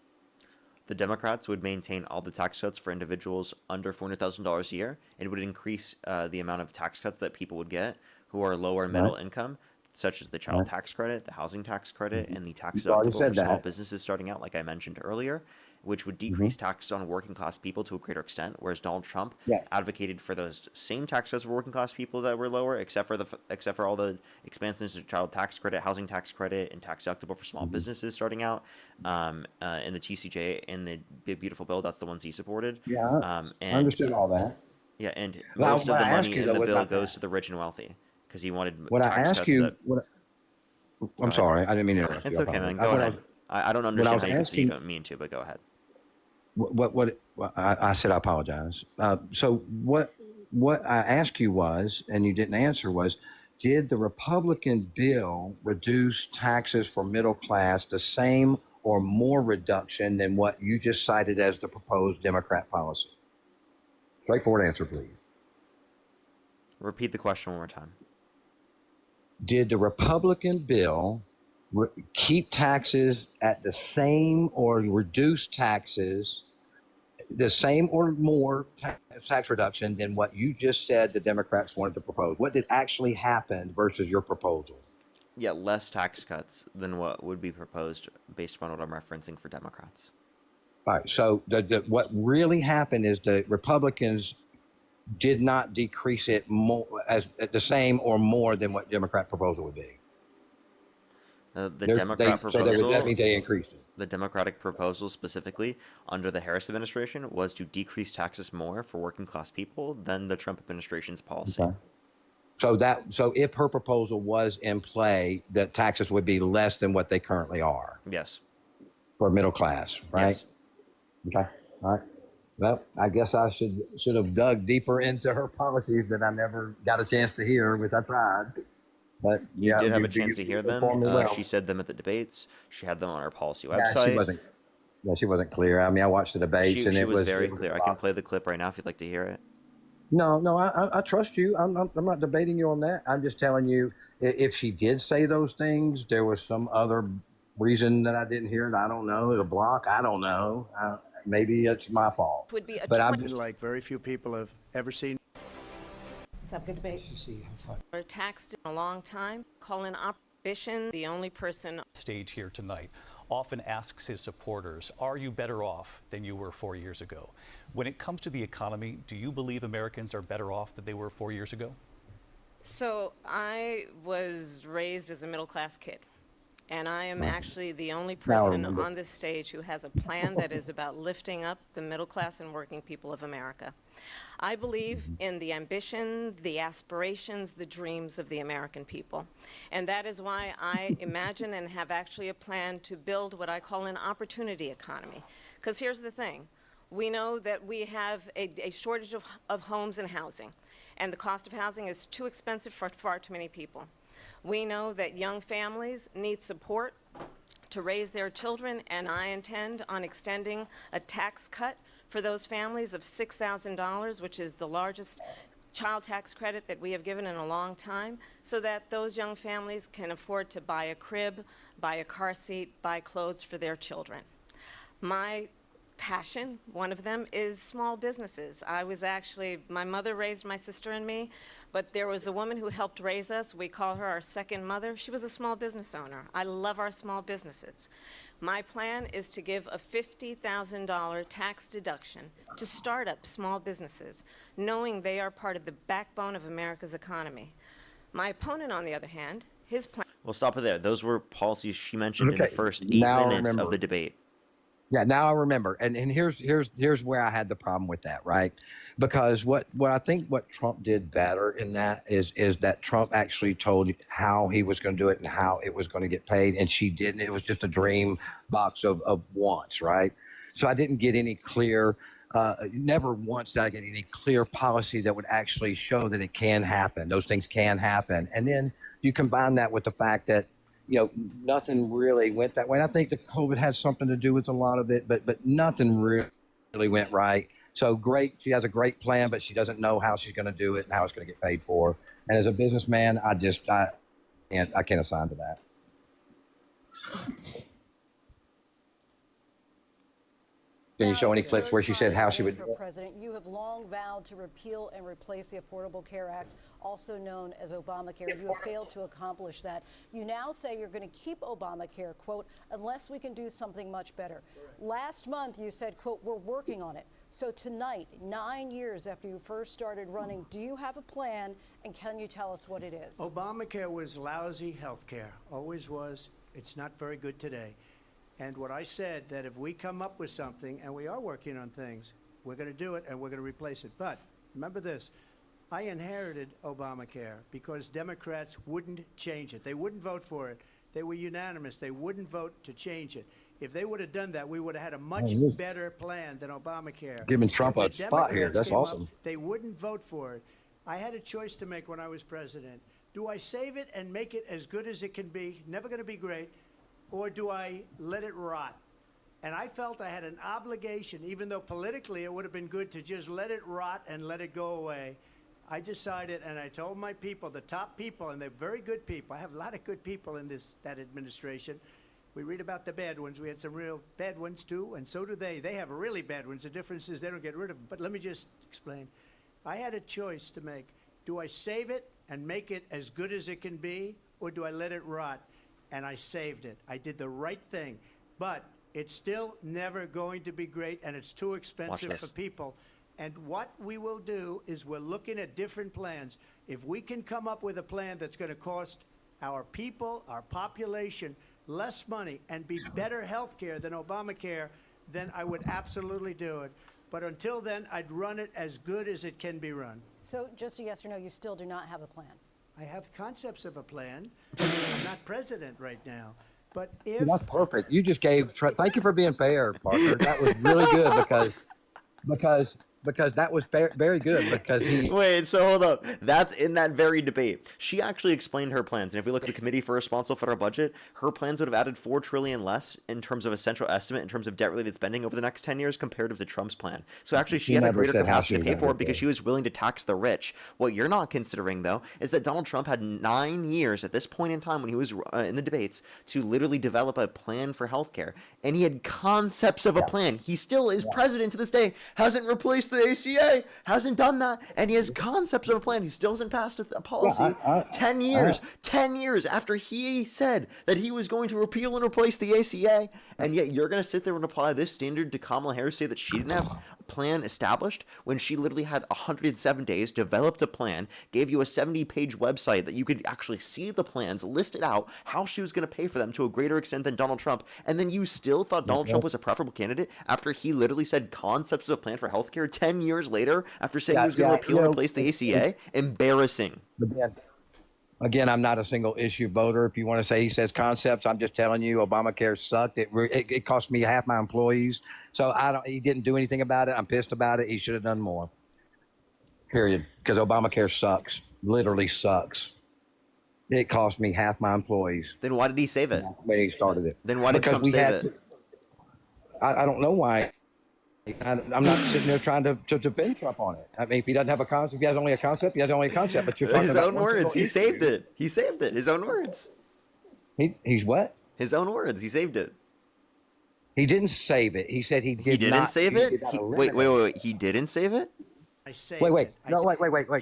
The Democrats would maintain all the tax cuts for individuals under $400,000 a year, and would increase the amount of tax cuts that people would get who are lower and middle income, such as the child tax credit, the housing tax credit, and the tax deductible for small businesses starting out, like I mentioned earlier, which would decrease taxes on working class people to a greater extent, whereas Donald Trump advocated for those same tax cuts for working class people that were lower, except for all the expansions of child tax credit, housing tax credit, and tax deductible for small businesses starting out. In the TCJ and the Big Beautiful Bill, that's the ones he supported. I understood all that. Yeah, and most of the money in the bill goes to the rich and wealthy because he wanted tax cuts. I'm sorry, I didn't mean to interrupt you. It's okay, man. Go ahead. I don't understand how you can say you don't mean to, but go ahead. I said I apologize. So what I asked you was, and you didn't answer, was did the Republican bill reduce taxes for middle class the same or more reduction than what you just cited as the proposed Democrat policy? Straightforward answer, please. Repeat the question one more time. Did the Republican bill keep taxes at the same or reduce taxes the same or more tax reduction than what you just said the Democrats wanted to propose? What did actually happen versus your proposal? Yeah, less tax cuts than what would be proposed based upon what I'm referencing for Democrats. All right. So what really happened is the Republicans did not decrease it more as at the same or more than what Democrat proposal would be. Proposal. That means they increased it. The Democratic proposal specifically under the Harris administration was to decrease taxes more for working class people than the Trump administration's policy. Okay. So if her proposal was in play, that taxes would be less than what they currently are. Yes. For middle class, right? Yes. Okay. All right. Well, I guess I should have dug deeper into her policies that I never got a chance to hear, which I tried. But You yeah, did have a you chance to hear them. informed me well. She said them at the debates. She had them on our policy Yeah, website. she wasn't clear. I mean, I watched the debates, and She it was was very clear. I can play the clip right now if you'd like to hear it. No, I trust you. I'm not debating you on that. I'm just telling you, if she did say those things, there was some other reason that I didn't hear it. I don't know. A block. I don't know. Maybe it's my fault. Would be a but I'm like very few people have ever seen. Let's have a good debate. We're taxed in a long time. Calling opposition the only person Stage here tonight often asks his supporters, are you better off than you were 4 years ago? When it comes to the economy, do you believe Americans are better off than they were 4 years ago? So I was raised as a middle-class kid, and I am actually the only Now I person remember. on this stage who has a plan that is about lifting up the middle class and working people of America. I believe in the ambition, the aspirations, the dreams of the American people. And that is why I imagine and have actually a plan to build what I call an opportunity economy. Because here's the thing. We know that we have a shortage of homes and housing, and the cost of housing is too expensive for far too many people. We know that young families need support to raise their children, and I intend on extending a tax cut for those families of $6,000, which is the largest child tax credit that we have given in a long time, so that those young families can afford to buy a crib, buy a car seat, buy clothes for their children. My passion, one of them, is small businesses. My mother raised my sister and me, but there was a woman who helped raise us. We call her our second mother. She was a small business owner. I love our small businesses. My plan is to give a $50,000 tax deduction to start up small businesses, knowing they are part of the backbone of America's economy. My opponent, on the other hand, his plan... We'll stop it there. Those were policies she mentioned in the first 8 Now I minutes of remember. the debate. Yeah, now I remember. And here's where I had the problem with that, right? Because what I think what Trump did better in that is that Trump actually told you how he was going to do it and how it was going to get paid, and she didn't. It was just a dream box of wants, right? So I didn't get any clear, never once did I get any clear policy that would actually show that it can happen. Those things can happen. And then you combine that with the fact that, nothing really went that way. And I think the COVID had something to do with a lot of it, but nothing really went right. So great, she has a great plan, but she doesn't know how she's going to do it and how it's going to get paid for. And as a businessman, I can't assign to that. Can you show any clips where she said how she would do it? President, you have long vowed to repeal and replace the Affordable Care Act, also known as Obamacare. You have failed to accomplish that. You now say you're going to keep Obamacare, quote, unless we can do something much better. Last month, you said, quote, we're working on it. So tonight, 9 years after you first started running, do you have a plan, and can you tell us what it is? Obamacare was lousy health care, always was. It's not very good today. And what I said, that if we come up with something, and we are working on things, we're going to do it and we're going to replace it. But remember this, I inherited Obamacare because Democrats wouldn't change it. They wouldn't vote for it. They were unanimous. They wouldn't vote to change it. If they would have done that, we would have had a much better plan than Obamacare. Giving Trump a The spot here. Democrats That's came up, awesome. they wouldn't vote for it. I had a choice to make when I was president. Do I save it and make it as good as it can be, never going to be great, or do I let it rot? And I felt I had an obligation, even though politically it would have been good to just let it rot and let it go away. I decided, and I told my people, the top people, and they're very good people. I have a lot of good people in that administration. We read about the bad ones. We had some real bad ones too, and so do they. They have really bad ones. The difference is they don't get rid of them. But let me just explain. I had a choice to make. Do I save it and make it as good as it can be, or do I let it rot? And I saved it. I did the right thing. But it's still never going to be great, and it's too expensive for people. And what we will do is we're looking at different plans. If we can come up with a plan that's going to cost our people, our population, less money and be better health care than Obamacare, then I would absolutely do it. But until then, I'd run it as good as it can be run. So just a yes or no, you still do not have a plan? I have concepts of a plan. I'm not president right now. But if... That's perfect. You just gave, thank you for being fair, Parker. That was really good because because that was very good because he. Wait, so hold up. That's in that very debate. She actually explained her plans, and if we look at the Committee for Responsible Federal Budget, her plans would have added $4 trillion less in terms of a central estimate in terms of debt-related spending over the next 10 years comparative to Trump's plan. So actually, she had a greater capacity to pay for it because she was willing to tax the rich. What you're not considering, though, is that Donald Trump had 9 years at this point in time when he was in the debates to literally develop a plan for healthcare, and he had concepts of a plan. He still is president to this day, hasn't replaced the ACA, hasn't done that, and he has concepts of a plan. He still hasn't passed a policy. 10 years after he said that he was going to repeal and replace the ACA, and yet you're going to sit there and apply this standard to Kamala Harris, say that she didn't have a plan established when she literally had 107 days, developed a plan, gave you a 70-page website that you could actually see the plans, listed out how she was going to pay for them to a greater extent than Donald Trump, and then you still thought Donald Trump was a preferable candidate after he literally said concepts of a plan for healthcare 10 years later after saying he was going to repeal and replace the ACA? Embarrassing. Again, I'm not a single issue voter. If you want to say he says concepts, I'm just telling you, Obamacare sucked. It cost me half my employees. So he didn't do anything about it. I'm pissed about it. He should have done more. Period. Because Obamacare sucks. Literally sucks. It cost me half my employees. Then why did he save it? When he started it. Then why did Trump save it? I don't know why. I'm not sitting there trying to defend Trump on it. I mean, if he doesn't have a concept, if he has only a concept, he has only a concept. But you're talking his about own words. He saved it. He saved it. His own words. He's what? His own words. He saved it. He didn't save it. He said he did not. He didn't save it? Wait. He didn't save it? Wait.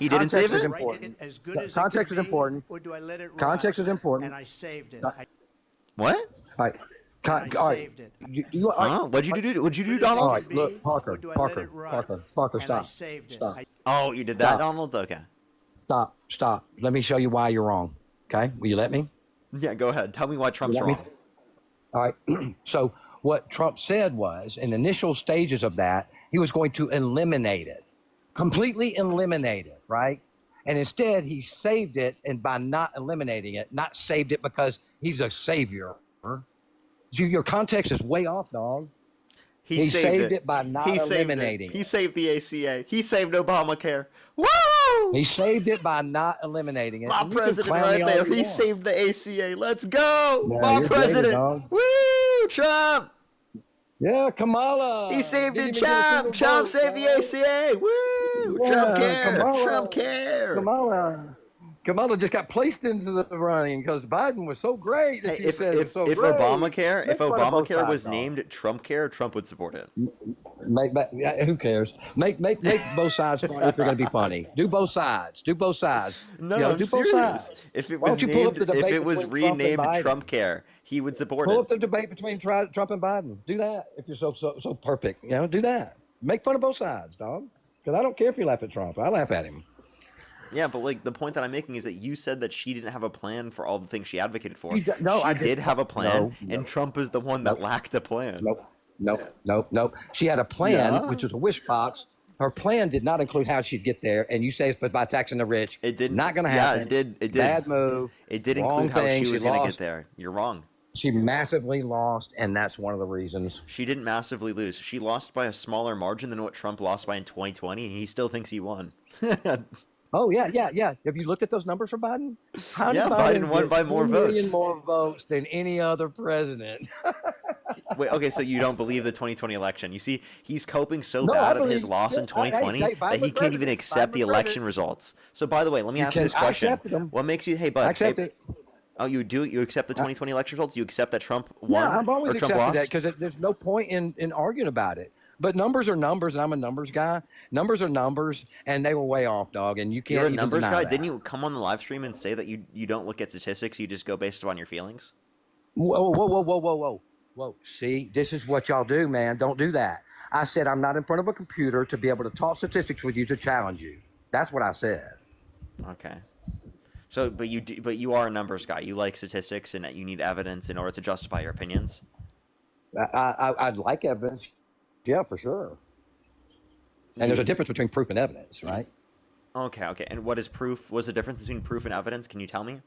He didn't save it? Context is important. Or do I let it run? Context is important. And I saved it. What? All right. I saved it. What'd you do, Donald? All right, look, Parker, And I stop. saved it. Stop. Oh, you did that, Donald? Okay. Stop. Let me show you why you're wrong. Okay? Will you let me? Yeah, go ahead. Tell me why Trump's wrong. All right. So what Trump said was, in initial stages of that, he was going to eliminate it. Completely eliminate it, right? And instead, he saved it, and by not eliminating it, not saved it because he's a savior. Your context is way off, dog. He saved it by not eliminating it. He saved the ACA. He saved Obamacare. Woo! He saved it by not eliminating it. My president right there. He saved the ACA. Let's go. Yeah, my president. Woo! Trump. Yeah, Kamala. He saved it. Trump saved the ACA. Woo! Yeah, Trump care. Kamala. Trump care. Kamala just got placed into the running because Biden was so great that if Obamacare was named Trump Care, Trump would support it. Who cares? Make both sides funny if you're going to be funny. Do both sides. No, I'm do serious. both sides. If it was renamed Trump Care, he would support it. Pull up the debate between Trump and Biden. Do that if you're so perfect. Do that. Make fun of both sides, dog. Because I don't care if you laugh at Trump. I laugh at him. Yeah, but the point that I'm making is that you said that she didn't have a plan for all the things she advocated for. She did have a plan, and Trump is the one that lacked a plan. Nope. She had a plan, which was a wish box. Her plan did not include how she'd get there, and you say it's by taxing the rich. It did not going to happen. Yeah, it did. Bad move. It did include how she was going to get there. You're wrong. She massively lost, and that's one of the reasons. She didn't massively lose. She lost by a smaller margin than what Trump lost by in 2020, and he still thinks he won. Oh, yeah. Have you looked at those numbers for Biden? Biden won by more votes. 2 million more votes than any other president. Wait, okay, so you don't believe the 2020 election. You see, he's coping so bad at his loss in 2020 that he can't even accept the election results. So, by the way, let me ask you this question. What makes you, hey, bud. I accept it. Oh, you do? You accept the 2020 election results? You accept that Trump won? Yeah, I've always or Trump accepted lost? that because there's no point in arguing about it. But numbers are numbers, and I'm a numbers guy. Numbers are numbers, and they were way off, dog. And you can't. You're a even numbers deny guy. that. Didn't you come on the live stream and say that you don't look at statistics? You just go based on your feelings? Whoa. See, this is what y'all do, man. Don't do that. I said I'm not in front of a computer to be able to talk statistics with you to challenge you. That's what I said. Okay. So, but you are a numbers guy. You like statistics, and that you need evidence in order to justify your opinions. I'd like evidence. Yeah, for sure. And there's a difference between proof and evidence, right? Okay. And what is proof? What's the difference between proof and evidence? Can you tell me?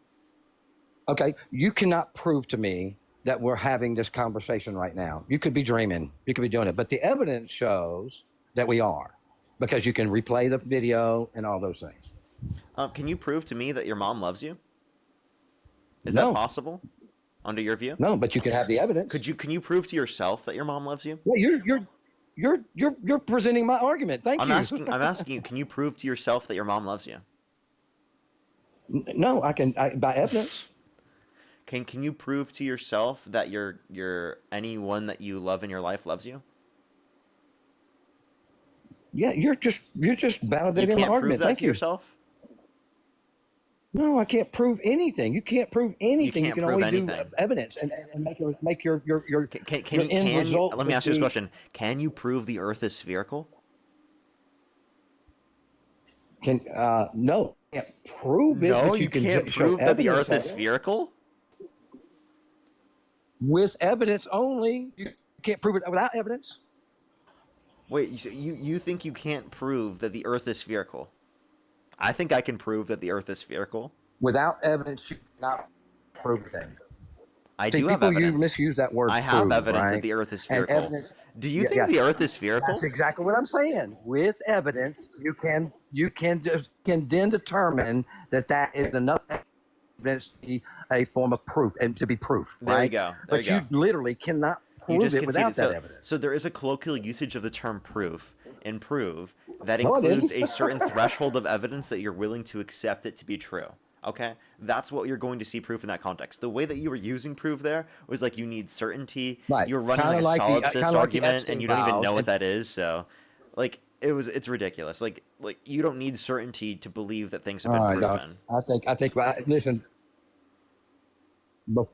Okay, you cannot prove to me that we're having this conversation right now. You could be dreaming. You could be doing it. But the evidence shows that we are. because you can replay the video and all those things. Can you prove to me that your mom loves you? Is No. that possible? Under your view? No, but you can have the evidence. Can you prove to yourself that your mom loves you? Well, you're presenting my argument. Thank I'm you. I'm asking you, can you prove to yourself that your mom loves you? No, I can by evidence. Can you prove to yourself that your anyone that you love in your life loves you? Yeah, you're just validating You my can't argument. prove that Thank to you. yourself? No, I can't prove anything. You can't prove anything. You can't can prove only anything. do evidence and make your Can end you, result. let me ask you this be- question. Can you prove the earth is spherical? No, you can't prove it. No, but you can can't show prove that the evidence earth is of it. spherical? With evidence only. You can't prove it without evidence. Wait, you think you can't prove that the earth is spherical? I think I can prove that the earth is spherical. Without evidence, you cannot prove things. I See, do have people, evidence. you misuse that word. I have prove, evidence right? that the earth is And spherical. evidence- Do you Yeah, think yeah. the earth is spherical? That's exactly what I'm saying. With evidence, you can then determine that is enough evidence to be a form of proof and to be proof. There right? you go. There But you you go. literally cannot You prove just it without conceded. that evidence. So there is a colloquial usage of the term proof and prove that No, I includes didn't. a certain threshold of evidence that you're willing to accept it to be true. Okay? That's what you're going to see proof in that context. The way that you were using proof there was like you need certainty. Right. You were running Kinda like a like the- solipsist kinda like the argument Epstein and you don't even files. know what that is. So like it's ridiculous. Like you don't need certainty to believe that things have been All right, proven. Doc. I think. Listen.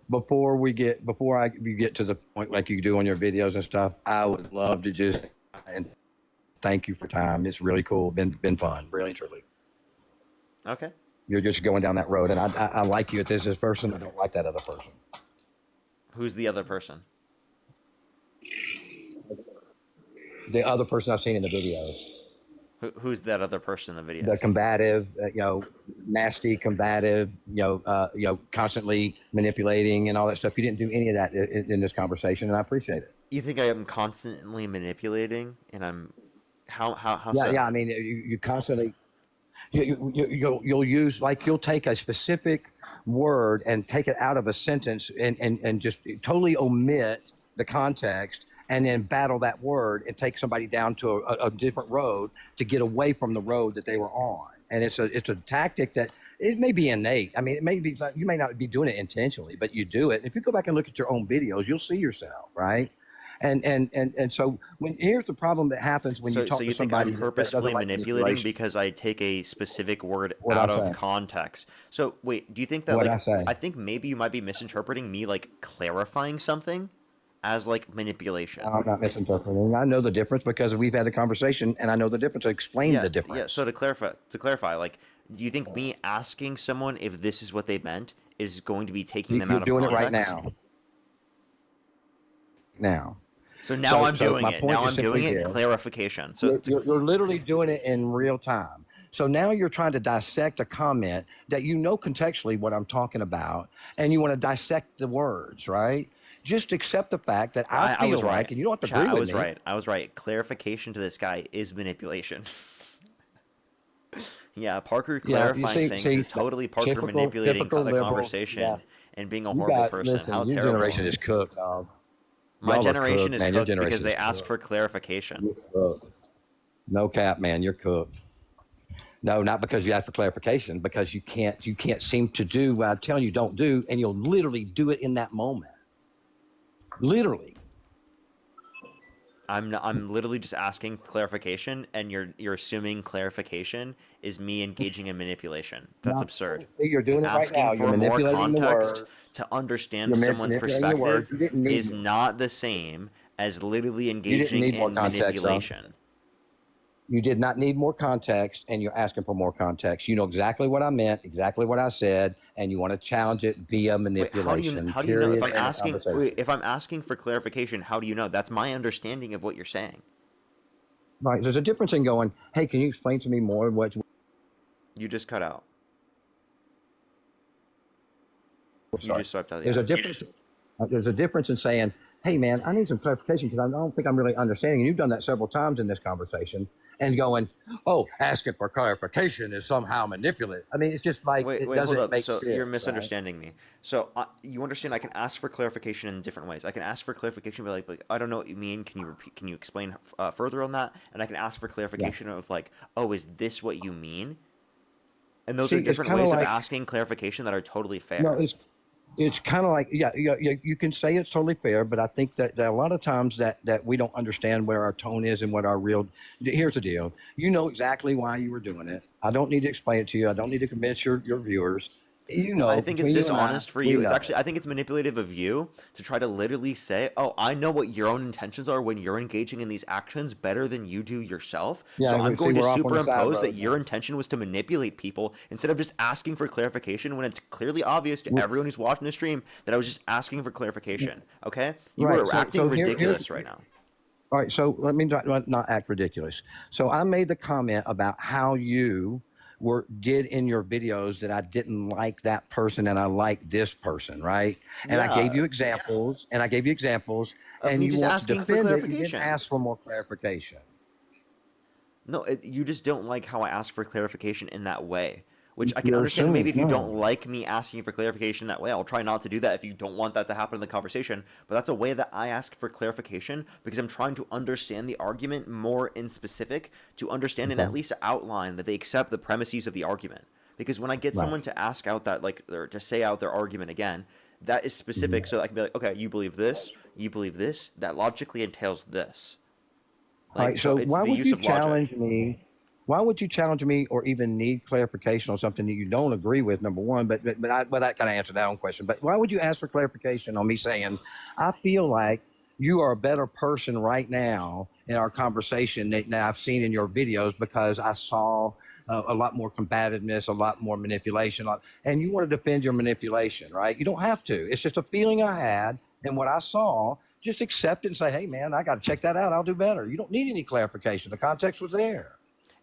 Before you get to the point like you do on your videos and stuff, I would love to just and thank you for time. It's really cool. Been fun, really truly. Okay. You're just going down that road, and I like you at this person. I don't like that other person. Who's the other person? The other person I've seen in the videos. Who's that other person in the video? The combative, nasty, combative, constantly manipulating and all that stuff. You didn't do any of that in this conversation, and I appreciate it. You think I am constantly manipulating, and I'm how Yeah, so? yeah. I mean, you constantly you'll use you'll take a specific word and take it out of a sentence and just totally omit the context. And then battle that word and take somebody down to a different road to get away from the road that they were on. And it's a tactic that it may be innate. I mean, it may be you may not be doing it intentionally, but you do it. If you go back and look at your own videos, you'll see yourself, right? And so here's the problem that happens when you talk so to you think somebody I'm purposefully that doesn't like manipulating manipulation. because I take a specific word What'd out I of say? context. So wait, do you think that What'd I say? I think maybe you might be misinterpreting me like clarifying something as like manipulation. I'm not misinterpreting. I know the difference because we've had a conversation, and I know the difference. I explained the difference. Yeah. So to clarify, like, do you think me asking someone if this is what they meant is going to be taking them out of You're context? doing it right now. Now. So now I'm doing my it. point Now is I'm doing simply it. this. Clarification. So You're literally doing it in real time. So now you're trying to dissect a comment that you know contextually what I'm talking about, and you want to dissect the words, right? Just accept the fact that I feel was like, right. and you don't have to Chat, agree with me. I was right. Clarification to this guy is manipulation. Yeah, Parker clarifying things is totally Parker manipulating the liberal, conversation and being a You horrible got- person. listen, How your terrible. generation is cooked, dog. My Y'all are generation cooked, is man. Your cooked generation because they is ask cooked. for clarification. You're cooked. No cap, man. You're cooked. No, not because you ask for clarification, because you can't seem to do what I'm telling you don't do, and you'll literally do it in that moment. Literally. I'm literally just asking clarification, and you're assuming clarification is me engaging in manipulation. That's No, absurd. you're doing it right Asking now. for You're more manipulating the context word. to understand You're someone's manipulating the word. perspective You didn't need is it. not the same as literally didn't engaging need more in context, though. manipulation. You did not need more context, and you're asking for more context. You know exactly what I meant, exactly what I said, and you want to challenge it via Wait, manipulation. how do you know? Period. If I'm asking for clarification, how do you know? That's my understanding of what you're saying. Right. There's a difference in going, hey, can you explain to me more what You just cut out. You Sorry. just swiped out. There's a difference. There's a difference in saying, hey, man, I need some clarification because I don't think I'm really understanding. And you've done that several times in this conversation. and going, "Oh, asking for clarification is somehow manipulative." I mean, it's just like Wait, it wait, hold doesn't up. make So you're sense, right? misunderstanding me. So you understand I can ask for clarification in different ways. I can ask for clarification, but like I don't know what you mean. Can you repeat? Can you explain further on that? And I can ask for Yeah. clarification of like, oh, is this what you mean? And those See, are it's different kind of ways of like asking clarification that are totally no, fair. it's kind of like you can say it's totally fair, but I think that a lot of times that we don't understand where our tone is and what our real. Here's the deal: you know exactly why you were doing it. I don't need to explain it to you. I don't need to convince your viewers. You I know, think it's between you and I, dishonest for we you. It's know. actually, I think it's manipulative of you to try to literally say, "Oh, I know what your own intentions are when you're engaging in these actions better than you do yourself. Yeah, So I'm see, going to we're off on the side superimpose that road your now. intention was to manipulate people instead of just asking for clarification when it's clearly obvious to everyone who's watching the stream that I was just asking for clarification." Okay? You Right. are So acting here's ridiculous right now. all right. So let me not act ridiculous. So I made the comment about how you did in your videos that I didn't like that person and I like this person, right? And I gave Yeah, you examples, and I gave you examples, of and me you just want to asking for defend it. You didn't clarification. ask for more clarification. No, you just don't like how I ask for clarification in that way, which I can You're understand. assuming Maybe if you don't no. like me asking for clarification that way, I'll try not to do that if you don't want that to happen in the conversation. But that's a way that I ask for clarification because I'm trying to understand the argument more in specific, to understand and Okay. at least outline that they accept the premises of the argument. Because when I get Right. someone to ask out that, like, or to say out their argument again, that is Mhm. specific so that I can be like, okay, you believe this, that logically entails this. All Like, right. so So it's why the would use you of logic. challenge me? Why would you challenge me or even need clarification on something that you don't agree with? Number one, but that kind of answered that own question. But why would you ask for clarification on me saying, I feel like you are a better person right now in our conversation that I've seen in your videos because I saw a lot more combativeness, a lot more manipulation, and you want to defend your manipulation, right? You don't have to. It's just a feeling I had and what I saw. Just accept it and say, hey, man, I got to check that out. I'll do better. You don't need any clarification. The context was there.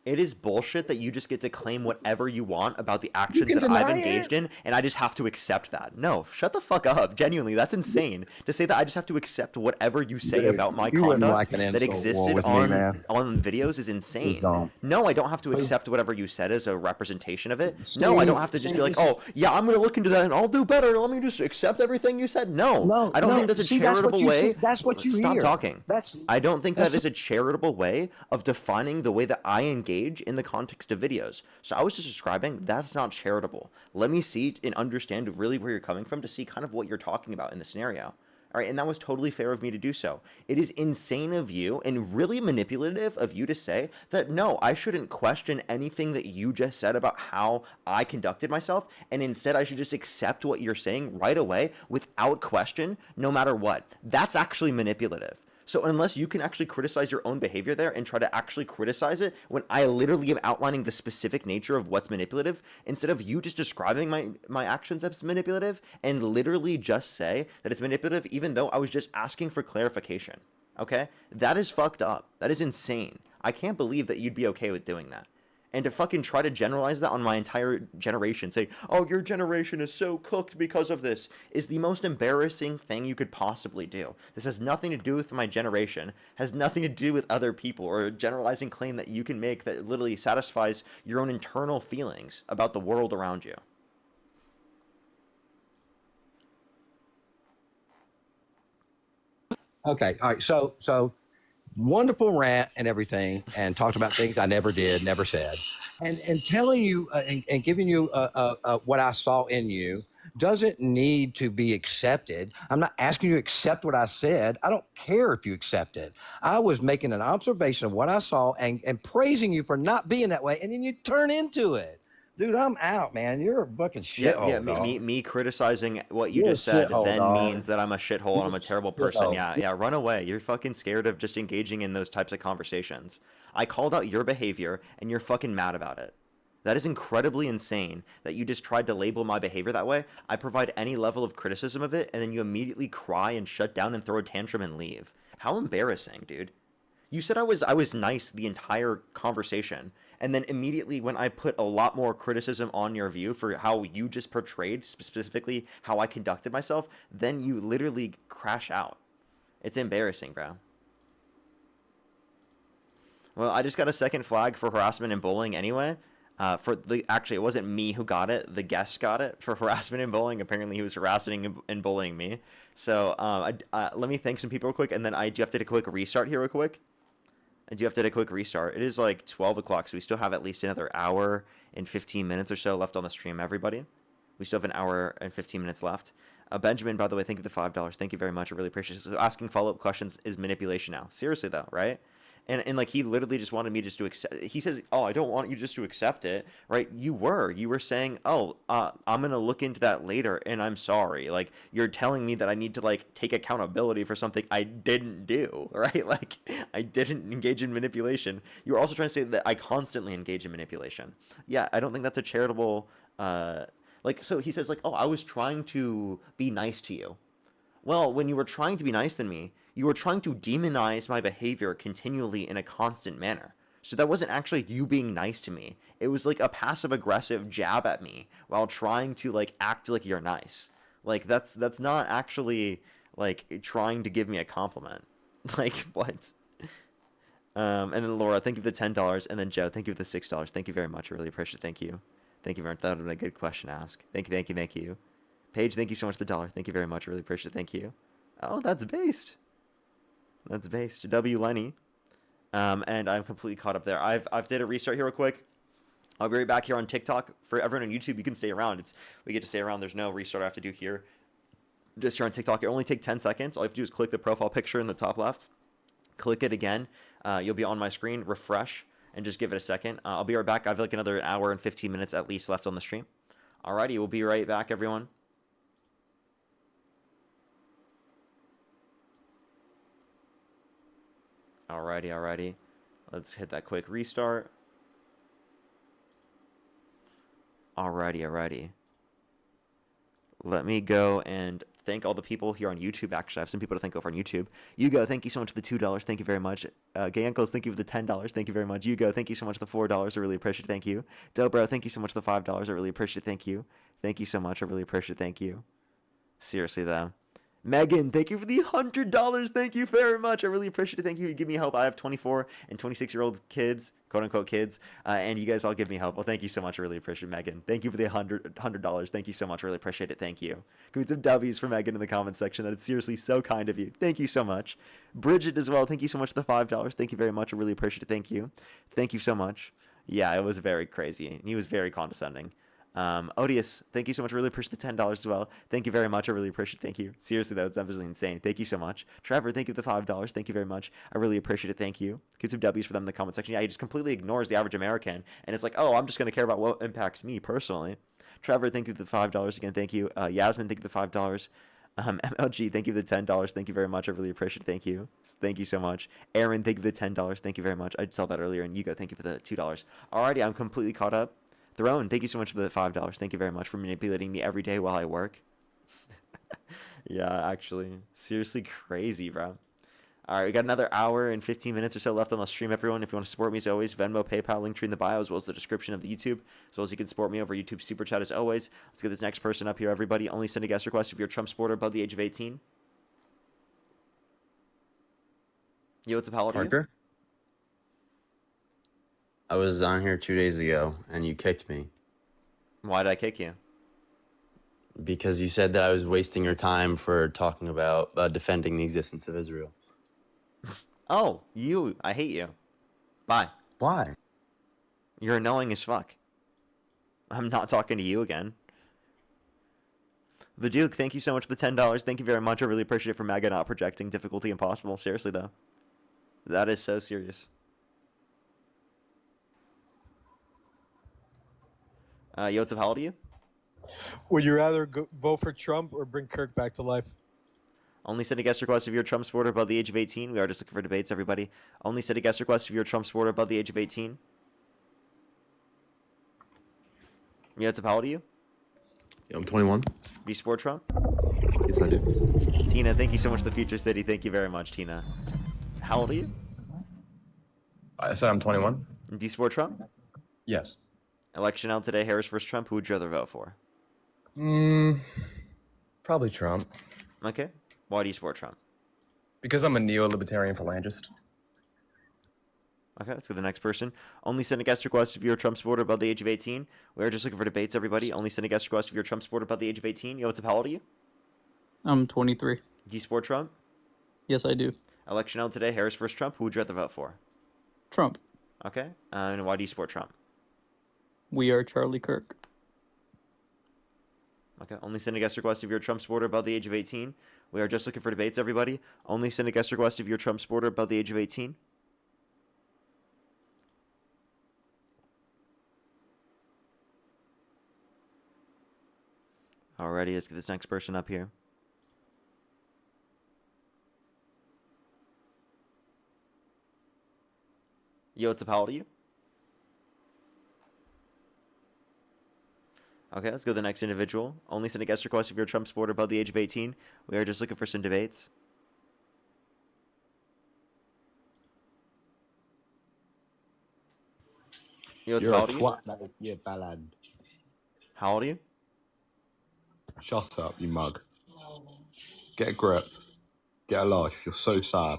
It is bullshit that you just get to claim whatever you want about the You actions can that I've deny it. engaged in, and I just have to accept that. No, shut the fuck up. Genuinely, that's insane. To say that I just have to accept whatever you say Dude, about my you wouldn't conduct like an that insult war existed with me, man. on videos is Just insane. don't. No, I don't have to accept whatever you said as a representation of it. No, I don't See, have to just see, be like, oh, yeah, I'm going to look into that and I'll do better. Let me just accept everything you said. No, no, I don't think no. that's a See, that's what charitable you see. way. That's what you Stop hear. talking. That's I don't think that's that is a charitable way of defining the way that I engage in the context of videos. So I was just describing that's not charitable. Let me see and understand really where you're coming from to see kind of what you're talking about in the scenario. All right, and that was totally fair of me to do so. It is insane of you and really manipulative of you to say that no, I shouldn't question anything that you just said about how I conducted myself, and instead I should just accept what you're saying right away without question, no matter what. That's actually manipulative. So unless you can actually criticize your own behavior there and try to actually criticize it when I literally am outlining the specific nature of what's manipulative, instead of you just describing my actions as manipulative and literally just say that it's manipulative even though I was just asking for clarification. Okay? That is fucked up. That is insane. I can't believe that you'd be okay with doing that. And to fucking try to generalize that on my entire generation, say, oh, your generation is so cooked because of this, is the most embarrassing thing you could possibly do. This has nothing to do with my generation, has nothing to do with other people, or a generalizing claim that you can make that literally satisfies your own internal feelings about the world around you. okay. All right. So wonderful rant and everything, and talked about things I never did, never said, and telling you and giving you what I saw in you doesn't need to be accepted. I'm not asking you to accept what I said. I don't care if you accept it. I was making an observation of what I saw and praising you for not being that way, and then you turn into it. Dude, I'm out, man. You're a fucking Yeah, shithole, me, me, dog. me criticizing what you You're a just said shithole, then dog. means that I'm a shithole and You're I'm a terrible a person. shithole. Yeah, run away. You're fucking scared of just engaging in those types of conversations. I called out your behavior and you're fucking mad about it. That is incredibly insane that you just tried to label my behavior that way. I provide any level of criticism of it and then you immediately cry and shut down and throw a tantrum and leave. How embarrassing, dude. You said I was nice the entire conversation, and then immediately when I put a lot more criticism on your view for how you just portrayed specifically how I conducted myself, then you literally crash out. It's embarrassing, bro. Well, I just got a second flag for harassment and bullying anyway. Actually, it wasn't me who got it. The guest got it for harassment and bullying. Apparently, he was harassing and bullying me. So let me thank some people real quick, and then I do have to do a quick restart here real quick. I do have to do a quick restart. It is like 12 o'clock, so we still have at least another hour and 15 minutes or so left on the stream, everybody. We still have an hour and 15 minutes left. Benjamin, by the way, thank you for the $5. Thank you very much. I really appreciate it. So asking follow-up questions is manipulation now. Seriously, though, right? And like, he literally just wanted me just to accept. He says, oh, I don't want you just to accept it, right? You were saying, oh, I'm going to look into that later, and I'm sorry. Like, you're telling me that I need to, like, take accountability for something I didn't do, right? Like, I didn't engage in manipulation. You were also trying to say that I constantly engage in manipulation. Yeah, I don't think that's a charitable, so he says, like, oh, I was trying to be nice to you. Well, when you were trying to be nice to me, you were trying to demonize my behavior continually in a constant manner. So that wasn't actually you being nice to me. It was like a passive-aggressive jab at me while trying to, like, act like you're nice. Like, that's not actually, like, trying to give me a compliment. Like, what? And then Laura, thank you for the $10. And then Joe, thank you for the $6. Thank you very much. I really appreciate it. Thank you. Thank you very much. That would have been a good question to ask. Thank you. Paige, thank you so much for the $1. Thank you very much. I really appreciate it. Thank you. Oh, that's based. That's based. W. Lenny. And I'm completely caught up there. I've did a restart here real quick. I'll be right back here on TikTok. For everyone on YouTube, you can stay around. We get to stay around. There's no restart I have to do here. Just here on TikTok. It only take 10 seconds. All you have to do is click the profile picture in the top left. Click it again. You'll be on my screen. Refresh. And just give it a second. I'll be right back. I have like another hour and 15 minutes at least left on the stream. Alrighty, we'll be right back, everyone. Alrighty. Let's hit that quick restart. Alrighty. Let me go and thank all the people here on YouTube. Actually, I have some people to thank over on YouTube. Hugo, thank you so much for the $2. Thank you very much. Gay Uncles, thank you for the $10. Thank you very much. Hugo, thank you so much for the $4. I really appreciate it. Thank you. Dobro, thank you so much for the $5. I really appreciate it. Thank you. Thank you so much. I really appreciate it. Thank you. Seriously, though. Megan, thank you for the $100. Thank you very much. I really appreciate it. Thank you. You give me help. I have 24 and 26-year-old kids, quote-unquote kids, and you guys all give me help. Well, thank you so much. I really appreciate it, Megan. Thank you for the $100. Thank you so much. I really appreciate it. Thank you. Give me some W's for Megan in the comments section. That is seriously so kind of you. Thank you so much. Bridget as well. Thank you so much for the $5. Thank you very much. I really appreciate it. Thank you. Thank you so much. Yeah, it was very crazy, and he was very condescending. Odious, thank you so much. I really appreciate the $10 as well. Thank you very much. I really appreciate it. Thank you. Seriously, though, it's absolutely insane. Thank you so much. Trevor, thank you for the $5. Thank you very much. I really appreciate it. Thank you. Get some W's for them in the comment section. Yeah, he just completely ignores the average American, and it's like, oh, I'm just going to care about what impacts me personally. Trevor, thank you for the $5 again. Thank you. Yasmin, thank you for the $5. MLG, thank you for the $10. Thank you very much. I really appreciate it. Thank you. Thank you so much. Aaron, thank you for the $10. Thank you very much. I saw that earlier. And Hugo, thank you for the $2. Alrighty, I'm completely caught up. Throne, thank you so much for the $5. Thank you very much for manipulating me every day while I work. Yeah, actually. Seriously crazy, bro. All right, we got another hour and 15 minutes or so left on the stream, everyone. If you want to support me, as always, Venmo, PayPal, link tree in the bio, as well as the description of the YouTube, as well as you can support me over YouTube Super Chat, as always. Let's get this next person up here, everybody. Only send a guest request if you're a Trump supporter above the age of 18. Yo, what's up, Howard? Parker? I was on here 2 days ago, and you kicked me. Why did I kick you? Because you said that I was wasting your time for talking about defending the existence of Israel. Oh, I hate you. Bye. Why? You're annoying as fuck. I'm not talking to you again. The Duke, thank you so much for the $10. Thank you very much. I really appreciate it for MAGA not projecting difficulty impossible. Seriously, though. That is so serious. Yo, what's up? How old are you? Would you rather vote for Trump or bring Kirk back to life? Only send a guest request if you're a Trump supporter above the age of 18. We are just looking for debates, everybody. Only send a guest request if you're a Trump supporter above the age of 18. Yo, what's up? How old are you? Yeah, I'm 21. Do you support Trump? Yes, I do. Tina, thank you so much for the Future City. Thank you very much, Tina. How old are you? I said I'm 21. Do you support Trump? Yes. Election out today, Harris versus Trump. Who would you rather vote for? Probably Trump. Okay. Why do you support Trump? Because I'm a neo-libertarian phalangist. Okay, let's go to the next person. Only send a guest request if you're a Trump supporter above the age of 18. We are just looking for debates, everybody. Only send a guest request if you're a Trump supporter above the age of 18. Yo, what's up? How old are you? I'm 23. Do you support Trump? Yes, I do. Election held today. Harris versus Trump. Who would you rather vote for? Trump. Okay. And why do you support Trump? We are Charlie Kirk. Okay. Only send a guest request if you're a Trump supporter above the age of 18. We are just looking for debates, everybody. Only send a guest request if you're a Trump supporter above the age of 18. Alrighty, let's get this next person up here. Yo, what's up? How old are you? Okay, let's go to the next individual. Only send a guest request if you're a Trump supporter above the age of 18. We are just looking for some debates. Yo, what's up? How old are you? Twat, mate. You ballad. How old are you? Shut up, you mug. Get a grip. Get a life. You're so sad.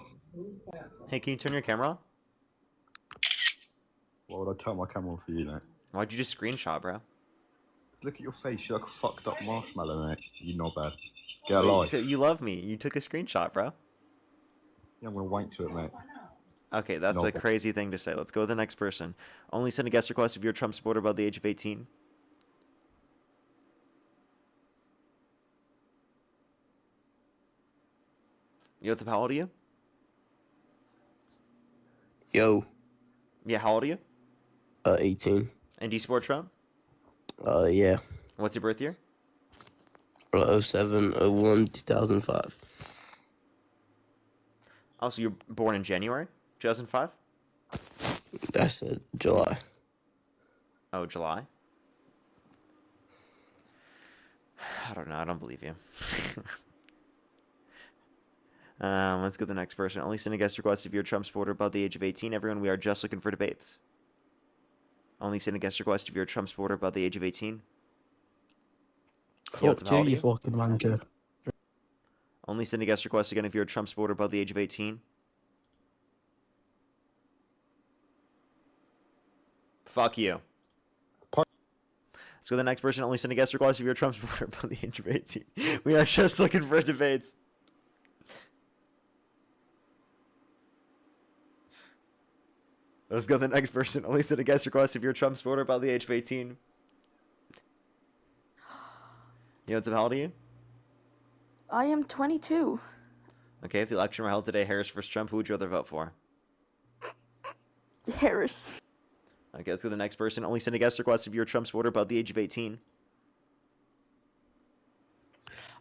Hey, can you turn your camera on? Why would I turn my camera on for you, mate? Why'd you just screenshot, bro? Look at your face. You're like a fucked up marshmallow, mate. You knobhead. Get a Wait, life. so you love me. You took a screenshot, bro. Yeah, I'm gonna wank to it, mate. Okay, that's a Noble. crazy thing to say. Let's go to the next person. Only send a guest request if you're a Trump supporter above the age of 18. Yo, what's up? How old are you? Yo, Yeah, how old are you? 18. And do you support Trump? Yeah. What's your birth year? 07, 01, 2005. Also, you're born in January 2005? I said July. Oh, July? I don't know. I don't believe you. Let's go to the next person. Only send a guest request if you're a Trump supporter above the age of 18. Everyone, we are just looking for debates. Only send a guest request if you're a Trump supporter above the age of 18. Yo, what's up? How old are you? fucking wanker. Only send a guest request again if you're a Trump supporter above the age of 18. Fuck you. Let's go to the next person. Only send a guest request if you're a Trump supporter above the age of 18. We are just looking for debates. Let's go to the next person. Only send a guest request if you're a Trump supporter above the age of 18. Yo, what's up? How old are you? I am 22. Okay, if the election were held today, Harris versus Trump, who would you rather vote for? Harris. Okay, let's go to the next person. Only send a guest request if you're a Trump supporter above the age of 18.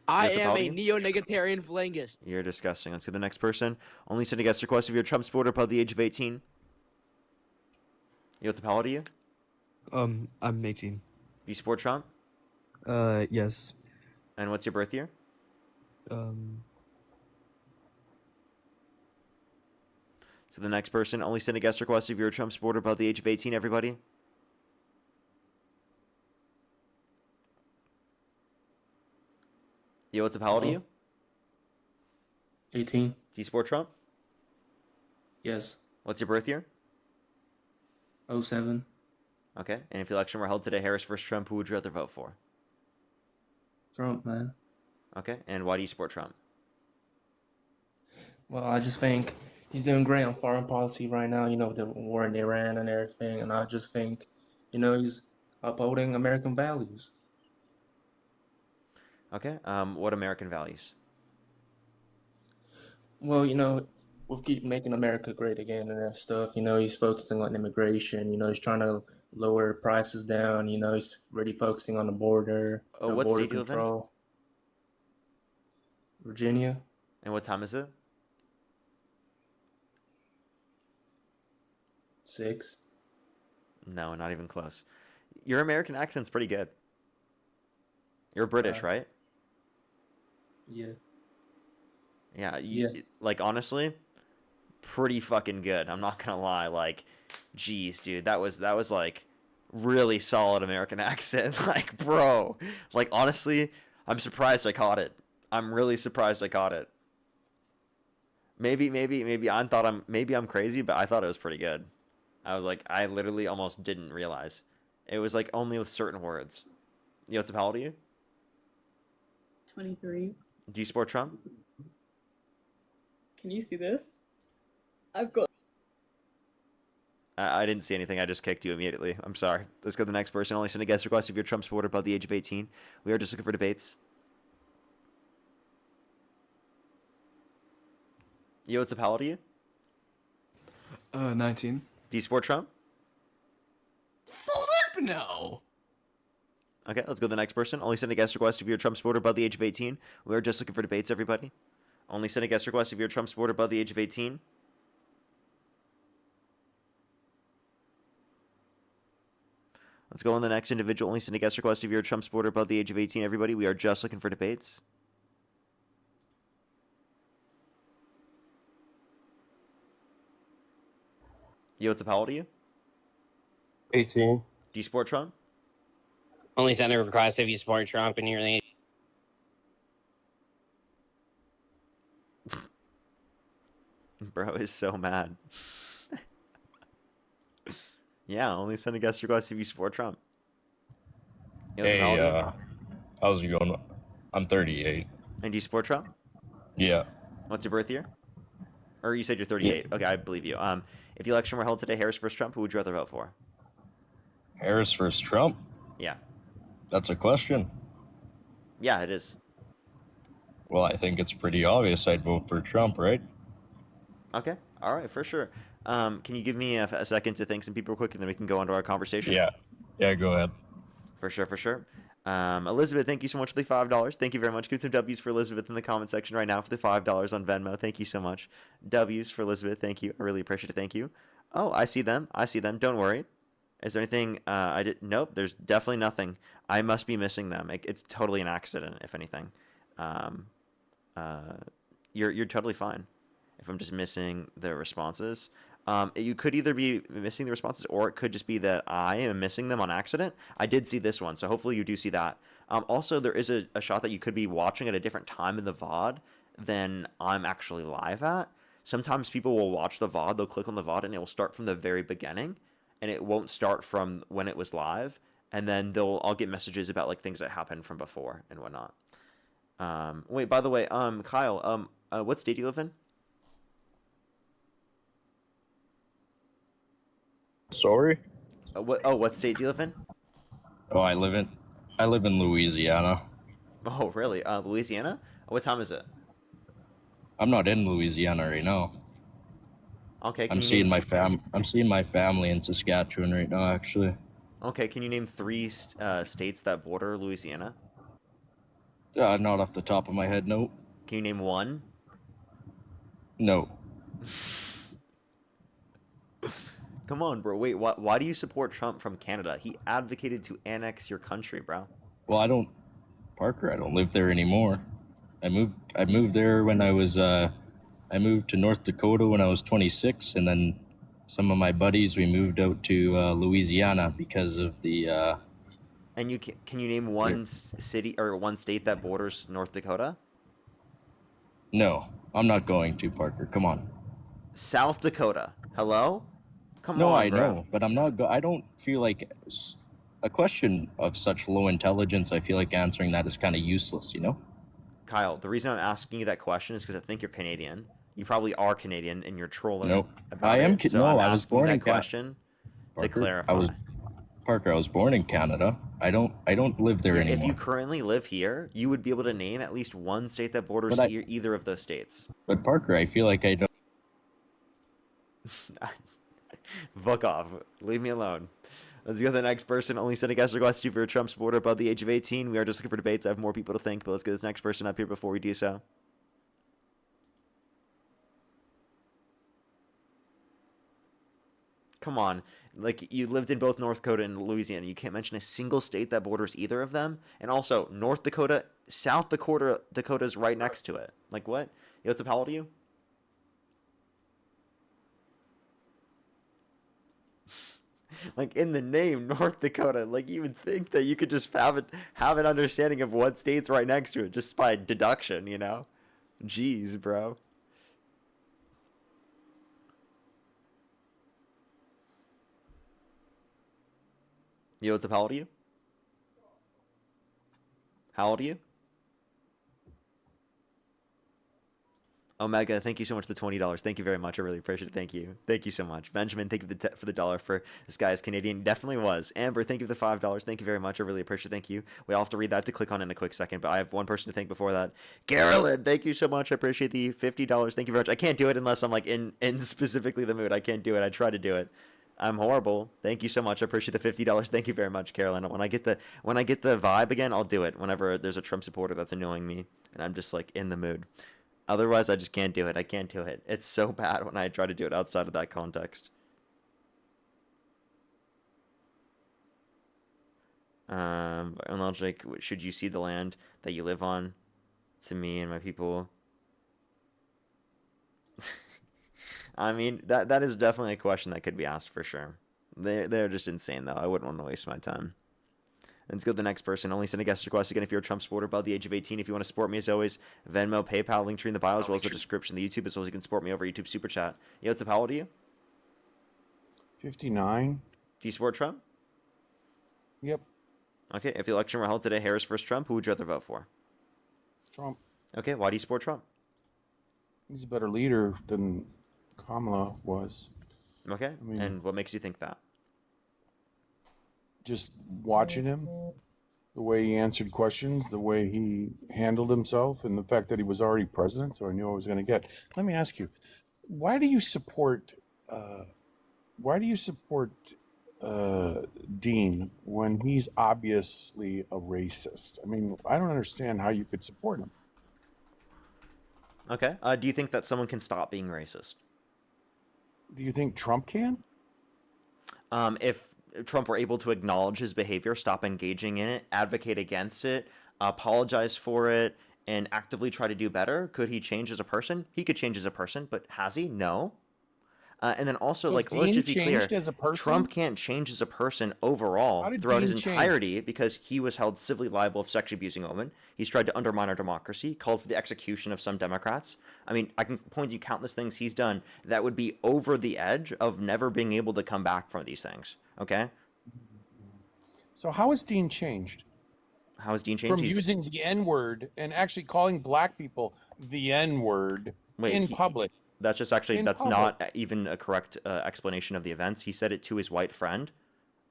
I What's up, am how old are a you? neo-negatarian phalangist. You're disgusting. Let's go to the next person. Only send a guest request if you're a Trump supporter above the age of 18. Yo, what's up? How old are you? I'm 18. Do you support Trump? Yes. And what's your birth year? So the next person, only send a guest request if you're a Trump supporter above the age of 18, everybody. Yo, what's up? How old are you? 18. Do you support Trump? Yes. What's your birth year? 07. Okay. And if the election were held today, Harris versus Trump, who would you rather vote for? Trump, man. Okay. And why do you support Trump? Well, I just think he's doing great on foreign policy right now, you know, the war in Iran and everything. And I just think, you know, he's upholding American values. Okay. What American values? Well, you know, we'll keep making America great again and that stuff. You know, he's focusing on immigration. You know, he's trying to lower prices down. You know, he's really focusing on the border, Oh, you know, what border state do you live in? control. Virginia. And what time is it? 6. No, not even close. Your American accent's pretty good. You're British, right? Yeah. Yeah, Yeah. like honestly, pretty fucking good. I'm not gonna lie. Like, geez, dude, that was like really solid American accent. Like, bro, like honestly, I'm surprised I caught it. I'm really surprised I caught it. Maybe I'm crazy, but I thought it was pretty good. I was like, I literally almost didn't realize. It was like only with certain words. Yo, what's up? How old are you? 23. Do you support Trump? Can you see this? I've got. I didn't see anything. I just kicked you immediately. I'm sorry. Let's go to the next person. Only send a guest request if you're a Trump supporter above the age of 18. We are just looking for debates. Yo, what's up? How old are you? 19. Do you support Trump? Flip no. Okay, let's go to the next person. Only send a guest request if you're a Trump supporter above the age of 18. We are just looking for debates, everybody. Only send a guest request if you're a Trump supporter above the age of 18. Let's go on the next individual. Only send a guest request if you're a Trump supporter above the age of 18, everybody. We are just looking for debates. Yo, what's up? How old are you? 18. Do you support Trump? Only send a request if you support Trump and you're the Bro is so mad. Yeah, only send a guest request if you support Trump. Yo, what's up? How old are you? How's it going? I'm 38. And do you support Trump? Yeah. What's your birth year? Or you said you're 38. Okay, I believe you. If the election were held today, Harris versus Trump, who would you rather vote for? Harris versus Trump? Yeah. That's a question. Yeah, it is. Well, I think it's pretty obvious I'd vote for Trump, right? Okay. All right, for sure. Can you give me a second to thank some people real quick, and then we can go on to our conversation? Yeah. Yeah, go ahead. For sure, for sure. Elizabeth, thank you so much for the $5. Thank you very much. Give some W's for Elizabeth in the comment section right now for the $5 on Venmo. Thank you so much. W's for Elizabeth. Thank you. I really appreciate it. Thank you. Oh, I see them. I see them. Don't worry. Is there anything I did? Nope. There's definitely nothing. I must be missing them. It's totally an accident, if anything. You're totally fine. If I'm just missing the responses. You could either be missing the responses, or it could just be that I am missing them on accident. I did see this one, so hopefully you do see that. Also, there is a shot that you could be watching at a different time in the VOD than I'm actually live at. Sometimes people will watch the VOD, they'll click on the VOD, and it will start from the very beginning, and it won't start from when it was live. And then I'll get messages about like things that happened from before and whatnot. Wait, by the way, Kyle, what state do you live in? Sorry? What state do you live in? Oh, I live in Louisiana. Oh, really? Louisiana? What time is it? I'm not in Louisiana right now. Okay. I'm seeing my family in Saskatchewan right now, actually. Okay. Can you name 3 states that border Louisiana? Not off the top of my head, no. Can you name 1? No. Come on, bro. Wait, why do you support Trump from Canada? He advocated to annex your country, bro. Well, I don't live there anymore. I moved there when I was I moved to North Dakota when I was 26, and then some of my buddies, we moved out to Louisiana because of the And can you name one city or one state that borders North Dakota? No, I'm not going to, Parker. Come on. South Dakota. Hello? Come no, on, I bro. know, but I'm not. I don't feel like a question of such low intelligence. I feel like answering that is kind of useless, you know. Kyle, the reason I'm asking you that question is because I think you're Canadian. You probably are Canadian, and you're trolling. Nope. About I am. it. So No, I'm I was asking born that in question to clarify. Parker, I was born in Canada. I don't live there anymore. If you currently live here, you would be able to name at least one state that borders either of those states. But Parker, I feel like I don't. Fuck off. Leave me alone. Let's go to the next person. Only send a guest request if you're a Trump supporter above the age of 18. We are just looking for debates. I have more people to think, but let's get this next person up here before we do so. Come on. Like, you lived in both North Dakota and Louisiana. You can't mention a single state that borders either of them. And also, North Dakota, South Dakota's right next to it. Like, what? Yo, what's up? How old are you? Like, in the name, North Dakota, like, you would think that you could just have an understanding of what state's right next to it just by deduction, you know? Jeez, bro. Yo, what's up? How old are you? How old are you? Oh, MAGA, thank you so much for the $20. Thank you very much. I really appreciate it. Thank you. Thank you so much. Benjamin, thank you for the dollar for this guy is Canadian. Definitely was. Amber, thank you for the $5. Thank you very much. I really appreciate it. Thank you. We'll have to read that to click on in a quick second, but I have one person to thank before that. Carolyn, thank you so much. I appreciate the $50. Thank you very much. I can't do it unless I'm like in specifically the mood. I can't do it. I try to do it. I'm horrible. Thank you so much. I appreciate the $50. Thank you very much, Carolyn. When I get the vibe again, I'll do it. Whenever there's a Trump supporter that's annoying me and I'm just like in the mood. Otherwise, I just can't do it. I can't do it. It's so bad when I try to do it outside of that context. Like, should you cede the land that you live on to me and my people? I mean, that is definitely a question that could be asked for sure. They're just insane, though. I wouldn't want to waste my time. Let's go to the next person. Only send a guest request again if you're a Trump supporter above the age of 18. If you want to support me, as always, Venmo, PayPal, link tree in the bio, as well as the description of the YouTube, as well as you can support me over YouTube Super Chat. Yo, what's up? How old are you? 59. Do you support Trump? Yep. Okay, if the election were held today, Harris versus Trump, who would you rather vote for? Trump. Okay, why do you support Trump? He's a better leader than Kamala was. Okay, I mean, and what makes you think that? Just watching him, the way he answered questions, the way he handled himself, and the fact that he was already president, so I knew I was going to get. Let me ask you, why do you support Dean when he's obviously a racist? I mean, I don't understand how you could support him. Okay, do you think that someone can stop being racist? Do you think Trump can? If Trump were able to acknowledge his behavior, stop engaging in it, advocate against it, apologize for it, and actively try to do better, could he change as a person? He could change as a person, but has he? No. And then also, So like, Dean let's just be clear, changed as a person? Trump can't change as a person overall How did throughout Dean his change? entirety because he was held civilly liable of sexually abusing a woman. He's tried to undermine our democracy, called for the execution of some Democrats. I mean, I can point you countless things he's done that would be over the edge of never being able to come back from these things. Okay? So how has Dean changed? How has Dean changed? From using the N-word and actually calling black people the N-word in public. That's just actually, In that's public. not even a correct explanation of the events. He said it to his white friend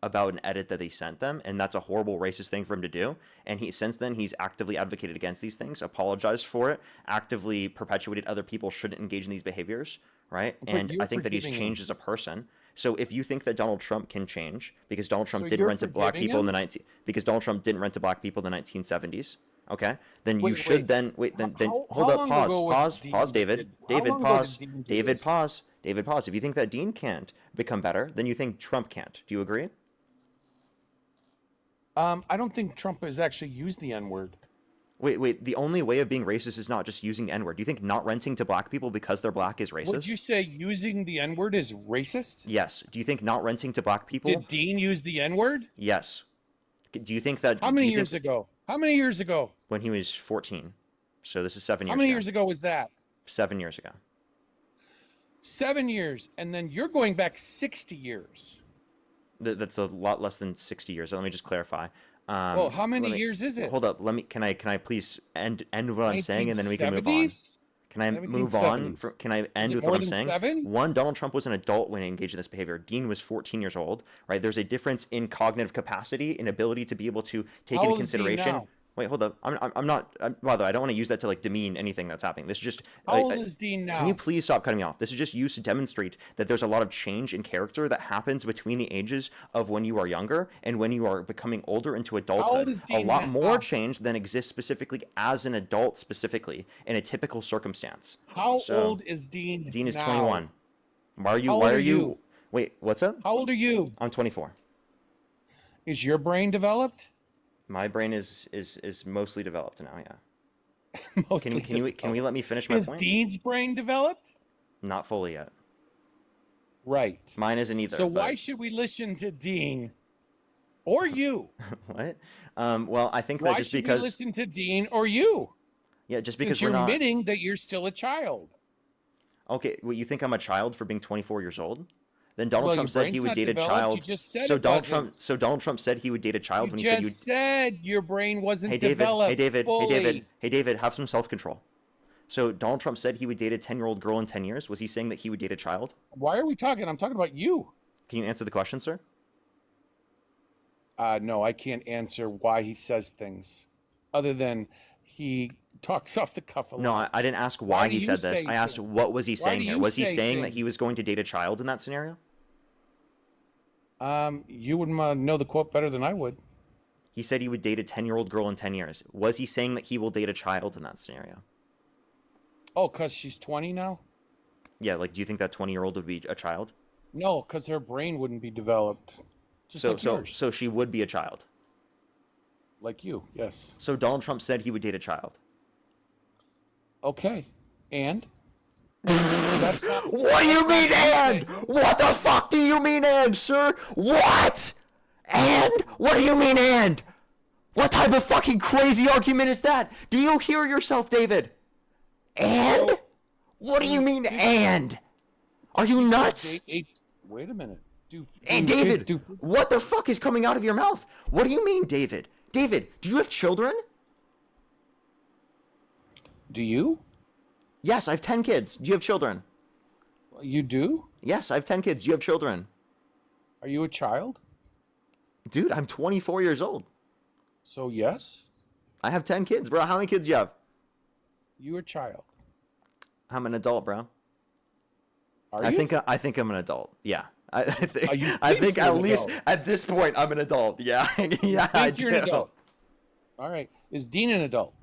about an edit that they sent them, and that's a horrible racist thing for him to do. And since then, he's actively advocated against these things, apologized for it, actively perpetuated other people shouldn't engage in these behaviors, right? But And you're I think that he's forgiving changed him. as a person. So if you think that Donald Trump can change, because Donald Trump So didn't you're rent to black forgiving people in him? because Donald Trump didn't rent to black people in the 1970s, okay? Then you Wait, should wait. then wait. Then How- hold how up. long Pause. ago was Pause. Dean Pause. David. did- how David. long ago did Pause. Dean do David. this? Pause. David. Pause. If you think that Dean can't become better, then you think Trump can't. Do you agree? I don't think Trump has actually used the N-word. Wait. The only way of being racist is not just using the N-word. Do you think not renting to black people because they're black is racist? Would you say using the N-word is racist? Yes. Do you think not renting to black people? Did Dean use the N-word? Yes. Do you think that? How do many you years think, ago? How many years ago? When he was 14. So this is 7 years How many ago. years ago was that? 7 years ago. 7 years, and then you're going back 60 years. That's a lot less than 60 years. Let me just clarify. Well, how many let me- years is it? Hold up. Can I please end what I'm saying and then we can move on. 1970s? Can I move on? 1970s. Can I end it with more what I'm than saying? 7? One, Donald Trump was an adult when he engaged in this behavior. Dean was 14 years old, right? There's a difference in cognitive capacity, in ability to be able to take How into old is Dean consideration. now? Wait, hold up. I'm not. By the way, I don't want to use that to like demean anything that's happening. This is just. How old is Dean now? Can you please stop cutting me off? This is just used to demonstrate that there's a lot of change in character that happens between the ages of when you are younger and when you are becoming older into adulthood. is A Dean lot now? more change than exists specifically as an adult, specifically in a typical circumstance. How So, old is Dean? Dean is now? 21. Why are you? How Why old are are you? you? Wait, what's up? How old are you? I'm 24. Is your brain developed? My brain is mostly developed now. Yeah. Mostly Can we let me finish my Is point? Dean's brain developed? Not fully yet. Right. Mine isn't either. So but- why should we listen to Dean? Or you? What? Well, I think that Why just should because we listen to Dean or you? yeah, just because Since we're you're not admitting that you're still a child. okay. Well, you think I'm a child for being 24 years old? Then Donald Well, Trump your said he brain's would not date a developed. You child. just said So it Donald wasn't. Trump. So Donald Trump said he would date a child You when he said you. just said your brain wasn't Hey David. developed Hey David. fully. Hey David. Hey David. Have some self-control. So Donald Trump said he would date a 10-year-old girl in 10 years. Was he saying that he would date a child? Why are we talking? I'm talking about you. Can you answer the question, sir? No, I can't answer why he says things, other than he talks off the cuff a lot. No, I didn't ask why do he you said this. say I asked things? what was he Why saying do here? you Was he say saying that things? he was going to date a child in that scenario? You would know the quote better than I would. He said he would date a 10-year-old girl in 10 years. Was he saying that he will date a child in that scenario? Oh, because she's 20 now? Yeah, like, do you think that 20-year-old would be a child? No, because her brain wouldn't be developed. Just So, like so, yours. so she would be a child. Like you, yes. So Donald Trump said he would date a child. Okay. And? What do you mean and? What the fuck do you mean and, sir? What? And? What do you mean and? What type of fucking crazy argument is that? Do you hear yourself, David? And? What do you mean and? Are you nuts? Wait a minute. Hey, David, what the fuck is coming out of your mouth? What do you mean, David? David, do you have children? Do you? Yes, I have 10 kids. Do you have children? You do? Yes, I have 10 kids. Do you have children? Are you a child? Dude, I'm 24 years old. So yes? I have 10 kids, bro. How many kids do you have? You a child. I'm an adult, bro. Are I you? think I'm an adult. Yeah. I think think think you're at an least adult? at this point I'm an adult. Yeah. Yeah, I Think you're an do. adult. All right. Is Dean an adult?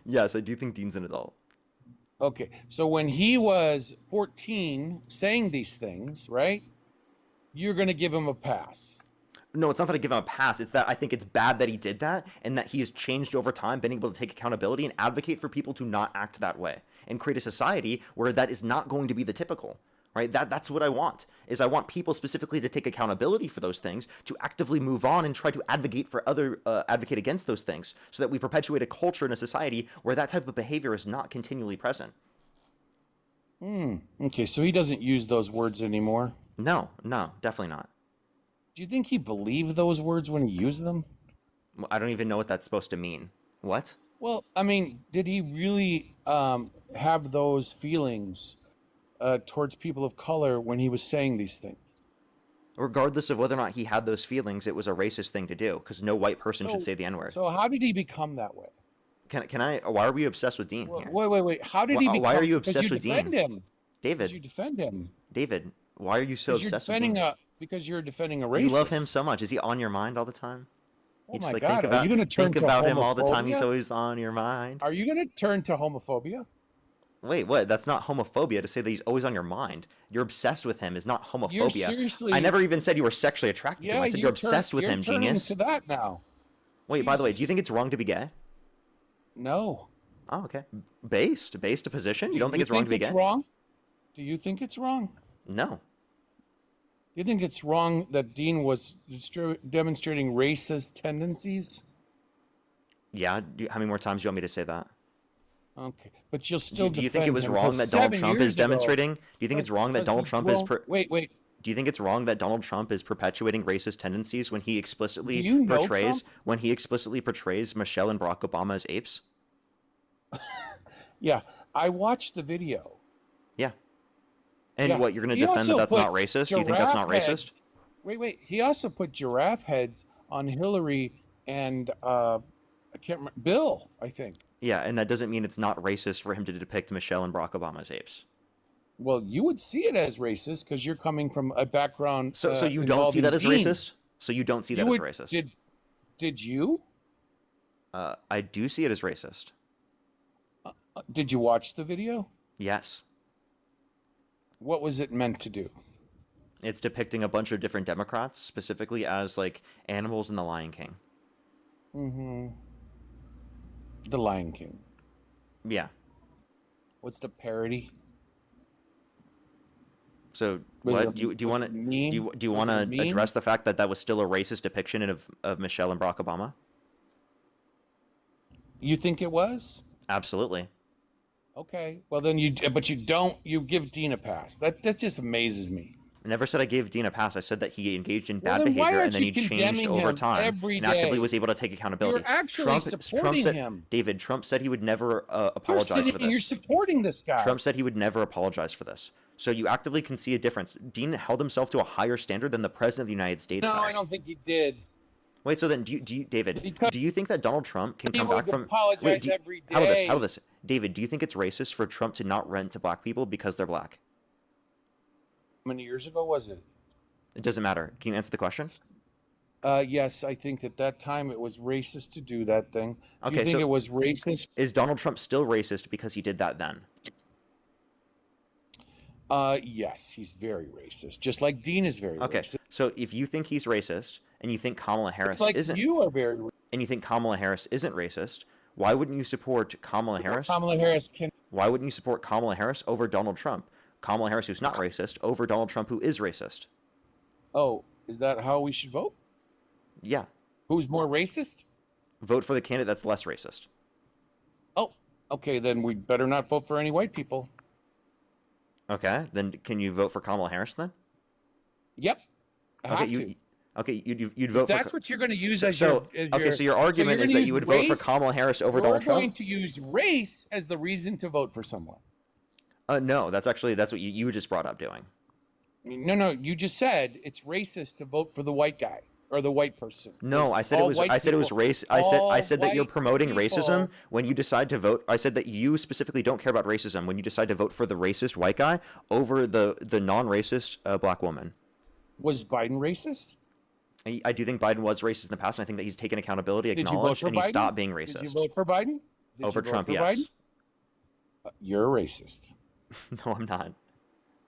Yes, I do think Dean's an adult. Okay. So when he was 14 saying these things, right? You're going to give him a pass. No, it's not that I give him a pass. It's that I think it's bad that he did that and that he has changed over time, been able to take accountability and advocate for people to not act that way and create a society where that is not going to be the typical, right? That's what I want, is I want people specifically to take accountability for those things, to actively move on and try to advocate for advocate against those things so that we perpetuate a culture in a society where that type of behavior is not continually present. Okay, so he doesn't use those words anymore. No, definitely not. Do you think he believed those words when he used them? Well, I don't even know what that's supposed to mean. What? Well, I mean, did he really have those feelings towards people of color when he was saying these things? Regardless of whether or not he had those feelings, it was a racist thing to do because no white person should say the N-word. So how did he become that way? Can I? Why are we obsessed with Dean here? Wait. How did he become? Why are you because obsessed you with defend Dean? him. David. Because you defend him. David, why are you so Because obsessed you're with Dean? defending because you're defending a racist. You love him so much. Is he on your mind all the time? Oh You my just like God, think are about you gonna turn think to about him all the time. He's homophobia? always on your mind. Are you going to turn to homophobia? Wait, what? That's not homophobia to say that he's always on your mind. You're obsessed with him is not homophobia. You're seriously. I never even said you were sexually attracted to him. I said you're obsessed with him, turning genius. to that now. Wait, by the way, do you Jesus. think it's wrong to be gay? No. Oh, okay. Based a position? You don't think it's wrong to be gay? Wrong? Do you think it's wrong? No. Do you think it's wrong that Dean was demonstrating racist tendencies? Yeah. How many more times do you want me to say that? Okay, but you'll still. Do you think it was defend him, wrong 'cause that Donald 7 Trump years is ago- demonstrating? Do you think it's wrong that Donald Trump is? Wait. Do you think it's wrong that Donald Trump is perpetuating racist tendencies when he explicitly Do you know portrays Trump? Michelle and Barack Obama as apes? Yeah, I watched the video. Yeah. And Yeah. what, you're going He to defend that also that's not put racist? You think that's not giraffe racist? heads- Wait. He also put giraffe heads on Hillary and I can't remember Bill. I think. Yeah, and that doesn't mean it's not racist for him to depict Michelle and Barack Obama as apes. Well, you would see it as racist because you're coming from a background. So you don't see involving that as Dean. racist? So you don't see that You as would- racist? Did you? I do see it as racist. Did you watch the video? Yes. What was it meant to do? It's depicting a bunch of different Democrats, specifically as like animals in The Lion King. Mm-hmm. The Lion King. Yeah. What's the parody? So Was what it- do you was want it to mean? do? You Was want it to mean? address the fact that that was still a racist depiction of Michelle and Barack Obama? You think it was? Absolutely. Okay. Well, then you give Dean a pass. That just amazes me. never said I gave Dean a pass. I said that he engaged in bad Well, then why behavior and aren't then you he changed condemning over him time every and actively day? was able to take accountability. You're actually supporting said, him. David, Trump said he would never You're apologize sitting for and you're this. supporting this guy. Trump said he would never apologize for this. So you actively can see a difference. Dean held himself to a higher standard than the president of the United States No, has. I don't think he did. Wait, so then do you David, Because do you think that Donald Trump can he come would back from apologize do you- every How about this? day. How about this? David, do you think it's racist for Trump to not rent to black people because they're black? How many years ago was it? It doesn't matter. Can you answer the question? Yes, I think at that time it was racist to do that thing. Do you Okay, think so it was racist? Is Donald Trump still racist because he did that then? Yes, he's very racist, just like Dean is very Okay, racist. so if you think he's racist and you think Kamala Harris It's like isn't, you are very. and you think Kamala Harris isn't racist, why wouldn't you support Kamala Harris? Kamala Harris can. Why wouldn't you support Kamala Harris over Donald Trump? Kamala Harris, who's not racist, over Donald Trump, who is racist. Oh, is that how we should vote? Yeah. Who's more racist? Vote for the candidate that's less racist. Oh, okay, then we better not vote for any white people. Okay, then can you vote for Kamala Harris then? Yep. Okay, you'd vote That's for. what you're going to use as So your. okay, so your argument you're is gonna that you use would vote for race- Kamala Harris over You're Donald going Trump. to use race as the reason to vote for someone. No, that's what you just brought up doing. No, you just said it's racist to vote for the white guy or the white person. No, I said it was. I said it was race. I said that you're promoting racism when you decide to vote. I said that you specifically don't care about racism when you decide to vote for the racist white guy over the non-racist black woman. Was Biden racist? I do think Biden was racist in the past, and I think that he's taken accountability, Did you vote acknowledged, for and he Biden? stopped being Did you racist. vote for Biden? Did Over you vote Trump, for yes. Biden? You're a racist. No, I'm not.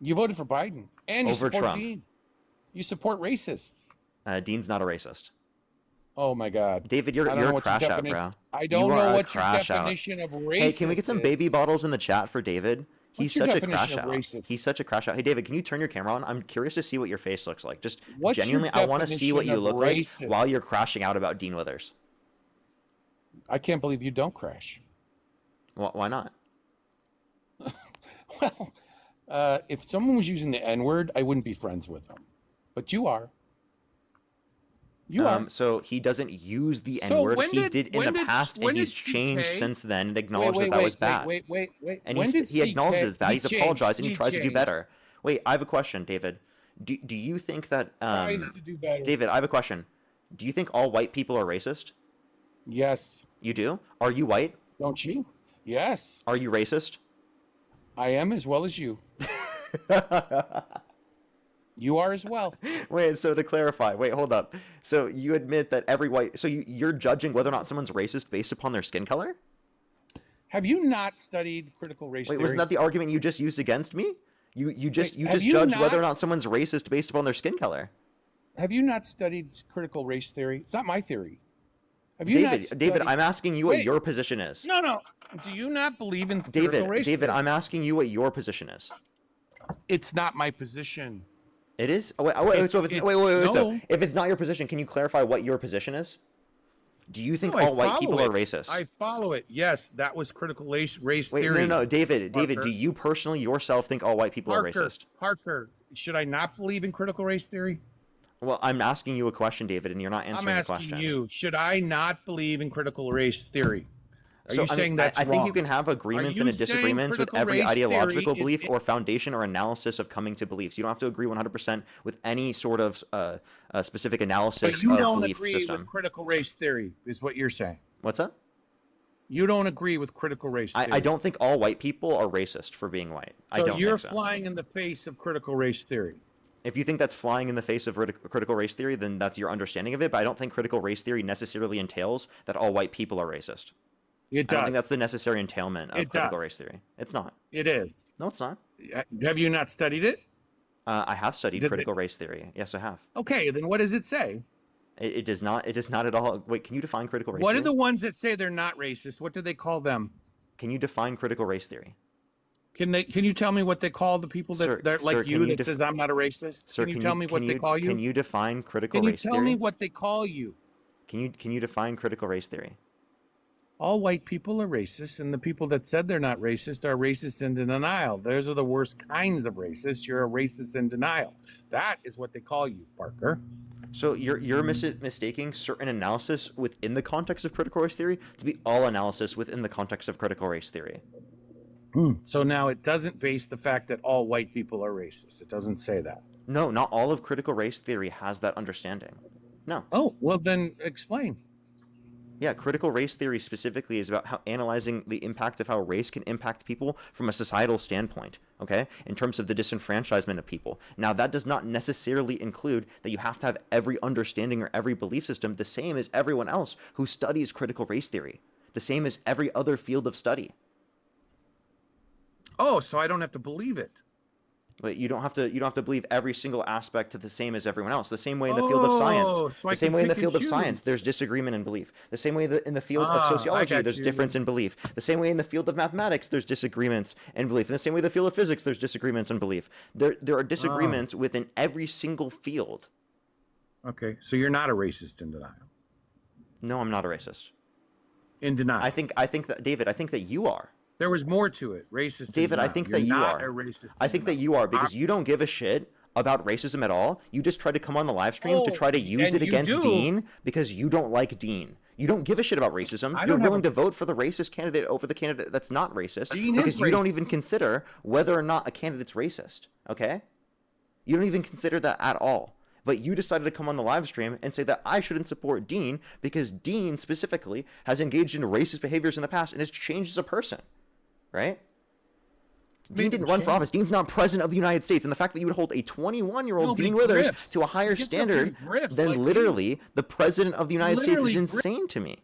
You voted for Biden, and you Over support Trump. Dean. You support racists. Dean's not a racist. Oh my God, David, I you're don't a know what your crash out, defini- bro. I don't You know are a what your crash out. definition of racist. Hey, can we get some baby bottles in the chat for David? He's What's your such a definition crash of out. racist? He's such a crash out. Hey, David, can you turn your camera on? I'm curious to see what your face looks like. Just What's your genuinely, I want to see what you definition look of like racist? while you're crashing out about Dean Withers. I can't believe you don't crash. Why not? Well, if someone was using the N-word, I wouldn't be friends with them. But you are. You are. So he doesn't use the So N-word. when He did- did in when the did- past, when and did he's changed CK since then and acknowledged that was bad. Wait. And When did he acknowledges CK it's bad. He's he apologized and he changed. tries to do changed. better. Wait, I have a question, David. Do you think that Tries to do better. David, I have a question. Do you think all white people are racist? Yes. You do? Are you white? Don't you? Yes. Are you racist? I am as well as you. You are as well. Wait, so to clarify, hold up. So you admit that every white, so you're judging whether or not someone's racist based upon their skin color? Have you not studied critical race Wait, theory? wasn't that the argument you just used against me? You just have you judge whether or not- not someone's racist based upon their skin color. Have you not studied critical race theory? It's not my theory. Have you not David, studied... I'm asking you what Wait. your position is. No. Do you not believe in critical David, race theory? I'm asking you what your position is. It's not my position. It is? Oh, wait, so no. if it's not your position, can you clarify what your position is? Do you think No, I all white follow people are it. racist? I follow it. Yes, that was critical race Wait, theory. no, David, Parker. do you personally yourself think all white people are racist? Parker, should I not believe in critical race theory? Well, I'm asking you a question, David, and you're not answering I'm the asking question. you, should I not believe in critical race theory? Are So, you saying that's I think you wrong? can have agreements Are and you saying disagreements with critical every race ideological theory belief is- or foundation or analysis of coming to beliefs. You don't have to agree 100% with any sort of specific analysis But you of don't belief agree system. with critical race theory, is what you're saying. What's that? You don't agree with critical race theory. I don't think all white people are racist for being white. I So don't you're think so. flying in the face of critical race theory. If you think that's flying in the face of critical race theory, then that's your understanding of it. But I don't think critical race theory necessarily entails that all white people are racist. It I does. don't think that's the necessary entailment of It critical does. race theory. It's not. It is. No, it's not. Have you not studied it? I have studied Did critical race theory. Yes, I have. Okay, then what does it say? It does not. It does not at all. Wait, can you define critical race What theory? are the ones that say they're not racist? What do they call them? Can you define critical race theory? Can you tell me what they call the people that Sir- that like sir, you can you that says I'm not a racist? Sir, can you tell me what they call you? Can you define critical Can you race tell theory? me what they call you? Can you define critical race theory? all white people are racist, and the people that said they're not racist are racist in denial. Those are the worst kinds of racist. You're a racist in denial. That is what they call you, Parker. So you're mistaking certain analysis within the context of critical race theory to be all analysis within the context of critical race theory. So now it doesn't base the fact that all white people are racist. It doesn't say that. No, not all of critical race theory has that understanding. No. Oh, well then explain. Yeah, critical race theory specifically is about how analyzing the impact of how race can impact people from a societal standpoint, okay? In terms of the disenfranchisement of people. Now, that does not necessarily include that you have to have every understanding or every belief system the same as everyone else who studies critical race theory, the same as every other field of study. Oh, so I don't have to believe it. But you don't have to believe every single aspect to the same as everyone else. The same way in the field of science. So the same way in the field of science, there's disagreement in belief. The same way in the field of sociology, there's difference in belief. The same way in the field of mathematics, there's disagreements in belief. In the same way in the field of physics, there's disagreements in belief. There are disagreements within every single field. Okay, so you're not a racist in denial. No, I'm not a racist. In denial. I think that, David, I think that you are. There was more to it. Racist. David, I think that you are. I think that you are because you don't give a shit about racism at all. You just try to come on the live stream to try to use it against Dean because you don't like Dean. You don't give a shit about racism. You're willing to vote for the racist candidate over the candidate that's not racist because you don't even consider whether or not a candidate's racist. Okay? You don't even consider that at all. But you decided to come on the live stream and say that I shouldn't support Dean because Dean specifically has engaged in racist behaviors in the past and has changed as a person. Right? Dean didn't run for office. Dean's not president of the United States. And the fact that you would hold a 21-year-old Dean Withers to a higher standard than literally the president of the United States is insane to me.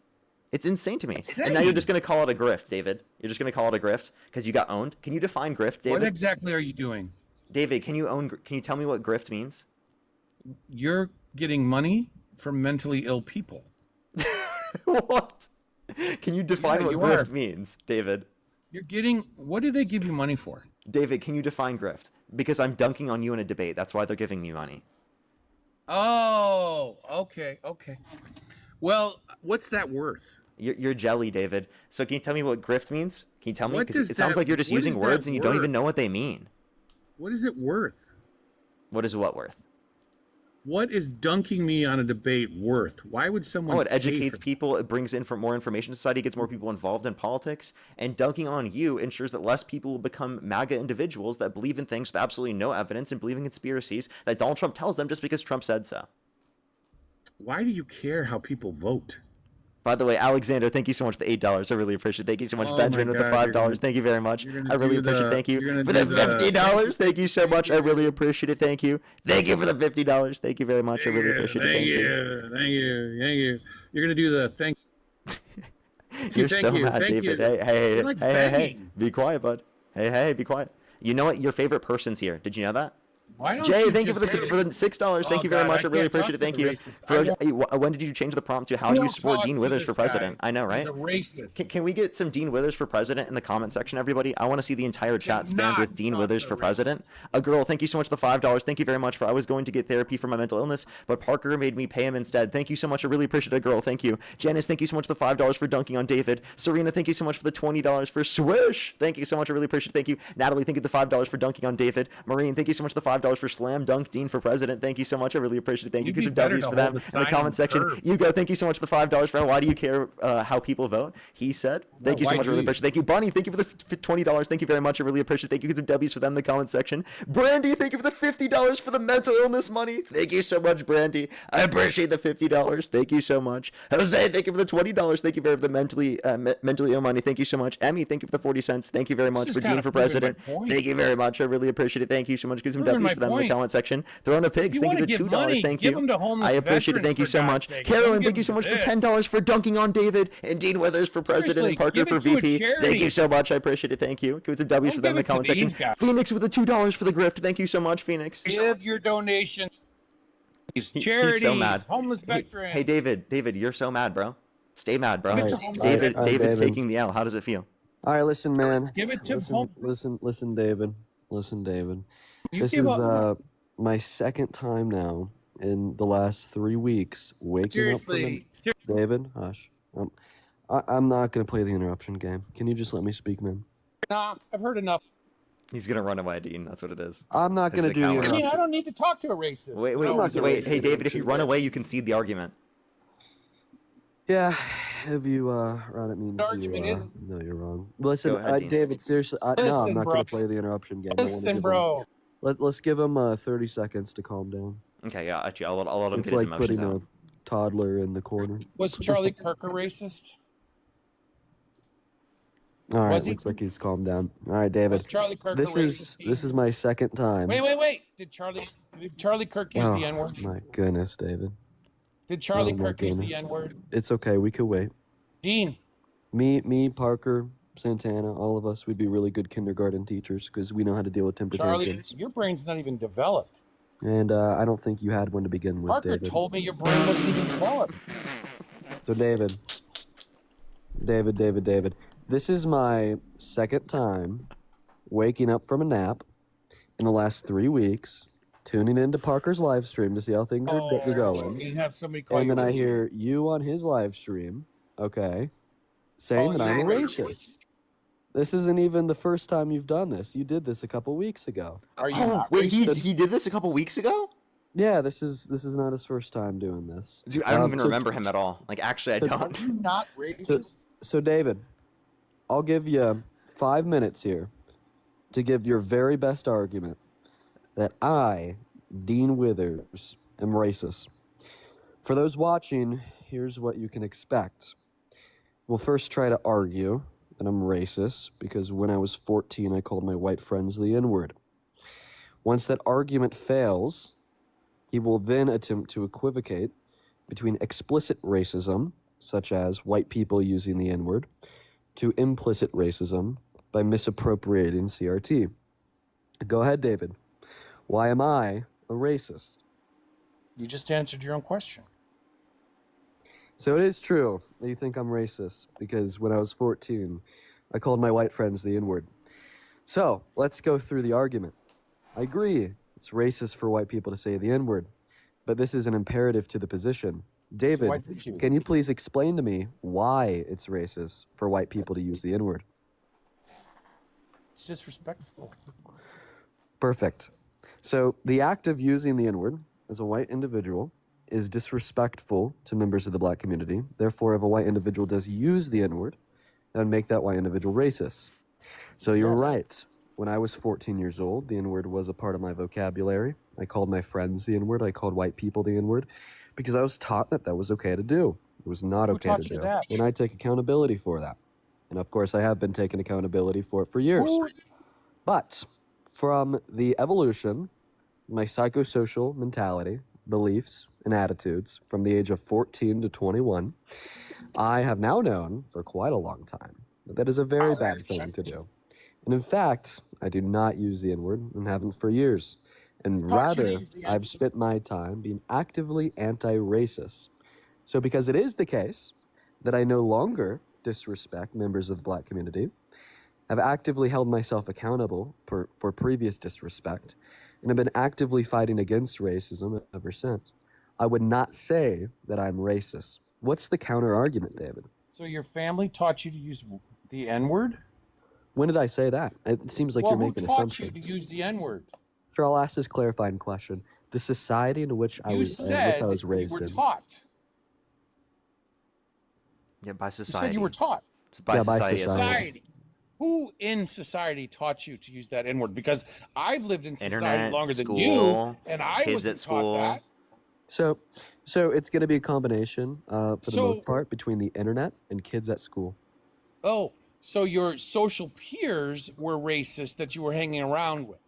It's insane to me. And now you're just going to call it a grift, David. You're just going to call it a grift because you got owned. Can you define grift, David? What exactly are you doing? David, can you tell me what grift means? You're getting money from mentally ill people. What? Can you define what grift means, David? You're getting, what do they give you money for? David, can you define grift? Because I'm dunking on you in a debate. That's why they're giving me money. Oh, okay. Well, what's that worth? You're jelly, David. So can you tell me what grift means? Can you tell me? Because it sounds like you're just using words and you don't even know what they mean. What is it worth? What is what worth? What is dunking me on a debate worth? Why would someone? Oh, it educates people. It brings in for more information to society. Gets more people involved in politics. And dunking on you ensures that less people will become MAGA individuals that believe in things with absolutely no evidence and believe in conspiracies that Donald Trump tells them just because Trump said so. Why do you care how people vote? By the way, Alexander, thank you so much for the $8. I really appreciate it. Thank you so much, Benjamin, with the $5. Thank you very much. I really appreciate it. Thank you for the $50. Thank you so much. I really appreciate it. Thank you. Thank you for the $50. Thank you very much. I really appreciate it. Thank you. Thank you. You're gonna do the thank. You're so mad, David. Hey. Be quiet, bud. Hey, be quiet. You know what? Your favorite person's here. Did you know that? Why don't Jay, you thank you for the $6. Thank you very much. I really appreciate it. Thank you. When did you change the prompt to how do you support Dean Withers for president? I know, right? He's a racist. Can we get some Dean Withers for president in the comment section, everybody? I want to see the entire chat spammed with Dean Withers for president. A girl, thank you so much for the $5. Thank you very much. I was going to get therapy for my mental illness, but Parker made me pay him instead. Thank you so much. I really appreciate it, girl. Thank you. Janice, thank you so much for the $5 for dunking on David. Serena, thank you so much for the $20 for Swish. Thank you so much. I really appreciate it. Thank you. Natalie, thank you for the $5 for dunking on David. Marine, thank you so much for the $5 for slam dunk Dean for president. Thank you so much. I really appreciate it. Thank you. Get some W's for them in the comment section. Hugo, thank you so much for the $5 for why do you care how people vote? He said. Thank you so much. I really appreciate it. Thank you. Bunny, thank you for the $20. Thank you very much. I really appreciate it. Thank you. Get some W's for them in the comment section. Brandy, thank you for the $50 for the mental illness money. Thank you so much, Brandy. I appreciate the $50. Thank you so much. Jose, thank you for the $20. Thank you very much for the mentally ill money. Thank you so much. Emmy, thank you for the 40 cents. Thank you very much for Dean for president. Thank you very much. I really appreciate it. Thank you so much. Get some W's for them in the comment section. Throwing a pigs. Thank you for the $2. Thank you. I appreciate it. Thank you so much. Carolyn, thank you so much for the $10 for dunking on David and Dean Withers for president and Parker for VP. Thank you so much. I appreciate it. Thank you. Give some W's for them in the comment section. Phoenix with the $2 for the grift. Thank you so much, Phoenix. Give your donation. Charities, he's so mad. Homeless veterans. Hey, David, you're so mad, bro. Stay mad, bro. David's taking the L. How does it feel? All right, listen, man. Give it to listen, David. This is my second time now in the last 3 weeks waking up from David, hush. I'm not gonna play the interruption game. Can you just let me speak, man? Nah, I've heard enough. He's gonna run away, Dean. That's what it is. I'm not This gonna is a do the coward. I mean, interruption. I don't need to talk to a racist. Wait, I'm not gonna wait. racist. Hey, David, if you run away, you concede the argument. Yeah, if you run, it means argument you is- no, you're wrong. Listen, Go ahead, Dean. David, seriously, no, I'm Listen, not bro. gonna play the interruption game. I wanna Listen, give bro. Let's give him 30 seconds to calm down. Okay, yeah, actually, I'll let him It's get his like emotions putting out. a toddler in the corner. Was Charlie Kirk a racist? All right, Was he? looks like he's calmed down. All right, David. Was Charlie Kirk This a is racist? my second time. Wait. Did Charlie Kirk use Oh, the N-word? my goodness, David. Did Charlie Oh, my Kirk use the goodness. N-word? It's okay. We could wait. Dean. Me, Parker, Santana, all of us, we'd be really good kindergarten teachers because we know how to deal with temper Charlie, tantrums. your brain's not even developed. And I don't think you had one to begin with, Parker David. told me your brain wasn't even developed. So, David, this is my second time waking up from a nap in the last 3 weeks, tuning into Parker's live stream to see how things are going. You have somebody call And you then I racist. hear you on his live stream, okay, saying that I'm a racist. This isn't even the first time you've done this. You did this a couple weeks ago. Are you not Wait, racist? he did this a couple weeks ago? Yeah, this is not his first time doing this. Dude, I don't even So- remember him at all. Like, actually, I so- don't. Are you not racist? So, David, I'll give you 5 minutes here to give your very best argument that I, Dean Withers, am racist. For those watching, here's what you can expect. We'll first try to argue that I'm racist because when I was 14, I called my white friends the N-word. Once that argument fails, he will then attempt to equivocate between explicit racism, such as white people using the N-word, to implicit racism by misappropriating CRT. Go ahead, David. Why am I a racist? You just answered your own question. So it is true that you think I'm racist because when I was 14, I called my white friends the N-word. So let's go through the argument. I agree, it's racist for white people to say the N-word, but this is an imperative to the position. David, why did you? can you please explain to me why it's racist for white people to use the N-word? It's disrespectful. Perfect. So the act of using the N-word as a white individual is disrespectful to members of the black community. Therefore, if a white individual does use the N-word, that would make that white individual racist. So you're Yes. right. When I was 14 years old, the N-word was a part of my vocabulary. I called my friends the N-word. I called white people the N-word because I was taught that that was okay to do. It was not Who okay taught to you do. that? And I take accountability for that. And of course, I have been taking accountability for it for years. Who- But from the evolution, my psychosocial mentality, beliefs, and attitudes from the age of 14 to 21, I have now known for quite a long time that that is a very bad thing to do. And in fact, I do not use the N-word and haven't for years. And Taught you to rather, use the I've N-word. spent my time being actively anti-racist. So because it is the case that I no longer disrespect members of the black community, I've actively held myself accountable for previous disrespect, and have been actively fighting against racism ever since. I would not say that I'm racist. What's the counter argument, David? So your family taught you to use the N-word? When did I say that? It seems like Well, you're who making taught assumptions. you to use the N-word? Sure, I'll ask this clarifying question. The society in which I You was, said you raised were in. taught. Yeah, by You society. said you were taught. It's by Yeah, by society. as a whole. Society. Who in society taught you to use that N-word? Because I've lived in society Internet, longer than school, you, and I kids wasn't at school. taught that. So it's going to be a combination, for the So- most part, between the internet and kids at school. Oh, so your social peers were racist that you were hanging around with,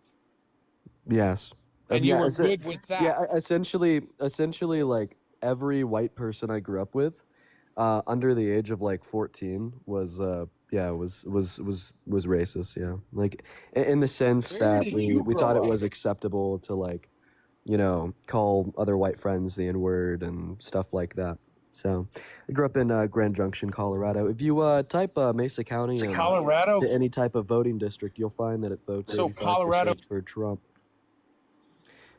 Yes. and you yeah, were es- good with that. Yeah, essentially, like every white person I grew up with, under the age of like 14 was racist. Yeah, like in the sense Where that did we you thought it grow was up? acceptable to like, call other white friends the N-word and stuff like that. So I grew up in Grand Junction, Colorado. If you type Mesa County To Colorado? to any type of voting district, you'll find that it votes So 85% Colorado- for Trump.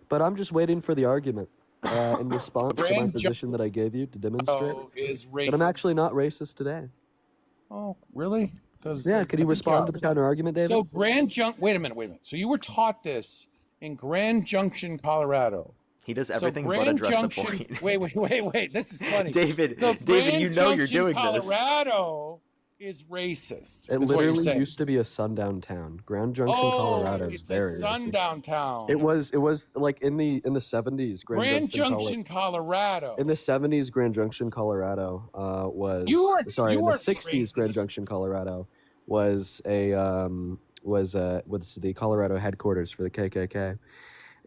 But I'm just waiting for the argument in response to my Grand position that I gave you to demonstrate is that racist. I'm actually not racist today. Oh, really? Because Yeah, could you respond to the counter argument, David? So wait a minute. So you were taught this in Grand Junction, Colorado. He does So everything but Grand address the Junction. point. Wait. This is funny. David, So David, you Grand know you're Junction, doing this. Colorado is racist. It is what you're literally saying. used to be a sundown town. Grand Junction, Colorado is It's very a racist. sundown town. It was like in the 70s. Grand Junction, Colorado. In the 70s, Grand Junction, Colorado was You are- sorry. you In the are 60s, Grand Junction, Colorado was was the Colorado headquarters for the KKK.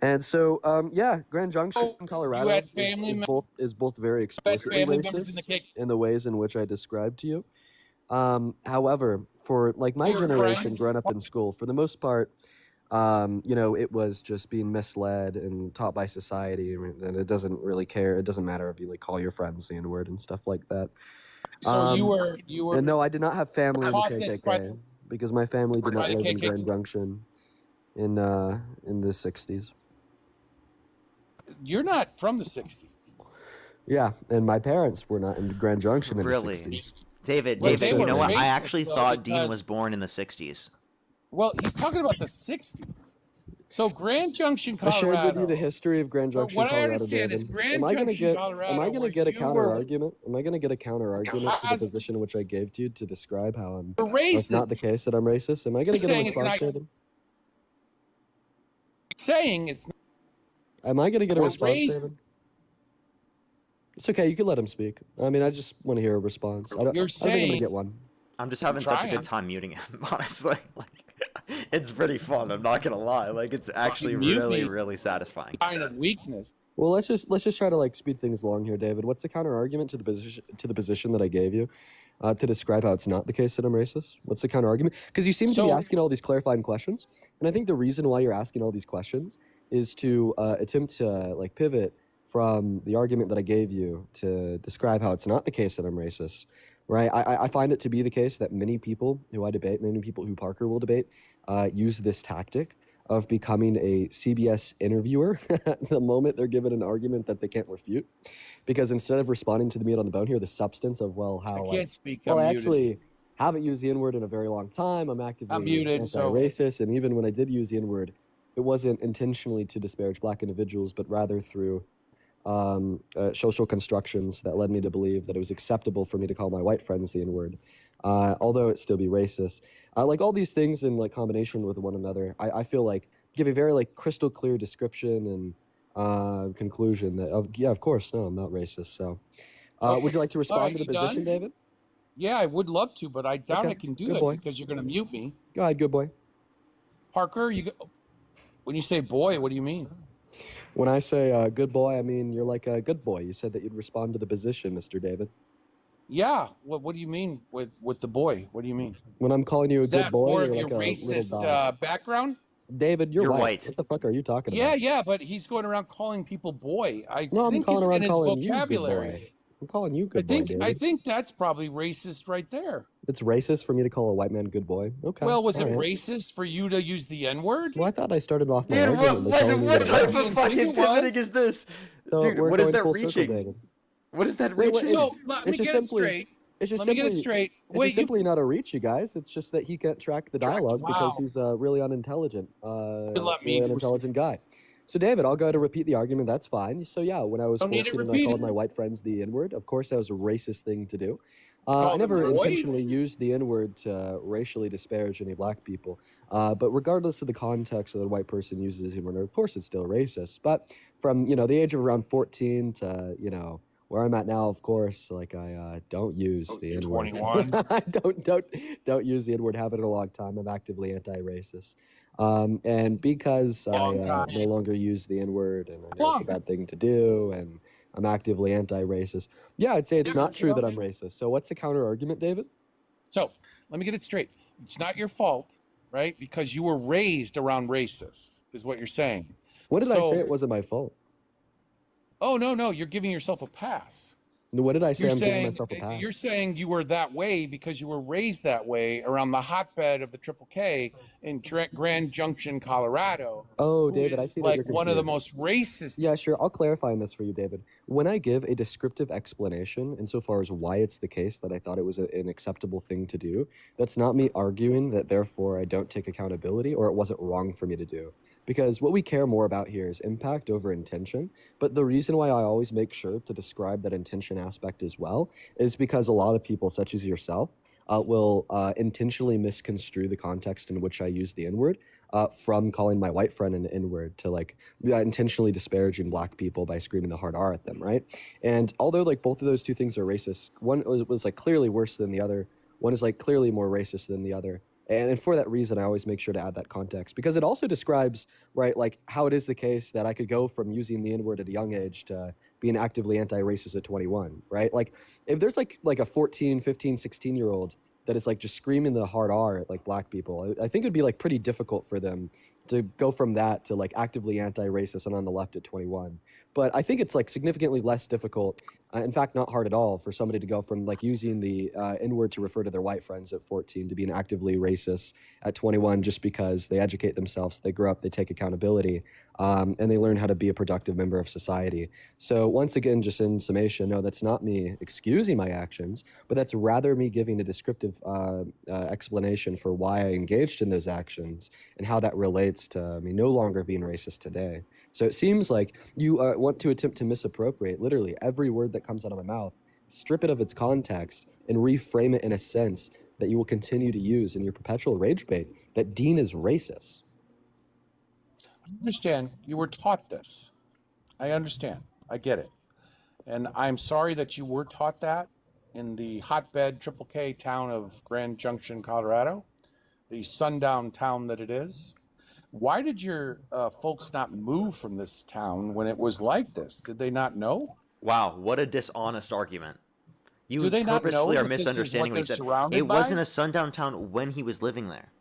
And so, yeah, Grand Junction, Colorado had family is both very explicitly family members in the racist in the ways in which I described to you. However, for like my Your generation friends? growing up in school, for the most part, you know, it was just being misled and taught by society, and it doesn't really care. It doesn't matter if you like call your friends the N-word and stuff like that. So you were And no, I did not have family in the taught this by- KKK because my family did not By the live in KKK. Grand Junction in the 60s. You're not from the 60s. Yeah, and my parents were not in Grand Junction in Really? the 60s. David, Well, David, they you were know what? I racist, actually though, thought Dean because- was born in the 60s. Well, he's talking about the 60s. So Grand Junction, I shared with Colorado. you the history of Grand But Junction, what I Colorado. understand is David. Grand am I gonna Junction, get? Colorado, Am I going to where get a you counter were- argument? Am I going to get a counter argument to the Has- position which I gave to you to describe how I'm? You're how it's racist. not the case that I'm racist. Am I going to get a Saying it's response, not- David? Saying it's Am I going to get a We're response, racist. David? It's okay. You can let him speak. I mean, I just want to hear a response. I don't think I'm going to get one. I'm just having such a trying. good time muting him, honestly. It's pretty fun. I'm not gonna lie. Like, it's actually Mute really, me. really satisfying. kind of weakness. Well, let's just try to like speed things along here, David. What's the counter argument to the position that I gave you to describe how it's not the case that I'm racist? What's the counter argument? Because you seem to be So- asking all these clarifying questions, and I think the reason why you're asking all these questions is to attempt to like pivot from the argument that I gave you to describe how it's not the case that I'm racist. Right? I find it to be the case that many people who I debate, many people who Parker will debate, use this tactic of becoming a CBS interviewer the moment they're given an argument that they can't refute. Because instead of responding to the meat on the bone here, the substance of, well, how I can't speak. well, I'm I muted. actually haven't used the N-word in a very long time. I'm actively muted, so- anti-racist, and even when I did use the N-word, it wasn't intentionally to disparage black individuals, but rather through social constructions that led me to believe that it was acceptable for me to call my white friends the N-word, although it still be racist. Like all these things in like combination with one another, I feel like give a very like crystal clear description and conclusion that of course, no, I'm not racist. So, would you like to respond All right, to the you position, done? David? Yeah, I would love to, but I doubt Okay, I can do good it boy. because you're going to mute me. Go ahead, good boy. Parker, when you say boy, what do you mean? When I say good boy, I mean you're like a good boy. You said that you'd respond to the position, Mr. David. Yeah. What do you mean with the boy? What do you mean? When I'm calling you a Is good that boy, more you're of like your a racist little dog. background? David, you're, You're white. white. What the fuck are you talking Yeah, about? yeah, but he's going around calling people boy. No, I'm think calling it's around in his calling you good vocabulary. boy. I'm calling you good boy, David. I think that's probably racist right there. It's racist for me to call a white man good boy. Okay. Well, was it all right. racist for you to use the N-word? Well, I thought I started off my Dude, argument by calling you what a type white of man. fucking pivoting is this? So Dude, we're what is going that full circle, reaching? David. What is that Wait, reaching? So let me it's just get it simply- straight. It's just Let me get it simply- straight. It's Wait, just simply not a reach, you guys. It's just that he can't track the dialogue because wow. he's a really unintelligent, let me really unintelligent guy. So, David, I'll go ahead and repeat the argument. That's fine. So, yeah, when I was Don't need it 14 and I repeated. called my white friends the N-word, of course, that was a racist thing to do. Call I them never boy? intentionally used the N-word to racially disparage any black people. But regardless of the context that a white person uses the N-word, of course, it's still racist. But from, the age of around 14 to, where I'm at now, of course, like I don't use the you're N-word. 21. I don't use the N-word. Have it in a long time. I'm actively anti-racist. And because I no longer use the N-word and I know it's a bad thing to do and I'm actively anti-racist, yeah, I'd say it's not true that I'm racist. So what's the counter argument, David? So let me get it straight. It's not your fault, right? Because you were raised around racists, is what you're saying. What did I So- say? It wasn't my fault. Oh, no, you're giving yourself a pass. What did I say? You're I'm giving saying myself a pass. you're saying you were that way because you were raised that way around the hotbed of the Triple K in Grand Junction, Colorado. Oh, who David, I is see that like you're one of the confused. most racist. Yeah, sure. I'll clarify on this for you, David. When I give a descriptive explanation insofar as why it's the case that I thought it was an acceptable thing to do, that's not me arguing that therefore I don't take accountability or it wasn't wrong for me to do. Because what we care more about here is impact over intention. But the reason why I always make sure to describe that intention aspect as well is because a lot of people, such as yourself, will intentionally misconstrue the context in which I use the N-word. From calling my white friend an N-word to like intentionally disparaging black people by screaming the hard R at them, right? And although like both of those two things are racist, one was like clearly worse than the other. One is like clearly more racist than the other. And for that reason, I always make sure to add that context because it also describes, right, like how it is the case that I could go from using the N-word at a young age to being actively anti-racist at 21, right? Like if there's like a 14, 15, 16-year-old that is like just screaming the hard R at like black people, I think it'd be like pretty difficult for them to go from that to like actively anti-racist and on the left at 21. But I think it's like significantly less difficult, in fact, not hard at all, for somebody to go from like using the N-word to refer to their white friends at 14 to being actively racist at 21 just because they educate themselves, they grow up, they take accountability, and they learn how to be a productive member of society. So once again, just in summation, no, that's not me excusing my actions, but that's rather me giving a descriptive explanation for why I engaged in those actions and how that relates to me no longer being racist today. So it seems like you want to attempt to misappropriate literally every word that comes out of my mouth, strip it of its context, and reframe it in a sense that you will continue to use in your perpetual rage bait that Dean is racist. I understand you were taught this. I understand. I get it. And I'm sorry that you were taught that in the hotbed Triple K town of Grand Junction, Colorado, the sundown town that it is. Why did your folks not move from this town when it was like this? Did they not know? Wow, what a dishonest argument. You Do they not know purposely are that this is misunderstanding what what he they're said. surrounded It by? wasn't a sundown town when he was living there.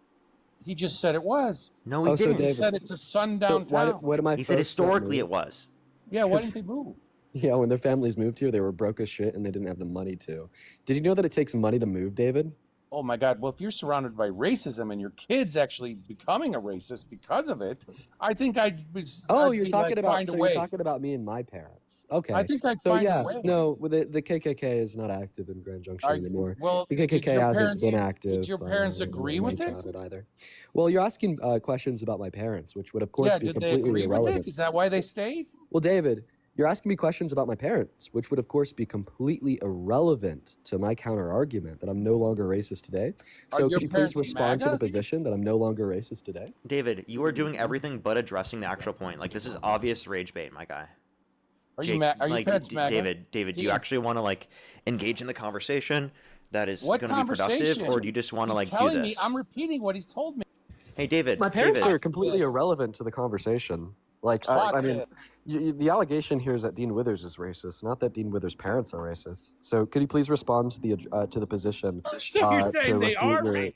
He just said it was. No, he Oh, so didn't. He David, said it's a sundown so why, town. why do my He said folks not historically move? it was. Yeah, why 'Cause- didn't they move? Yeah, when their families moved here, they were broke as shit and they didn't have the money to. Did you know that it takes money to move, David? Oh my God. Well, if you're surrounded by racism and your kid's actually becoming a racist because of it, I think I'd Oh, I'd you're be talking like, about find a so way. you're talking about me and my parents. Okay. I think I'd So find yeah, a way. no, well, the KKK is not active in Grand Junction Are, anymore. well, The did KKK your hasn't parents been active. did your parents in agree my with it? childhood either. Well, you're asking questions about my parents, which would of course Yeah, be did they completely agree with irrelevant. it? Is that why they stayed? Well, David, you're asking me questions about my parents, which would of course be completely irrelevant to my counter argument that I'm no longer racist today. Are So your could you please parents respond to the MAGA? position that I'm no longer racist today? David, you are doing everything but addressing the actual point. Like, this is obvious rage bait, my guy. Are Jake, your like, parents MAGA? David, do you Dean. actually want to like engage in the conversation that is What going to be productive, conversation? or do you just want to He's like do telling me. this? I'm repeating what he's told me. Hey, David. My parents David. are completely Yes. irrelevant to the conversation. Like, Taught I mean, this. the allegation here is that Dean Withers is racist, not that Dean Withers' parents are racist. So, could you please respond to the position? So you're saying they are refute racist?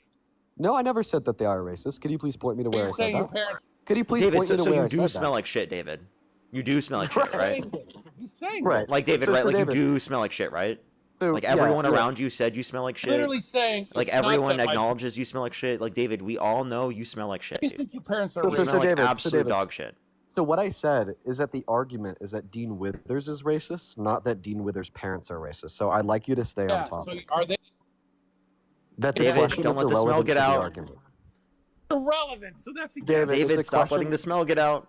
No, I never said that they are racist. Could you please point me to where You're I said saying your that? parents. Could you please David, point me to so where you I do said smell that? like shit, David. You do smell like shit, right? He's saying Right. this. Like David, So right? Like David, you do smell like shit, right? so, Like yeah, everyone yeah. around you said you smell like shit. Literally saying. Like it's not everyone that my- acknowledges you smell like shit. Like David, we all know you smell like shit. I just Dude. think your parents are You So smell like David, absolute dog shit. So what I said is that the argument is that Dean Withers is racist, not that Dean Withers' parents are racist. So I'd like you to stay Yeah. on top. So are they That's a David, question don't that's let the smell irrelevant get to the out. argument. irrelevant? So that's a David, it's David, a stop question- letting the smell get out.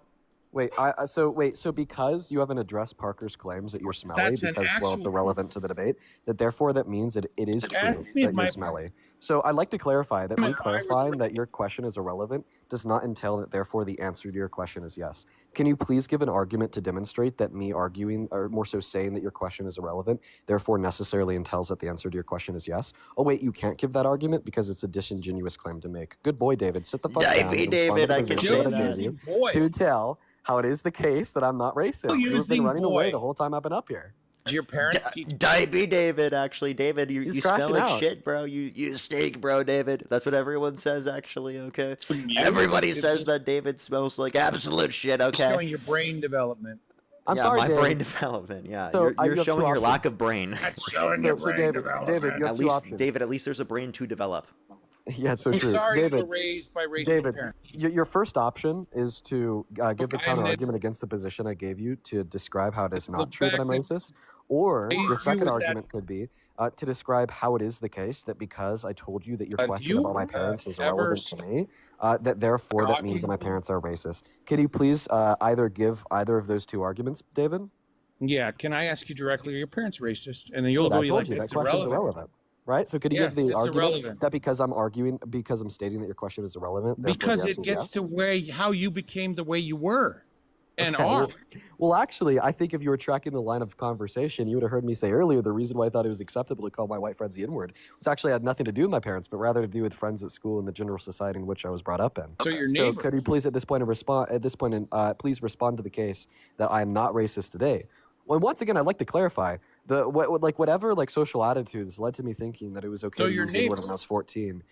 Wait, so because you haven't addressed Parker's claims that you're smelly, That's an because well, it's actual- irrelevant to the debate, that therefore means that it is true Ask me that my- you're smelly. So I'd like to clarify that My me iris- clarifying that your question is irrelevant does not entail that therefore the answer to your question is yes. Can you please give an argument to demonstrate that me arguing, or more so saying that your question is irrelevant, therefore necessarily entails that the answer to your question is yes? Oh wait, you can't give that argument because it's a disingenuous claim to make. Good boy, David. Sit the fuck down. Maybe, and respond to David, the I can position say that I that. gave you Boy. to tell how it is the case that I'm not racist. You've been using running away boy. the whole time I've been up here. Do your parents teach? Maybe, David, actually. David, you He's smell crashing like out. shit, bro. You stink, bro, David. That's what everyone says, actually, okay? You? Everybody It's says just that David smells like absolute shit, okay? Showing your brain development. I'm yeah, sorry, my David. brain development. Yeah, So, you're you have two showing your lack options. of brain. That's showing your brain David, development. you have At two least, options. David, at least there's a brain to develop. Yeah, it's so I'm true. sorry you David, were raised by racist David, parents. your first option is to give the Okay, counter argument against the position I gave you to describe how it is not true that I'm fact that racist. Or the raised you second with that argument could be to describe how it is the case that because I told you that your have question about my you parents is ever irrelevant to me, that therefore that means that my talking? parents are racist. Can you please either give either of those two arguments, David? Yeah, can I ask you directly, are your parents racist? And then you'll Good, go I you told like, you that it's question's irrelevant. irrelevant. Right? So could you Yeah, give the it's argument irrelevant. that because I'm stating that your question is irrelevant, therefore Because the it answer is gets yes? to where how you became the way you were and Okay, are. well, actually, I think if you were tracking the line of conversation, you would have heard me say earlier the reason why I thought it was acceptable to call my white friends the N-word was actually had nothing to do with my parents, but rather to do with friends at school and the general society in which I was brought up in. So your So neighbor. could you please at this point please respond to the case that I am not racist today? Well, once again, I'd like to clarify whatever social attitudes led to me thinking that it was okay So to your use the N-word neighbor. when I was 14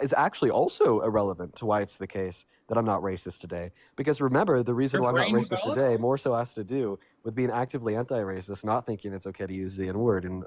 is actually also irrelevant to why it's the case that I'm not racist today. Because remember, the reason Your why I'm not brain racist developed? today more so has to do with being actively anti-racist, not thinking it's okay to use the N-word, and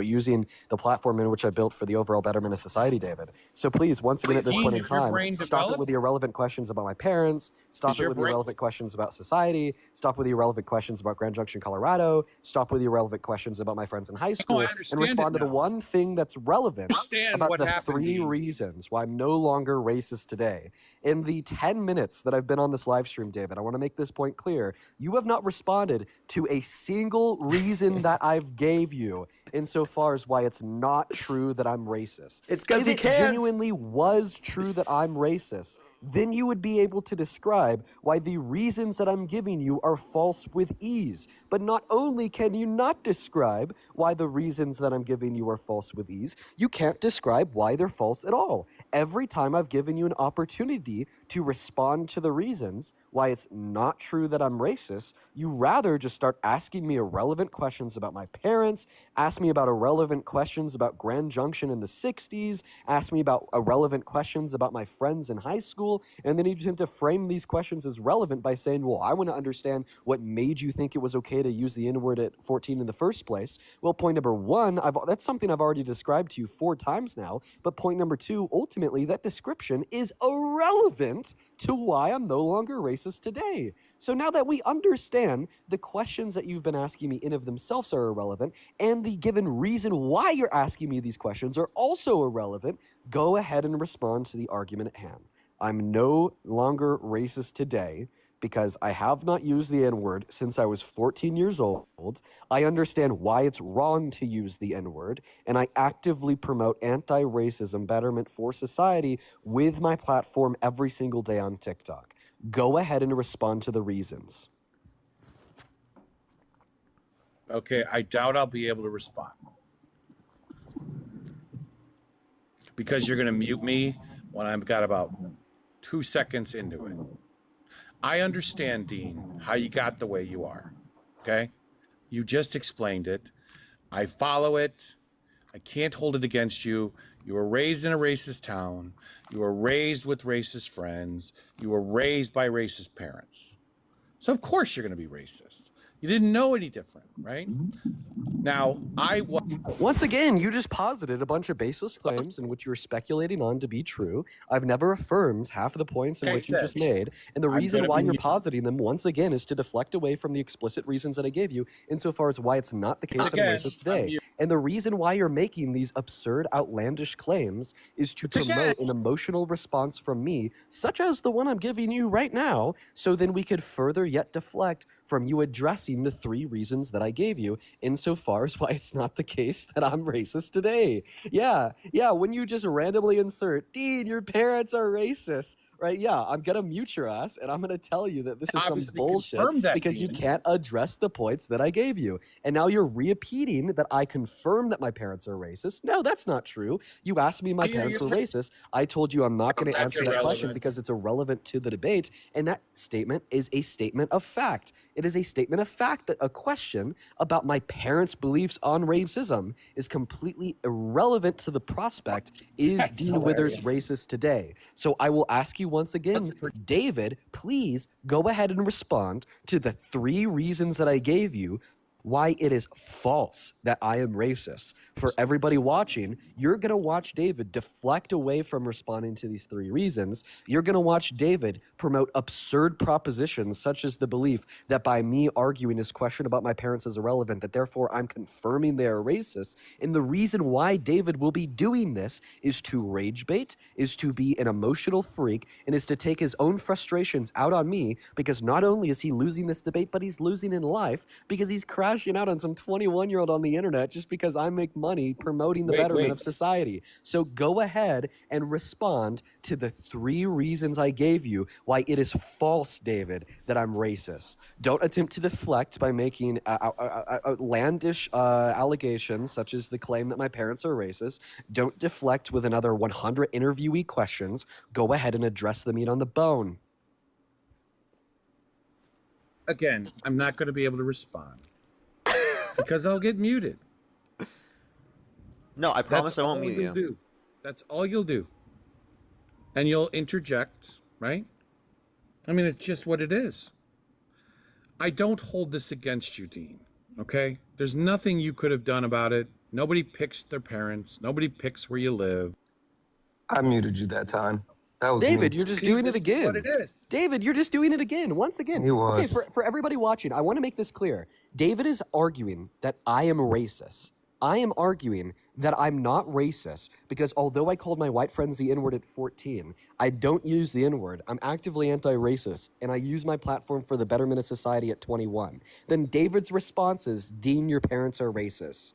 using the platform in which I built for the overall betterment of society, David. So please, once again, at this point in Is your time, brain stop it developed? with the irrelevant questions about my parents. Stop Is it your with the brain? irrelevant questions about society. Stop with the irrelevant questions about Grand Junction, Colorado. Stop with the irrelevant questions about my friends in high No, school, I and understand respond it to the now. one thing that's relevant Understand about what the happened, 3 Dean. reasons why I'm no longer racist today. In the 10 minutes that I've been on this live stream, David, I want to make this point clear. You have not responded to a single reason that I've gave you insofar as why it's not true that I'm racist. It's because If he it can't. genuinely was true that I'm racist, then you would be able to describe why the reasons that I'm giving you are false with ease. But not only can you not describe why the reasons that I'm giving you are false with ease, you can't describe why they're false at all. Every time I've given you an opportunity to respond to the reasons why it's not true that I'm racist, you rather just start asking me irrelevant questions about my parents, ask me about irrelevant questions about Grand Junction in the 60s, ask me about irrelevant questions about my friends in high school, and then you tend to frame these questions as relevant by saying, well, I want to understand what made you think it was okay to use the N-word at 14 in the first place. Well, point number one, that's something I've already described to you 4 times now, but point number 2, ultimately, that description is irrelevant to why I'm no longer racist today. So now that we understand the questions that you've been asking me in of themselves are irrelevant, and the given reason why you're asking me these questions are also irrelevant, go ahead and respond to the argument at hand. I'm no longer racist today because I have not used the N-word since I was 14 years old. I understand why it's wrong to use the N-word, and I actively promote anti-racism betterment for society with my platform every single day on TikTok. Go ahead and respond to the reasons. Okay, I doubt I'll be able to respond. Because you're going to mute me when I've got about 2 seconds into it. I understand, Dean, how you got the way you are. Okay? You just explained it. I follow it. I can't hold it against you. You were raised in a racist town. You were raised with racist friends. You were raised by racist parents. So of course you're going to be racist. You didn't know any different, right? Now, Once again, you just posited a bunch of baseless claims in which you're speculating on to be true. I've never affirmed half of the points in which you just made, and the reason why you're positing them, once again, is to deflect away from the explicit reasons that I gave you insofar as why it's not the case that I'm racist today. And the reason why you're making these absurd, outlandish claims is to promote an emotional response from me, such as the one I'm giving you right now, so then we could further yet deflect from you addressing the 3 reasons that I gave you insofar as why it's not the case that I'm racist today. Yeah, when you just randomly insert, Dean, your parents are racist, right? Yeah, I'm going to mute your ass, and I'm going to tell you that this is some bullshit because you can't address the points that I gave you. And now you're repeating that I confirmed that my parents are racist. No, that's not true. You asked me my parents were racist. I told you I'm not going to answer that question because it's irrelevant to the debate, and that statement is a statement of fact. It is a statement of fact that a question about my parents' beliefs on racism is completely irrelevant to the prospect, is Dean Withers racist today? So I will ask you once again, David, please go ahead and respond to the 3 reasons that I gave you why it is false that I am racist. For everybody watching, you're going to watch David deflect away from responding to these 3 reasons. You're going to watch David promote absurd propositions such as the belief that by me arguing his question about my parents is irrelevant, that therefore I'm confirming they are racist. And the reason why David will be doing this is to rage bait, is to be an emotional freak, and is to take his own frustrations out on me, because not only is he losing this debate, but he's losing in life because he's crashing out on some 21-year-old on the internet just because I make money promoting the betterment of society. So go ahead and respond to the 3 reasons I gave you why it is false, David, that I'm racist. Don't attempt to deflect by making outlandish allegations such as the claim that my parents are racist. Don't deflect with another 100 interviewee questions. Go ahead and address the meat on the bone. Again, I'm not going to be able to respond because I'll get muted. No, I promise I won't mute you. Do. That's all you'll do. And you'll interject, right? I mean, it's just what it is. I don't hold this against you, Dean, okay? There's nothing you could have done about it. Nobody picks their parents. Nobody picks where you live. I muted you that time. That was David, me. you're just doing it again. What it is. David, you're just doing it again. Once again. He was. Okay, for everybody watching, I want to make this clear. David is arguing that I am racist. I am arguing that I'm not racist because although I called my white friends the N-word at 14, I don't use the N-word. I'm actively anti-racist, and I use my platform for the betterment of society at 21. Then David's response is, Dean, your parents are racist.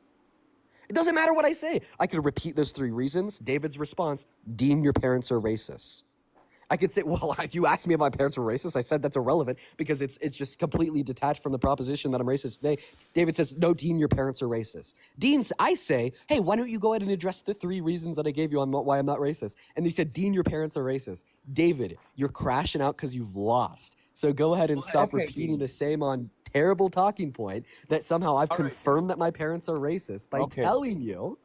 It doesn't matter what I say. I could repeat those 3 reasons. David's response, Dean, your parents are racist. I could say, well, you asked me if my parents were racist. I said that's irrelevant because it's just completely detached from the proposition that I'm racist today. David says, no, Dean, your parents are racist. Dean, I say, hey, why don't you go ahead and address the 3 reasons that I gave you on why I'm not racist? And you said, Dean, your parents are racist. David, you're crashing out because you've lost. So go ahead and stop repeating the same on terrible talking point that somehow I've confirmed that my parents are racist by telling you,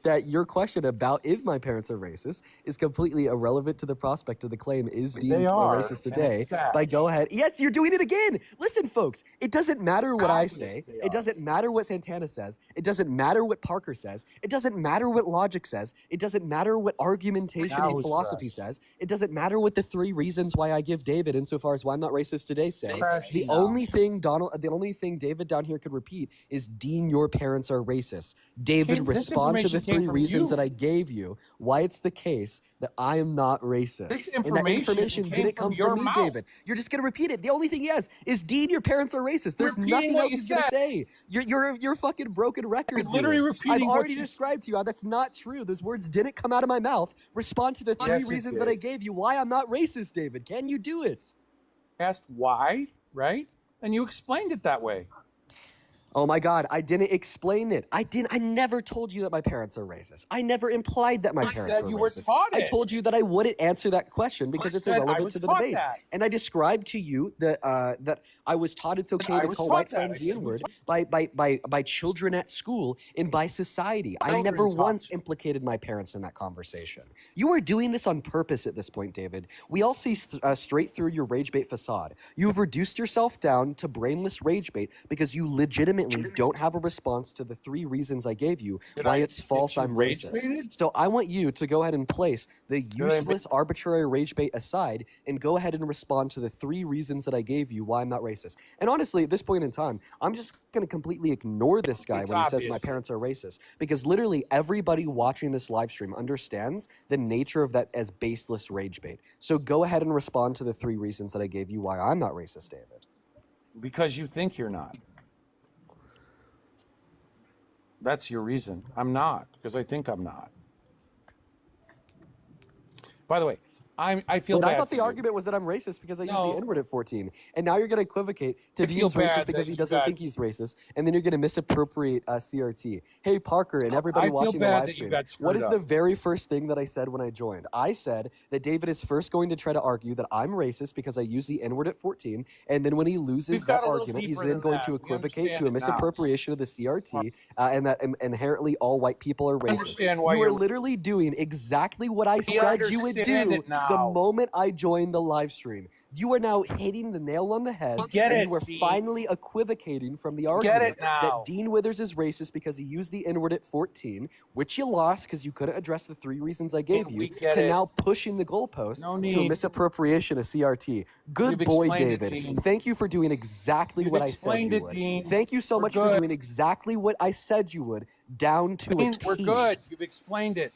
that your question about if my parents are racist is completely irrelevant to the prospect of the claim is Dean a racist today. By go ahead. Yes, you're doing it again. Listen, folks, it doesn't matter what I say. It doesn't matter what Santana says. It doesn't matter what Parker says. It doesn't matter what logic says. It doesn't matter what argumentation and philosophy says. It doesn't matter what the 3 reasons why I give David insofar as why I'm not racist today say. The only thing David down here could repeat is Dean, your parents are racist. David, respond to the 3 reasons that I gave you why it's the case that I am not racist. And that information didn't come from me, David. You're just going to repeat it. The only thing he has is Dean, your parents are racist. There's nothing else he's going to say. You're fucking broken record, dude. I've already described to you how that's not true. Those words didn't come out of my mouth. Respond to the 3 reasons that I gave you why I'm not racist, David. Can you do it? Asked why, right? And you explained it that way. Oh my God, I didn't explain it. I never told you that my parents are racist. I never implied that my parents were racist. You were taught it. I told you that I wouldn't answer that question because it's irrelevant to the debate. And I described to you that that I was taught it's okay to call white friends the N-word by children at school and by society. I never once implicated my parents in that conversation. You are doing this on purpose at this point, David. We all see straight through your rage bait facade. You've reduced yourself down to brainless rage bait because you legitimately don't have a response to the 3 reasons I gave you why it's false I'm racist. So I want you to go ahead and place the useless arbitrary rage bait aside and go ahead and respond to the 3 reasons that I gave you why I'm not racist. And honestly, at this point in time, I'm just going to completely ignore this guy when he says my parents are racist because literally everybody watching this live stream understands the nature of that as baseless rage bait. So go ahead and respond to the 3 reasons that I gave you why I'm not racist, David. Because you think you're not. That's your reason. I'm not, because I think I'm not. By the way, I feel bad. I thought the argument was that I'm racist because I used the N-word at 14. And now you're going to equivocate to Dean's racist because he doesn't think he's racist. And then you're going to misappropriate CRT. Hey, Parker, and everybody watching the live stream, what is the very first thing that I said when I joined? I said that David is first going to try to argue that I'm racist because I use the N-word at 14. And then when he loses that argument, he's then going to equivocate to a misappropriation of the CRT and that inherently all white people are racist. You are literally doing exactly what I said you would do the moment I joined the live stream. You are now hitting the nail on the head, Get and it, you are Dean. finally equivocating from the Get argument it now. that Dean Withers is racist because he used the N-word at 14, which you lost because you couldn't address the 3 reasons I gave you, get to it. now pushing the goalpost No to a need. misappropriation of CRT. Good You've boy, explained it, David. Dean. Thank you for doing exactly You've what I said explained you it, would. Dean. Thank you so We're much for good. doing exactly what I said you would, down to a Dean, T. we're good. You've explained it.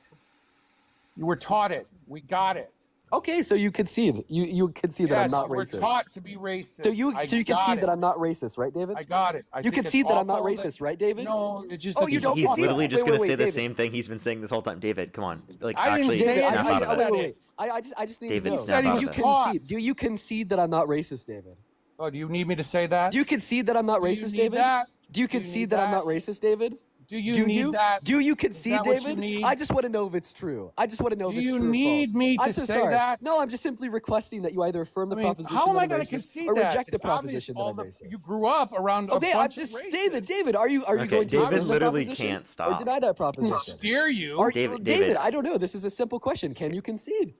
You were taught it. We got it. Okay, so you concede. You concede that I'm Yes, not you were racist. taught to be racist. So you I concede got that it. I'm not racist, right, David? I got it. I You think it's concede that I'm not awful racist, right, David? No, it's just Oh, that you don't He's concede? literally just going to say the David. same thing he's been saying this whole time. David, come on. Like, I didn't actually say it. snap He out of said it. it. I just need David, to know. snap out of it. Do you concede that I'm not racist, David? Oh, do you need me to say that? Do you concede that I'm not Do you racist, need David? that? Do you Do you concede need that I'm that? not racist, David? Do you need that? Do you Is concede, that what you David? need? I just want to know if it's true. I just want to know Do if it's you true or need false. me I'm to so say sorry. that? No, I'm just simply requesting that you either affirm the proposition how am that I I'm going to racist concede or that? reject the It's obvious proposition that all I'm the- racist. You grew up around a Okay, bunch I'm just of racists. David. Are you Okay, going to David affirm that literally proposition can't or stop. deny that proposition? Steer you. David, I don't know. This is a simple question. Can you concede?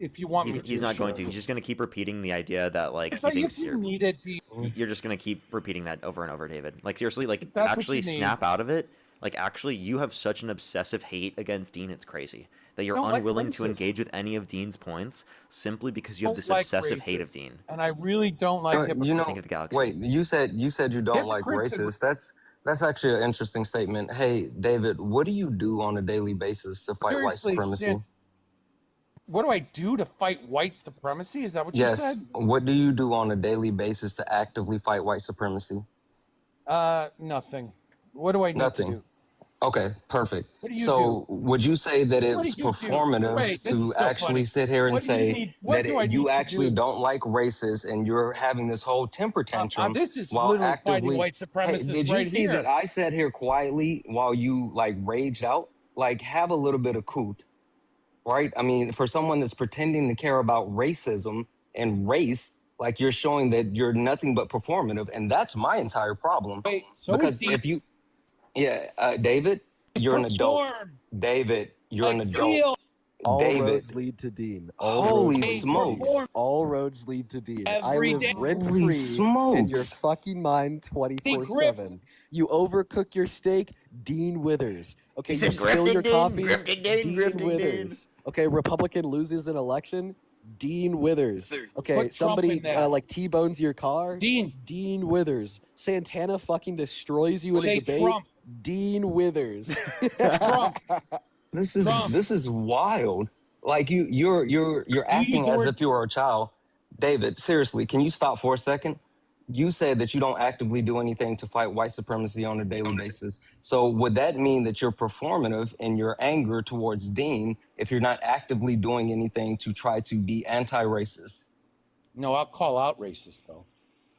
If you want me to, He's not going sure. to. He's just going to keep repeating the idea that, like, he But thinks if you you're... need it, Dean. You're just going to keep repeating that over and over, David. Like, seriously, like, That's what actually you need. snap out of it. Like, actually, you have such an obsessive hate against Dean, it's crazy. That you're Don't like unwilling to racists. engage with any of Dean's points simply because you have Don't this like obsessive hate of racists. Dean. And I really don't like hypocrites. You know, Think of the galaxy. wait. You said you don't like Hypocrites and- racist. That's actually an interesting statement. Hey, David, what do you do on a daily basis to fight white Seriously, supremacy? Sid, what do I do to fight white supremacy? Is that what you Yes. said? What do you do on a daily basis to actively fight white supremacy? Nothing. What do I need Nothing. to do? Okay, perfect. What do you So would you say that What do it's you do? performative Wait, this to is so actually funny. sit here and What do you say need- what that do I you need to actually do? don't like racists and you're having this whole temper tantrum this is while literally actively fighting white supremacists did you right see here. that I sat here quietly while you like raged out? Like have a little bit of couth, right? I mean, for someone that's pretending to care about racism and race, like you're showing that you're nothing but performative, and that's my entire problem. Wait, so because is Dean. if you David, you're an adult. Perform. David, you're an Like adult. Seal. All David. roads lead to Dean. All Holy roads lead to smokes. Dean. All roads lead to Dean. I Every live day. rent Holy free in your smokes. fucking mind 24/7. You overcook your steak, Dean Withers. Okay, He you said spill grifted your Dean, coffee, grifted Dean, Dean grifted Dean. Withers. Okay, Republican loses an election, Dean Withers. Okay, Put Trump somebody in there. like T-bones your car, Dean. Dean Withers. Santana fucking destroys you in Say a debate, Trump. Dean Withers. Trump. This is Trump. this is wild. Like you're acting used the as word- if you were a child. David, seriously, can you stop for a second? You said that you don't actively do anything to fight white supremacy on a daily basis. So would that mean that you're performative in your anger towards Dean if you're not actively doing anything to try to be anti-racist? No, I'll call out racist though.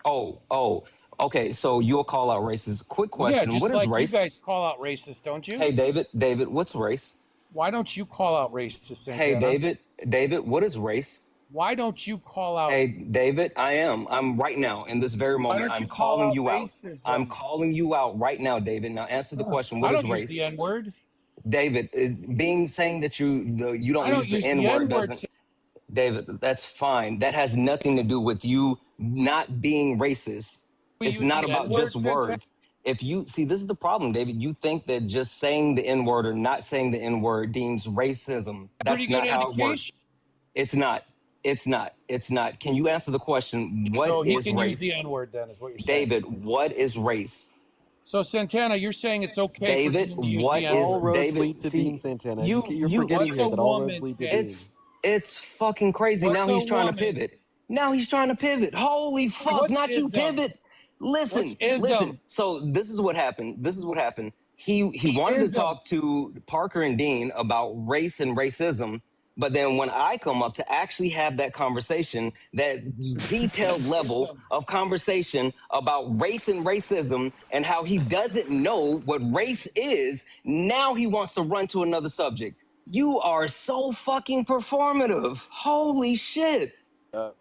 Oh, okay. So you'll call out racist. Quick question: Yeah, just what is like race? you guys call out racist, don't you? Hey, David, what's race? Why don't you call out racist, Santana? Hey, David, what is race? Why don't you call out? Hey, David, I'm right now in this very moment. don't I'm you call calling out you out. racism? I'm calling you out right now, David. Now answer the question. What I is don't use race? the N-word. David, saying that you don't I don't use the use the N-word N-word, doesn't. David, that's fine. That has nothing to do with you not being racist. We It's use not the about N-word, just Santana? words. If you see, this is the problem, David. You think that just saying the N-word or not saying the N-word deems racism. That's Pretty not good how it works. indication. It's not. It's not. Can you answer the question? What So he is can use race? the N-word then, is what you're saying. David, what is race? So Santana, you're saying it's okay David, for Dean to use what the is N-word. All roads David? lead to See, Dean, Santana. you- You're you- forgetting What's here a that all roads woman lead to say? Dean. It's fucking crazy. What's Now he's a trying woman? to pivot. Now he's trying to pivot. Holy fuck! What's Not you ism? pivot. Listen, What's ism? listen. So this is what happened. He wanted to Ism. talk to Parker and Dean about race and racism. But then when I come up to actually have that conversation, that detailed level of conversation about race and racism and how he doesn't know what race is, now he wants to run to another subject. You are so fucking performative. Holy shit.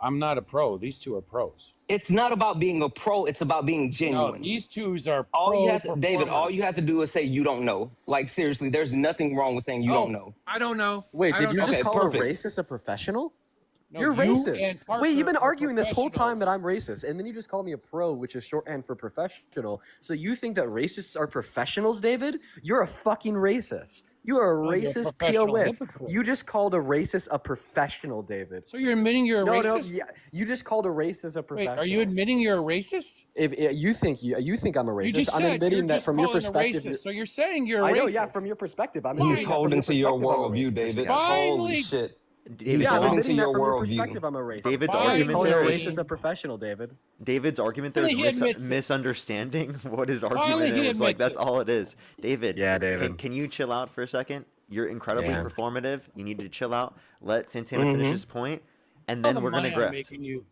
I'm not a pro. These two are pros. It's not about being a pro. It's about being genuine. No, these twos are all pro you have to, David, all performers. you have to do is say you don't know. Like, seriously, there's nothing wrong with saying you don't know. I don't know. Wait, I did don't you know. just Okay, call perfect. a racist a professional? No, You're you racist. and Parker Wait, you've been are arguing this whole time professionals. that I'm racist, and then you just called me a pro, which is shorthand for professional. So you think that racists are professionals, David? You're a fucking racist. You are a No, you're a racist professional POS. hypocrite. You just called a racist a professional, David. So you're admitting you're a No, racist? yeah, you just called a racist a Wait, professional. are you admitting you're a racist? If you think I'm a racist, You just I'm said admitting you're that just from your calling a perspective. racist. So you're saying you're a I know, racist. yeah, from your perspective. I'm He's admitting that from holding your to your perspective, I'm a worldview, racist. David. Finally. Holy shit. David, Yeah, I'm holding to admitting that your from your worldview. perspective, I'm a racist. David's Fine, argument call me there a is racist a professional, David. David's argument there is Finally, he admits it. misunderstanding what his Finally, argument he is. Like, admits that's it. all it is. David, Yeah, David. Can you chill out for a second? You're incredibly Yeah. performative. You need to chill out. Let Santana finish his point, and All then the we're gonna money I'm grift. making you.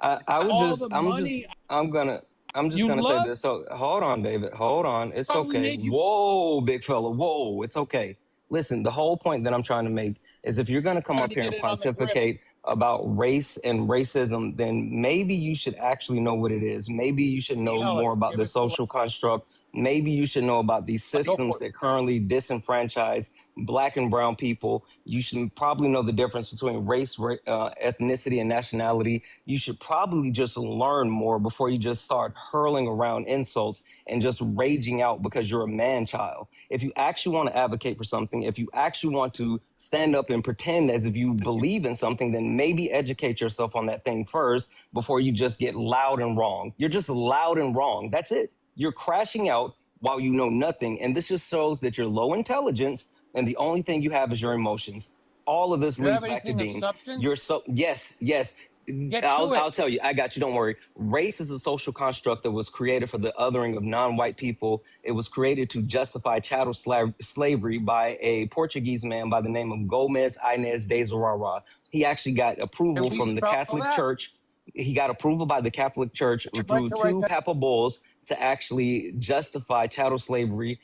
I would All just, the I'm money. just, I'm just You gonna say love- this. So hold on, David. Hold on. It's Probably okay. made you- Whoa, big fella. Whoa, it's okay. Listen, the whole point that I'm trying to make is if you're gonna come Trying up to here get and in on the grift. pontificate about race and racism, then maybe you should actually know what it is. Maybe you should know Tell more us. about Give the us the light. social construct. Maybe you should know about these Go systems for it. that currently disenfranchise Black and brown people. You should probably know the difference between race, ethnicity, and nationality. You should probably just learn more before you just start hurling around insults and just raging out because you're a man-child. If you actually want to advocate for something, if you actually want to stand up and pretend as if you believe in something, then maybe educate yourself on that thing first before you just get loud and wrong. You're just loud and wrong. That's it. You're crashing out while you know nothing. And this just shows that you're low intelligence and the only thing you have is your emotions. All of this Do you leads have back to anything of Dean. substance? You're so, yes. Get to it. I'll tell you, I got you, don't worry. Race is a social construct that was created for the othering of non-white people. It was created to justify chattel slavery by a Portuguese man by the name of Gomez Inez de Zurara. He actually got approval Can we from the spell Catholic that? Church. He got approval by the Catholic Church Would you through like to write two that? papal bulls to actually justify chattel slavery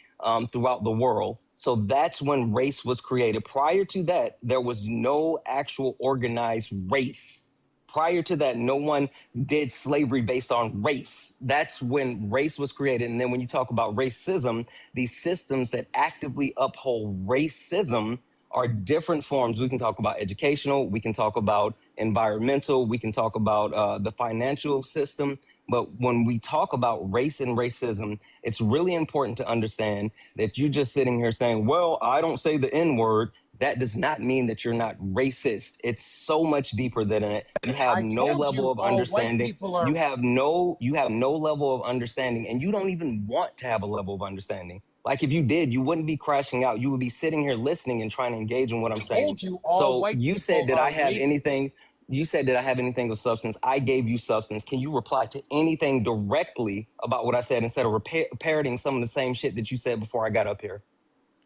throughout the world. So that's when race was created. Prior to that, there was no actual organized race. Prior to that, no one did slavery based on race. That's when race was created. And then when you talk about racism, these systems that actively uphold racism are different forms. We can talk about educational, we can talk about environmental, we can talk about the financial system. But when we talk about race and racism, it's really important to understand that you're just sitting here saying, well, I don't say the N word. That does not mean that you're not racist. It's so much deeper than it. You have I no told level you of all white understanding. people are- You have no level of understanding, and you don't even want to have a level of understanding. Like if you did, you wouldn't be crashing out. You would be sitting here listening and trying to engage in what I'm saying. Told you all So white you said people that I are have racist. anything. You said that I have anything of substance. I gave you substance. Can you reply to anything directly about what I said instead of parroting some of the same shit that you said before I got up here?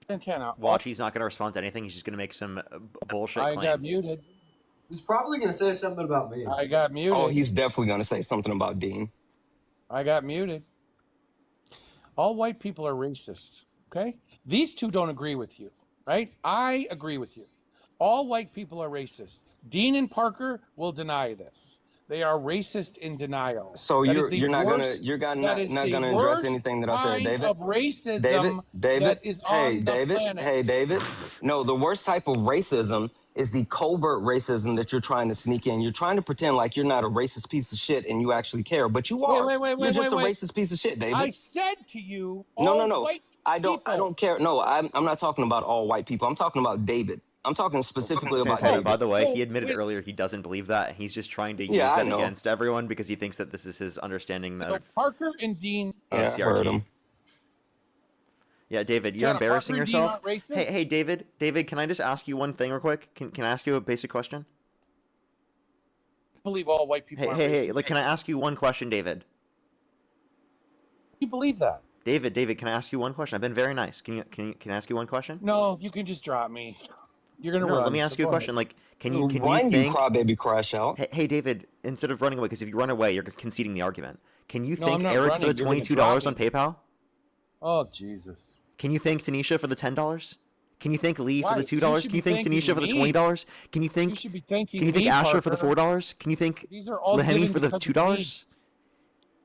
Antenna. Watch, he's not gonna respond to anything. He's just gonna make some bullshit I claim. got muted. He's probably going to say something about me. I got muted. Oh, he's definitely going to say something about Dean. I got muted. All white people are racist, okay? These two don't agree with you, right? I agree with you. All white people are racist. Dean and Parker will deny this. They are racist in denial. So That you're is the you're not worst- gonna that is the address worst anything that I said, kind David. of racism David, that is hey, on the David, planet. hey, David. No, the worst type of racism is the covert racism that you're trying to sneak in. You're trying to pretend like you're not a racist piece of shit and you actually care, but you are. You're just a racist piece of shit, David. I said to you, No, all no. white I don't care. No, I'm not talking about all white people. I'm talking about David. I'm talking specifically about Santana, David. by the way, he admitted earlier he doesn't believe that, and he's just trying to use Yeah, I that know. against everyone because he thinks that this is his understanding So of Parker and Dean. Yeah, I heard CRT. him. Yeah, David, you're Santana, embarrassing Parker and Dean yourself. aren't racist? Hey, David, can I just ask you one thing real quick? Can I ask you a basic question? I believe all white people are Hey, racist. like, can I ask you one question, David? You believe that? David, can I ask you one question? I've been very nice. Can I ask you one question? No, you can just drop me. You're gonna No, run. let me so ask you a go question. ahead. Like, can you Why do you think? crybaby crash out? Hey, David, instead of running away, because if you run away, you're conceding the argument. Can you No, I'm thank not Eric running. for the You're gonna $22 on drop me. PayPal? Oh Jesus! Can you thank Tanisha for the $10? Can you thank Lee for Why? the $2? should Can you be thank thanking Tanisha for the me. $20? Can you You thank should be thanking Can you thank me, Asher for the Parker. $4? Can you thank These are all Lahemi given for the because of me. $2?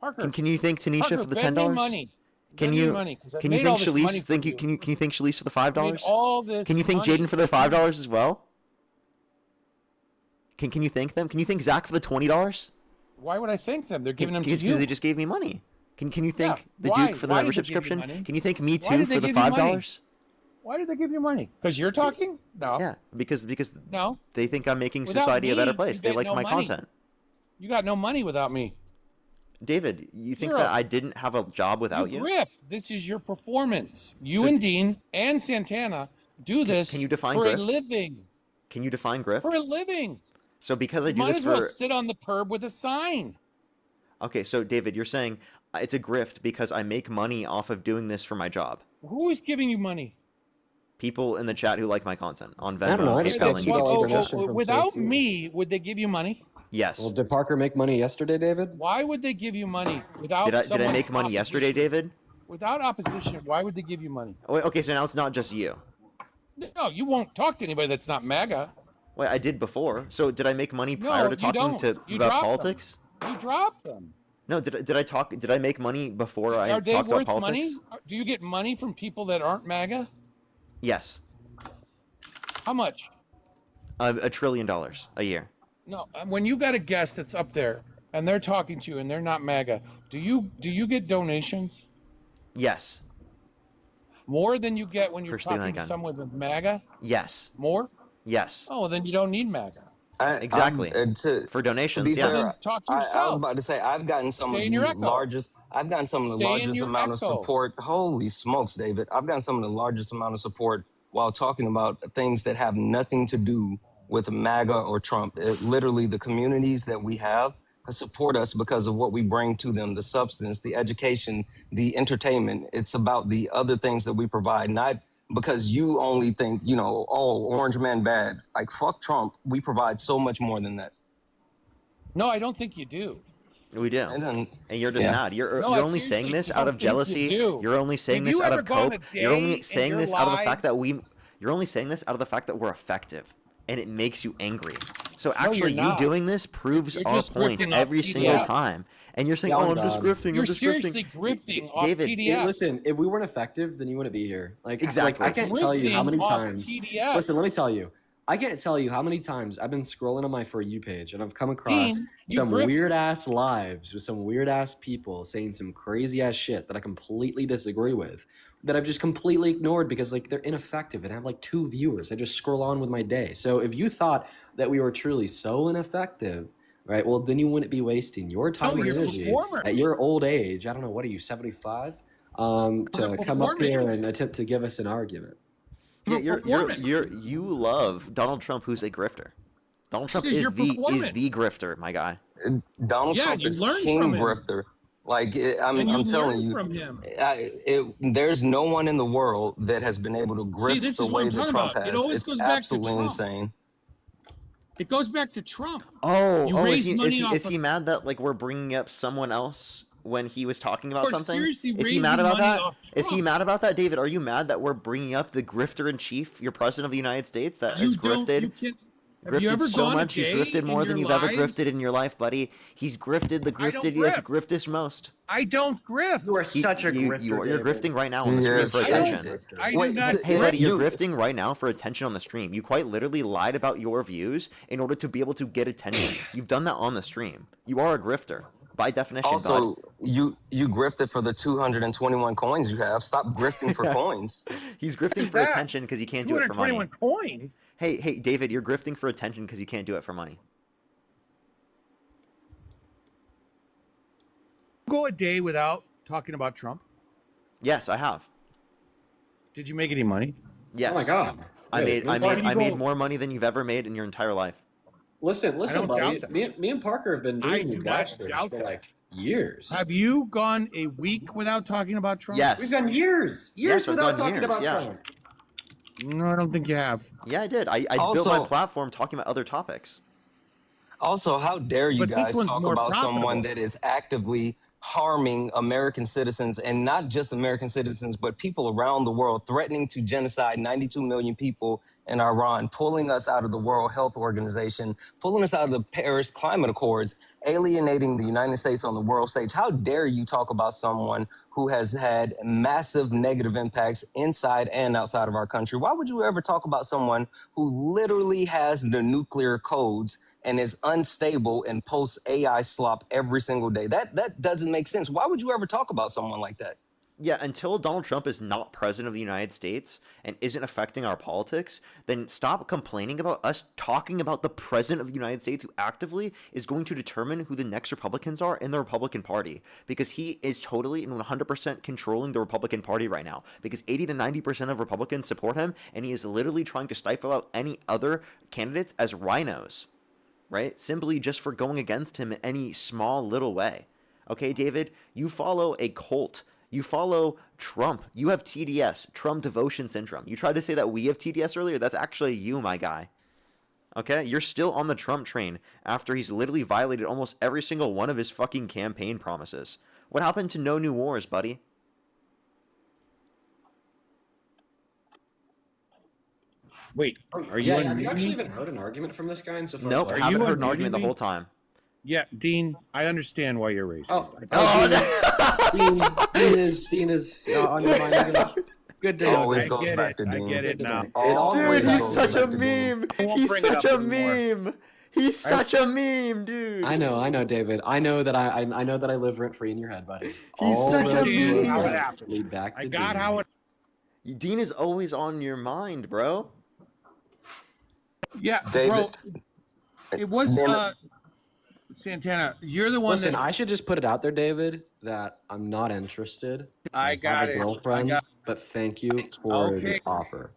Parker, Can you thank Tanisha Parker, for the lend me $10? money. Can Lend me you money, 'cause I can you made thank all this money Shalice? for Thank you. you. Can you thank Shalice for the I made $5? all this Can you thank money Jaden for the for you. $5 as well? Can you thank them? Can you thank Zach for the $20? Why would I thank them? They're giving them to Because you. they just gave me money. Can you thank the why? Duke for the Why did they membership give you subscription? money? Can you thank me Why too did they for the give you money? $5? Why did they give you money? Because you're talking? No. Yeah, because No. they think I'm making Without society a better me, place. you They get like no my money. content. You got no money without me. David, you think Zero. that I didn't have a job without you? grift. This is your performance. You So and Dean and Santana do this Can you define for a grift? living. Can you define grift? For a living. So because I You do might this as well for sit on the curb with a sign. Okay, so David, you're saying it's a grift because I make money off of doing this for my job. Who is giving you money? People in the chat who like my content on Venmo, I don't know. I just got PayPal, and $2 YouTube. donation from Without KC. me, would they give you money? Yes. Well, did Parker make money yesterday, David? Why would they give you money without Did I someone make money yesterday, David? Without opposition, why would they give you money? Wait, okay, so now it's not just you. No, you won't talk to anybody that's not MAGA. Wait, I did before. So did I make money prior to you talking don't. to You about dropped politics? them. You dropped them. No, did I make money before I Are they talked about worth politics? money? Do you get money from people that aren't MAGA? Yes. How much? $1 trillion a year. No, when you got a guest that's up there and they're talking to you and they're not MAGA, do you get donations? Yes. More than you get when you're Personally, talking to like, someone with MAGA? Yes. More? Yes. Oh, well, then you don't need MAGA. Exactly. For donations, To be yeah. fair, talk to I was yourself. about to say I've gotten some Stay of in your the echo. largest. I've gotten some of the Stay in largest your amount of echo. support. Holy smokes, David! I've gotten some of the largest amount of support while talking about things that have nothing to do with MAGA or Trump. Literally, the communities that we have support us because of what we bring to them: the substance, the education, the entertainment. It's about the other things that we provide, not because you only think, oh, orange man bad. Like, fuck Trump. We provide so much more than that. No, I don't think you do. We do. And you're just mad. You're No, I only saying seriously this out of don't think you jealousy. do. You're only saying Have this you out ever of gone cope. a You're only day saying in this your out of the fact that lives? you're only saying this out of the fact that we're effective and it makes you angry. So No, actually you're you not. doing this proves You're our just point grifting off every single TDF. time. And you're saying, Yeah, "Oh, I'm I'm just done. grifting. You're I'm just seriously grifting." grifting off David, TDF. Listen, if we weren't effective, then you wouldn't be here. Exactly. I can't tell you how many Grifting off times. TDF. Listen, let me tell you. I can't tell you how many times I've been scrolling on my For You page and I've come across Dean, you some grift. weird ass lives with some weird ass people saying some crazy ass shit that I completely disagree with, that I've just completely ignored because they're ineffective and have 2 viewers. I just scroll on with my day. So if you thought that we were truly so ineffective, right? Well, then you wouldn't be wasting your time and you're a energy performer. at your old age. I don't know, what are you, 75? To come up here and attempt to give us an argument. Yeah, you love Donald Trump, who's a grifter. Donald Trump This is is your the performance. grifter, my guy. Donald Yeah, Trump you is learn king from him. grifter. Like, And you I'm telling learn you, from him. there's no one in the world that has been able to See, grift this the is what way I'm that talking Trump about. It has. always It's goes back to absolutely Trump. insane. It goes back to Trump. Oh, You is raise he, money is he, off is of- he mad that we're bringing up someone else when he was talking about Or something? seriously Is he mad raising about money that? off Is he Trump? mad about that, David? Are you mad that we're bringing up the grifter in chief, your president of the United States, that You has don't. grifted? You can't. Have you Grifted ever so gone much. a He's day grifted more in than your you've ever lives? grifted in your life, buddy. He's grifted the I don't grifted you have grift. grifted most. I don't grift. You are such a grifter. You're David. grifting right now on the stream Yes. for attention. I do Wait, not Hey, grift. buddy, you're grifting right now for attention on the stream. You quite literally lied about your views in order to be able to get attention. You've done that on the stream. You are a grifter, by definition, Also, bud. you grifted for the 221 coins you have. Stop grifting for coins. He's grifting for that? attention because he can't do it for money. 221 coins. Hey, David, you're grifting for attention because you can't do it for money. Go a day without talking about Trump. Yes, I have. Did you make any money? Yes. Oh my God. I Wait, made more money than you've ever made in your entire life. Listen, don't buddy. doubt that. Me and Parker have been I doing do these not live streams doubt for that. years. Have you gone a week without talking about Trump? Yes. We've gone years Yes, I've without gone talking years, about yeah. Trump. No, I don't think you have. Yeah, I did. I built my platform talking about other topics. Also, how dare you But this guys one's talk more about profitable. someone that is actively harming American citizens, and not just American citizens, but people around the world, threatening to genocide 92 million people in Iran, pulling us out of the World Health Organization, pulling us out of the Paris Climate Accords, alienating the United States on the world stage. How dare you talk about someone who has had massive negative impacts inside and outside of our country? Why would you ever talk about someone who literally has the nuclear codes and is unstable and posts AI slop every single day? That doesn't make sense. Why would you ever talk about someone like that? Yeah, until Donald Trump is not president of the United States and isn't affecting our politics, then stop complaining about us talking about the president of the United States, who actively is going to determine who the next Republicans are in the Republican Party, because he is totally and 100% controlling the Republican Party right now, because 80 to 90% of Republicans support him, and he is literally trying to stifle out any other candidates as rhinos, right? Simply just for going against him in any small little way. Okay, David, you follow a cult. You follow Trump. You have TDS, Trump Devotion Syndrome. You tried to say that we have TDS earlier. That's actually you, my guy. Okay? You're still on the Trump train after he's literally violated almost every single one of his fucking campaign promises. What happened to no new wars, buddy? Wait, are you? Yeah, have you actually even heard an argument from this guy in so far? Nope, haven't heard an argument the whole time. Yeah, Dean, I understand why you're racist. Dean is on your mind. Good to know. Always goes back to Dean. I get it now. Dude, he's such a meme. He's such a meme. He's such a meme, dude. I know, David. I know that I know that I live rent free in your head, buddy. He's such a meme. How it happened. Lead back to I got Dean. how it. Dean is always on your mind, bro. Yeah, David. bro. It was Santana. You're the one Listen, that I should just put it out there, David, that I'm not interested. I got have a it. girlfriend, but thank you for Okay. the offer.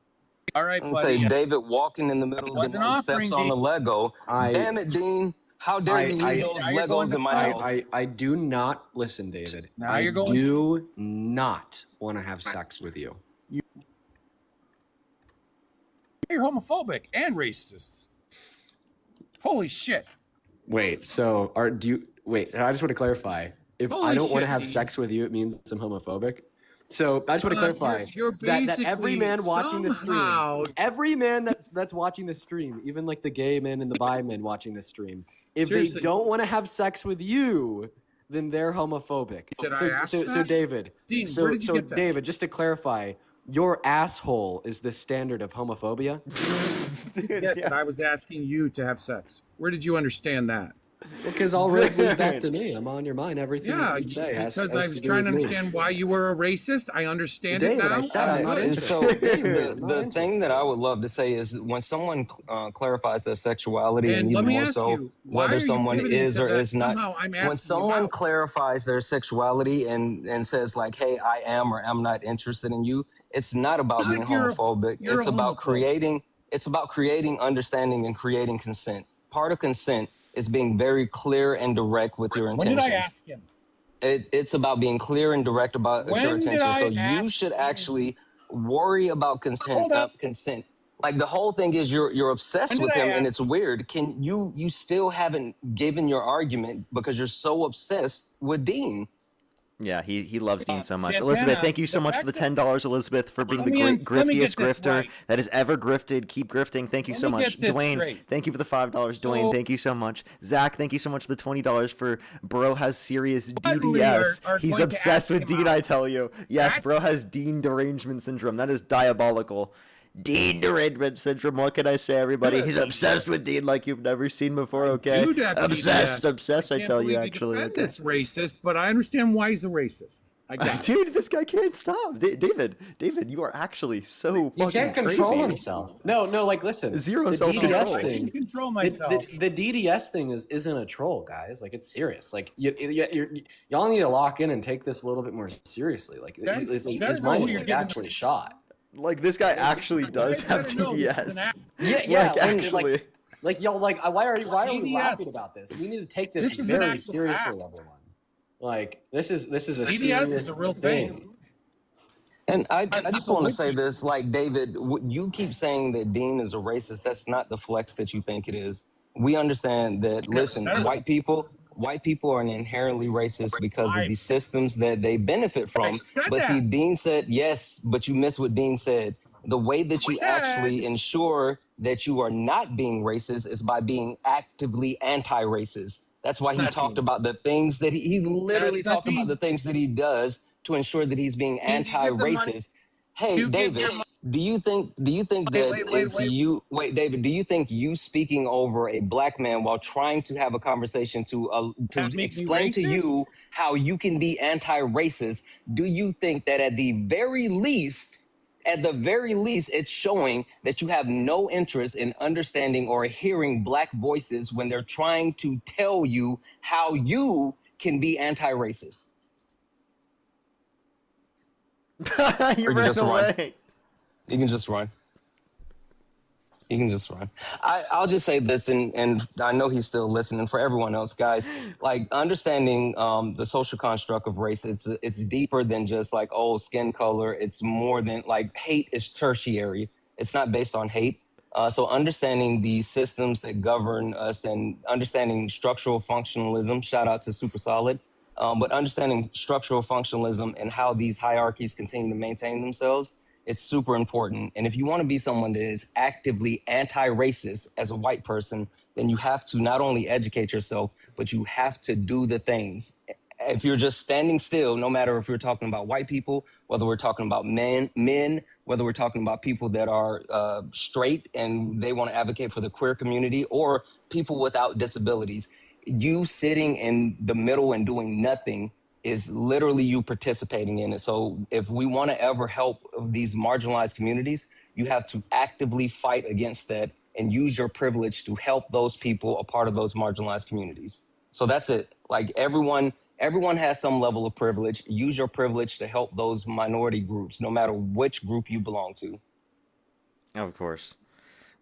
All right, And buddy. say David walking in the middle of the wasn't night, offering, steps on the Dean. Lego. Damn it, Dean. How dare you leave those now you're going Legos to in my house? I do not listen, David. Now you're going- I do not want to have sex with you. You're homophobic and racist. Holy shit. Wait, so wait, I just want to clarify. If Holy I don't want shit, to have Dean. sex with you, it means I'm homophobic. So I just want to clarify you're that every basically man watching the somehow- stream, every man that's watching the stream, even like the gay men and the bi men watching the stream, if Seriously. they don't want to have sex with you, then they're homophobic. Did so, I ask so, that? so David, Dean, so, where did you so get that? David, just to clarify, your asshole is the standard of homophobia. Yeah, but I was asking you to have sex. Where did you understand that? Because all roads lead back to me. I'm on your mind. Everything Yeah, you say has because I to was do trying to with me. understand why you were a racist. I understand it David, now. I said I'm not interested. So the thing that I would love to say is when someone clarifies their sexuality, and let even me more ask so you, why whether are you someone pivoting is to or that? is not. Somehow I'm asking When you someone about- clarifies their sexuality and says like, "Hey, I am or am not interested in you," it's not about being homophobic. you're It's a about homophobe. creating. It's about creating understanding and creating consent. Part of consent is being very clear and direct with your When intentions. did I ask him? It's about being clear and direct about When your did intentions. I So you ask should actually worry about consent, Hold up. not consent. Like the whole thing is you're obsessed When did with I him, and ask- it's weird. Can you still haven't given your argument because you're so obsessed with Dean? Yeah, he loves Dean so much. Santana, Elizabeth, thank you so the much for fact the that- $10, Elizabeth, for being Let the me great let me griftiest get this grifter right. that has ever grifted. Keep grifting. Thank you Let so me much. get this Dwayne, straight. thank you for the $5. Dwayne, thank you so much. Zach, thank you so much for the $20 for bro has serious Finally DDS. are He's going to obsessed ask with him Dean, out. I tell you. Yes, bro has Dean derangement syndrome. That is diabolical. Dean derangement syndrome. What can I say, everybody? He's obsessed with Dean like you've never seen before, okay? Dude, that Obsessed, DDS. obsessed, I can't tell you, believe actually. defend Okay. this racist, but I understand why he's a racist. I got it. Dude, this guy can't stop. David, you are actually so You fucking can't control crazy. himself. No, like listen. Zero the self-control. DDS I can thing. control myself. The DDS thing isn't a troll, guys. Like it's serious. Like y'all need to lock in and take this a little bit more seriously. Like That's- his you better his know mind who is you're like giving- actually shot. Like, this guy actually does You have better know this is an TDS. act. Yeah. Like, and, actually. like y'all like why are we DDS. laughing about this? We need to take this This is an very actual seriously, act. everyone. Like this is a DDS serious is a real thing. And I just want to say this, like, David, you keep saying that Dean is a racist. That's not the flex that you think it is. We understand that, listen, said it. white people white people are inherently racist because of the systems that they benefit from. But see, Dean said, yes, but you missed what Dean said. The way that you actually ensure that you are not being racist is by being actively anti-racist. That's why he talked about the things that he literally talked about the things that he does to ensure that he's being anti-racist. Hey, David, do you think that it's you? Wait, David, do you think you speaking over a black man while trying to have a conversation to explain to you how you can be anti-racist? Do you think that at the very least, it's showing that you have no interest in understanding or hearing black voices when they're trying to tell you how you can be anti-racist? You ran away. You can just run. You can just run. I'll just say this, and I know he's still listening. For everyone else, guys, like understanding the social construct of race, it's deeper than just like, oh, skin color. It's more than like hate is tertiary. It's not based on hate. So understanding the systems that govern us and understanding structural functionalism, shout out to Super Solid, but understanding structural functionalism and how these hierarchies continue to maintain themselves, it's super important. And if you want to be someone that is actively anti-racist as a white person, then you have to not only educate yourself, but you have to do the things. If you're just standing still, no matter if you're talking about white people, whether we're talking about men, whether we're talking about people that are straight and they want to advocate for the queer community, or people without disabilities, you sitting in the middle and doing nothing is literally you participating in it. So if we want to ever help these marginalized communities, you have to actively fight against that and use your privilege to help those people a part of those marginalized communities. So that's it. Like everyone has some level of privilege. Use your privilege to help those minority groups, no matter which group you belong to. Of course.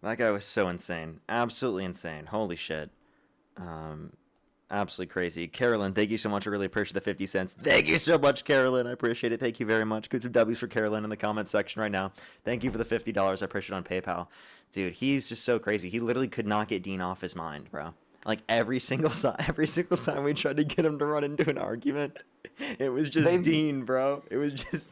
That guy was so insane. Absolutely insane. Holy shit. Absolutely crazy. Carolyn, thank you so much. I really appreciate the 50 cents. Thank you so much, Carolyn. I appreciate it. Thank you very much. Put some W's for Carolyn in the comment section right now. Thank you for the $50. I appreciate it on PayPal. Dude, he's just so crazy. He literally could not get Dean off his mind, bro. Like every single time we tried to get him to run into an argument, it was just Dean, bro. It was just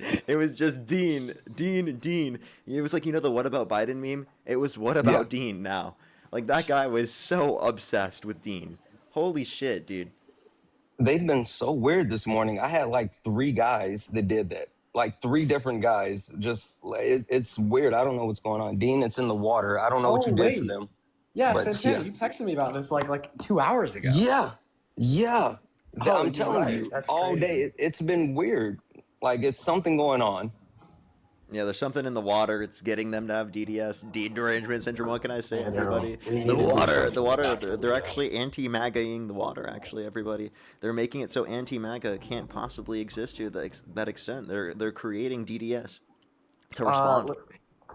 Dean. It was like, you know, the what about Biden meme? It was what about Dean now. Like that guy was so obsessed with Dean. Holy shit, dude. They've been so weird this morning. I had like 3 guys that did that. Like 3 different guys. Just it's weird. I don't know what's going on. Dean, it's in the water. I don't know what you did to them. Yeah, but, Santana, you texted me about this like 2 hours ago. Yeah. Oh, I'm telling right. you, That's all crazy. day it's been weird. Like it's something going on. Yeah, there's something in the water. It's getting them to have DDS, deed derangement syndrome. What can I say, everybody? The water. They're actually anti-MAGA-ing the water. Actually, everybody. They're making it so anti-MAGA can't possibly exist to that extent. They're creating DDS to respond.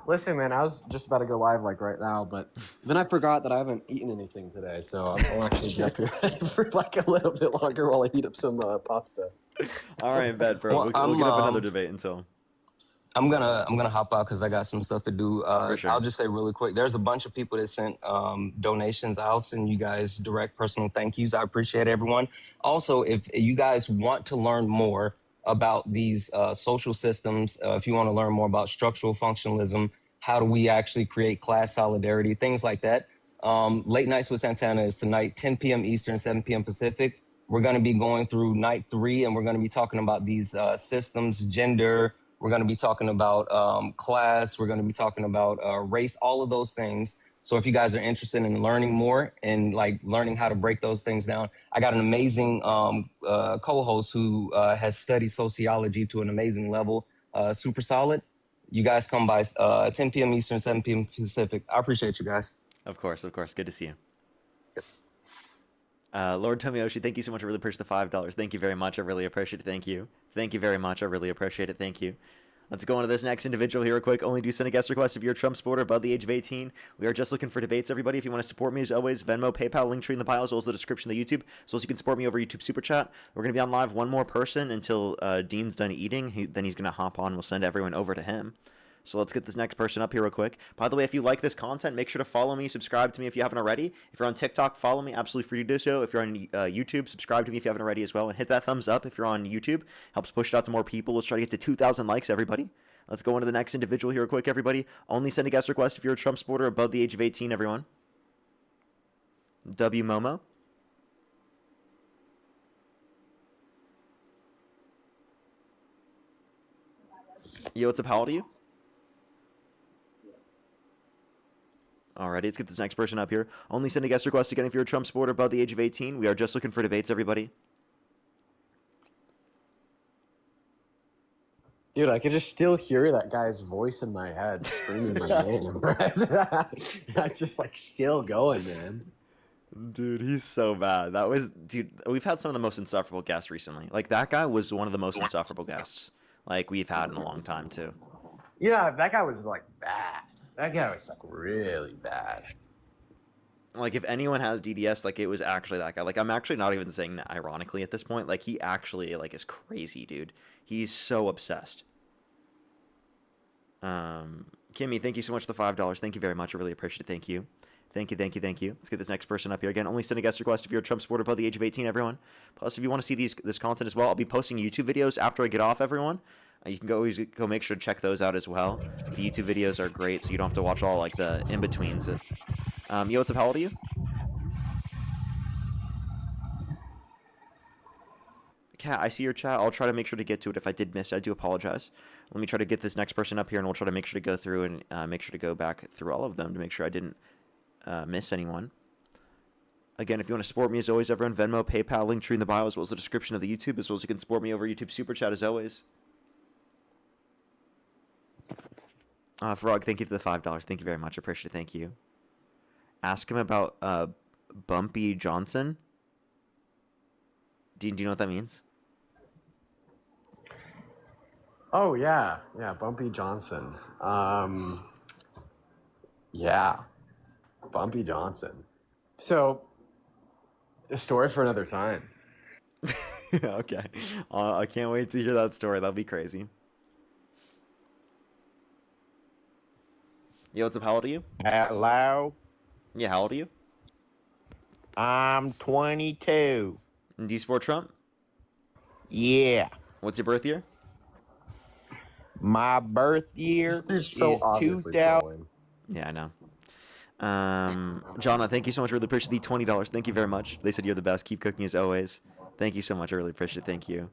Listen, man, I was just about to go live like right now, but then I forgot that I haven't eaten anything today, so I'll actually be up here for like a little bit longer while I heat up some pasta. All right, bet, bro. Well, we'll get up another debate until. I'm gonna hop out because I got some stuff to do. Sure. I'll just say really quick. There's a bunch of people that sent donations. I'll send you guys direct personal thank yous. I appreciate everyone. Also, if you guys want to learn more about these social systems, if you want to learn more about structural functionalism, how do we actually create class solidarity, things like that. Late Nights with Santana is tonight, 10 p.m. Eastern, 7 p.m. Pacific. We're going to be going through night 3, and we're going to be talking about these systems, gender. We're going to be talking about class. We're going to be talking about race, all of those things. So if you guys are interested in learning more and like learning how to break those things down, I got an amazing co-host who has studied sociology to an amazing level, Super Solid. You guys come by 10 p.m. Eastern, 7 p.m. Pacific. I appreciate you guys. Of course. Good to see you. Lord Tomiyoshi, thank you so much. I really appreciate the $5. Thank you very much. I really appreciate it. Thank you. Thank you very much. I really appreciate it. Thank you. Let's go on to this next individual here real quick. Only do send a guest request if you're a Trump supporter above the age of 18. We are just looking for debates, everybody. If you want to support me, as always, Venmo, PayPal, link tree in the bio, as well as the description of the YouTube, as well as you can support me over YouTube Super Chat. We're going to be on live one more person until Dean's done eating. Then he's going to hop on. We'll send everyone over to him. So let's get this next person up here real quick. By the way, if you like this content, make sure to follow me, subscribe to me if you haven't already. If you're on TikTok, follow me, absolutely free to do so. If you're on YouTube, subscribe to me if you haven't already as well. And hit that thumbs up if you're on YouTube. Helps push it out to more people. Let's try to get to 2,000 likes, everybody. Let's go into the next individual here real quick, everybody. Only send a guest request if you're a Trump supporter above the age of 18, everyone. W Momo. Yo, what's up? How old are you? Alrighty, let's get this next person up here. Only send a guest request again if you're a Trump supporter above the age of 18. We are just looking for debates, everybody. Dude, I could just still hear that guy's voice in my head screaming my name. I'm just like still going, man. Dude, he's so bad. Dude, we've had some of the most insufferable guests recently. Like, that guy was one of the most insufferable guests, like, we've had in a long time, too. Yeah, that guy was like bad. That guy was like really bad. Like, if anyone has DDS, like, it was actually that guy. Like, I'm actually not even saying that ironically at this point. Like, he actually, like, is crazy, dude. He's so obsessed. Kimmy, thank you so much for the $5. Thank you very much. I really appreciate it. Thank you. Thank you, thank you, thank you. Let's get this next person up here. Again, only send a guest request if you're a Trump supporter above the age of 18, everyone. Plus, if you want to see this content as well, I'll be posting YouTube videos after I get off, everyone. You can always go make sure to check those out as well. The YouTube videos are great, so you don't have to watch all, like, the in-betweens. Yo, what's up? How old are you? Kat, I see your chat. I'll try to make sure to get to it. If I did miss it, I do apologize. Let me try to get this next person up here, and we'll try to make sure to go through and make sure to go back through all of them to make sure I didn't miss anyone. Again, if you want to support me, as always, everyone, Venmo, PayPal, link tree in the bio, as well as the description of the YouTube, as well as you can support me over YouTube Super Chat, as always. Frog, thank you for the $5. Thank you very much. I appreciate it. Thank you. Ask him about Bumpy Johnson. Do you know what that means? Oh yeah, Bumpy Johnson. Yeah, Bumpy Johnson. So, a story for another time. Okay. I can't wait to hear that story. That'll be crazy. Yo, what's up? How old are you? Hello? Yeah, how old are you? I'm 22. And do you support Trump? Yeah. What's your birth year? My birth year is 2000. Yeah, I know. Jonna, thank you so much. I really appreciate the $20. Thank you very much. They said you're the best. Keep cooking as always. Thank you so much. I really appreciate it. Thank you.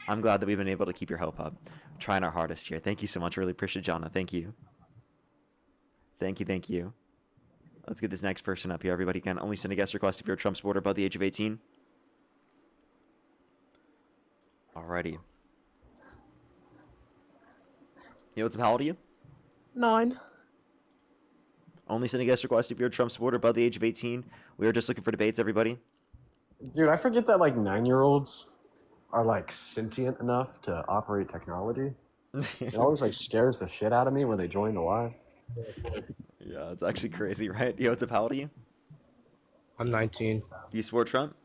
I'm glad that we've been able to keep your hope up. We're trying our hardest here. Thank you so much. I really appreciate it, Jonna. Thank you. Thank you, thank you. Let's get this next person up here. Everybody can only send a guest request if you're a Trump supporter above the age of 18. Alrighty. Yo, what's up? How old are you? 9. Only send a guest request if you're a Trump supporter above the age of 18. We are just looking for debates, everybody. Dude, I forget that like 9-year-olds are like sentient enough to operate technology. It always like scares the shit out of me when they join the live. Yeah, it's actually crazy, right? Yo, what's up? How old are you? I'm 19. Do you support Trump?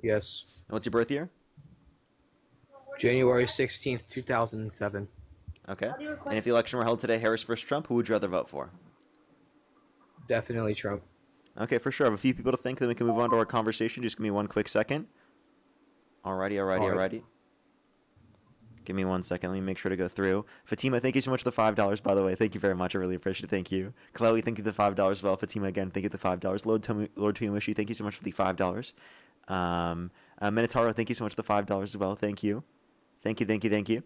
Yes. And what's your birth year? January 16th, 2007. Okay. And if the election were held today, Harris versus Trump, who would you rather vote for? Definitely Trump. Okay, for sure. I have a few people to think, then we can move on to our conversation. Just give me one quick second. Alrighty. Give me 1 second. Let me make sure to go through. Fatima, thank you so much for the $5, by the way. Thank you very much. I really appreciate it. Thank you. Chloe, thank you for the $5 as well. Fatima, again, thank you for the $5. Lord Tuyamushi, thank you so much for the $5. Minotauro, thank you so much for the $5 as well. Thank you. Thank you.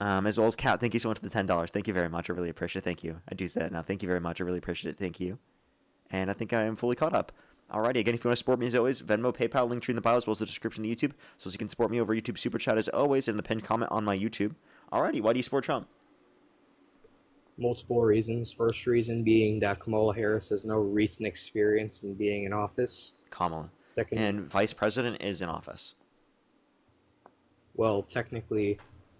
As well as Kat, thank you so much for the $10. Thank you very much. I really appreciate it. Thank you. I do say that now. Thank you very much. I really appreciate it. Thank you. And I think I am fully caught up. Alrighty, again, if you want to support me as always, Venmo, PayPal, link tree in the bio, as well as the description of the YouTube, so you can support me over YouTube Super Chat as always, and the pinned comment on my YouTube. Alrighty, why do you support Trump? Multiple reasons. First reason being that Kamala Harris has no recent experience in being in office. Kamala. Second, and vice president is in office. Well, technically,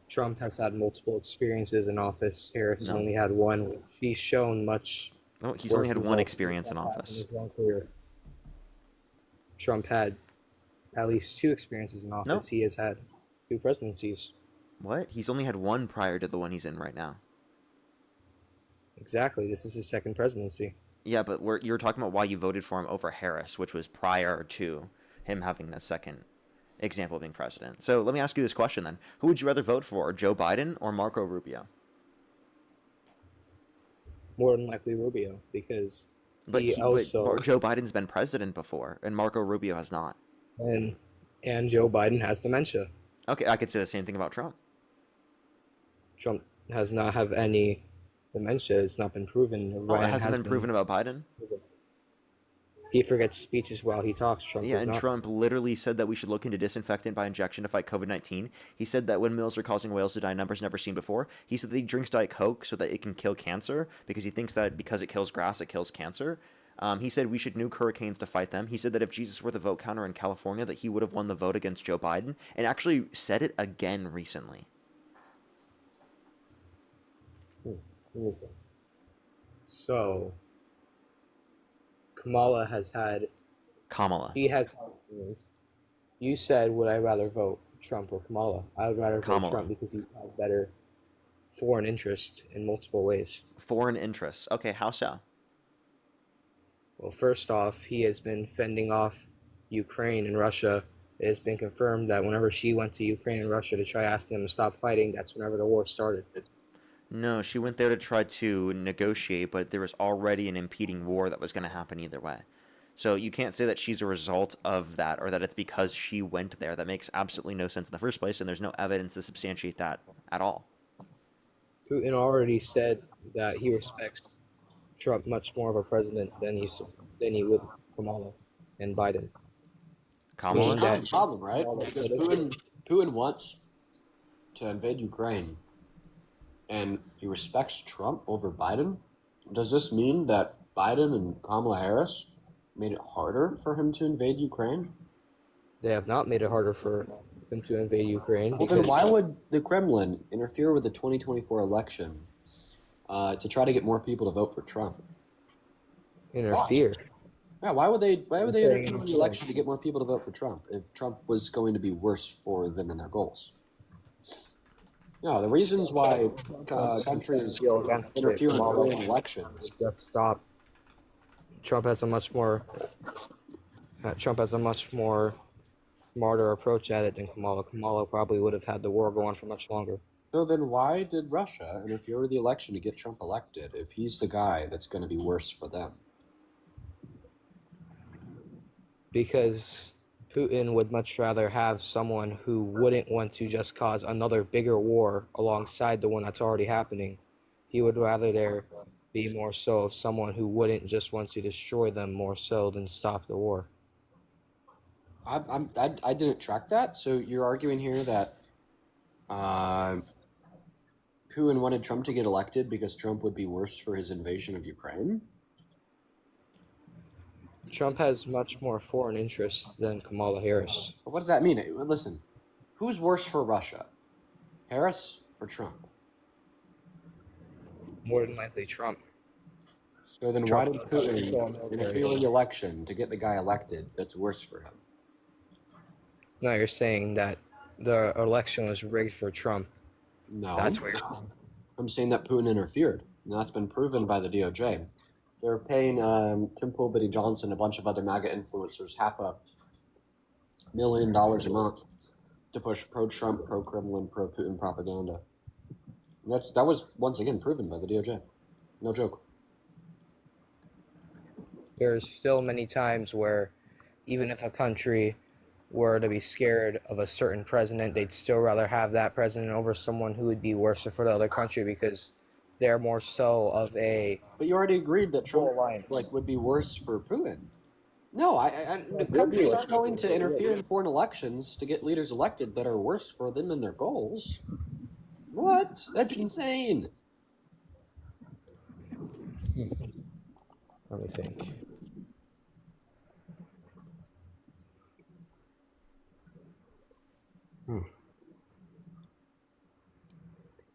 Trump has had multiple experiences in office. Harris has only had one. She's shown much. No, he's only had one experience in office. In his long career. Trump had at least 2 experiences in office. No. He has had 2 presidencies. What? He's only had one prior to the one he's in right now. Exactly. This is his second presidency. Yeah, but you're talking about why you voted for him over Harris, which was prior to him having the second example of being president. So let me ask you this question then: who would you rather vote for, Joe Biden or Marco Rubio? More than likely Rubio, because But he also Joe Biden's been president before, and Marco Rubio has not. and Joe Biden has dementia. Okay, I could say the same thing about Trump. Trump has not have any dementia. It's not been proven. Oh, it hasn't been proven about Biden? He forgets speeches while he talks. Trump Yeah, does and not. Trump literally said that we should look into disinfectant by injection to fight COVID-19. He said that windmills are causing whales to die in numbers never seen before. He said that he drinks Diet Coke so that it can kill cancer because he thinks that because it kills grass, it kills cancer. He said we should nuke hurricanes to fight them. He said that if Jesus were the vote counter in California, that he would have won the vote against Joe Biden, and actually said it again recently. Let me think. So, Kamala has had. He has. You said, would I rather vote Trump or Kamala? I would rather vote Kamala. Trump because he's had better foreign interest in multiple ways. Foreign interests. Okay, how so? Well, first off, he has been fending off Ukraine and Russia. It has been confirmed that whenever she went to Ukraine and Russia to try asking them to stop fighting, that's whenever the war started. No, she went there to try to negotiate, but there was already an impeding war that was going to happen either way. So you can't say that she's a result of that or that it's because she went there. That makes absolutely no sense in the first place, and there's no evidence to substantiate that at all. Putin already said that he respects Trump much more of a president than he would Kamala and Biden. Kamala? Which is kind of a problem, right? Because Putin wants to invade Ukraine, and he respects Trump over Biden. Does this mean that Biden and Kamala Harris made it harder for him to invade Ukraine? They have not made it harder for him to invade Ukraine. Well, then why would the Kremlin interfere with the 2024 election to try to get more people to vote for Trump? Interfere? Yeah, why would they interfere with the election influence. to get more people to vote for Trump if Trump was going to be worse for them and their goals? No, the reasons why countries interfere in foreign elections. Just stop. Trump has a much more smarter approach at it than Kamala. Kamala probably would have had the war go on for much longer. So then why did Russia interfere with the election to get Trump elected if he's the guy that's going to be worse for them? Because Putin would much rather have someone who wouldn't want to just cause another bigger war alongside the one that's already happening. He would rather there be more so of someone who wouldn't just want to destroy them more so than stop the war. I didn't track that. So you're arguing here that Putin wanted Trump to get elected because Trump would be worse for his invasion of Ukraine? Trump has much more foreign interests than Kamala Harris. But what does that mean? Listen, who's worse for Russia? Harris or Trump? More than likely Trump. So then Trump why did Putin interfere with the election to get the guy elected that's worse for him? No, you're saying that the election was rigged for Trump. No. That's where I'm saying that Putin interfered, and that's been proven by the DOJ. They're paying Tim Pool, Johnson, a bunch of other MAGA influencers $500,000 a month to push pro-Trump, pro-Kremlin, pro-Putin propaganda. And that was, once again, proven by the DOJ. No joke. there's still many times where even if a country were to be scared of a certain president, they'd still rather have that president over someone who would be worse for the other country because they're more so of a. But you already agreed that Trump would be worse for Putin. No, the countries aren't going to interfere in foreign elections to get leaders elected that are worse for them and their goals. What? That's insane. Let me think.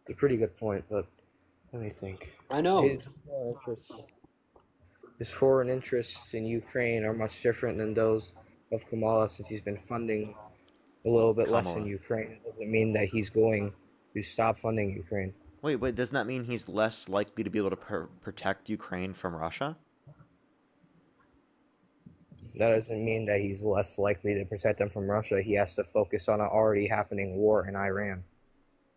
It's a pretty good point, but let me think. I know. His foreign interests in Ukraine are much different than those of Kamala, since he's been funding a little bit less in Ukraine. It doesn't mean that he's going to stop funding Ukraine. Wait, doesn't that mean he's less likely to be able to protect Ukraine from Russia? That doesn't mean that he's less likely to protect them from Russia. He has to focus on an already happening war in Iran.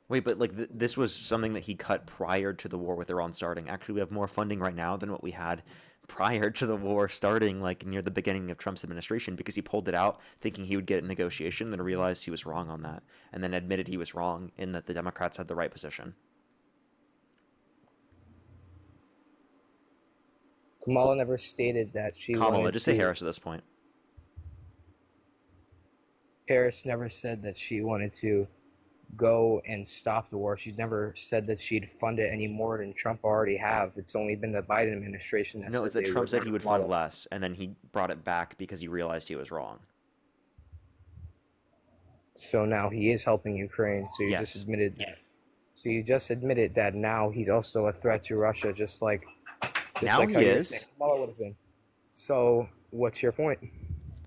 Wait, but like this was something that he cut prior to the war with Iran starting. Actually, we have more funding right now than what we had prior to the war starting, like near the beginning of Trump's administration, because he pulled it out thinking he would get a negotiation, then realized he was wrong on that, and then admitted he was wrong in that the Democrats had the right position. Kamala never stated that she Kamala, wanted just to. say Harris at this point. Harris never said that she wanted to go and stop the war. She's never said that she'd fund it any more than Trump already have. It's only been the Biden administration that No, it's that they Trump said he would fund model. less, and then he brought it back because he realized he was wrong. So now he is helping Ukraine. So you Yes. just admitted. So you just admitted that now he's also a threat to Russia, just like Now how he you were is. saying Kamala would have been. So what's your point?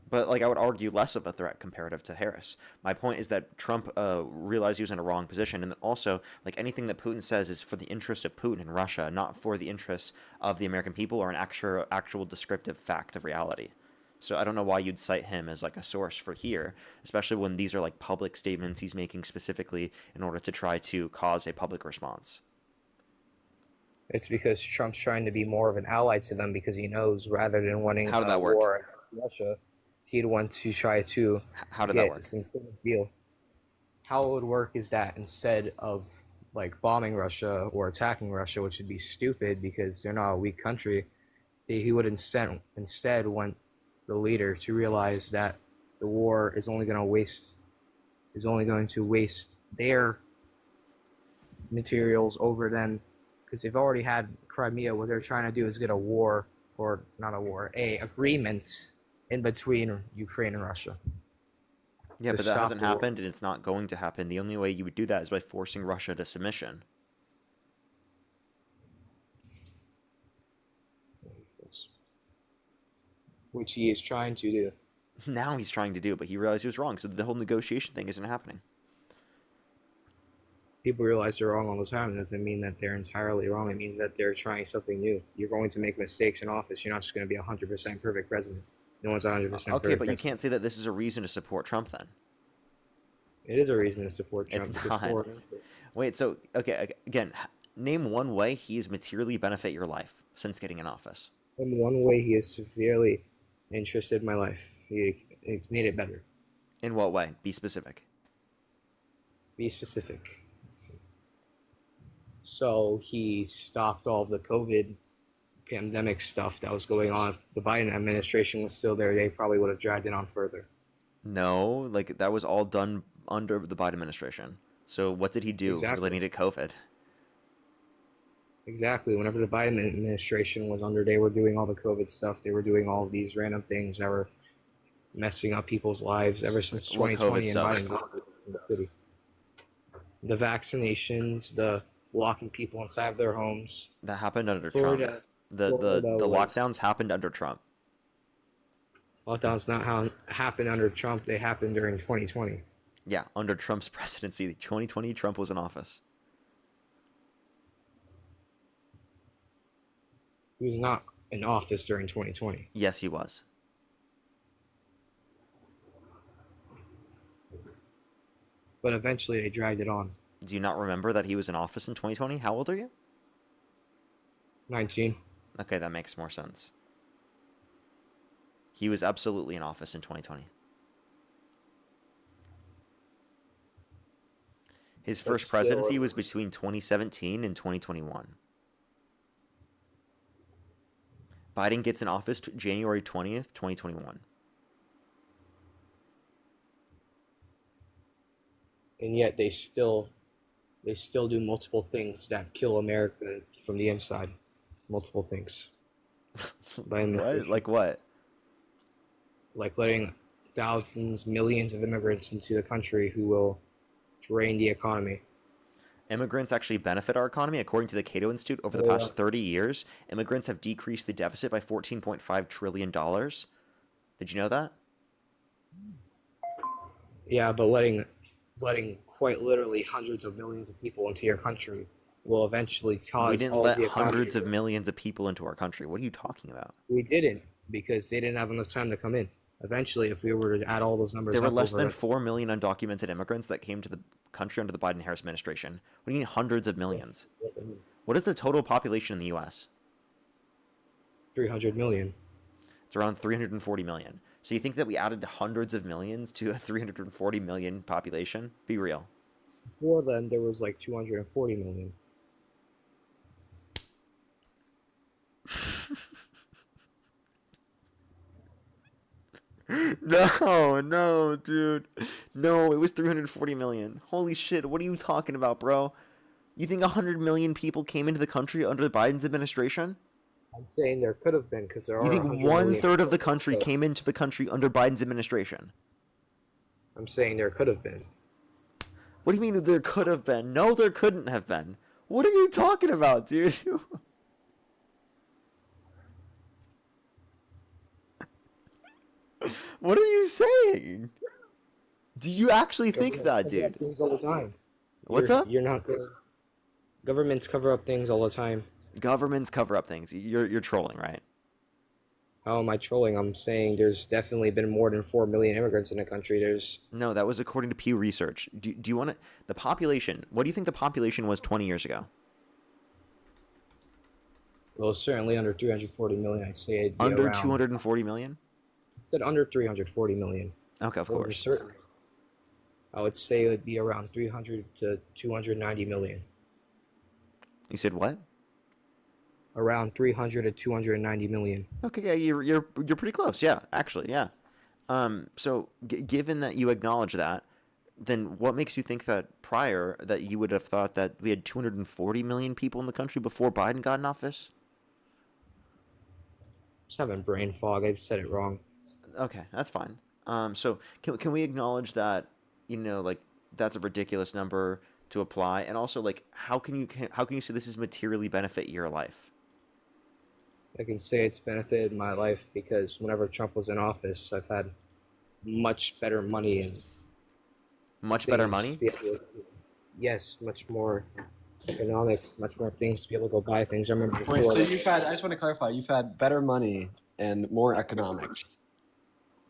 But like I would argue less of a threat comparative to Harris. My point is that Trump realized he was in a wrong position, and also like anything that Putin says is for the interest of Putin and Russia, not for the interests of the American people or an actual descriptive fact of reality. So I don't know why you'd cite him as like a source for here, especially when these are like public statements he's making specifically in order to try to cause a public response. It's because Trump's trying to be more of an ally to them because he knows rather than wanting How did that a work? war against Russia, he'd want to try to How did get that work? some sort of deal. How it would work is that instead of like bombing Russia or attacking Russia, which would be stupid because they're not a weak country, he would instead want the leader to realize that the war is only going to waste their materials over them, because they've already had Crimea. What they're trying to do is get a war, or not a war, a agreement in between Ukraine and Russia. Yeah, to but that stop hasn't the war. happened, and it's not going to happen. The only way you would do that is by forcing Russia to submission. Which he is trying to do. Now he's trying to do it, but he realized he was wrong, so the whole negotiation thing isn't happening. People realize they're wrong all the time. It doesn't mean that they're entirely wrong. It means that they're trying something new. You're going to make mistakes in office. You're not just going to be 100% perfect president. No one's 100% Okay, perfect but you president. can't say that this is a reason to support Trump then. It is a reason to support Trump. It's because not. for- Wait, so, okay, again, name one way he's materially benefit your life since getting in office. in one way, he has severely interested my life. It's made it better. In what way? Be specific. Be specific. Let's see. So he stopped all of the COVID pandemic stuff that was going on. If the Biden administration was still there, they probably would have dragged it on further. No, like that was all done under the Biden administration. So what did he do relating to COVID? Exactly. Whenever the Biden administration was under, they were doing all the COVID stuff. They were doing all of these random things that were messing up people's lives ever since What 2020 COVID and stuff? Biden's in the city. The vaccinations, the locking people inside their homes. That happened under Florida- Trump. The Florida was- lockdowns happened under Trump. Lockdowns not how happened under Trump. They happened during 2020. Yeah, under Trump's presidency, 2020, Trump was in office. He was not in office during 2020. Yes, he was. But eventually they dragged it on. Do you not remember that he was in office in 2020? How old are you? 19. Okay, that makes more sense. He was absolutely in office in 2020. His But first still- presidency was between 2017 and 2021. Biden gets in office January 20th, 2021. And yet they still do multiple things that kill America from the inside. Multiple things. What? Like what? Like letting thousands, millions of immigrants into the country who will drain the economy. Immigrants actually benefit our economy. According to the Cato Institute, over the Yeah. past 30 years, immigrants have decreased the deficit by $14.5 trillion. Did you know that? Yeah, but letting quite literally hundreds of millions of people into your country will eventually We cause didn't all let the economy. hundreds of millions of people into our country. What are you talking about? We didn't because they didn't have enough time to come in. Eventually, if we were to add all those numbers There were up less over than 4 million undocumented immigrants that came to the country under the Biden-Harris administration. What do you mean hundreds of millions? What is the total population in the U.S.? 300 million. It's around 340 million. So you think that we added hundreds of millions to a 340 million population? Be real. Before then, there was like 240 million. No, dude. No, it was 340 million. Holy shit, what are you talking about, bro? You think 100 million people came into the country under Biden's administration? I'm saying there could have been because there You are think 100 one million third of the people, country so came into the country under Biden's administration? I'm saying there could have been. What do you mean there could have been? No, there couldn't have been. What are you talking about, dude? What are you saying? Do you actually think that, Cover up dude? things all the time. What's You're- up? You're not good. Governments cover up things all the time. Governments cover up things. You're trolling, right? How am I trolling? I'm saying there's definitely been more than 4 million immigrants in the country. There's No, that was according to Pew Research. Do you want to... The population... What do you think the population was 20 years ago? well, certainly under 340 million. I'd say it'd be Under around. 240 million? I said under 340 million. Okay, of Over course. certain. I would say it would be around 300 to 290 million. You said what? Around 300 to 290 million. Okay, yeah, you're pretty close. Yeah, actually, yeah. So given that you acknowledge that, then what makes you think that prior that you would have thought that we had 240 million people in the country before Biden got in office? Just having brain fog. I said it wrong. Okay, that's fine. So can we acknowledge that, like that's a ridiculous number to apply, and also like how can you say this is materially benefit your life? I can say it's benefited my life because whenever Trump was in office, I've had much better money and Much better things money? to be able to- yes, much more economics, much more things to be able to go buy things. I remember before. Wait, so that- you've had, I just want to clarify, you've had better money and more economics.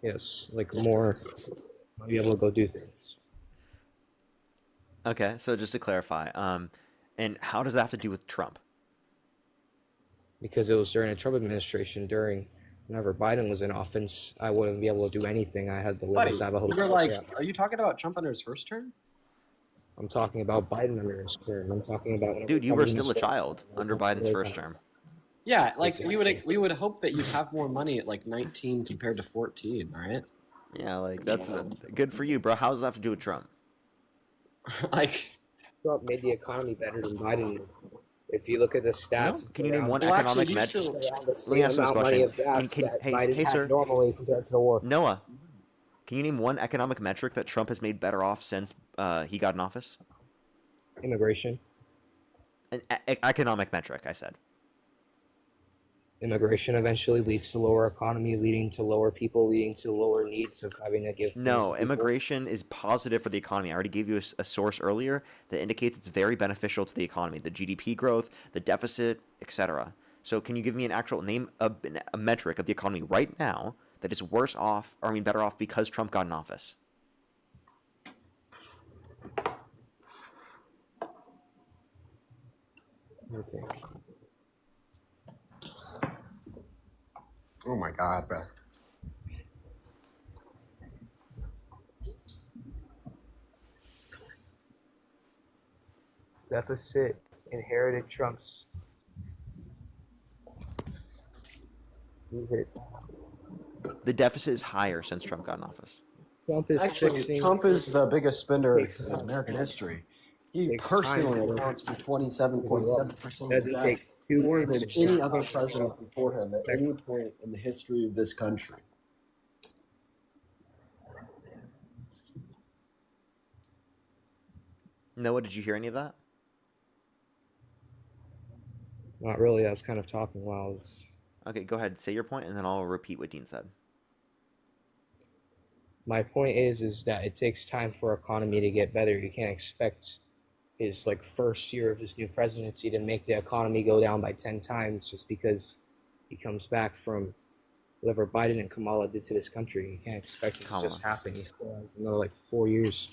yes, like more, I'll be able to go do things. Okay, so just to clarify, and how does that have to do with Trump? Because it was during the Trump administration, whenever Biden was in office, I wouldn't be able to do anything. I had to live Buddy, inside of a hotel. you're like, are you talking about Trump under his first term? I'm talking about Biden under his term. I'm talking about whenever Dude, you Trump were was in still a his first child term. under Biden's first term. Yeah, like Exactly. we would hope that you'd have more money at like 19 compared to 14, right? Yeah, like that's good for you, bro. How does that have to do with Trump? Like Trump made the economy better than Biden. If you look at the stats, Can you name one Well, economic actually, metric? still- around the Let me same ask you this amount of money of question. gas that Biden Hey, had sir. normally compared to the war. Noah, can you name one economic metric that Trump has made better off since he got in office? Immigration. An economic metric, I said. Immigration eventually leads to lower economy, leading to lower people, leading to lower needs of having to give things No, to people. immigration is positive for the economy. I already gave you a source earlier that indicates it's very beneficial to the economy, the GDP growth, the deficit, etc. So can you give me an actual name, a metric of the economy right now that is worse off, or I mean better off because Trump got in office? I think. Oh my God, bro. Deficit inherited Trump's. Move it. The deficit is higher since Trump got in office. Trump is Actually, fixing. Trump is the biggest spender Takes in time. American history. He Takes personally time. accounts for 27.7% of Doesn't debt take 2 more months. than any other president before him at any point in the history of this country. Noah, did you hear any of that? Not really. I was kind of talking while I was. Okay, go ahead. Say your point, and then I'll repeat what Dean said. My point is that it takes time for economy to get better. You can't expect his like first year of his new presidency to make the economy go down by 10 times just because he comes back from whatever Biden and Kamala did to this country. You can't expect it to just happen. He still has another like 4 years.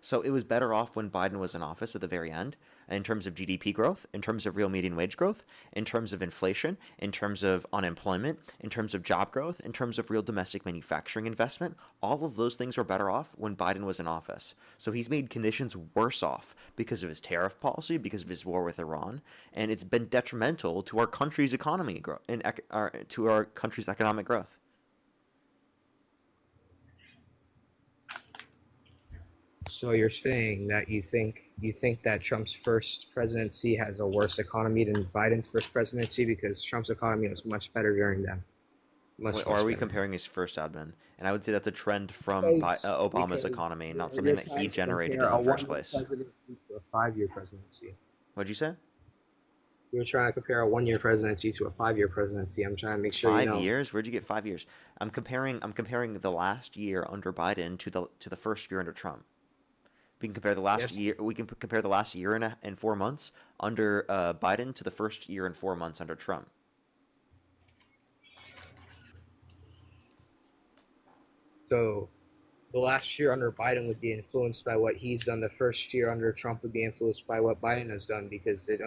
So it was better off when Biden was in office at the very end, in terms of GDP growth, in terms of real median wage growth, in terms of inflation, in terms of unemployment, in terms of job growth, in terms of real domestic manufacturing investment. All of those things were better off when Biden was in office. So he's made conditions worse off because of his tariff policy, because of his war with Iran, and it's been detrimental to our country's economy growth and to our country's economic growth. So you're saying that you think that Trump's first presidency has a worse economy than Biden's first presidency because Trump's economy was much better during that. Or are we comparing his first admin? And I would say that's a trend from Obama's economy, not something that he generated in the first place. A 5-year presidency. What'd you say? You're trying to compare a 1-year presidency to a 5-year presidency. I'm trying to make sure 5 years? Where'd you get 5 years? I'm comparing the last year under Biden to the first year under Trump. We can compare the last year. We can compare the last year and 4 months under Biden to the first year and 4 months under Trump. So, the last year under Biden would be influenced by what he's done. The first year under Trump would be influenced by what Biden has done because it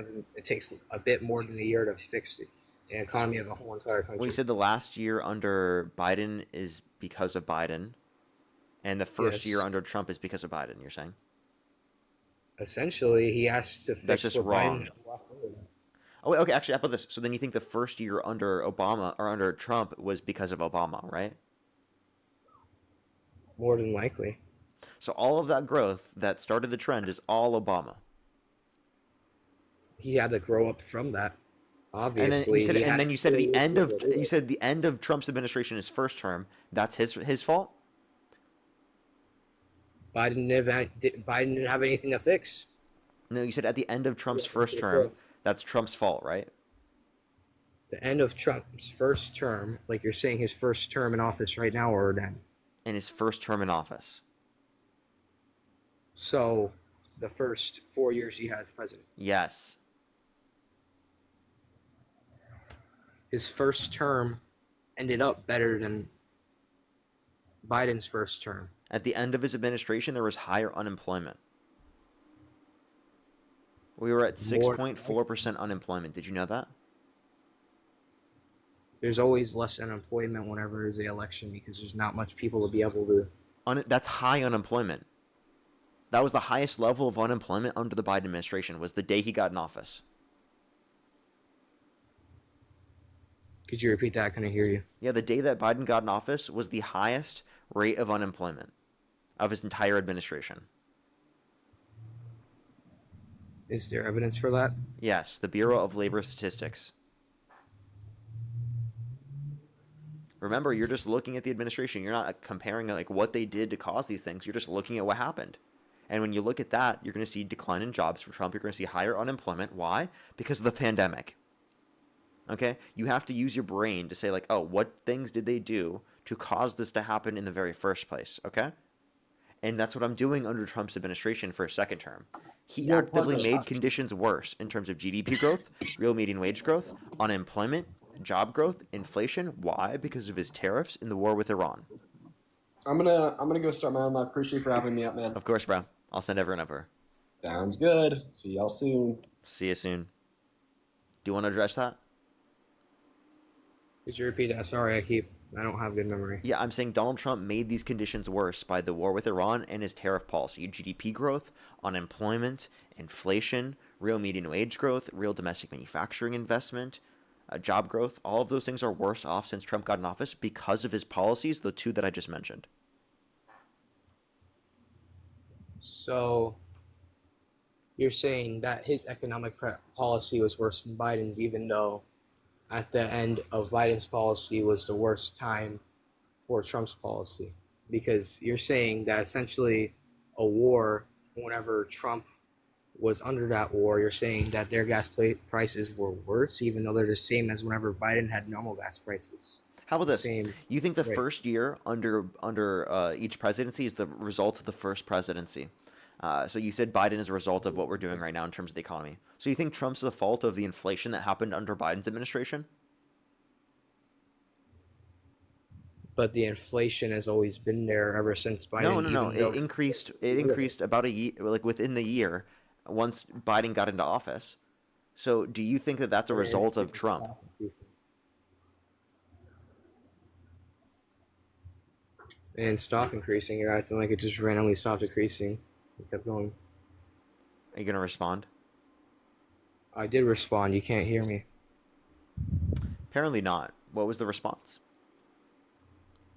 takes a bit more than a year to fix the economy of a whole entire country. Well, you said the last year under Biden is because of Biden, and the first year under Trump is because of Biden. You're saying? Essentially, he has to fix. That's just what wrong. Biden. Oh, okay. Actually, how about this? So then you think the first year under Obama or under Trump was because of Obama, right? More than likely. So all of that growth that started the trend is all Obama. He had to grow up from that. Obviously, and then you said the end of Trump's administration, his first term. That's his fault. Biden didn't have anything to fix. No, you said at the end of Trump's first term. That's Trump's fault, right? The end of Trump's first term, like you're saying, his first term in office right now, or then? In his first term in office. So, the first 4 years he had as president. Yes. His first term ended up better than Biden's first term. At the end of his administration, there was higher unemployment. We were at 6.4% unemployment. Did you know that? There's always less unemployment whenever there's an election because there's not much people to be able to. That's high unemployment. That was the highest level of unemployment under the Biden administration, was the day he got in office. Could you repeat that? I couldn't hear you. Yeah, the day that Biden got in office was the highest rate of unemployment of his entire administration. Is there evidence for that? Yes, the Bureau of Labor Statistics. Remember, you're just looking at the administration. You're not comparing like what they did to cause these things. You're just looking at what happened. And when you look at that, you're going to see decline in jobs for Trump. You're going to see higher unemployment. Why? Because of the pandemic. Okay? You have to use your brain to say like, oh, what things did they do to cause this to happen in the very first place? Okay? And that's what I'm doing under Trump's administration for a second term. He actively made conditions worse in terms of GDP growth, real median wage growth, unemployment, job growth, inflation. Why? Because of his tariffs and the war with Iran. I'm gonna go start my own live. Appreciate you for having me up, man. Of course, bro. I'll send everyone over. Sounds good. See y'all soon. See you soon. Do you want to address that? Could you repeat that? Sorry, I don't have good memory. Yeah, I'm saying Donald Trump made these conditions worse by the war with Iran and his tariff policy. GDP growth, unemployment, inflation, real median wage growth, real domestic manufacturing investment, job growth. All of those things are worse off since Trump got in office because of his policies, the two that I just mentioned. So, you're saying that his economic policy was worse than Biden's, even though at the end of Biden's policy was the worst time for Trump's policy, because you're saying that essentially a war, whenever Trump was under that war, you're saying that their gas prices were worse, even though they're the same as whenever Biden had normal gas prices. How about this? You think the first year under each presidency is the result of the first presidency? So you said Biden is a result of what we're doing right now in terms of the economy. So you think Trump's the fault of the inflation that happened under Biden's administration? But the inflation has always been there ever since Biden. No, no, no. Even though It increased. It increased about a year, like within the year, once Biden got into office. So do you think that that's a result of Trump? And stock increasing, you're acting like it just randomly stopped increasing. It kept going. Are you gonna respond? I did respond. You can't hear me. Apparently not. What was the response?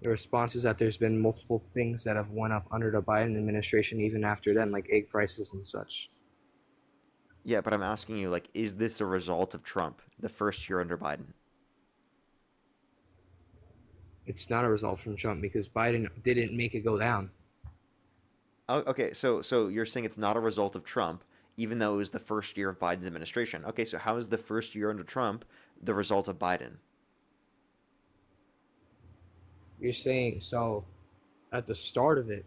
The response is that there's been multiple things that have went up under the Biden administration, even after then, like egg prices and such. Yeah, but I'm asking you, like, is this a result of Trump, the first year under Biden? It's not a result from Trump because Biden didn't make it go down. Oh, okay, so you're saying it's not a result of Trump, even though it was the first year of Biden's administration. Okay, so how is the first year under Trump the result of Biden? You're saying, so at the start of it,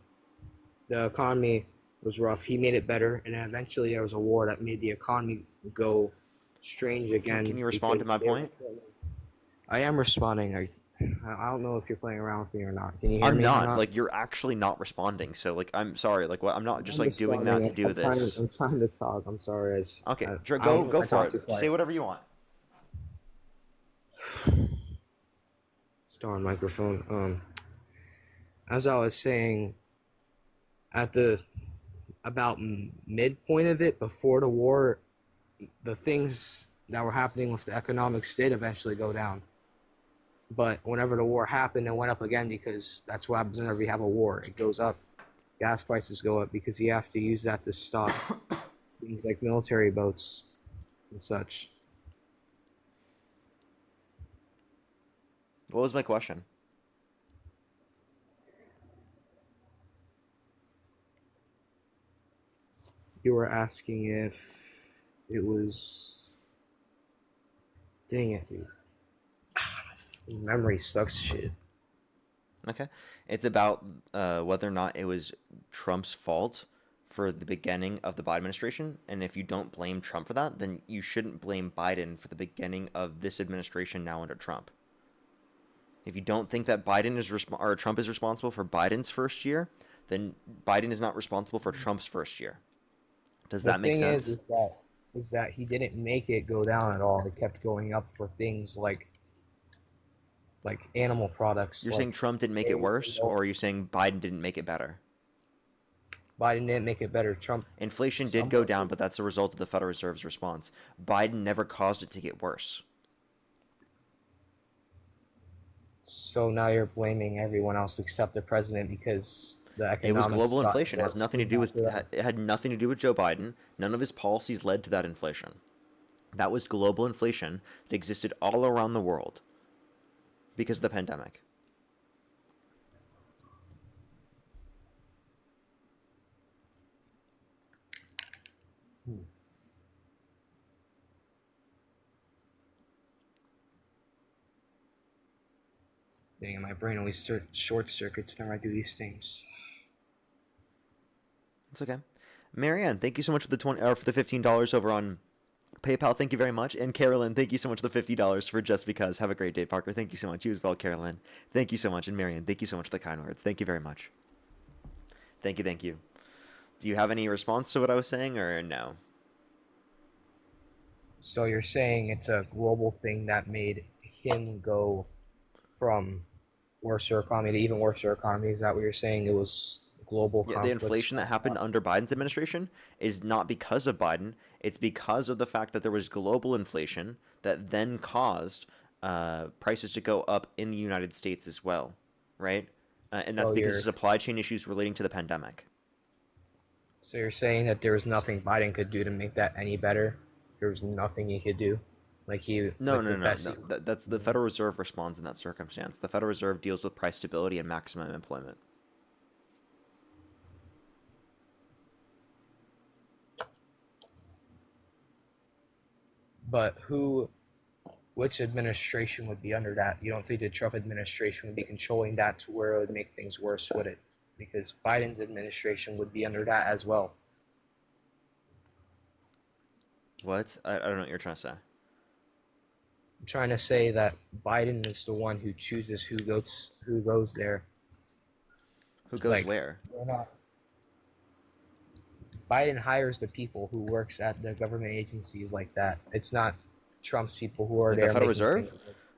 the economy was rough. He made it better, and then eventually there was a war that made the economy go strange again. Can you respond to my point? I am responding. I don't know if you're playing around with me or not. Can you hear I'm me? not. Like, you're actually not responding. So, like, I'm sorry. Like, what? I'm not just, like, doing that to do this. I'm trying to talk. I'm sorry. Okay, go for it. Say whatever you want. Star on microphone. As I was saying, at the about midpoint of it, before the war, the things that were happening with the economics did eventually go down. But whenever the war happened, it went up again because that's what happens whenever you have a war. It goes up. Gas prices go up because you have to use that to stock things like military boats and such. What was my question? You were asking if it was... Dang it, dude. Memory sucks shit. Okay. It's about whether or not it was Trump's fault for the beginning of the Biden administration. And if you don't blame Trump for that, then you shouldn't blame Biden for the beginning of this administration now under Trump. If you don't think that Biden is or Trump is responsible for Biden's first year, then Biden is not responsible for Trump's first year. Does that make sense? The thing is that he didn't make it go down at all. It kept going up for things like animal products. You're saying Trump didn't make it worse, or are you saying Biden didn't make it better? Biden didn't make it better. Inflation did go down, but that's a result of the Federal Reserve's response. Biden never caused it to get worse. So now you're blaming everyone else except the president because the economics. It was global inflation. It has nothing to do with. It had nothing to do with Joe Biden. None of his policies led to that inflation. That was global inflation that existed all around the world because of the pandemic. Dang, my brain always short circuits whenever I do these things. It's okay. Marianne, thank you so much for the for the $15 over on PayPal. Thank you very much. And Carolyn, thank you so much for the $50 for Just Because. Have a great day, Parker. Thank you so much. You as well, Carolyn. Thank you so much. And Marianne, thank you so much for the kind words. Thank you very much. Thank you, thank you. Do you have any response to what I was saying, or no? So you're saying it's a global thing that made him go from worse economy to even worse economy? Is that what you're saying? It was global. Yeah, the inflation that happened under Biden's administration is not because of Biden. It's because of the fact that there was global inflation that then caused prices to go up in the United States as well, right? And that's because of supply chain issues relating to the pandemic. So you're saying that there was nothing Biden could do to make that any better? There was nothing he could do? No. That's the Federal Reserve responds in that circumstance. The Federal Reserve deals with price stability and maximum employment. But which administration would be under that? You don't think the Trump administration would be controlling that to where it would make things worse, would it? Because Biden's administration would be under that as well. What? I don't know what you're trying to say. I'm trying to say that Biden is the one who chooses who goes there. Who goes where? We're not. Biden hires the people who works at the government agencies like that. It's not Trump's people who are Like there. the Federal making Reserve?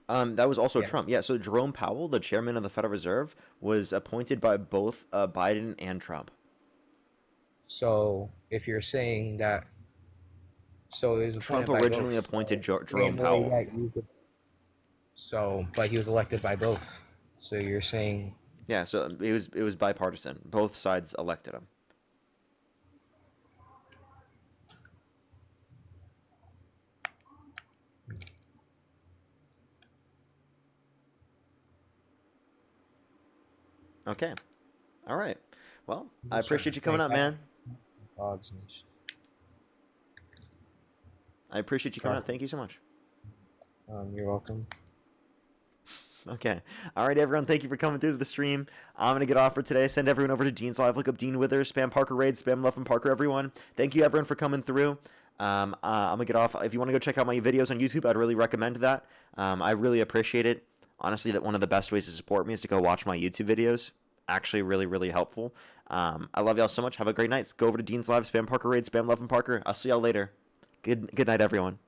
things. That was also Yeah. Trump. Yeah, so Jerome Powell, the chairman of the Federal Reserve, was appointed by both Biden and Trump. So if you're saying that, so it was Trump appointed by originally both, appointed so Jerome same way Powell. that you could- So, but he was elected by both. So you're saying, Yeah, so it was bipartisan. Both sides elected him. Okay. All right. Well, I appreciate you coming up, man. odds and sh- I appreciate you coming up. Thank you so much. You're welcome. Okay. All right, everyone. Thank you for coming through to the stream. I'm going to get off for today. Send everyone over to Dean's Live. Look up Dean Withers. Spam Parker Raid. Spam Love and Parker, everyone. Thank you, everyone, for coming through. I'm going to get off. If you want to go check out my videos on YouTube, I'd really recommend that. I really appreciate it. Honestly, that one of the best ways to support me is to go watch my YouTube videos. Actually, really, really helpful. I love y'all so much. Have a great night. Go over to Dean's Live. Spam Parker Raid. Spam Love and Parker. I'll see y'all later. Good night, everyone.